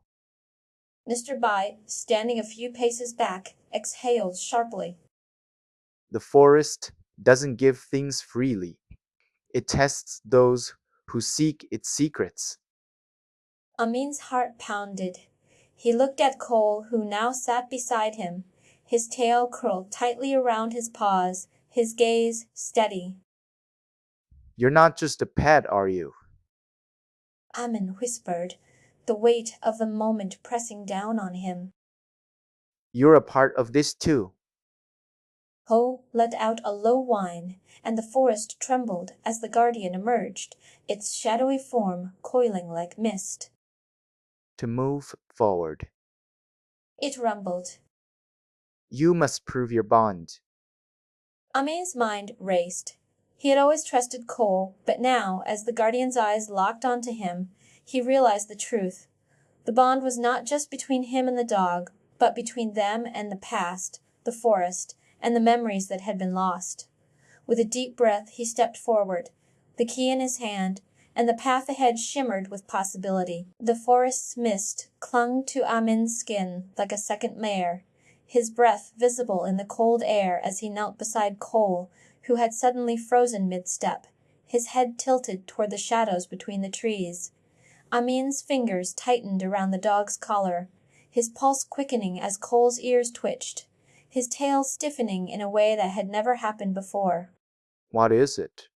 Mr. Bai, standing a few paces back, exhaled sharply. The forest doesn't give things freely. It tests those who seek its secrets. Amin's heart pounded. He looked at Cole, who now sat beside him, his tail curled tightly around his paws, his gaze steady. You're not just a pet, are you? Amin whispered, the weight of the moment pressing down on him. You're a part of this too. Cole let out a low whine, and the forest trembled as the guardian emerged, its shadowy form coiling like mist. To move forward, It rumbled. you must prove your bond. Amin's mind raced. He had always trusted Cole, but now, as the guardian's eyes locked onto him, he realized the truth. The bond was not just between him and the dog, but between them and the past, the forest, and the memories that had been lost. With a deep breath, he stepped forward, the key in his hand, and the path ahead shimmered with possibility. The forest's mist clung to Amin's skin like a second layer, his breath visible in the cold air as he knelt beside Cole, who had suddenly frozen mid-step, his head tilted toward the shadows between the trees. Amin's fingers tightened around the dog's collar, his pulse quickening as Cole's ears twitched, his tail stiffening in a way that had never happened before. What is it?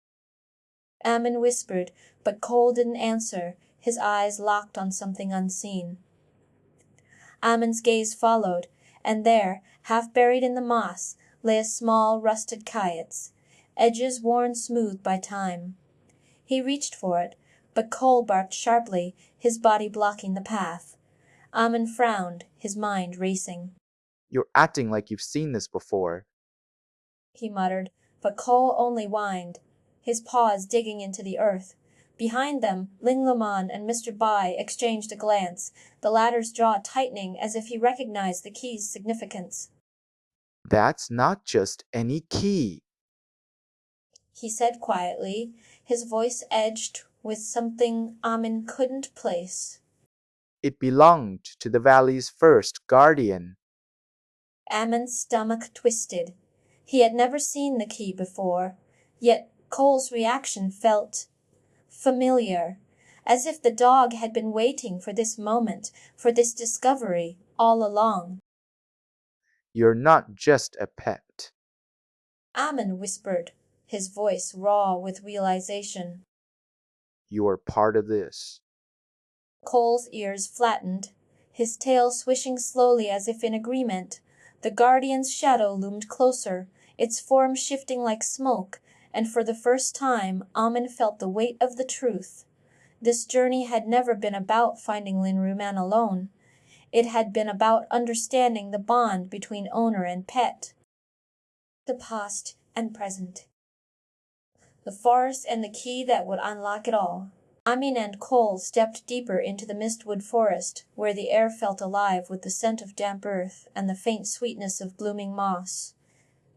Amin whispered, but Cole didn't answer, his eyes locked on something unseen. Amin's gaze followed, and there, half buried in the moss, lay a small rusted kayaks, edges worn smooth by time. He reached for it, but Cole barked sharply, his body blocking the path. Amin frowned, his mind racing. You're acting like you've seen this before. He muttered, but Cole only whined, his paws digging into the earth. Behind them, Ling Laman and Mr. Bai exchanged a glance, the latter's jaw tightening as if he recognized the key's significance. That's not just any key. He said quietly, his voice edged with something Amin couldn't place. It belonged to the valley's first guardian. Amin's stomach twisted. He had never seen the key before, yet Cole's reaction felt familiar, as if the dog had been waiting for this moment, for this discovery, all along. You're not just a pet. Amin whispered, his voice raw with realization. You're part of this. Cole's ears flattened, his tail swishing slowly as if in agreement. The guardian's shadow loomed closer, its form shifting like smoke, and for the first time Amin felt the weight of the truth. This journey had never been about finding Lin Ruman alone. It had been about understanding the bond between owner and pet. The past and present. The forest and the key that would unlock it all. Amin and Cole stepped deeper into the Mistwood forest, where the air felt alive with the scent of damp earth and the faint sweetness of blooming moss.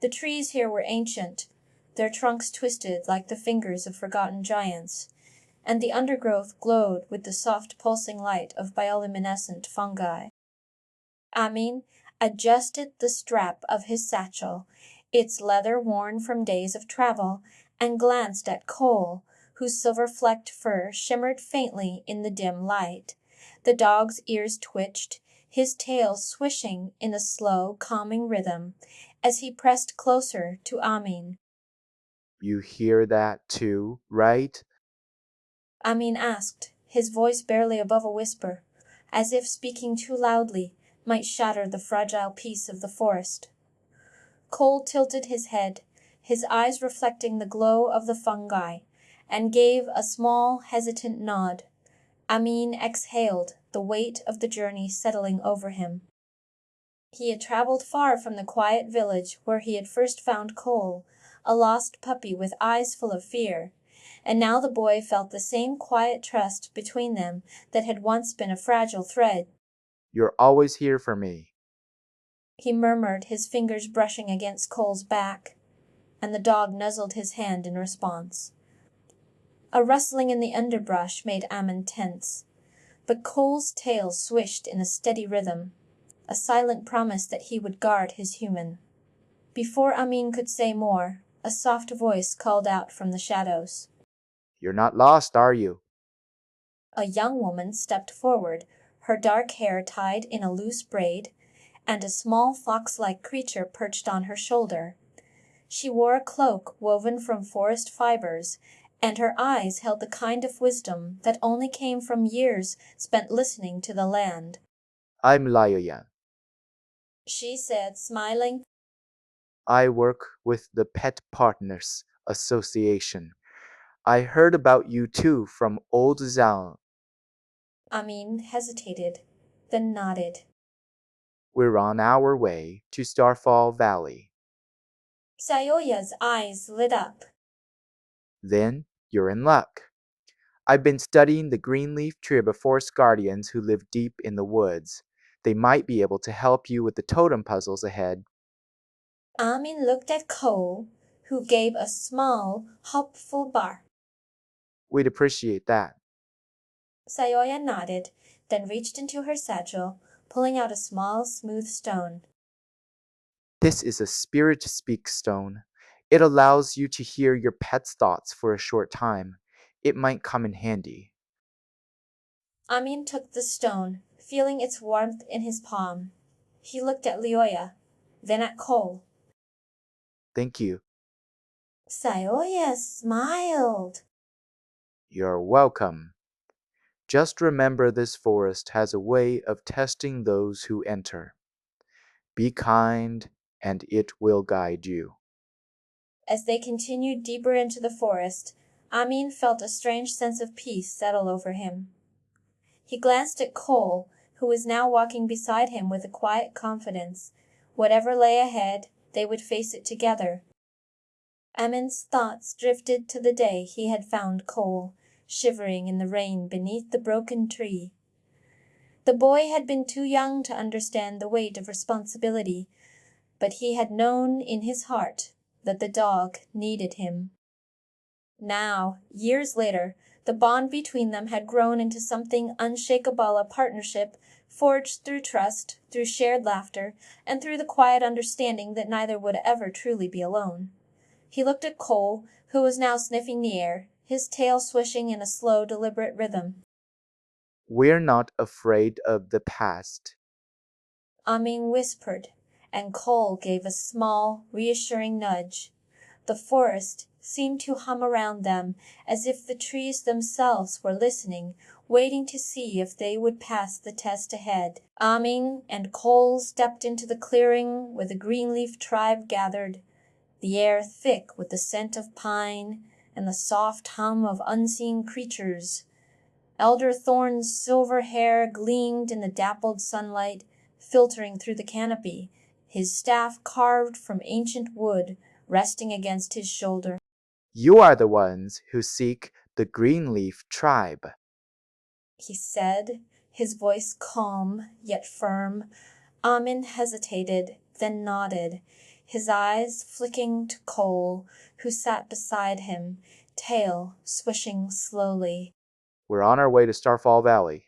The trees here were ancient, their trunks twisted like the fingers of forgotten giants, and the undergrowth glowed with the soft pulsing light of bioluminescent fungi. Amin adjusted the strap of his satchel, its leather worn from days of travel, and glanced at Cole, whose silver-flecked fur shimmered faintly in the dim light. The dog's ears twitched, his tail swishing in a slow, calming rhythm, as he pressed closer to Amin. You hear that too, right? Amin asked, his voice barely above a whisper, as if speaking too loudly might shatter the fragile peace of the forest. Cole tilted his head, his eyes reflecting the glow of the fungi, and gave a small, hesitant nod. Amin exhaled, the weight of the journey settling over him. He had traveled far from the quiet village where he had first found Cole, a lost puppy with eyes full of fear, and now the boy felt the same quiet trust between them that had once been a fragile thread. You're always here for me. He murmured, his fingers brushing against Cole's back, and the dog nuzzled his hand in response. A rustling in the underbrush made Amin tense, but Cole's tail swished in a steady rhythm, a silent promise that he would guard his human. Before Amin could say more, a soft voice called out from the shadows. You're not lost, are you? A young woman stepped forward, her dark hair tied in a loose braid, and a small fox-like creature perched on her shoulder. She wore a cloak woven from forest fibers, and her eyes held the kind of wisdom that only came from years spent listening to the land. I'm Laoyan. She said, smiling. I work with the Pet Partners Association. I heard about you too from old Zhang. Amin hesitated, then nodded. We're on our way to Starfall Valley. Sayoya's eyes lit up. Then you're in luck. I've been studying the Greenleaf Trib of Forest Guardians who live deep in the woods. They might be able to help you with the totem puzzles ahead. Amin looked at Cole, who gave a small, hopeful bark. We'd appreciate that. Sayoya nodded, then reached into her satchel, pulling out a small, smooth stone. This is a spirit speak stone. It allows you to hear your pet's thoughts for a short time. It might come in handy. Amin took the stone, feeling its warmth in his palm. He looked at Lyoya, then at Cole. Thank you. Sayoya smiled. You're welcome. Just remember this forest has a way of testing those who enter. Be kind, and it will guide you. As they continued deeper into the forest, Amin felt a strange sense of peace settle over him. He glanced at Cole, who was now walking beside him with a quiet confidence. Whatever lay ahead, they would face it together. Amin's thoughts drifted to the day he had found Cole, shivering in the rain beneath the broken tree. The boy had been too young to understand the weight of responsibility, but he had known in his heart that the dog needed him. Now, years later, the bond between them had grown into something unshakable, a partnership forged through trust, through shared laughter, and through the quiet understanding that neither would ever truly be alone. He looked at Cole, who was now sniffing the air, his tail swishing in a slow, deliberate rhythm. We're not afraid of the past. Amin whispered, and Cole gave a small, reassuring nudge. The forest seemed to hum around them, as if the trees themselves were listening, waiting to see if they would pass the test ahead. Amin and Cole stepped into the clearing where the Greenleaf tribe gathered, the air thick with the scent of pine and the soft hum of unseen creatures. Elder Thorn's silver hair gleamed in the dappled sunlight, filtering through the canopy, his staff carved from ancient wood resting against his shoulder. You are the ones who seek The Greenleaf Tribe. He said, his voice calm yet firm. Amin hesitated, then nodded, his eyes flicking to Cole, who sat beside him, tail swishing slowly. We're on our way to Starfall Valley.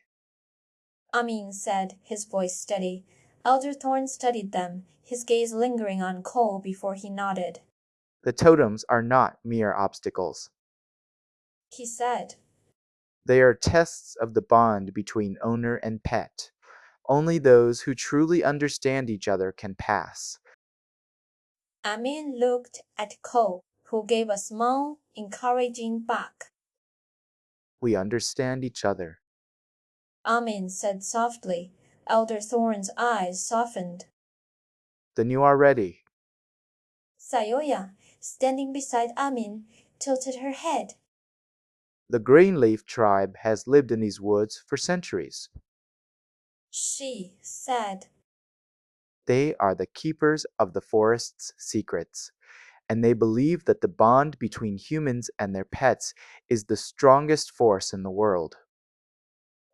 Amin said, his voice steady. Elder Thorn studied them, his gaze lingering on Cole before he nodded. The totems are not mere obstacles. He said, They are tests of the bond between owner and pet. Only those who truly understand each other can pass. Amin looked at Cole, who gave a small, encouraging bark. We understand each other. Amin said softly. Elder Thorn's eyes softened. Then you are ready. Sayoya, standing beside Amin, tilted her head. The Greenleaf Tribe has lived in these woods for centuries. She said, They are the keepers of the forest's secrets, and they believe that the bond between humans and their pets is the strongest force in the world.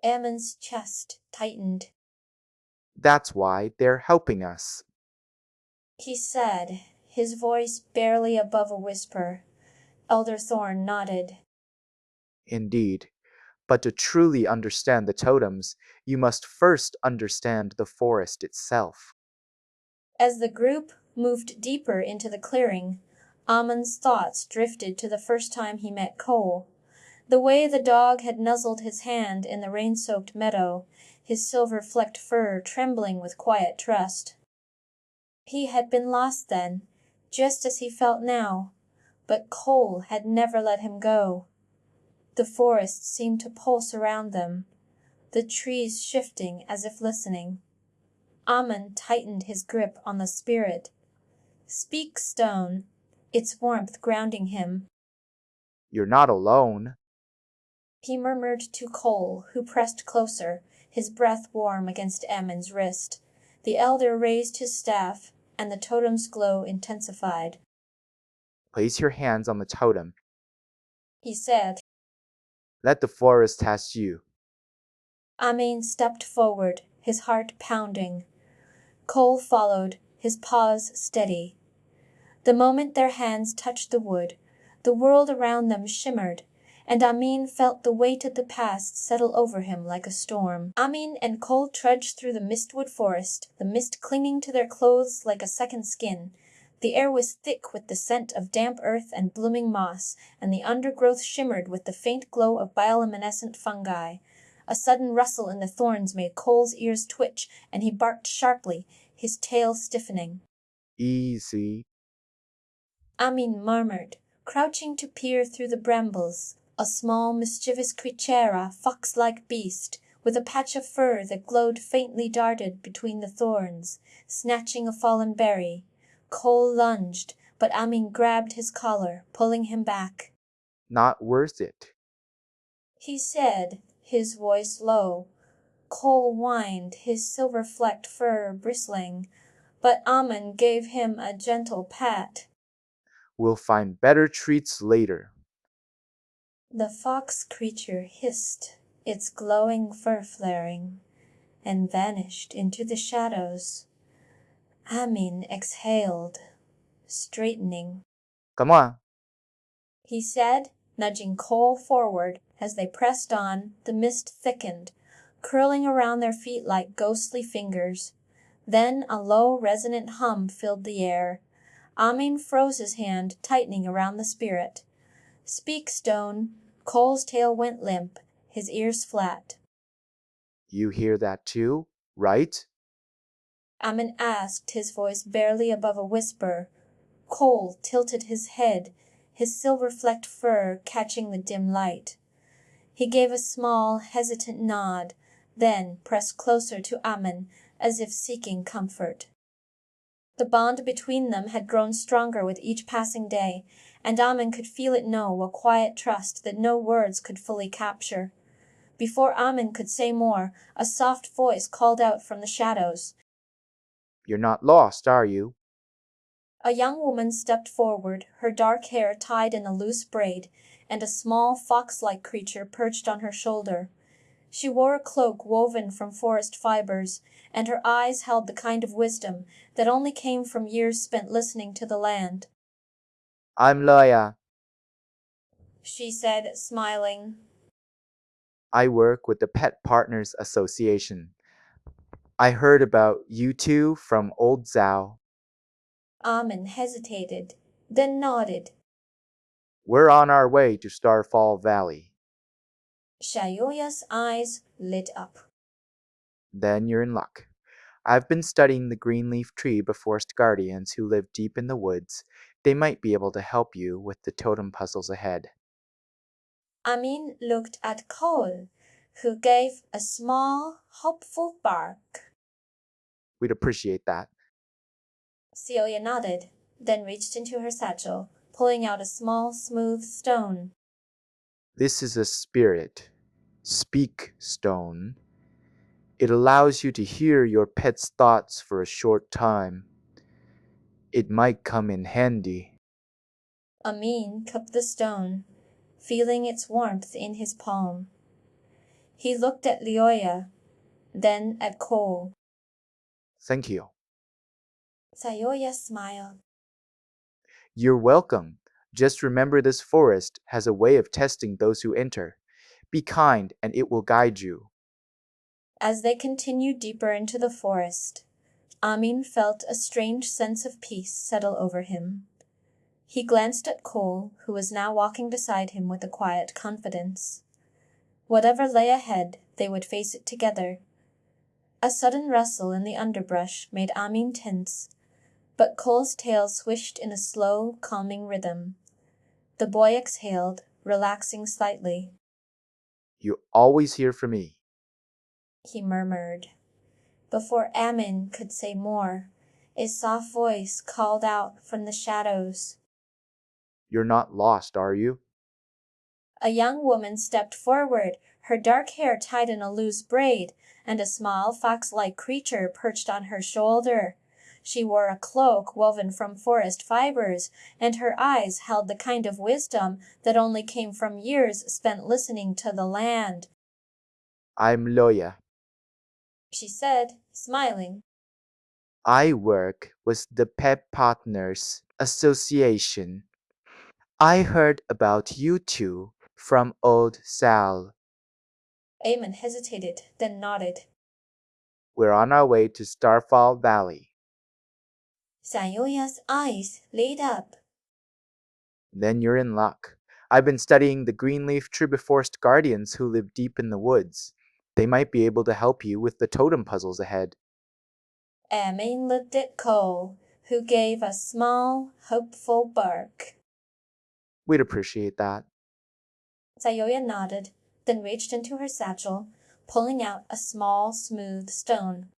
Amin's chest tightened. That's why they're helping us. He said, his voice barely above a whisper. Elder Thorn nodded. Indeed, but to truly understand the totems, you must first understand the forest itself. As the group moved deeper into the clearing, Amin's thoughts drifted to the first time he met Cole. The way the dog had nuzzled his hand in the rain-soaked meadow, his silver-flecked fur trembling with quiet trust. He had been lost then, just as he felt now, but Cole had never let him go. The forest seemed to pulse around them, the trees shifting as if listening. Amin tightened his grip on the spirit. Speak, stone, its warmth grounding him. You're not alone. He murmured to Cole, who pressed closer, his breath warm against Amin's wrist. The elder raised his staff, and the totem's glow intensified. Place your hands on the totem. He said. Let the forest test you. Amin stepped forward, his heart pounding. Cole followed, his paws steady. The moment their hands touched the wood, the world around them shimmered, and Amin felt the weight of the past settle over him like a storm. Amin and Cole trudged through the Mistwood forest, the mist clinging to their clothes like a second skin. The air was thick with the scent of damp earth and blooming moss, and the undergrowth shimmered with the faint glow of bioluminescent fungi. A sudden rustle in the thorns made Cole's ears twitch, and he barked sharply, his tail stiffening. Easy. Amin murmured, crouching to peer through the brambles. A small, mischievous creature, fox-like beast, with a patch of fur that glowed faintly darted between the thorns, snatching a fallen berry. Cole lunged, but Amin grabbed his collar, pulling him back. Not worth it. He said, his voice low. Cole whined, his silver-flecked fur bristling, but Amin gave him a gentle pat. We'll find better treats later. The fox creature hissed, its glowing fur flaring, and vanished into the shadows. Amin exhaled, straightening. Come on. He said, nudging Cole forward. As they pressed on, the mist thickened, curling around their feet like ghostly fingers. Then a low, resonant hum filled the air. Amin froze his hand, tightening around the spirit. Speak, stone. Cole's tail went limp, his ears flat. You hear that too, right? Amin asked, his voice barely above a whisper. Cole tilted his head, his silver-flecked fur catching the dim light. He gave a small, hesitant nod, then pressed closer to Amin, as if seeking comfort. The bond between them had grown stronger with each passing day, and Amin could feel it know a quiet trust that no words could fully capture. Before Amin could say more, a soft voice called out from the shadows. You're not lost, are you? A young woman stepped forward, her dark hair tied in a loose braid, and a small fox-like creature perched on her shoulder. She wore a cloak woven from forest fibers, and her eyes held the kind of wisdom that only came from years spent listening to the land. I'm Loya. She said, smiling. I work with the Pet Partners Association. I heard about you two from Old Zhao. Amin hesitated, then nodded. We're on our way to Starfall Valley. Xiaoya's eyes lit up. Then you're in luck. I've been studying the greenleaf tree forest guardians who live deep in the woods. They might be able to help you with the totem puzzles ahead. Amin looked at Cole, who gave a small, hopeful bark. We'd appreciate that. Celia nodded, then reached into her satchel, pulling out a small, smooth stone. This is a spirit. Speak stone. It allows you to hear your pet's thoughts for a short time. It might come in handy. Amin took the stone, feeling its warmth in his palm. He looked at Lyoya, then at Cole. Thank you. Sayoya smiled. You're welcome. Just remember this forest has a way of testing those who enter. Be kind and it will guide you. As they continued deeper into the forest, Amin felt a strange sense of peace settle over him. He glanced at Cole, who was now walking beside him with a quiet confidence. Whatever lay ahead, they would face it together. A sudden rustle in the underbrush made Amin tense, but Cole's tail swished in a slow, calming rhythm. The boy exhaled, relaxing slightly. You always hear from me. He murmured. Before Amin could say more, a soft voice called out from the shadows. You're not lost, are you? A young woman stepped forward, her dark hair tied in a loose braid, and a small fox-like creature perched on her shoulder. She wore a cloak woven from forest fibers, and her eyes held the kind of wisdom that only came from years spent listening to the land. I'm Loya. She said, smiling. I work with the Pet Partners Association. I heard about you two from Old Sal. Amin hesitated, then nodded. We're on our way to Starfall Valley. Sayoya's eyes lit up. Then you're in luck. I've been studying the greenleaf tree forest guardians who live deep in the woods. They might be able to help you with the totem puzzles ahead. Amin looked at Cole, who gave a small, hopeful bark. We'd appreciate that. Sayoya nodded, then reached into her satchel, pulling out a small, smooth stone.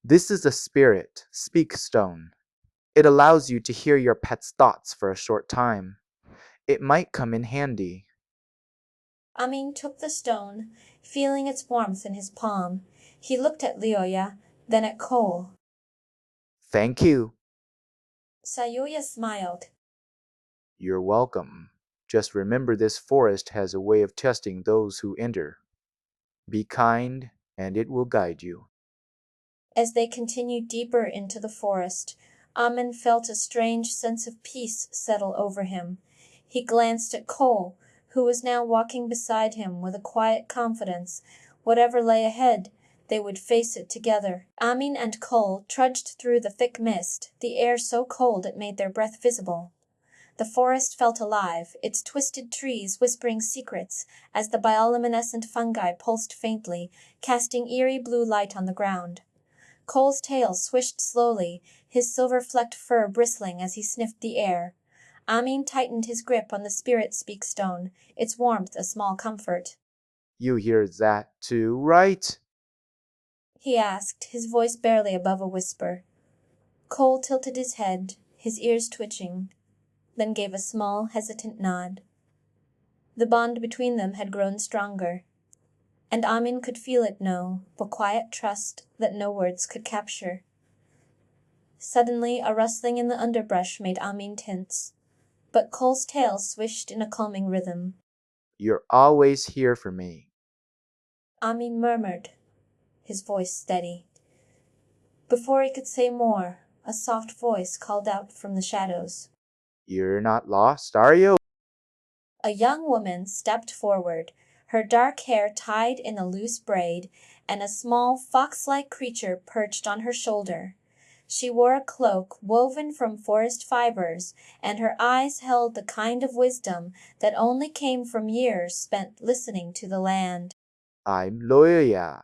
This is a spirit, speak stone. It allows you to hear your pet's thoughts for a short time. It might come in handy. Amin took the stone, feeling its warmth in his palm. He looked at Lyoya, then at Cole. Thank you. Sayoya smiled. You're welcome. Just remember this forest has a way of testing those who enter. Be kind, and it will guide you. As they continued deeper into the forest, Amin felt a strange sense of peace settle over him. He glanced at Cole, who was now walking beside him with a quiet confidence. Whatever lay ahead, they would face it together. Amin and Cole trudged through the thick mist, the air so cold it made their breath visible. The forest felt alive, its twisted trees whispering secrets as the bioluminescent fungi pulsed faintly, casting eerie blue light on the ground. Cole's tail swished slowly, his silver-flecked fur bristling as he sniffed the air. Amin tightened his grip on the spirit speak stone, its warmth a small comfort. You hear that too, right? He asked, his voice barely above a whisper. Cole tilted his head, his ears twitching, then gave a small, hesitant nod. The bond between them had grown stronger, and Amin could feel it know, a quiet trust that no words could capture. Suddenly, a rustling in the underbrush made Amin tense, but Cole's tail swished in a calming rhythm. You're always here for me. Amin murmured, his voice steady. Before he could say more, a soft voice called out from the shadows. You're not lost, are you? A young woman stepped forward, her dark hair tied in a loose braid, and a small fox-like creature perched on her shoulder. She wore a cloak woven from forest fibers, and her eyes held the kind of wisdom that only came from years spent listening to the land. I'm Loya.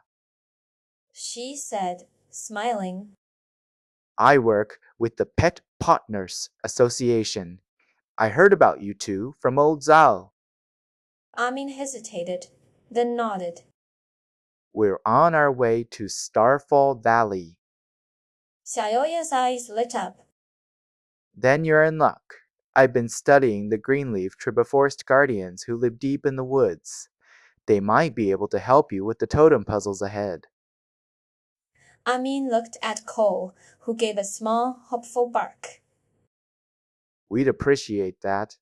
She said, smiling. I work with the Pet Partners Association. I heard about you two from old Zal. Amin hesitated, then nodded. We're on our way to Starfall Valley. Xiaoya's eyes lit up. Then you're in luck. I've been studying the Greenleaf Triboforest Guardians who live deep in the woods. They might be able to help you with the totem puzzles ahead. Amin looked at Cole, who gave a small, hopeful bark. We'd appreciate that.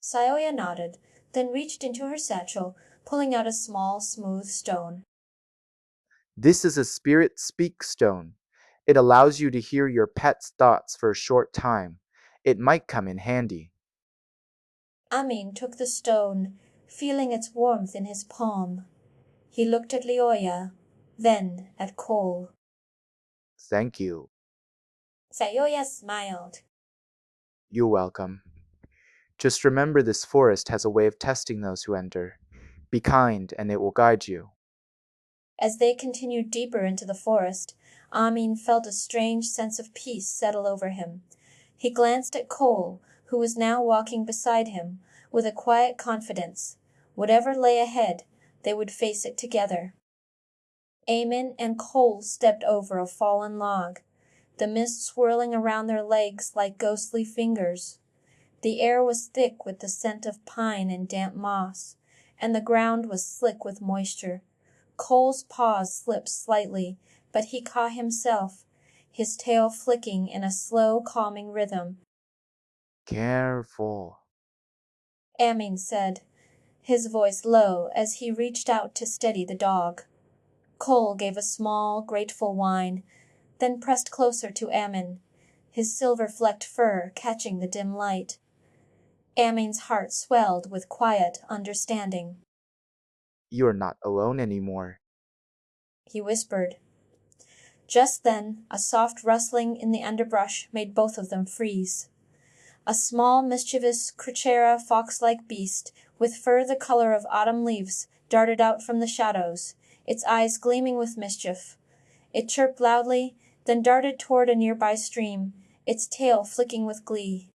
Xiaoya nodded, then reached into her satchel, pulling out a small, smooth stone. This is a Spirit Speak stone. It allows you to hear your pet's thoughts for a short time. It might come in handy. Amin took the stone, feeling its warmth in his palm. He looked at Lioya, then at Cole. Thank you. Xiaoya smiled. You're welcome. Just remember this forest has a way of testing those who enter. Be kind, and it will guide you. As they continued deeper into the forest, Amin felt a strange sense of peace settle over him. He glanced at Cole, who was now walking beside him, with a quiet confidence. Whatever lay ahead, they would face it together. Amin and Cole stepped over a fallen log, the mist swirling around their legs like ghostly fingers. The air was thick with the scent of pine and damp moss, and the ground was slick with moisture. Cole's paws slipped slightly, but he caught himself, his tail flicking in a slow, calming rhythm. Careful. Amin said, his voice low as he reached out to steady the dog. Cole gave a small, grateful whine, then pressed closer to Amin, his silver-flecked fur catching the dim light. Amin's heart swelled with quiet understanding. You're not alone anymore. He whispered. Just then, a soft rustling in the underbrush made both of them freeze. A small, mischievous, cricera fox-like beast, with fur the color of autumn leaves, darted out from the shadows, its eyes gleaming with mischief. It chirped loudly, then darted toward a nearby stream, its tail flicking with glee.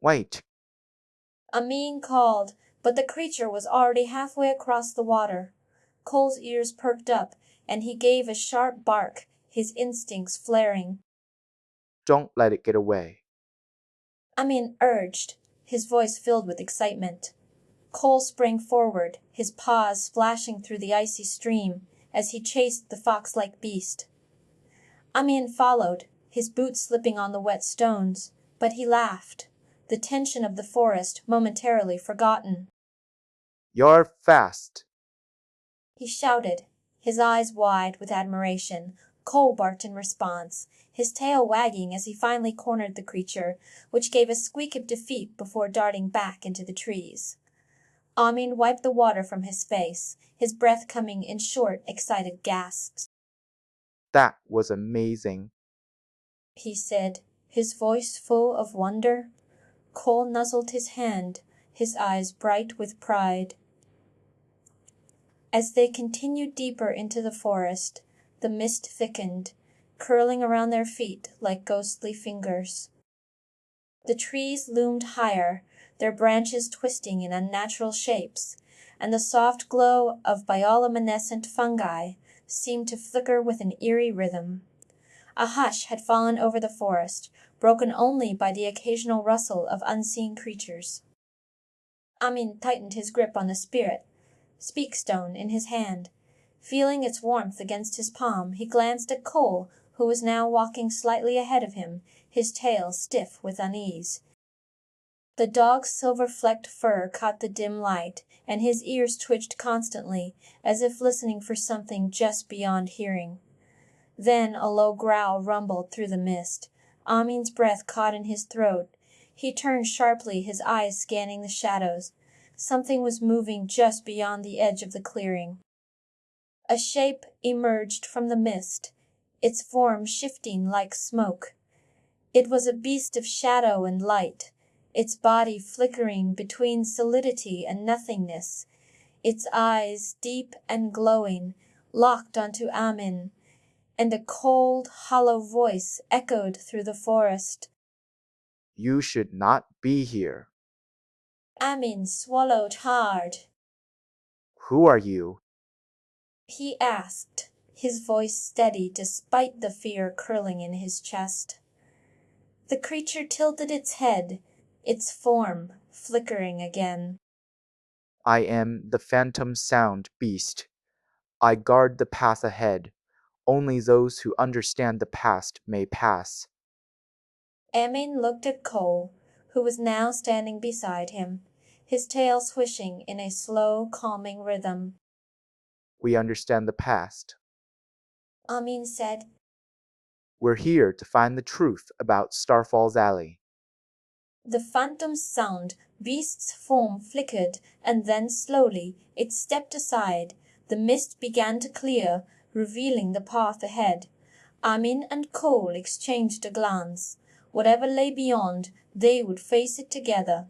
Wait. Amin called, but the creature was already halfway across the water. Cole's ears perked up, and he gave a sharp bark, his instincts flaring. Don't let it get away. Amin urged, his voice filled with excitement. Cole sprang forward, his paws splashing through the icy stream as he chased the fox-like beast. Amin followed, his boots slipping on the wet stones, but he laughed, the tension of the forest momentarily forgotten. You're fast. He shouted, his eyes wide with admiration. Cole barked in response, his tail wagging as he finally cornered the creature, which gave a squeak of defeat before darting back into the trees. Amin wiped the water from his face, his breath coming in short, excited gasps. That was amazing. He said, his voice full of wonder. Cole nuzzled his hand, his eyes bright with pride. As they continued deeper into the forest, the mist thickened, curling around their feet like ghostly fingers. The trees loomed higher, their branches twisting in unnatural shapes, and the soft glow of bioluminescent fungi seemed to flicker with an eerie rhythm. A hush had fallen over the forest, broken only by the occasional rustle of unseen creatures. Amin tightened his grip on the spirit, speak stone in his hand. Feeling its warmth against his palm, he glanced at Cole, who was now walking slightly ahead of him, his tail stiff with unease. The dog's silver-flecked fur caught the dim light, and his ears twitched constantly, as if listening for something just beyond hearing. Then a low growl rumbled through the mist. Amin's breath caught in his throat. He turned sharply, his eyes scanning the shadows. Something was moving just beyond the edge of the clearing. A shape emerged from the mist, its form shifting like smoke. It was a beast of shadow and light, its body flickering between solidity and nothingness, its eyes deep and glowing, locked onto Amin, and a cold, hollow voice echoed through the forest. You should not be here. Amin swallowed hard. Who are you? He asked, his voice steady despite the fear curling in his chest. The creature tilted its head, its form flickering again. I am the Phantom Sound Beast. I guard the path ahead. Only those who understand the past may pass. Amin looked at Cole, who was now standing beside him, his tail swishing in a slow, calming rhythm. We understand the past. Amin said, We're here to find the truth about Starfall Valley. The phantom sound, beast's form flickered, and then slowly it stepped aside. The mist began to clear, revealing the path ahead. Amin and Cole exchanged a glance. Whatever lay beyond, they would face it together.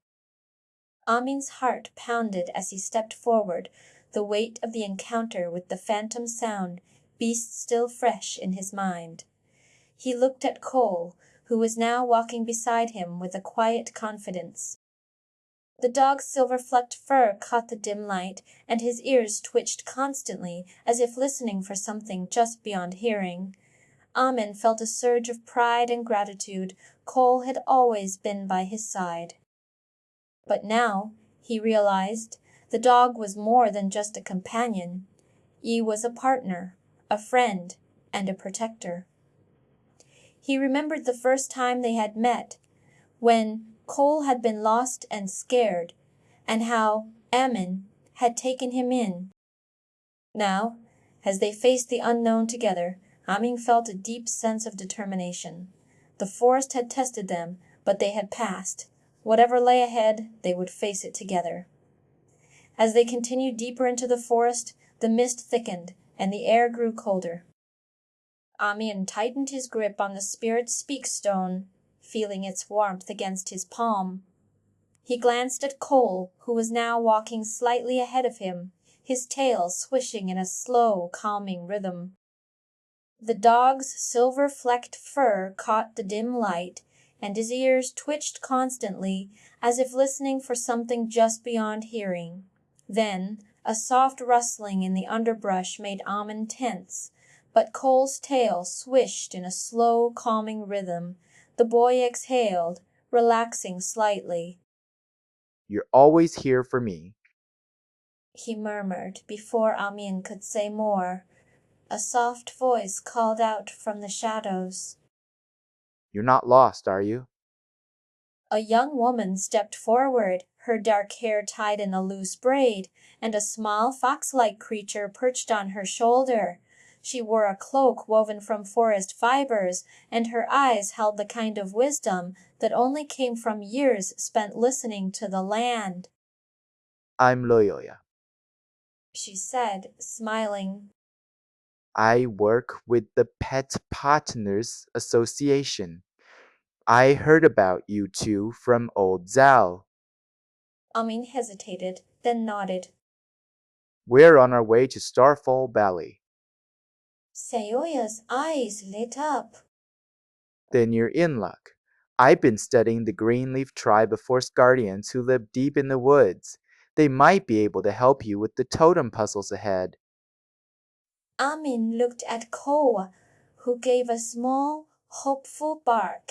Amin's heart pounded as he stepped forward, the weight of the encounter with the phantom sound, beast still fresh in his mind. He looked at Cole, who was now walking beside him with a quiet confidence. The dog's silver-flecked fur caught the dim light, and his ears twitched constantly, as if listening for something just beyond hearing. Amin felt a surge of pride and gratitude. Cole had always been by his side. But now, he realized, the dog was more than just a companion. He was a partner, a friend, and a protector. He remembered the first time they had met, when Cole had been lost and scared, and how Amin had taken him in. Now, as they faced the unknown together, Amin felt a deep sense of determination. The forest had tested them, but they had passed. Whatever lay ahead, they would face it together. As they continued deeper into the forest, the mist thickened, and the air grew colder. Amin tightened his grip on the spirit speak stone, feeling its warmth against his palm. He glanced at Cole, who was now walking slightly ahead of him, his tail swishing in a slow, calming rhythm. The dog's silver-flecked fur caught the dim light, and his ears twitched constantly, as if listening for something just beyond hearing. Then a soft rustling in the underbrush made Amin tense, but Cole's tail swished in a slow, calming rhythm. The boy exhaled, relaxing slightly. You're always here for me. He murmured before Amin could say more. A soft voice called out from the shadows. You're not lost, are you? A young woman stepped forward, her dark hair tied in a loose braid, and a small fox-like creature perched on her shoulder. She wore a cloak woven from forest fibers, and her eyes held the kind of wisdom that only came from years spent listening to the land. I'm Loyoya. She said, smiling. I work with the Pet Partners Association. I heard about you two from old Zal. Amin hesitated, then nodded. We're on our way to Starfall Valley. Sayoya's eyes lit up. Then you're in luck. I've been studying the Greenleaf tribe of forest guardians who live deep in the woods. They might be able to help you with the totem puzzles ahead. Amin looked at Koa, who gave a small, hopeful bark.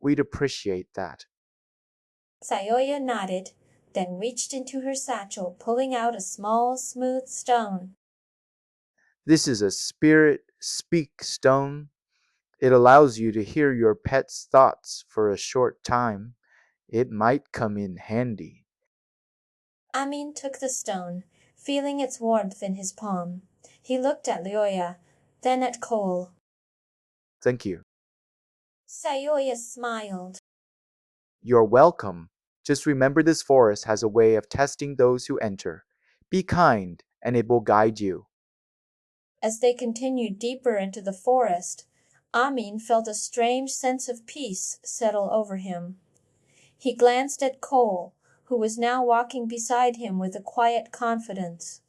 We'd appreciate that. Sayoya nodded, then reached into her satchel, pulling out a small, smooth stone. This is a spirit Speak, stone. It allows you to hear your pet's thoughts for a short time. It might come in handy. Amin took the stone, feeling its warmth in his palm. He looked at Lyoya, then at Cole. Thank you. Sayoya smiled. You're welcome. Just remember this forest has a way of testing those who enter. Be kind, and it will guide you. As they continued deeper into the forest, Amin felt a strange sense of peace settle over him. He glanced at Cole, who was now walking beside him with a quiet confidence.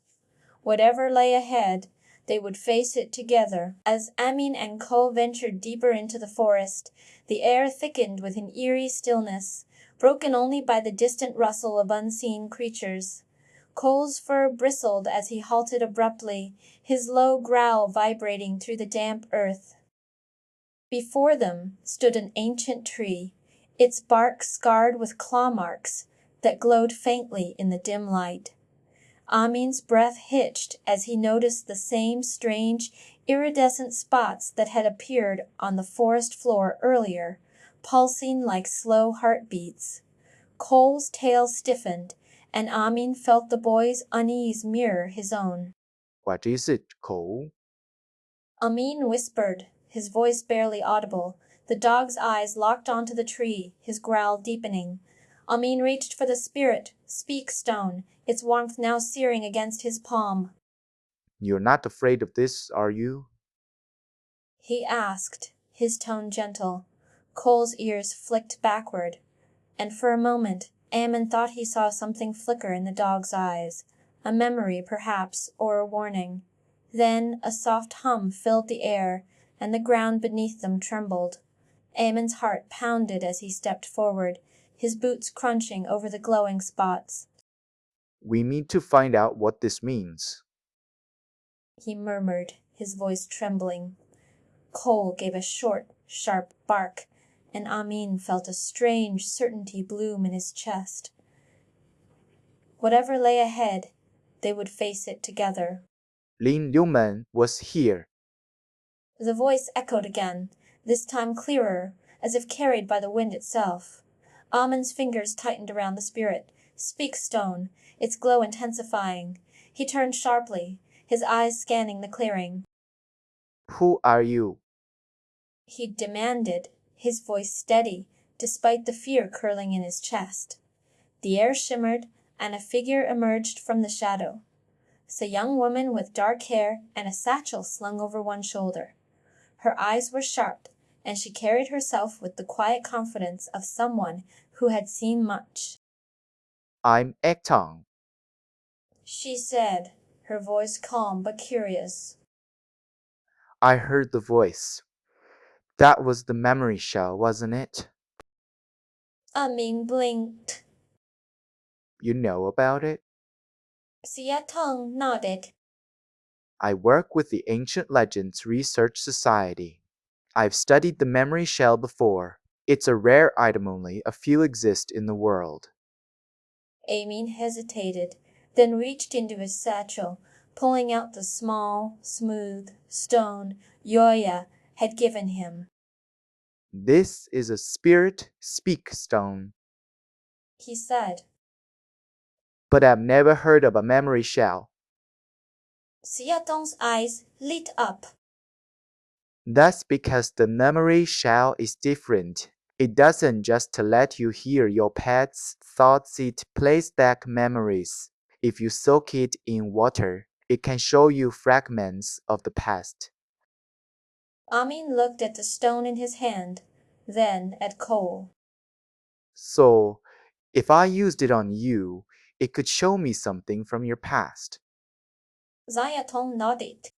Whatever lay ahead, they would face it together. As Amin and Cole ventured deeper into the forest, the air thickened with an eerie stillness, broken only by the distant rustle of unseen creatures. Cole's fur bristled as he halted abruptly, his low growl vibrating through the damp earth. Before them stood an ancient tree, its bark scarred with claw marks that glowed faintly in the dim light. Amin's breath hitched as he noticed the same strange, iridescent spots that had appeared on the forest floor earlier, pulsing like slow heartbeats. Cole's tail stiffened, and Amin felt the boy's unease mirror his own. What is it, Cole? Amin whispered, his voice barely audible. The dog's eyes locked onto the tree, his growl deepening. Amin reached for the spirit, speak stone, its warmth now searing against his palm. You're not afraid of this, are you? He asked, his tone gentle. Cole's ears flicked backward, and for a moment Amin thought he saw something flicker in the dog's eyes, a memory perhaps, or a warning. Then a soft hum filled the air, and the ground beneath them trembled. Amin's heart pounded as he stepped forward, his boots crunching over the glowing spots. We need to find out what this means. He murmured, his voice trembling. Cole gave a short, sharp bark, and Amin felt a strange certainty bloom in his chest. Whatever lay ahead, they would face it together. Lin Liumen was here. The voice echoed again, this time clearer, as if carried by the wind itself. Amin's fingers tightened around the spirit. Speak, stone, its glow intensifying. He turned sharply, his eyes scanning the clearing. Who are you? He demanded, his voice steady, despite the fear curling in his chest. The air shimmered, and a figure emerged from the shadow. It's a young woman with dark hair and a satchel slung over one shoulder. Her eyes were sharp, and she carried herself with the quiet confidence of someone who had seen much. I'm Ektong. She said, her voice calm but curious. I heard the voice. That was the memory shell, wasn't it? Amin blinked. You know about it? Siatong nodded. I work with the Ancient Legends Research Society. I've studied the memory shell before. It's a rare item only, a few exist in the world. Amin hesitated, then reached into his satchel, pulling out the small, smooth stone Yoya had given him. This is a spirit speak stone. He said. But I've never heard of a memory shell. Siatong's eyes lit up. That's because the memory shell is different. It doesn't just let you hear your pet's thoughts, it plays back memories. If you soak it in water, it can show you fragments of the past. Amin looked at the stone in his hand, then at Cole. So, if I used it on you, it could show me something from your past. Siatong nodded.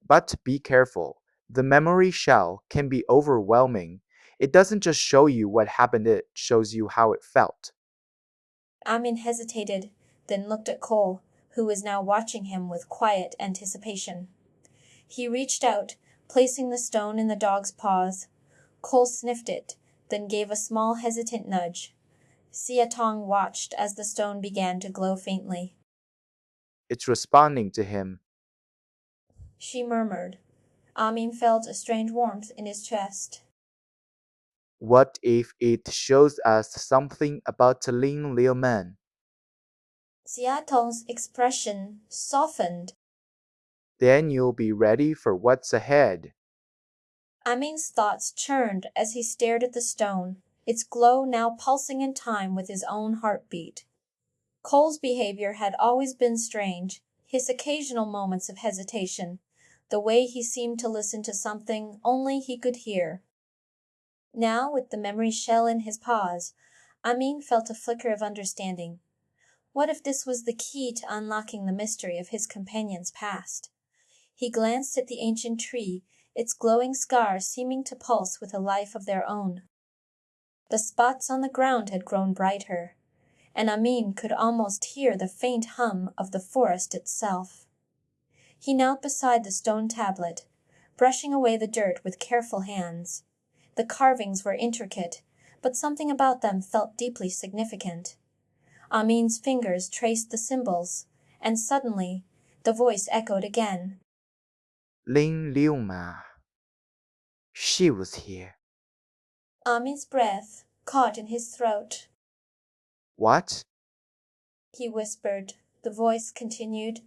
But be careful. The memory shell can be overwhelming. It doesn't just show you what happened, it shows you how it felt. Amin hesitated, then looked at Cole, who was now watching him with quiet anticipation. He reached out, placing the stone in the dog's paws. Cole sniffed it, then gave a small hesitant nudge. Siatong watched as the stone began to glow faintly. It's responding to him. She murmured, Amin felt a strange warmth in his chest. What if it shows us something about the Lin Liu man? Xiatong's expression softened. Then you'll be ready for what's ahead. Amin's thoughts churned as he stared at the stone, its glow now pulsing in time with his own heartbeat. Cole's behavior had always been strange, his occasional moments of hesitation, the way he seemed to listen to something only he could hear. Now, with the memory shell in his paws, Amin felt a flicker of understanding. What if this was the key to unlocking the mystery of his companion's past? He glanced at the ancient tree, its glowing scars seeming to pulse with a life of their own. The spots on the ground had grown brighter, and Amin could almost hear the faint hum of the forest itself. He knelt beside the stone tablet, brushing away the dirt with careful hands. The carvings were intricate, but something about them felt deeply significant. Amin's fingers traced the symbols, and suddenly the voice echoed again. Lin Liu ma. She was here. Amin's breath caught in his throat. What? He whispered. The voice continued,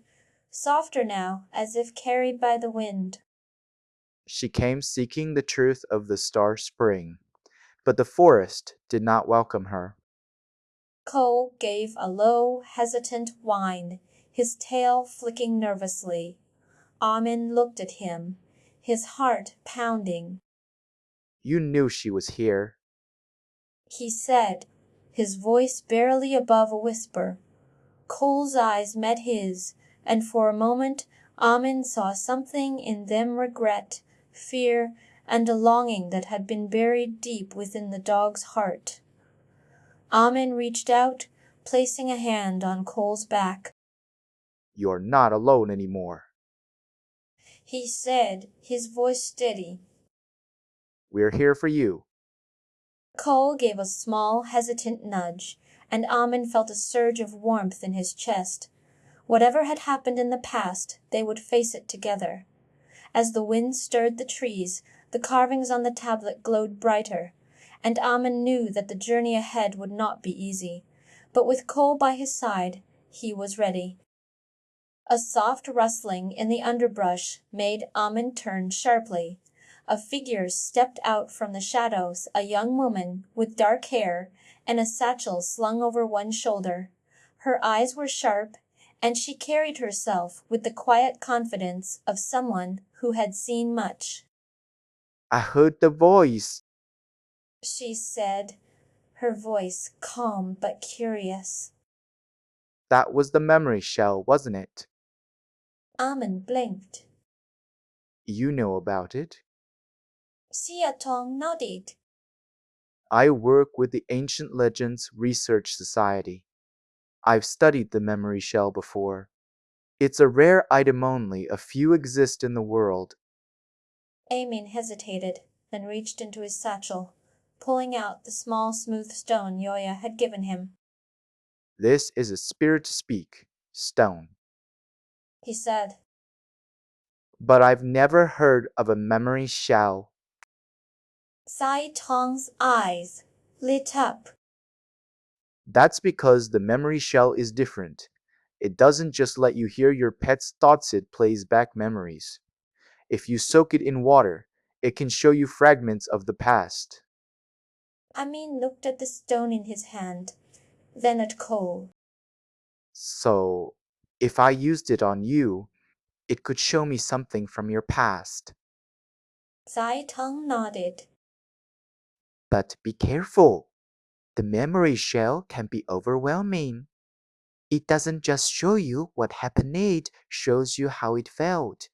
softer now, as if carried by the wind. She came seeking the truth of the star spring, but the forest did not welcome her. Cole gave a low, hesitant whine, his tail flicking nervously. Amin looked at him, his heart pounding. You knew she was here. He said, his voice barely above a whisper. Cole's eyes met his, and for a moment Amin saw something in them regret, fear, and a longing that had been buried deep within the dog's heart. Amin reached out, placing a hand on Cole's back. You're not alone anymore. He said, his voice steady. We're here for you. Cole gave a small, hesitant nudge, and Amin felt a surge of warmth in his chest. Whatever had happened in the past, they would face it together. As the wind stirred the trees, the carvings on the tablet glowed brighter, and Amin knew that the journey ahead would not be easy. But with Cole by his side, he was ready. A soft rustling in the underbrush made Amin turn sharply. A figure stepped out from the shadows, a young woman with dark hair and a satchel slung over one shoulder. Her eyes were sharp, and she carried herself with the quiet confidence of someone who had seen much. I heard the voice. She said, her voice calm but curious. That was the memory shell, wasn't it? Amin blinked. You know about it. Xiatong nodded. I work with the Ancient Legends Research Society. I've studied the memory shell before. It's a rare item only, a few exist in the world. Amin hesitated, then reached into his satchel, pulling out the small smooth stone Yoya had given him. This is a spirit speak stone. He said, But I've never heard of a memory shell. Sai Tong's eyes lit up. That's because the memory shell is different. It doesn't just let you hear your pet's thoughts, it plays back memories. If you soak it in water, it can show you fragments of the past. Amin looked at the stone in his hand, then at Cole. So, if I used it on you, it could show me something from your past. Sai Tong nodded. But be careful. The memory shell can be overwhelming. It doesn't just show you what happened, it shows you how it felt.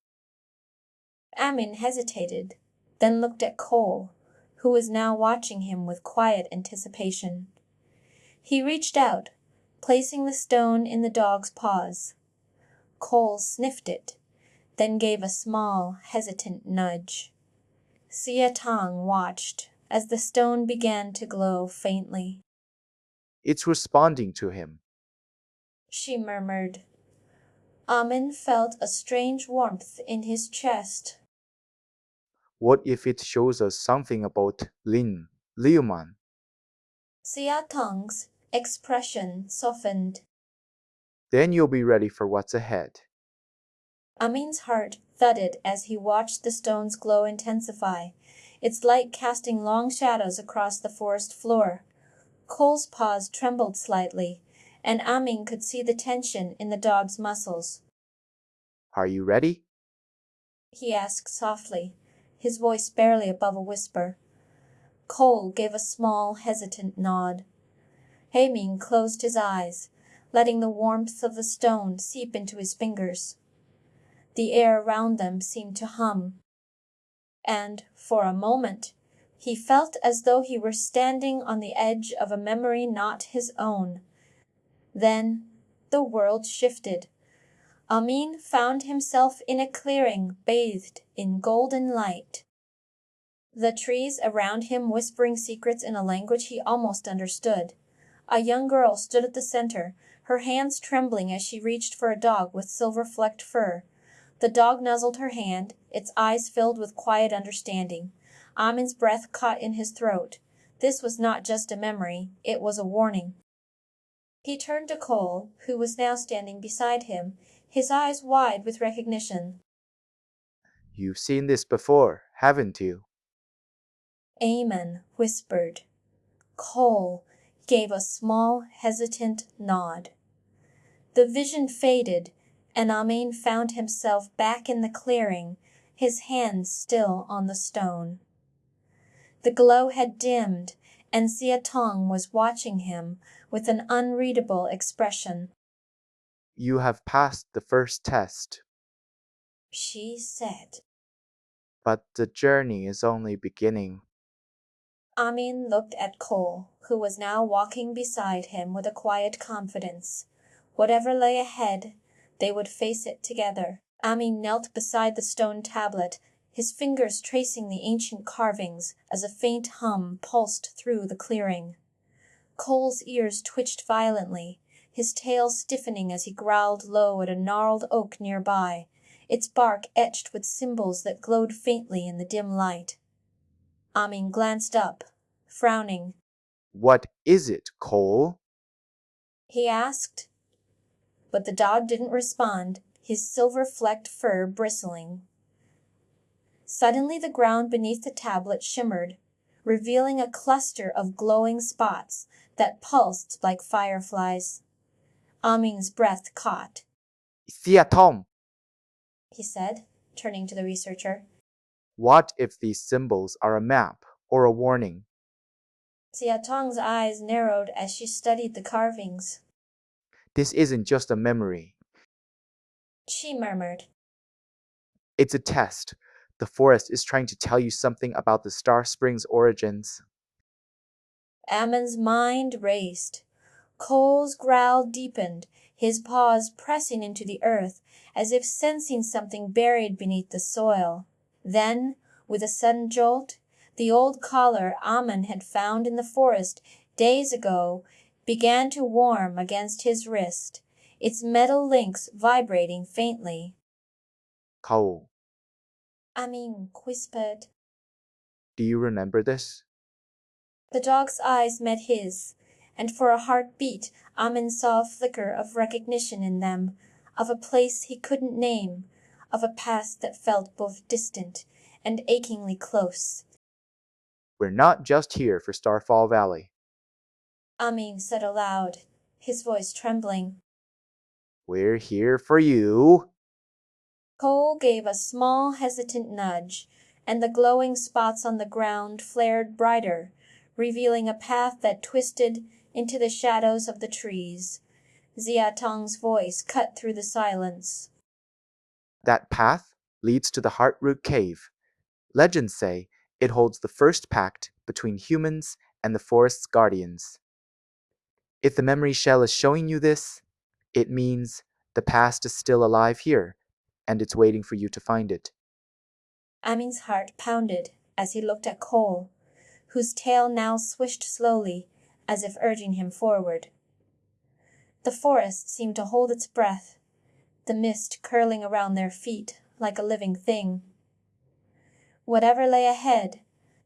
Amin hesitated, then looked at Cole, who was now watching him with quiet anticipation. He reached out, placing the stone in the dog's paws. Cole sniffed it, then gave a small, hesitant nudge. Sia Tong watched as the stone began to glow faintly. It's responding to him. She murmured. Amin felt a strange warmth in his chest. What if it shows us something about Liuman? Sia Tong's expression softened. Then you'll be ready for what's ahead. Amin's heart thudded as he watched the stone's glow intensify, its light casting long shadows across the forest floor. Cole's paws trembled slightly, and Amin could see the tension in the dog's muscles. Are you ready? He asked softly, his voice barely above a whisper. Cole gave a small, hesitant nod. Amin closed his eyes, letting the warmth of the stone seep into his fingers. The air around them seemed to hum, and, for a moment, he felt as though he were standing on the edge of a memory not his own. Then the world shifted. Amin found himself in a clearing bathed in golden light. The trees around him whispering secrets in a language he almost understood. A young girl stood at the center, her hands trembling as she reached for a dog with silver-flecked fur. The dog nuzzled her hand, its eyes filled with quiet understanding. Amin's breath caught in his throat. This was not just a memory, it was a warning. He turned to Cole, who was now standing beside him, his eyes wide with recognition. You've seen this before, haven't you? Amin whispered. Cole gave a small, hesitant nod. The vision faded, and Amin found himself back in the clearing, his hands still on the stone. The glow had dimmed, and Sia Tong was watching him with an unreadable expression. You have passed the first test, She said. but the journey is only beginning. Amin looked at Cole, who was now walking beside him with a quiet confidence. Whatever lay ahead, they would face it together. Amin knelt beside the stone tablet, his fingers tracing the ancient carvings as a faint hum pulsed through the clearing. Cole's ears twitched violently, his tail stiffening as he growled low at a gnarled oak nearby, its bark etched with symbols that glowed faintly in the dim light. Amin glanced up, frowning. What is it, Cole? He asked, but the dog didn't respond, his silver-flecked fur bristling. Suddenly the ground beneath the tablet shimmered, revealing a cluster of glowing spots that pulsed like fireflies. Amin's breath caught. Sia Tom, He said, turning to the researcher. what if these symbols are a map or a warning? Sia Tong's eyes narrowed as she studied the carvings. This isn't just a memory. She murmured. It's a test. The forest is trying to tell you something about the Star Spring's origins. Amin's mind raced. Cole's growl deepened, his paws pressing into the earth, as if sensing something buried beneath the soil. Then, with a sudden jolt, the old collar Amin had found in the forest days ago began to warm against his wrist, its metal links vibrating faintly. Cole, Amin whispered. do you remember this? The dog's eyes met his, and for a heartbeat Amin saw a flicker of recognition in them, of a place he couldn't name, of a past that felt both distant and achingly close. We're not just here for Starfall Valley. Amin said aloud, his voice trembling. We're here for you. Cole gave a small, hesitant nudge, and the glowing spots on the ground flared brighter, revealing a path that twisted into the shadows of the trees. Sia Tong's voice cut through the silence. That path leads to the Heartroot Cave. Legends say it holds the first pact between humans and the forest's guardians. If the memory shell is showing you this, it means the past is still alive here, and it's waiting for you to find it. Amin's heart pounded as he looked at Cole, whose tail now swished slowly, as if urging him forward. The forest seemed to hold its breath, the mist curling around their feet like a living thing. Whatever lay ahead,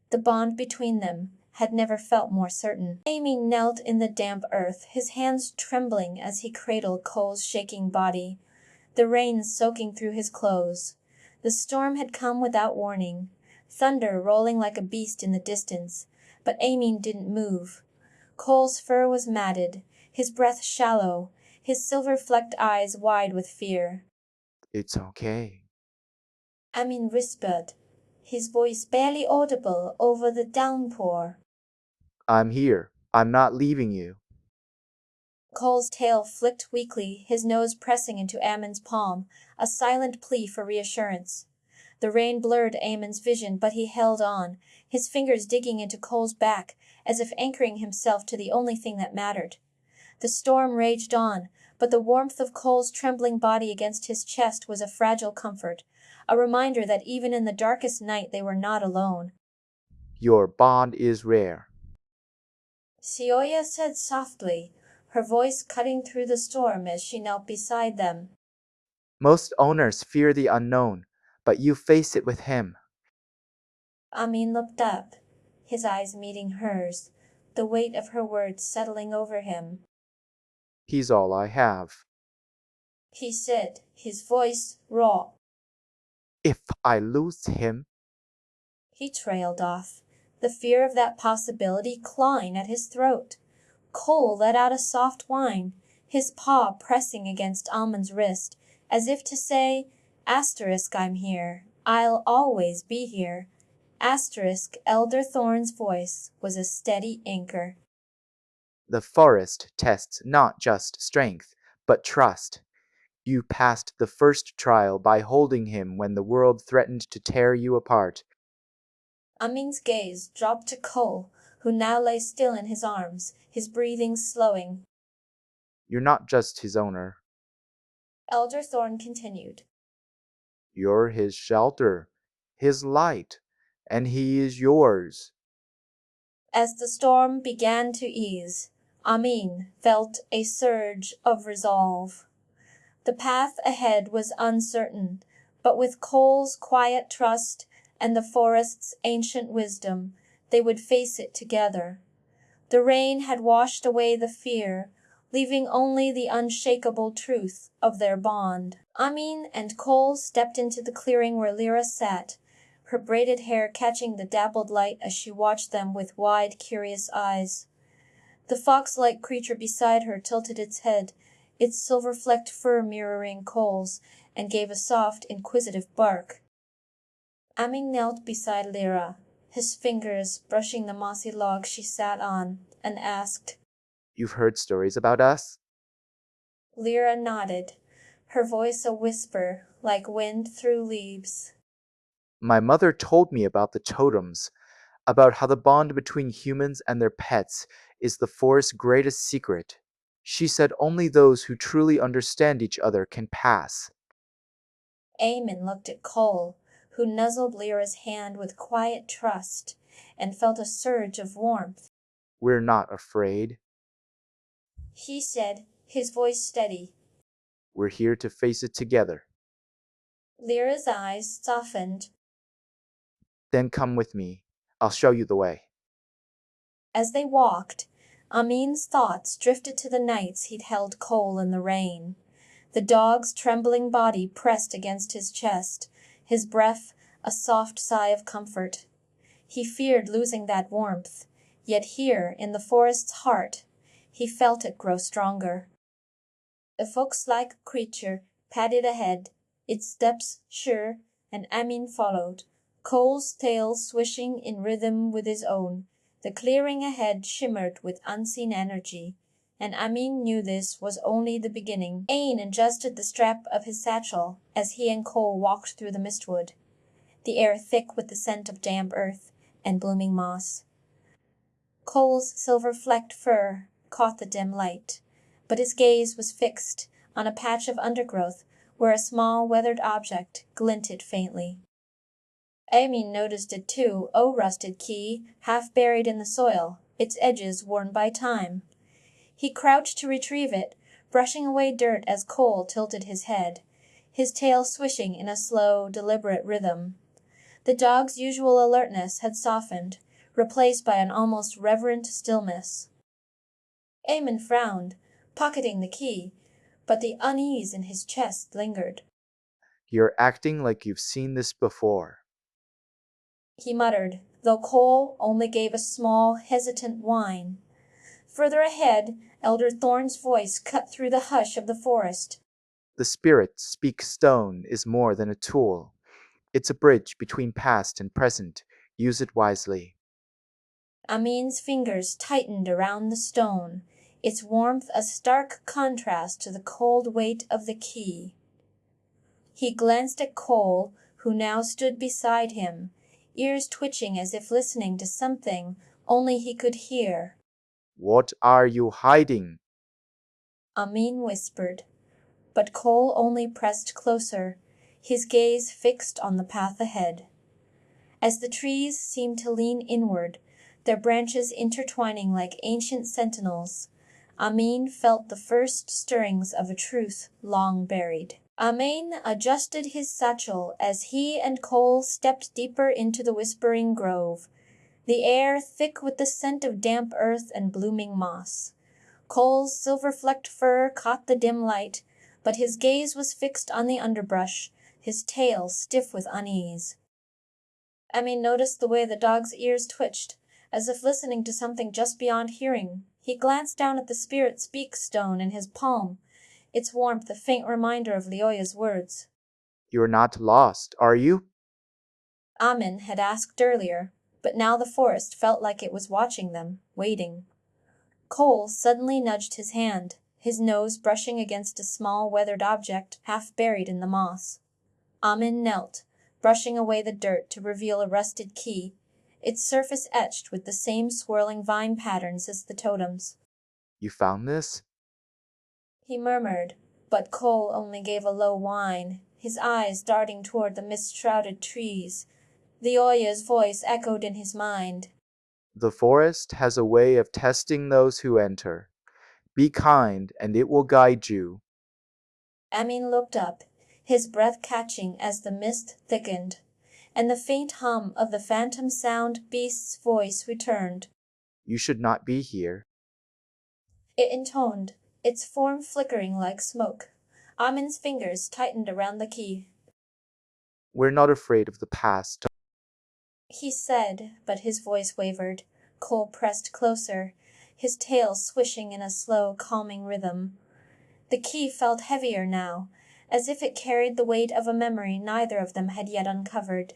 the bond between them had never felt more certain. Amin knelt in the damp earth, his hands trembling as he cradled Cole's shaking body, the rain soaking through his clothes. The storm had come without warning, thunder rolling like a beast in the distance, but Amin didn't move. Cole's fur was matted, his breath shallow, his silver-flecked eyes wide with fear. It's okay. Amin whispered, his voice barely audible over the downpour. I'm here. I'm not leaving you. Cole's tail flicked weakly, his nose pressing into Amin's palm, a silent plea for reassurance. The rain blurred Amin's vision, but he held on, his fingers digging into Cole's back, as if anchoring himself to the only thing that mattered. The storm raged on, but the warmth of Cole's trembling body against his chest was a fragile comfort, a reminder that even in the darkest night they were not alone. Your bond is rare. Sioya said softly, her voice cutting through the storm as she knelt beside them. Most owners fear the unknown, but you face it with him. Amin looked up, his eyes meeting hers, the weight of her words settling over him. He's all I have. He said, his voice raw. If I lose him, He trailed off, the fear of that possibility clawing at his throat. Cole let out a soft whine, his paw pressing against Amin's wrist, as if to say, Asterisk, I'm here. I'll always be here. Asterisk, Elder Thorn's voice was a steady anchor. the forest tests not just strength, but trust. You passed the first trial by holding him when the world threatened to tear you apart. Amin's gaze dropped to Cole, who now lay still in his arms, his breathing slowing. You're not just his owner. Elder Thorn continued. You're his shelter, his light, and he is yours. As the storm began to ease, Amin felt a surge of resolve. The path ahead was uncertain, but with Cole's quiet trust and the forest's ancient wisdom, they would face it together. The rain had washed away the fear, leaving only the unshakable truth of their bond. Amin and Cole stepped into the clearing where Lyra sat, her braided hair catching the dappled light as she watched them with wide, curious eyes. The fox-like creature beside her tilted its head, its silver-flecked fur mirroring Cole's, and gave a soft, inquisitive bark. Amin knelt beside Lyra, his fingers brushing the mossy log she sat on, and asked, You've heard stories about us? Lyra nodded, her voice a whisper like wind through leaves. My mother told me about the totems, about how the bond between humans and their pets is the forest's greatest secret. She said only those who truly understand each other can pass. Amin looked at Cole, who nuzzled Lyra's hand with quiet trust, and felt a surge of warmth. We're not afraid. He said, his voice steady. We're here to face it together. Lyra's eyes softened. Then come with me. I'll show you the way. As they walked, Amin's thoughts drifted to the nights he'd held Cole in the rain. The dog's trembling body pressed against his chest, his breath a soft sigh of comfort. He feared losing that warmth, yet here, in the forest's heart, he felt it grow stronger. A fox-like creature padded ahead, its steps sure, and Amin followed, Cole's tail swishing in rhythm with his own. The clearing ahead shimmered with unseen energy, and Amin knew this was only the beginning. Ain adjusted the strap of his satchel as he and Cole walked through the mistwood, the air thick with the scent of damp earth and blooming moss. Cole's silver-flecked fur caught the dim light, but his gaze was fixed on a patch of undergrowth where a small weathered object glinted faintly. Amin noticed it too, a rusted key, half buried in the soil, its edges worn by time. He crouched to retrieve it, brushing away dirt as Cole tilted his head, his tail swishing in a slow, deliberate rhythm. The dog's usual alertness had softened, replaced by an almost reverent stillness. Amin frowned, pocketing the key, but the unease in his chest lingered. You're acting like you've seen this before. He muttered, though Cole only gave a small, hesitant whine. Further ahead, Elder Thorne's voice cut through the hush of the forest. The spirit speak stone is more than a tool. It's a bridge between past and present. Use it wisely. Amin's fingers tightened around the stone, its warmth a stark contrast to the cold weight of the key. He glanced at Cole, who now stood beside him, ears twitching as if listening to something only he could hear. What are you hiding? Amin whispered, but Cole only pressed closer, his gaze fixed on the path ahead. As the trees seemed to lean inward, their branches intertwining like ancient sentinels, Amin felt the first stirrings of a truth long buried. Amin adjusted his satchel as he and Cole stepped deeper into the whispering grove, the air thick with the scent of damp earth and blooming moss. Cole's silver-flecked fur caught the dim light, but his gaze was fixed on the underbrush, his tail stiff with unease. Amin noticed the way the dog's ears twitched, as if listening to something just beyond hearing. He glanced down at the spirit speak stone in his palm, its warmth a faint reminder of Leoya's words. You're not lost, are you? Amin had asked earlier, but now the forest felt like it was watching them, waiting. Cole suddenly nudged his hand, his nose brushing against a small weathered object half buried in the moss. Amin knelt, brushing away the dirt to reveal a rusted key, its surface etched with the same swirling vine patterns as the totems. You found this? He murmured, but Cole only gave a low whine, his eyes darting toward the mist-shrouded trees. Leoya's voice echoed in his mind. The forest has a way of testing those who enter. Be kind, and it will guide you. Amin looked up, his breath catching as the mist thickened, and the faint hum of the phantom sound beast's voice returned. You should not be here. It intoned, its form flickering like smoke. Amin's fingers tightened around the key. We're not afraid of the past. He said, but his voice wavered. Cole pressed closer, his tail swishing in a slow, calming rhythm. The key felt heavier now, as if it carried the weight of a memory neither of them had yet uncovered.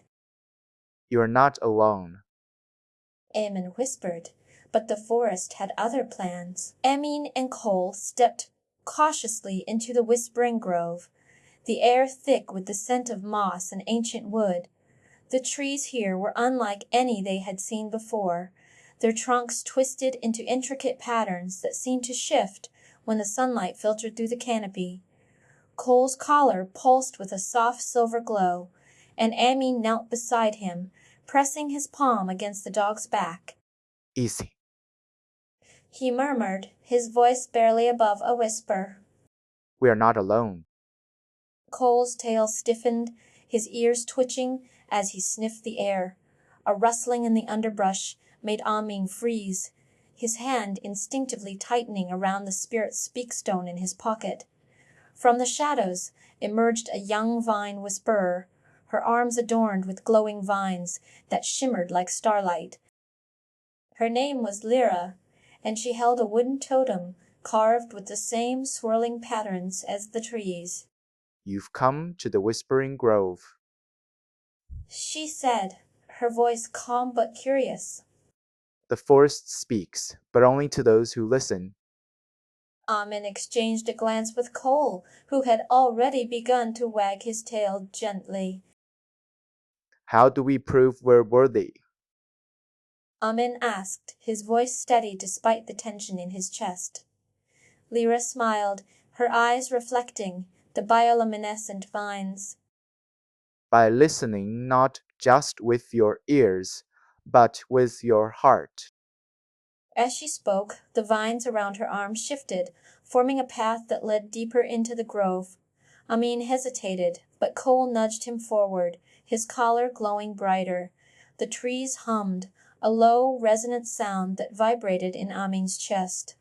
You're not alone. Amin whispered, but the forest had other plans. Amin and Cole stepped cautiously into the whispering grove, the air thick with the scent of moss and ancient wood. The trees here were unlike any they had seen before, their trunks twisted into intricate patterns that seemed to shift when the sunlight filtered through the canopy. Cole's collar pulsed with a soft silver glow, and Amin knelt beside him, pressing his palm against the dog's back. Easy. He murmured, his voice barely above a whisper. We are not alone. Cole's tail stiffened, his ears twitching as he sniffed the air. A rustling in the underbrush made Amin freeze, his hand instinctively tightening around the spirit speakstone in his pocket. From the shadows emerged a young vine whisperer, her arms adorned with glowing vines that shimmered like starlight. Her name was Lyra, and she held a wooden totem carved with the same swirling patterns as the trees. You've come to the Whispering Grove. She said, her voice calm but curious. The forest speaks, but only to those who listen. Amin exchanged a glance with Cole, who had already begun to wag his tail gently. How do we prove we're worthy? Amin asked, his voice steady despite the tension in his chest. Lyra smiled, her eyes reflecting the bioluminescent vines. By listening not just with your ears, but with your heart. As she spoke, the vines around her arms shifted, forming a path that led deeper into the grove. Amin hesitated, but Cole nudged him forward, his collar glowing brighter. The trees hummed, a low, resonant sound that vibrated in Amin's chest.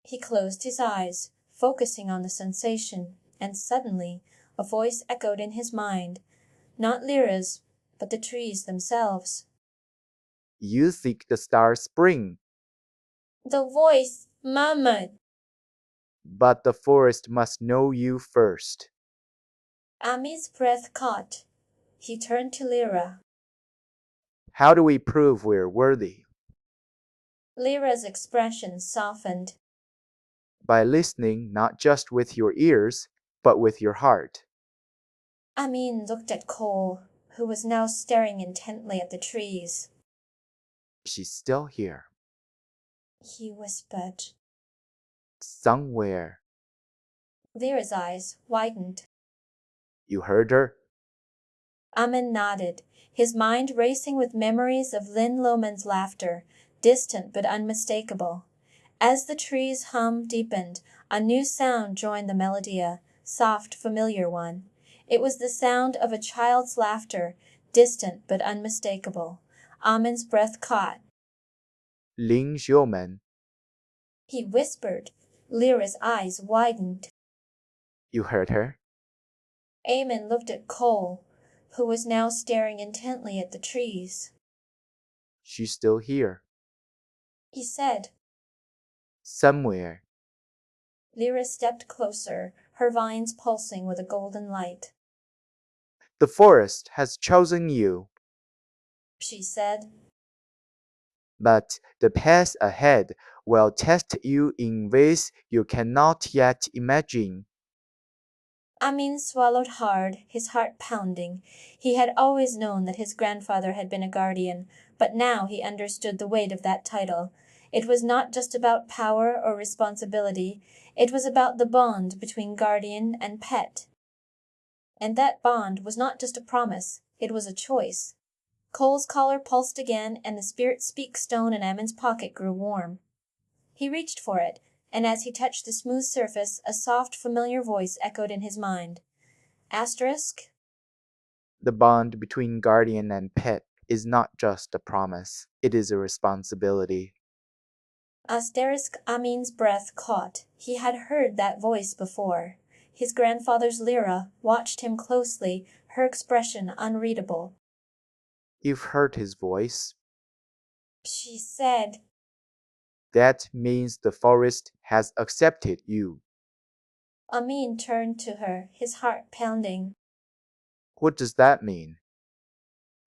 He closed his eyes, focusing on the sensation, and suddenly a voice echoed in his mind, not Lyra's, but the trees themselves. You seek the stars spring, The voice murmured. but the forest must know you first. Amin's breath caught. He turned to Lyra. How do we prove we're worthy? Lyra's expression softened. By listening not just with your ears, but with your heart. Amin looked at Cole, who was now staring intently at the trees. She's still here. He whispered. Somewhere. Lyra's eyes widened. You heard her? Amin nodded, his mind racing with memories of Lynn Lohman's laughter, distant but unmistakable. As the trees' hum deepened, a new sound joined the melody, a soft, familiar one. It was the sound of a child's laughter, distant but unmistakable. Amin's breath caught. Lin Xiumen. He whispered. Lyra's eyes widened. You heard her? Amin looked at Cole, who was now staring intently at the trees. She's still here. He said. Somewhere. Lyra stepped closer, her vines pulsing with a golden light. The forest has chosen you. She said. But the path ahead will test you in ways you cannot yet imagine. Amin swallowed hard, his heart pounding. He had always known that his grandfather had been a guardian, but now he understood the weight of that title. It was not just about power or responsibility. It was about the bond between guardian and pet. And that bond was not just a promise, it was a choice. Cole's collar pulsed again, and the spirit speak stone in Amin's pocket grew warm. He reached for it, and as he touched the smooth surface, a soft, familiar voice echoed in his mind. Asterisk? The bond between guardian and pet is not just a promise, it is a responsibility. Asterisk. Amin's breath caught. He had heard that voice before. His grandfather's Lyra watched him closely, her expression unreadable. You've heard his voice. She said. That means the forest has accepted you. Amin turned to her, his heart pounding. What does that mean?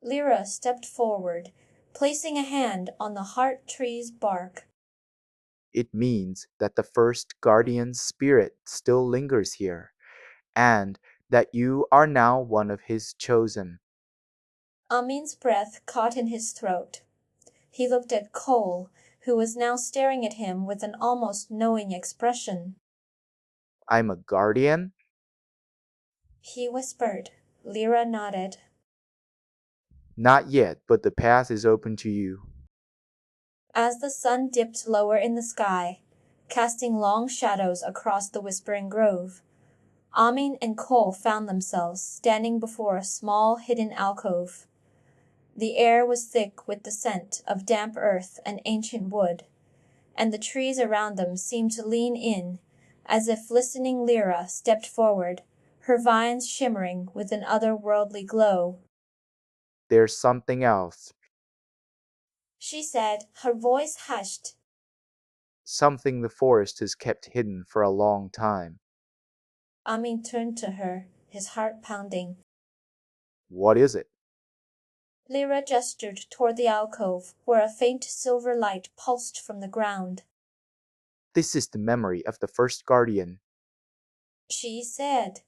Lyra stepped forward, placing a hand on the heart tree's bark. It means that the first guardian's spirit still lingers here, and that you are now one of his chosen. Amin's breath caught in his throat. He looked at Cole, who was now staring at him with an almost knowing expression. I'm a guardian? He whispered. Lyra nodded. Not yet, but the path is open to you. As the sun dipped lower in the sky, casting long shadows across the whispering grove, Amin and Cole found themselves standing before a small hidden alcove. The air was thick with the scent of damp earth and ancient wood, and the trees around them seemed to lean in, as if listening. Lyra stepped forward, her vines shimmering with an otherworldly glow. There's something else. She said, her voice hushed. Something the forest has kept hidden for a long time. Amin turned to her, his heart pounding. What is it? Lyra gestured toward the alcove, where a faint silver light pulsed from the ground. This is the memory of the first guardian. She said.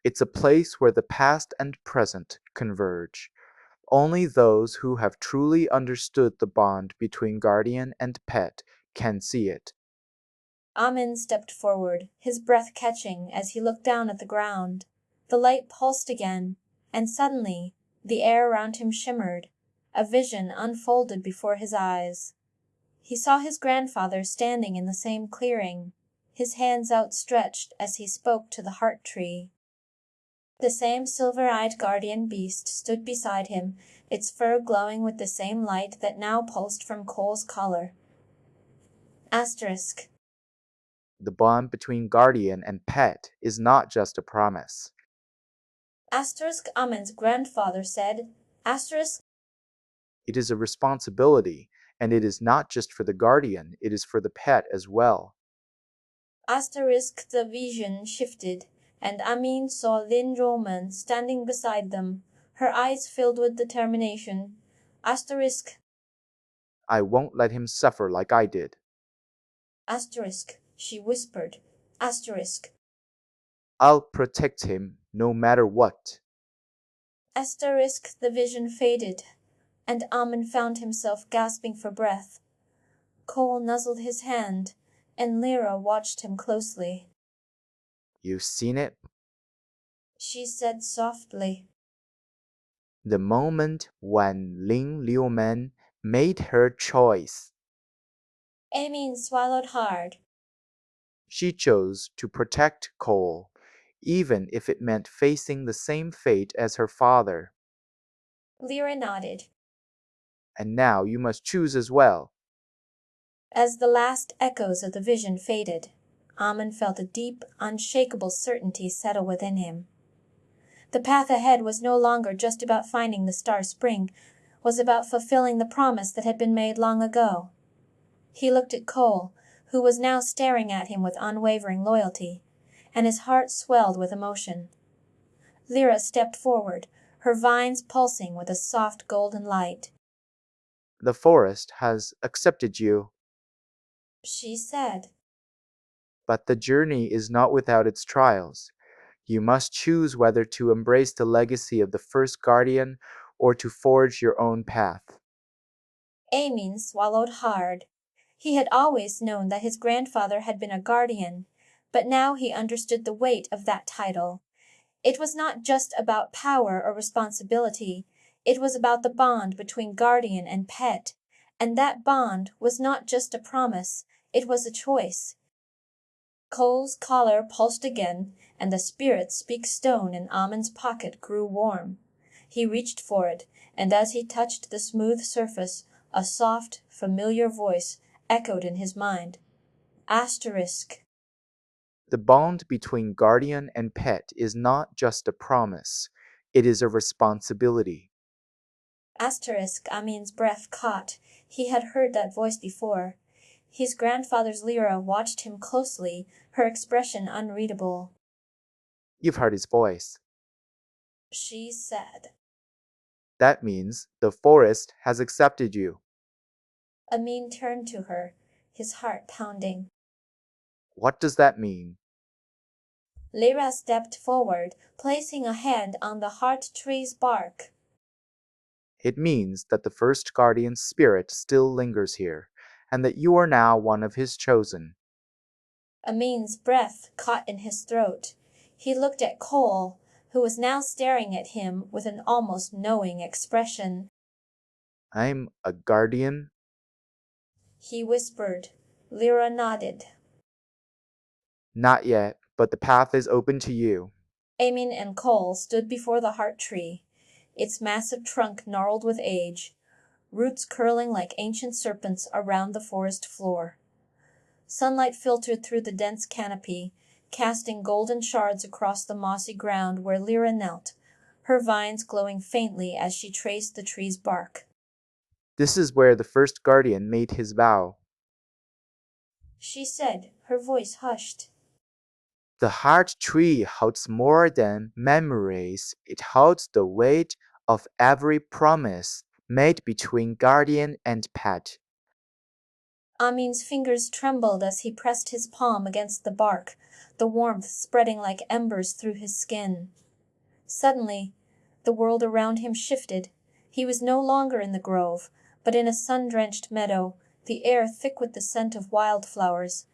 It's a place where the past and present converge. Only those who have truly understood the bond between guardian and pet can see it. Amin stepped forward, his breath catching as he looked down at the ground. The light pulsed again, and suddenly the air around him shimmered. A vision unfolded before his eyes. He saw his grandfather standing in the same clearing, his hands outstretched as he spoke to the heart tree. The same silver-eyed guardian beast stood beside him, its fur glowing with the same light that now pulsed from Cole's collar. Asterisk. The bond between guardian and pet is not just a promise. Asterisk Amin's grandfather said. Asterisk. It is a responsibility, and it is not just for the guardian, it is for the pet as well. Asterisk. The vision shifted, and Amin saw Lin Roman standing beside them, her eyes filled with determination. Asterisk. I won't let him suffer like I did. Asterisk. She whispered. Asterisk. I'll protect him no matter what. Asterisk. The vision faded, and Amin found himself gasping for breath. Cole nuzzled his hand, and Lyra watched him closely. You've seen it? She said softly. The moment when Lin Liumen made her choice. Amin swallowed hard. She chose to protect Cole, even if it meant facing the same fate as her father. Lyra nodded. And now you must choose as well. As the last echoes of the vision faded, Amin felt a deep, unshakable certainty settle within him. The path ahead was no longer just about finding the Star Spring, was about fulfilling the promise that had been made long ago. He looked at Cole, who was now staring at him with unwavering loyalty, and his heart swelled with emotion. Lyra stepped forward, her vines pulsing with a soft golden light. The forest has accepted you. She said. But the journey is not without its trials. You must choose whether to embrace the legacy of the first guardian or to forge your own path. Amin swallowed hard. He had always known that his grandfather had been a guardian, but now he understood the weight of that title. It was not just about power or responsibility. It was about the bond between guardian and pet. And that bond was not just a promise, it was a choice. Cole's collar pulsed again, and the spirit speak stone in Amin's pocket grew warm. He reached for it, and as he touched the smooth surface, a soft, familiar voice echoed in his mind. Asterisk. The bond between guardian and pet is not just a promise, it is a responsibility. Asterisk. Amin's breath caught. He had heard that voice before. His grandfather's Lyra watched him closely, her expression unreadable. You've heard his voice. She said. That means the forest has accepted you. Amin turned to her, his heart pounding. What does that mean? Lyra stepped forward, placing a hand on the heart tree's bark. It means that the first guardian's spirit still lingers here, and that you are now one of his chosen. Amin's breath caught in his throat. He looked at Cole, who was now staring at him with an almost knowing expression. I'm a guardian? He whispered. Lyra nodded. Not yet, but the path is open to you. Amin and Cole stood before the heart tree, its massive trunk gnarled with age, roots curling like ancient serpents around the forest floor. Sunlight filtered through the dense canopy, casting golden shards across the mossy ground where Lyra knelt, her vines glowing faintly as she traced the tree's bark. This is where the first guardian made his vow. She said, her voice hushed. The heart tree holds more than memories. It holds the weight of every promise made between guardian and pet. Amin's fingers trembled as he pressed his palm against the bark, the warmth spreading like embers through his skin. Suddenly, the world around him shifted. He was no longer in the grove, but in a sun-drenched meadow, the air thick with the scent of wildflowers.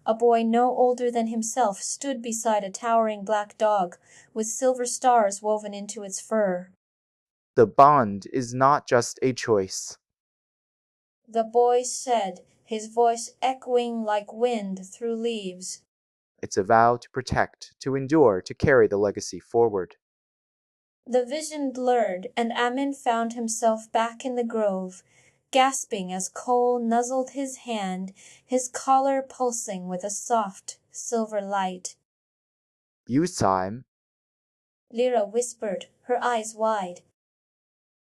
A boy no older than himself stood beside a towering black dog, with silver stars woven into its fur. The bond is not just a choice. The boy said, his voice echoing like wind through leaves. It's a vow to protect, to endure, to carry the legacy forward. The vision blurred, and Amin found himself back in the grove, gasping as Cole nuzzled his hand, his collar pulsing with a soft, silver light. You saw him. Lyra whispered, her eyes wide.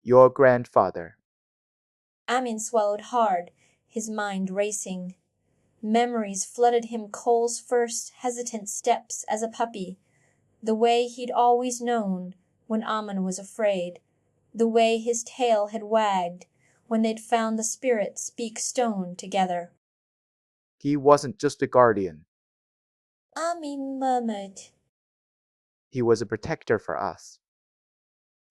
Your grandfather. Amin swallowed hard, his mind racing. Memories flooded him Cole's first hesitant steps as a puppy, the way he'd always known when Amin was afraid, the way his tail had wagged when they'd found the spirit speak stone together. He wasn't just a guardian. Amin murmured. He was a protector for us.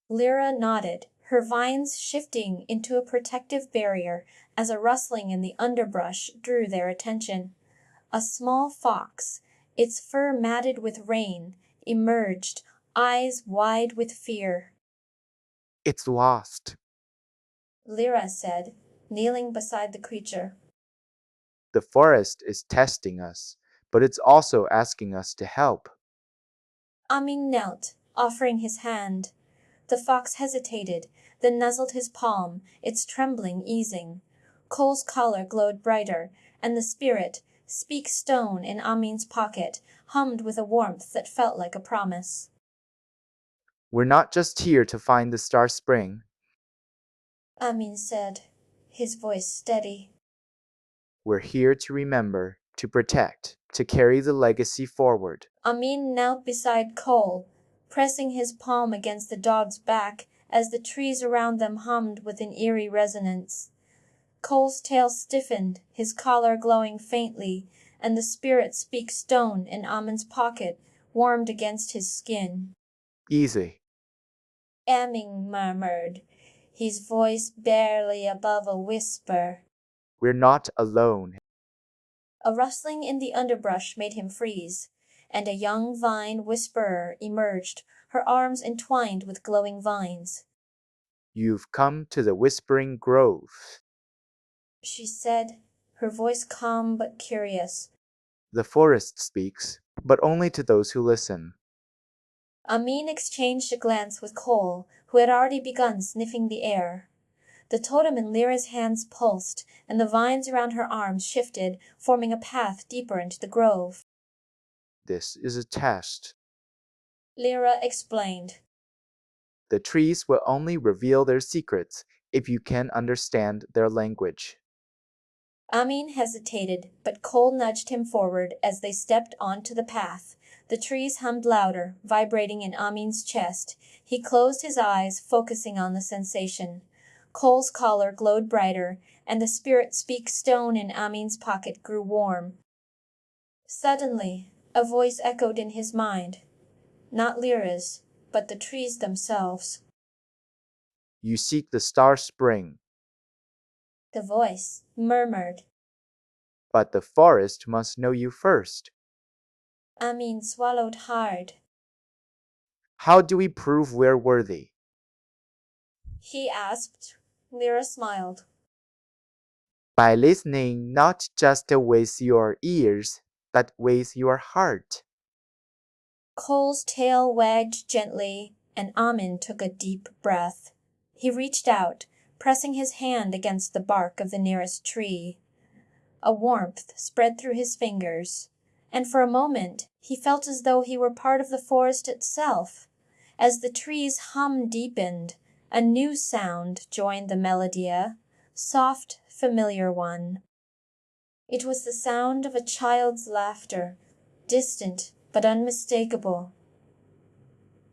Lyra nodded, her vines shifting into a protective barrier as a rustling in the underbrush drew their attention. A small fox, its fur matted with rain, emerged, eyes wide with fear. It's lost. Lyra said, kneeling beside the creature. The forest is testing us, but it's also asking us to help. Amin knelt, offering his hand. The fox hesitated, then nuzzled his palm, its trembling easing. Cole's collar glowed brighter, and the spirit, speak stone in Amin's pocket, hummed with a warmth that felt like a promise. We're not just here to find the Star Spring. Amin said, his voice steady. We're here to remember, to protect, to carry the legacy forward. Amin knelt beside Cole, pressing his palm against the dog's back as the trees around them hummed with an eerie resonance. Cole's tail stiffened, his collar glowing faintly, and the spirit speak stone in Amin's pocket warmed against his skin. Easy. Amin murmured, his voice barely above a whisper. We're not alone. A rustling in the underbrush made him freeze, and a young vine whisperer emerged, her arms entwined with glowing vines. You've come to the Whispering Grove. She said, her voice calm but curious. The forest speaks, but only to those who listen. Amin exchanged a glance with Cole, who had already begun sniffing the air. The totem in Lyra's hands pulsed, and the vines around her arms shifted, forming a path deeper into the grove. This is a test. Lyra explained. The trees will only reveal their secrets if you can understand their language. Amin hesitated, but Cole nudged him forward as they stepped onto the path. The trees hummed louder, vibrating in Amin's chest. He closed his eyes, focusing on the sensation. Cole's collar glowed brighter, and the spirit speak stone in Amin's pocket grew warm. Suddenly, a voice echoed in his mind. Not Lyra's, but the trees themselves. You seek the Star Spring, The voice murmured. but the forest must know you first. Amin swallowed hard. How do we prove we're worthy? He asked. Lyra smiled. By listening not just with your ears, but with your heart. Cole's tail wagged gently, and Amin took a deep breath. He reached out, pressing his hand against the bark of the nearest tree. A warmth spread through his fingers, and for a moment he felt as though he were part of the forest itself. As the tree's hum deepened, a new sound joined the melodia, soft, familiar one. It was the sound of a child's laughter, distant but unmistakable.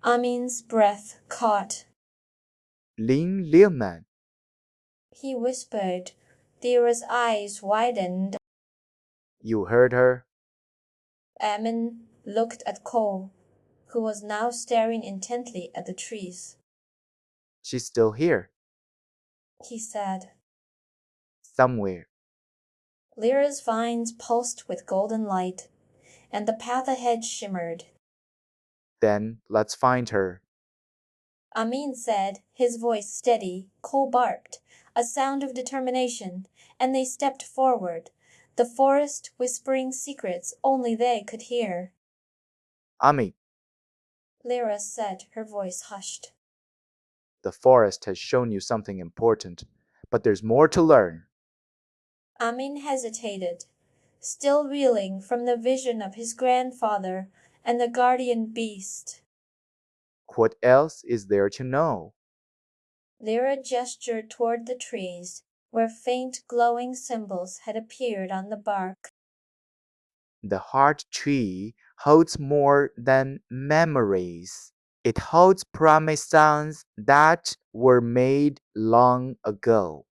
Amin's breath caught. Lin Liuman. He whispered. Lyra's eyes widened. You heard her? Amin looked at Cole, who was now staring intently at the trees. She's still here. He said. Somewhere. Lyra's vines pulsed with golden light, and the path ahead shimmered. Then let's find her. Amin said, his voice steady. Cole barked, a sound of determination, and they stepped forward, the forest whispering secrets only they could hear. Amin. Lyra said, her voice hushed. The forest has shown you something important, but there's more to learn. Amin hesitated, still reeling from the vision of his grandfather and the guardian beast. What else is there to know? Lyra gestured toward the trees, where faint glowing symbols had appeared on the bark. The heart tree holds more than memories. It holds promises that were made long ago.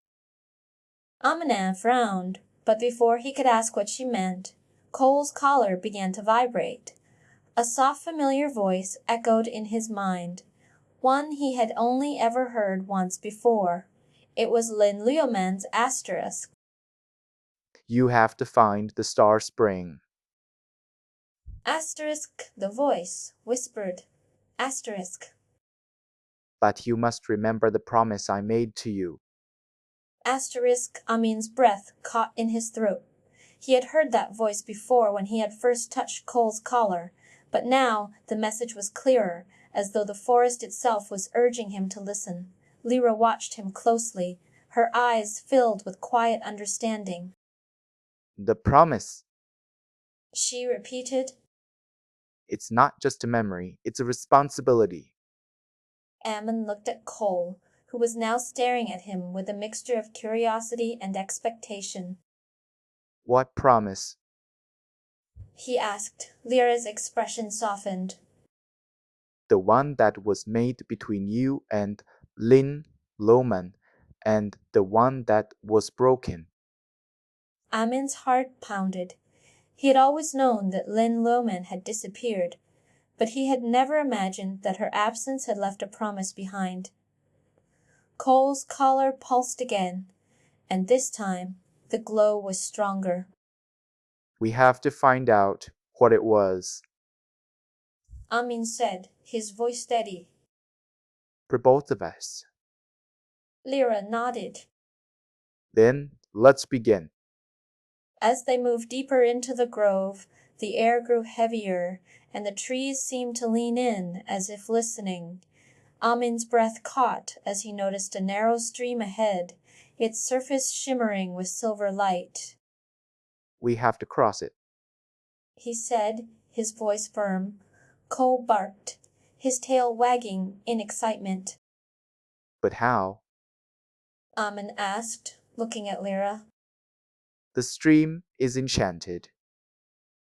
Amina frowned, but before he could ask what she meant, Cole's collar began to vibrate. A soft, familiar voice echoed in his mind, one he had only ever heard once before. It was Lin Liuman's asterisk. You have to find the star spring. Asterisk, the voice whispered. Asterisk. But you must remember the promise I made to you. Asterisk, Amin's breath caught in his throat. He had heard that voice before when he had first touched Cole's collar, but now the message was clearer, as though the forest itself was urging him to listen. Lyra watched him closely, her eyes filled with quiet understanding. The promise. She repeated. It's not just a memory, it's a responsibility. Amin looked at Cole, who was now staring at him with a mixture of curiosity and expectation. What promise? He asked. Lyra's expression softened. The one that was made between you and Lin Loman, and the one that was broken. Amin's heart pounded. He had always known that Lynn Loman had disappeared, but he had never imagined that her absence had left a promise behind. Cole's collar pulsed again, and this time the glow was stronger. We have to find out what it was. Amin said, his voice steady. For both of us. Lyra nodded. Then let's begin. As they moved deeper into the grove, the air grew heavier, and the trees seemed to lean in as if listening. Amin's breath caught as he noticed a narrow stream ahead, its surface shimmering with silver light. We have to cross it. He said, his voice firm. Cole barked, his tail wagging in excitement. But how? Amin asked, looking at Lyra. The stream is enchanted.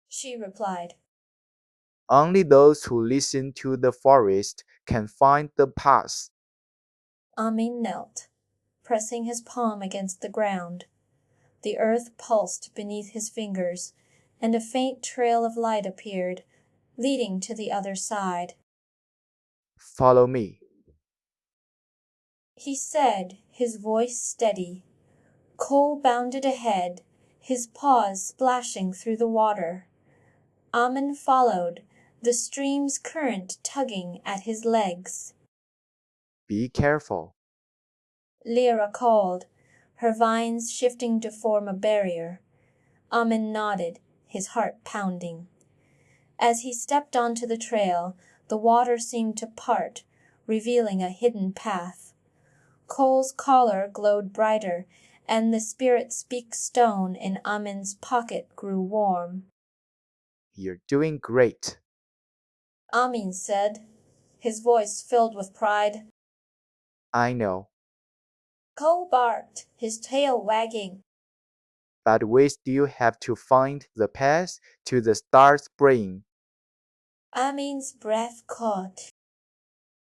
She replied. Only those who listen to the forest can find the path. Amin knelt, pressing his palm against the ground. The earth pulsed beneath his fingers, and a faint trail of light appeared, leading to the other side. Follow me. He said, his voice steady. Cole bounded ahead, his paws splashing through the water. Amin followed, the stream's current tugging at his legs. Be careful. Lyra called, her vines shifting to form a barrier. Amin nodded, his heart pounding. As he stepped onto the trail, the water seemed to part, revealing a hidden path. Cole's collar glowed brighter, and the spirit speak stone in Amin's pocket grew warm. You're doing great. Amin said, his voice filled with pride. I know. Cole barked, his tail wagging. But we still have to find the path to the star spring. Amin's breath caught.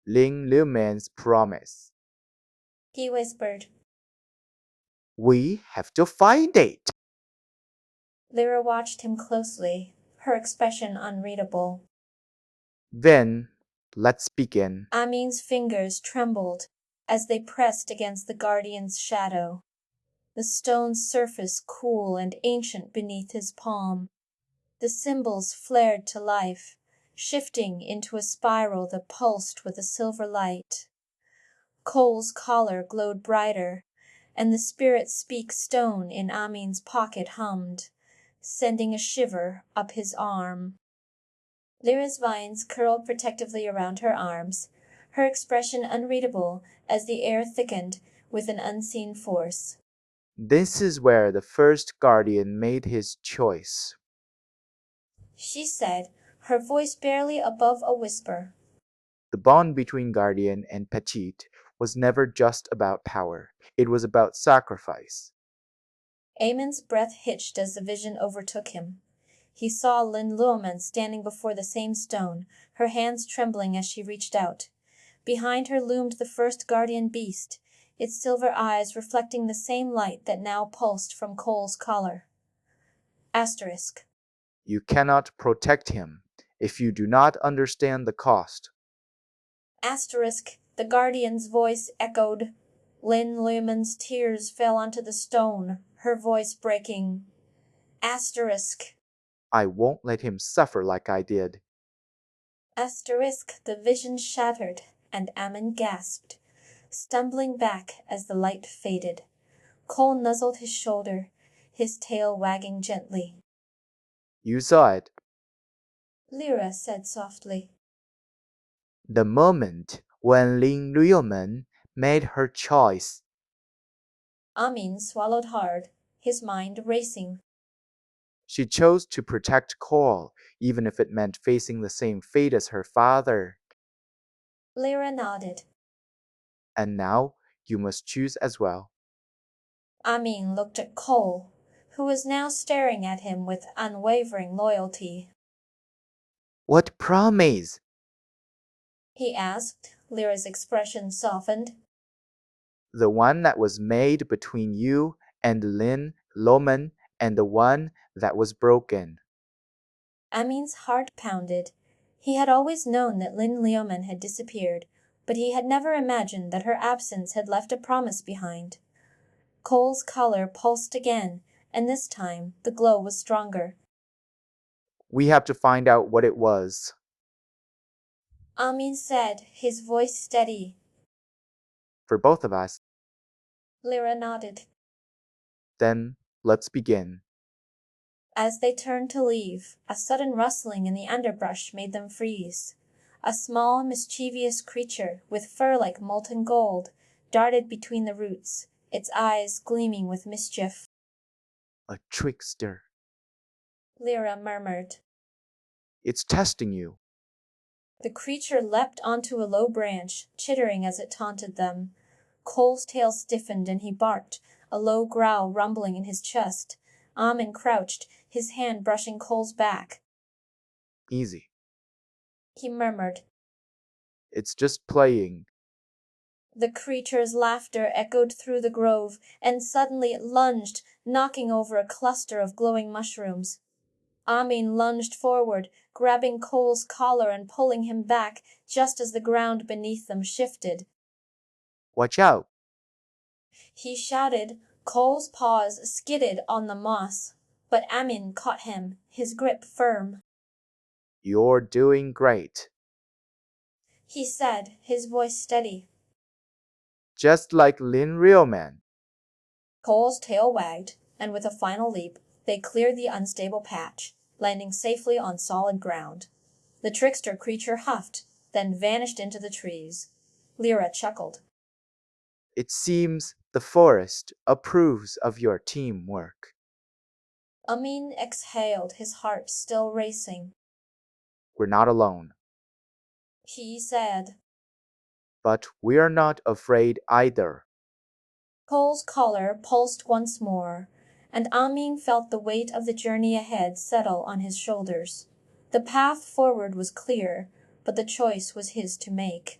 Lin Liuman's promise. He whispered. We have to find it. Lyra watched him closely, her expression unreadable. Then, let's begin. Amin's fingers trembled as they pressed against the guardian's shadow, the stone's surface cool and ancient beneath his palm. The symbols flared to life, shifting into a spiral that pulsed with a silver light. Cole's collar glowed brighter, and the spirit speak stone in Amin's pocket hummed, sending a shiver up his arm. Lyra's vines curled protectively around her arms, her expression unreadable as the air thickened with an unseen force. This is where the first guardian made his choice. She said, her voice barely above a whisper. The bond between Guardian and Petite was never just about power. It was about sacrifice. Amin's breath hitched as the vision overtook him. He saw Lynn Luhrmann standing before the same stone, her hands trembling as she reached out. Behind her loomed the first guardian beast, its silver eyes reflecting the same light that now pulsed from Cole's collar. Asterisk. You cannot protect him if you do not understand the cost. Asterisk. The guardian's voice echoed. Lynn Luhrmann's tears fell onto the stone, her voice breaking. Asterisk. I won't let him suffer like I did. Asterisk. The vision shattered, and Amin gasped, stumbling back as the light faded. Cole nuzzled his shoulder, his tail wagging gently. You saw it. Lyra said softly. The moment when Lin Luomen made her choice. Amin swallowed hard, his mind racing. She chose to protect Cole, even if it meant facing the same fate as her father. Lyra nodded. And now you must choose as well. Amin looked at Cole, who was now staring at him with unwavering loyalty. What promise? He asked, Lyra's expression softened. The one that was made between you and Lin Loman, and the one that was broken. Amin's heart pounded. He had always known that Lynn Leoman had disappeared, but he had never imagined that her absence had left a promise behind. Cole's color pulsed again, and this time the glow was stronger. We have to find out what it was. Amin said, his voice steady. For both of us. Lyra nodded. Then let's begin. As they turned to leave, a sudden rustling in the underbrush made them freeze. A small, mischievous creature, with fur like molten gold, darted between the roots, its eyes gleaming with mischief. A trickster. Lyra murmured. It's testing you. The creature leapt onto a low branch, chittering as it taunted them. Cole's tail stiffened and he barked, a low growl rumbling in his chest. Amin crouched, his hand brushing Cole's back. Easy. He murmured. It's just playing. The creature's laughter echoed through the grove, and suddenly it lunged, knocking over a cluster of glowing mushrooms. Amin lunged forward, grabbing Cole's collar and pulling him back just as the ground beneath them shifted. Watch out! He shouted. Cole's paws skidded on the moss, but Amin caught him, his grip firm. You're doing great. He said, his voice steady. Just like Lin Reelman. Cole's tail wagged, and with a final leap, they cleared the unstable patch, landing safely on solid ground. The trickster creature huffed, then vanished into the trees. Lyra chuckled. It seems the forest approves of your teamwork. Amin exhaled, his heart still racing. We're not alone. He said. But we're not afraid either. Cole's collar pulsed once more, and Amin felt the weight of the journey ahead settle on his shoulders. The path forward was clear, but the choice was his to make.